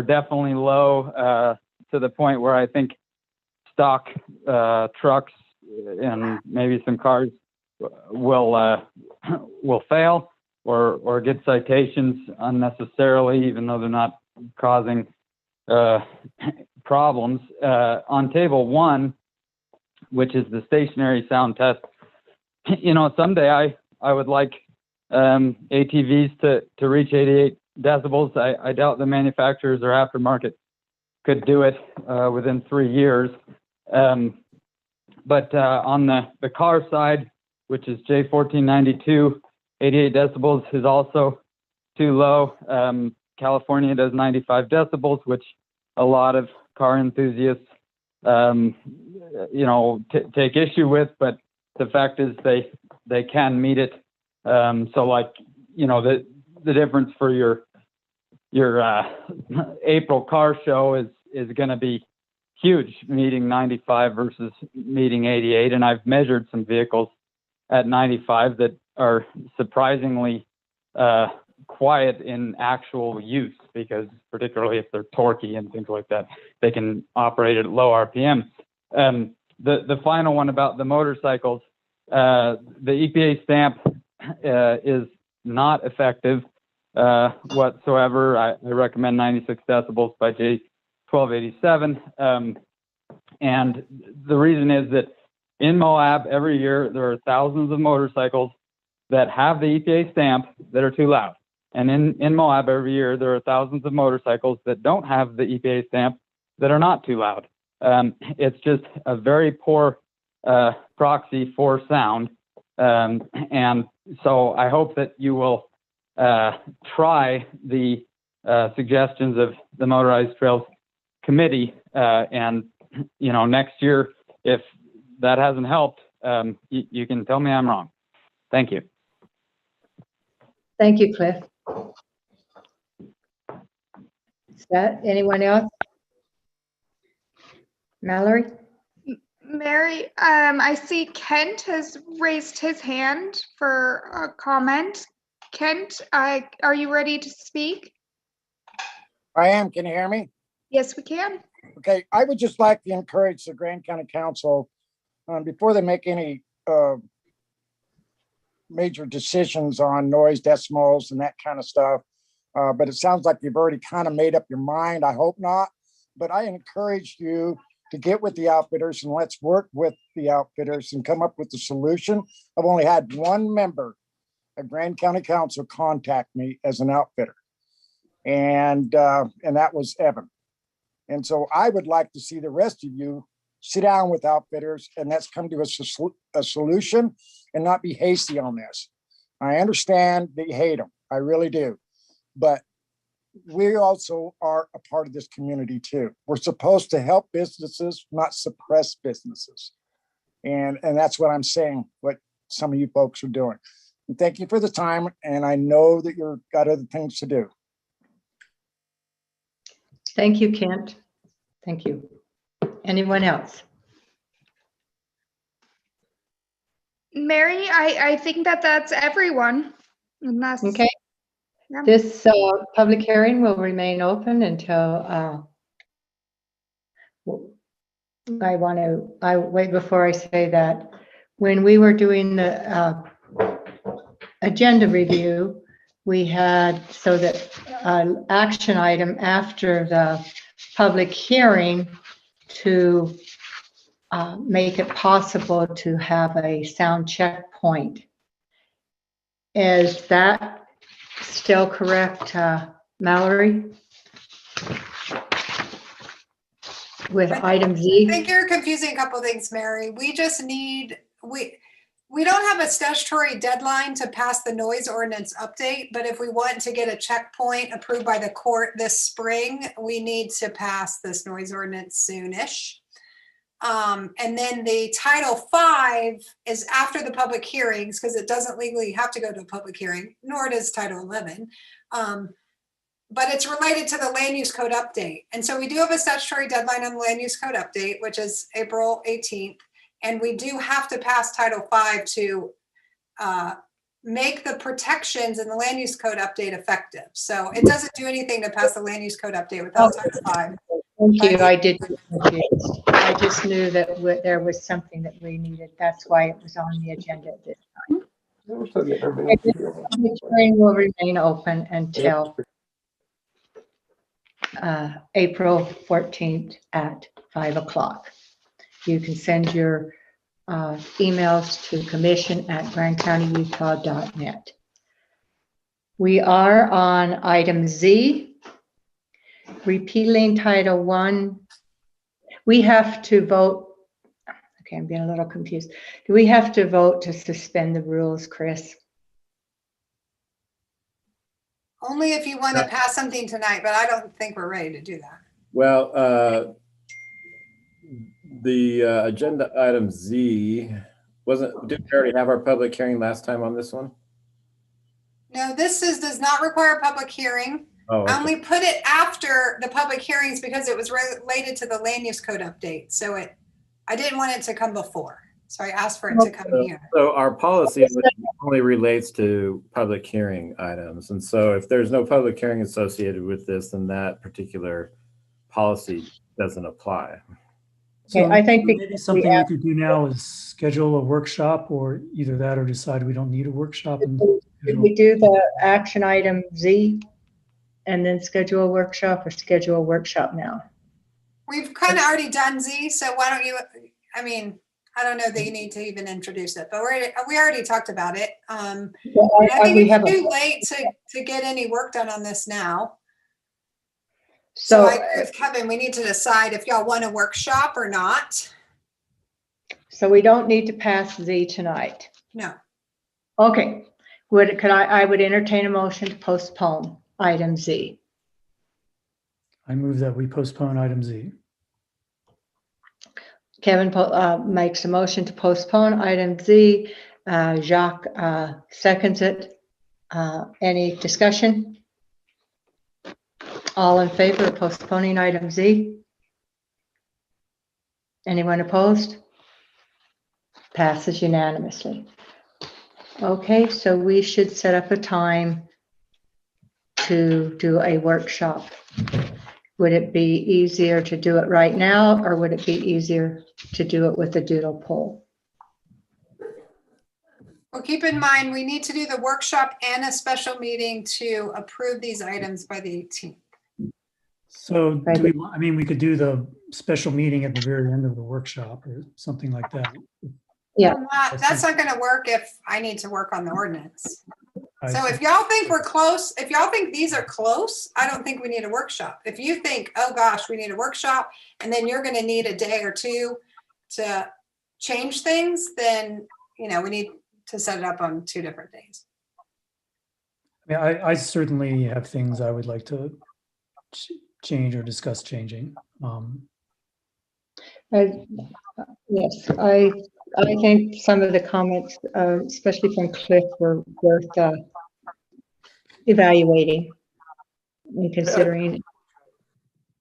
definitely low to the point where I think stock trucks and maybe some cars will fail or get citations unnecessarily, even though they're not causing problems. On table 1, which is the stationary sound test, someday I would like ATVs to reach 88 decibels. I doubt the manufacturers or aftermarket could do it within 3 years. But on the car side, which is J1492, 88 decibels is also too low. California does 95 decibels, which a lot of car enthusiasts, take issue with, but the fact is they can meet it. So the difference for your April car show is going to be huge, meeting 95 versus meeting 88. And I've measured some vehicles at 95 that are surprisingly quiet in actual use, because particularly if they're torquey and things like that, they can operate at low RPM. The final one about the motorcycles, the EPA stamp is not effective whatsoever. I recommend 96 decibels by J1287. And the reason is that in Moab every year, there are thousands of motorcycles that have the EPA stamp that are too loud. And in Moab every year, there are thousands of motorcycles that don't have the EPA stamp that are not too loud. It's just a very poor proxy for sound. And so I hope that you will try the suggestions of the Motorized Trails Committee. And, you know, next year, if that hasn't helped, you can tell me I'm wrong. Thank you. Thank you, Cliff. Is that anyone else? Mallory? Mary, I see Kent has raised his hand for a comment. Kent, are you ready to speak? I am. Can you hear me? Yes, we can. Okay, I would just like to encourage the Grand County Council, before they make any major decisions on noise decimals and that kind of stuff, but it sounds like you've already kind of made up your mind. I hope not, but I encourage you to get with the outfitters and let's work with the outfitters and come up with a solution. I've only had one member of Grand County Council contact me as an outfitter, and that was Evan. And so I would like to see the rest of you sit down with outfitters and let's come to a solution and not be hasty on this. I understand that you hate them. I really do. But we also are a part of this community too. We're supposed to help businesses, not suppress businesses. And that's what I'm saying, what some of you folks are doing. And thank you for the time. And I know that you've got other things to do. Thank you, Kent. Thank you. Anyone else? Mary, I think that's everyone. Unless, okay. Yeah. This public hearing will remain open until I wait before I say that. When we were doing the agenda review, we had so that action item after the public hearing to make it possible to have a sound checkpoint. Is that still correct, Mallory? With item Z? I think you're confusing a couple of things, Mary. We just need, we don't have a statutory deadline to pass the noise ordinance update, but if we want to get a checkpoint approved by the court this spring, we need to pass this noise ordinance soonish. And then the Title V is after the public hearings because it doesn't legally have to go to a public hearing, nor does Title 11. But it's related to the land use code update. And so we do have a statutory deadline on the land use code update, which is April 18th. And we do have to pass Title V to make the protections in the land use code update effective. So it doesn't do anything to pass the land use code update without Title V. Thank you. I did. I just knew that there was something that we needed. That's why it was on the agenda at this time. The hearing will remain open until April 14th at 5 o'clock. You can send your emails to commission@grandcountyutah.net. We are on item Z, repealing Title I. We have to vote. Okay, I'm getting a little confused. Do we have to vote to suspend the rules, Chris? Only if you want to pass something tonight, but I don't think we're ready to do that. Well, the agenda item Z didn't we already have our public hearing last time on this one? No, this does not require a public hearing. Oh, okay. I only put it after the public hearings because it was related to the land use code update. So I didn't want it to come before. So I asked for it to come here. So our policy only relates to public hearing items. And so if there's no public hearing associated with this, then that particular policy doesn't apply. So I think maybe something we could do now is schedule a workshop, or either that or decide we don't need a workshop. Did we do the action item Z and then schedule a workshop, or schedule a workshop now? We've kind of already done Z, so why don't you, I don't know that you need to even introduce it, but we already talked about it. Well, I think we it's have a- too late to get any work done on this now. So, So I agree with Kevin, we need to decide if y'all want a workshop or not. so we don't need to pass Z tonight. No. Okay, I would entertain a motion to postpone item Z. I move that we postpone item Z. Kevin makes a motion to postpone item Z. Jacques seconds it. Any discussion? All in favor of postponing item Z? Anyone opposed? Passes unanimously. Okay, so we should set up a time to do a workshop. Would it be easier to do it right now, or would it be easier to do it with the doodle poll? Well, keep in mind, we need to do the workshop and a special meeting to approve these items by the 18th. So I mean, we could do the special meeting at the very end of the workshop or something like that. Yeah. Well, that's not gonna work if I need to work on the ordinance. I So see. if y'all think we're close, if y'all think these are close, I don't think we need a workshop. If you think, oh gosh, we need a workshop, and then you're gonna need a day or two to change things, then, we need to set it up on 2 different days. I mean, I certainly have things I would like to change or discuss changing. Yes, I think some of the comments, especially from Cliff, were worth evaluating and considering.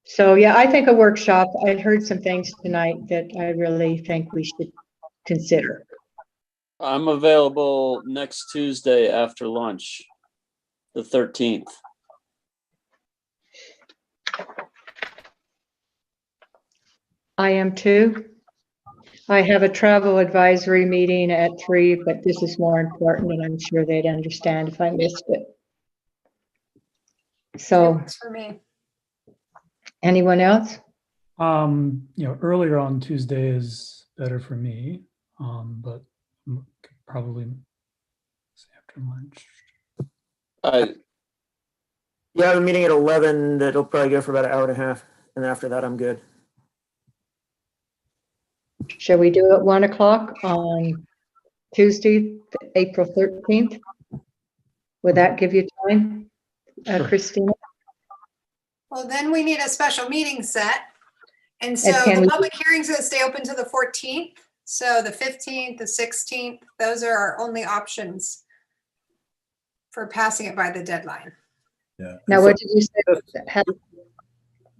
So yeah, I think a workshop. I heard some things tonight that I really think we should consider. I'm available next Tuesday after lunch, the 13th. I am too. I have a travel advisory meeting at 3, but this is more important, and I'm sure they'd understand if I missed it. So, Works for me. anyone else? Earlier on Tuesday is better for me, but probably after lunch. Yeah, I have a meeting at 11 that'll probably go for about an hour and a half, and after that, I'm good. Shall we do it 1 o'clock on Tuesday, April 13th? Would that give you time, Sure. Christina? Well, then we need a special meeting set. And so can the we- public hearings are gonna stay open to the 14th. So the 15th, the 16th, those are our only options for passing it by the deadline. Yeah. Now, So what did you say?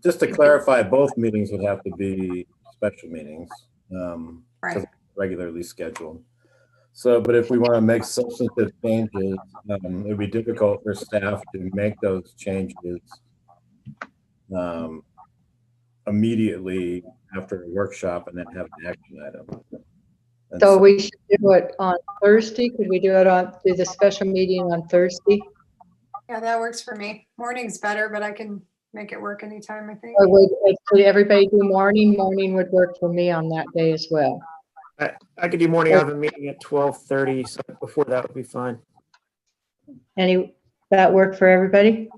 just to clarify, both meetings would have to be special meetings, Right. 'cause regularly scheduled. So, but if we want to make substantive changes, it'd be difficult for staff to make those changes immediately after a workshop and then have an action item. And So we should do it on Thursday? Could we do the special meeting on Thursday? Yeah, that works for me. Morning's better, but I can make it work anytime, I think. Or would everybody do morning? Morning would work for me on that day as well. I could do morning. I have a meeting at 12:30, so before that would be fine. That work for everybody?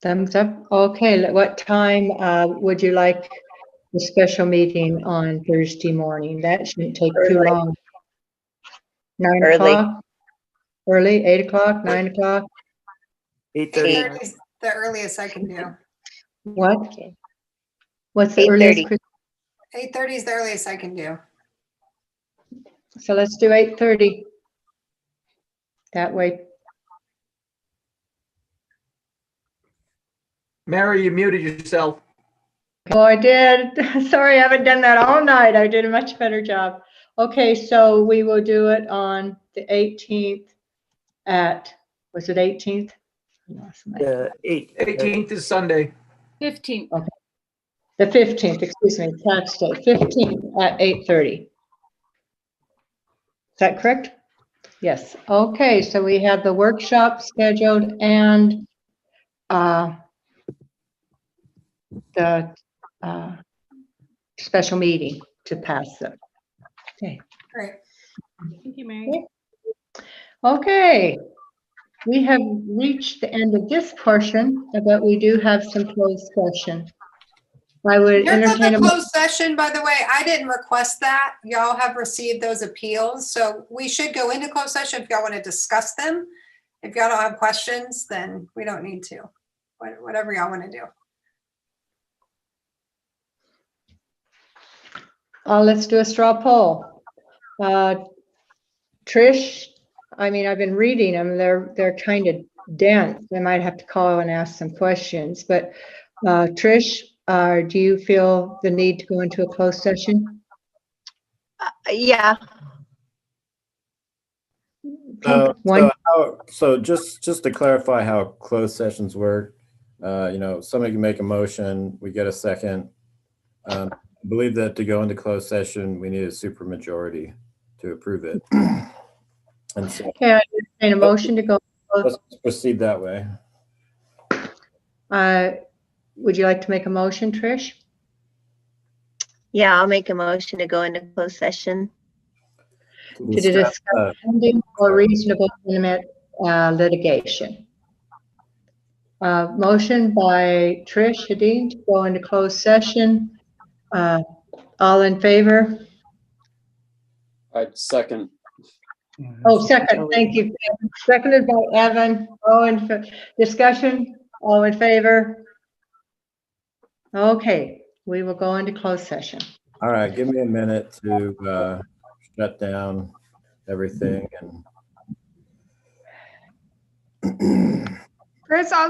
Thumbs up? Okay, what time would you like the special meeting on Thursday morning? That shouldn't take too Early. long. 9 Early. o'clock? Early, 8 o'clock, 9 o'clock? 8:30. 8:30 is the earliest I can do. What? What's the earliest? 8:30. Chris? 8:30 is the earliest I can do. So let's do 8:30. That way, Mary, you muted yourself. oh, I did. Sorry, I haven't done that all night. I did a much better job. Okay, so we will do it on the 18th was it 18th? 18th is Sunday. 15th. Okay. The 15th, excuse me, tax day, 15th at 8:30. Is that correct? Yes. Okay, so we have the workshop scheduled and the special meeting to pass them. Okay. Great. Thank you, Mary. Okay, we have reached the end of this portion, but we do have some closed session. I would Here's entertain the a. closed session, by the way. I didn't request that. Y'all have received those appeals, so we should go into closed session if y'all want to discuss them. If y'all don't have questions, then we don't need to. Whatever y'all want to do. Let's do a straw poll. Trish, I mean, I've been reading them. They're kind of dense. I might have to call and ask some questions. But Trish, do you feel the need to go into a closed session? Yeah. So just to clarify how closed sessions work, somebody can make a motion, we get a second. I believe that to go into closed session, we need a supermajority to approve it. And so, Okay, I entertain a motion to go. let's proceed that way. Would you like to make a motion, Trish? Yeah, I'll make a motion to go into closed session. To discuss pending or reasonable limit litigation. Motion by Trish Hadeen to go into closed session. All in favor? Second. Oh, second, thank you. Seconded by Evan. Discussion, all in favor? Okay, we will go into closed session. All right, give me a minute to shut down everything and Chris, I'll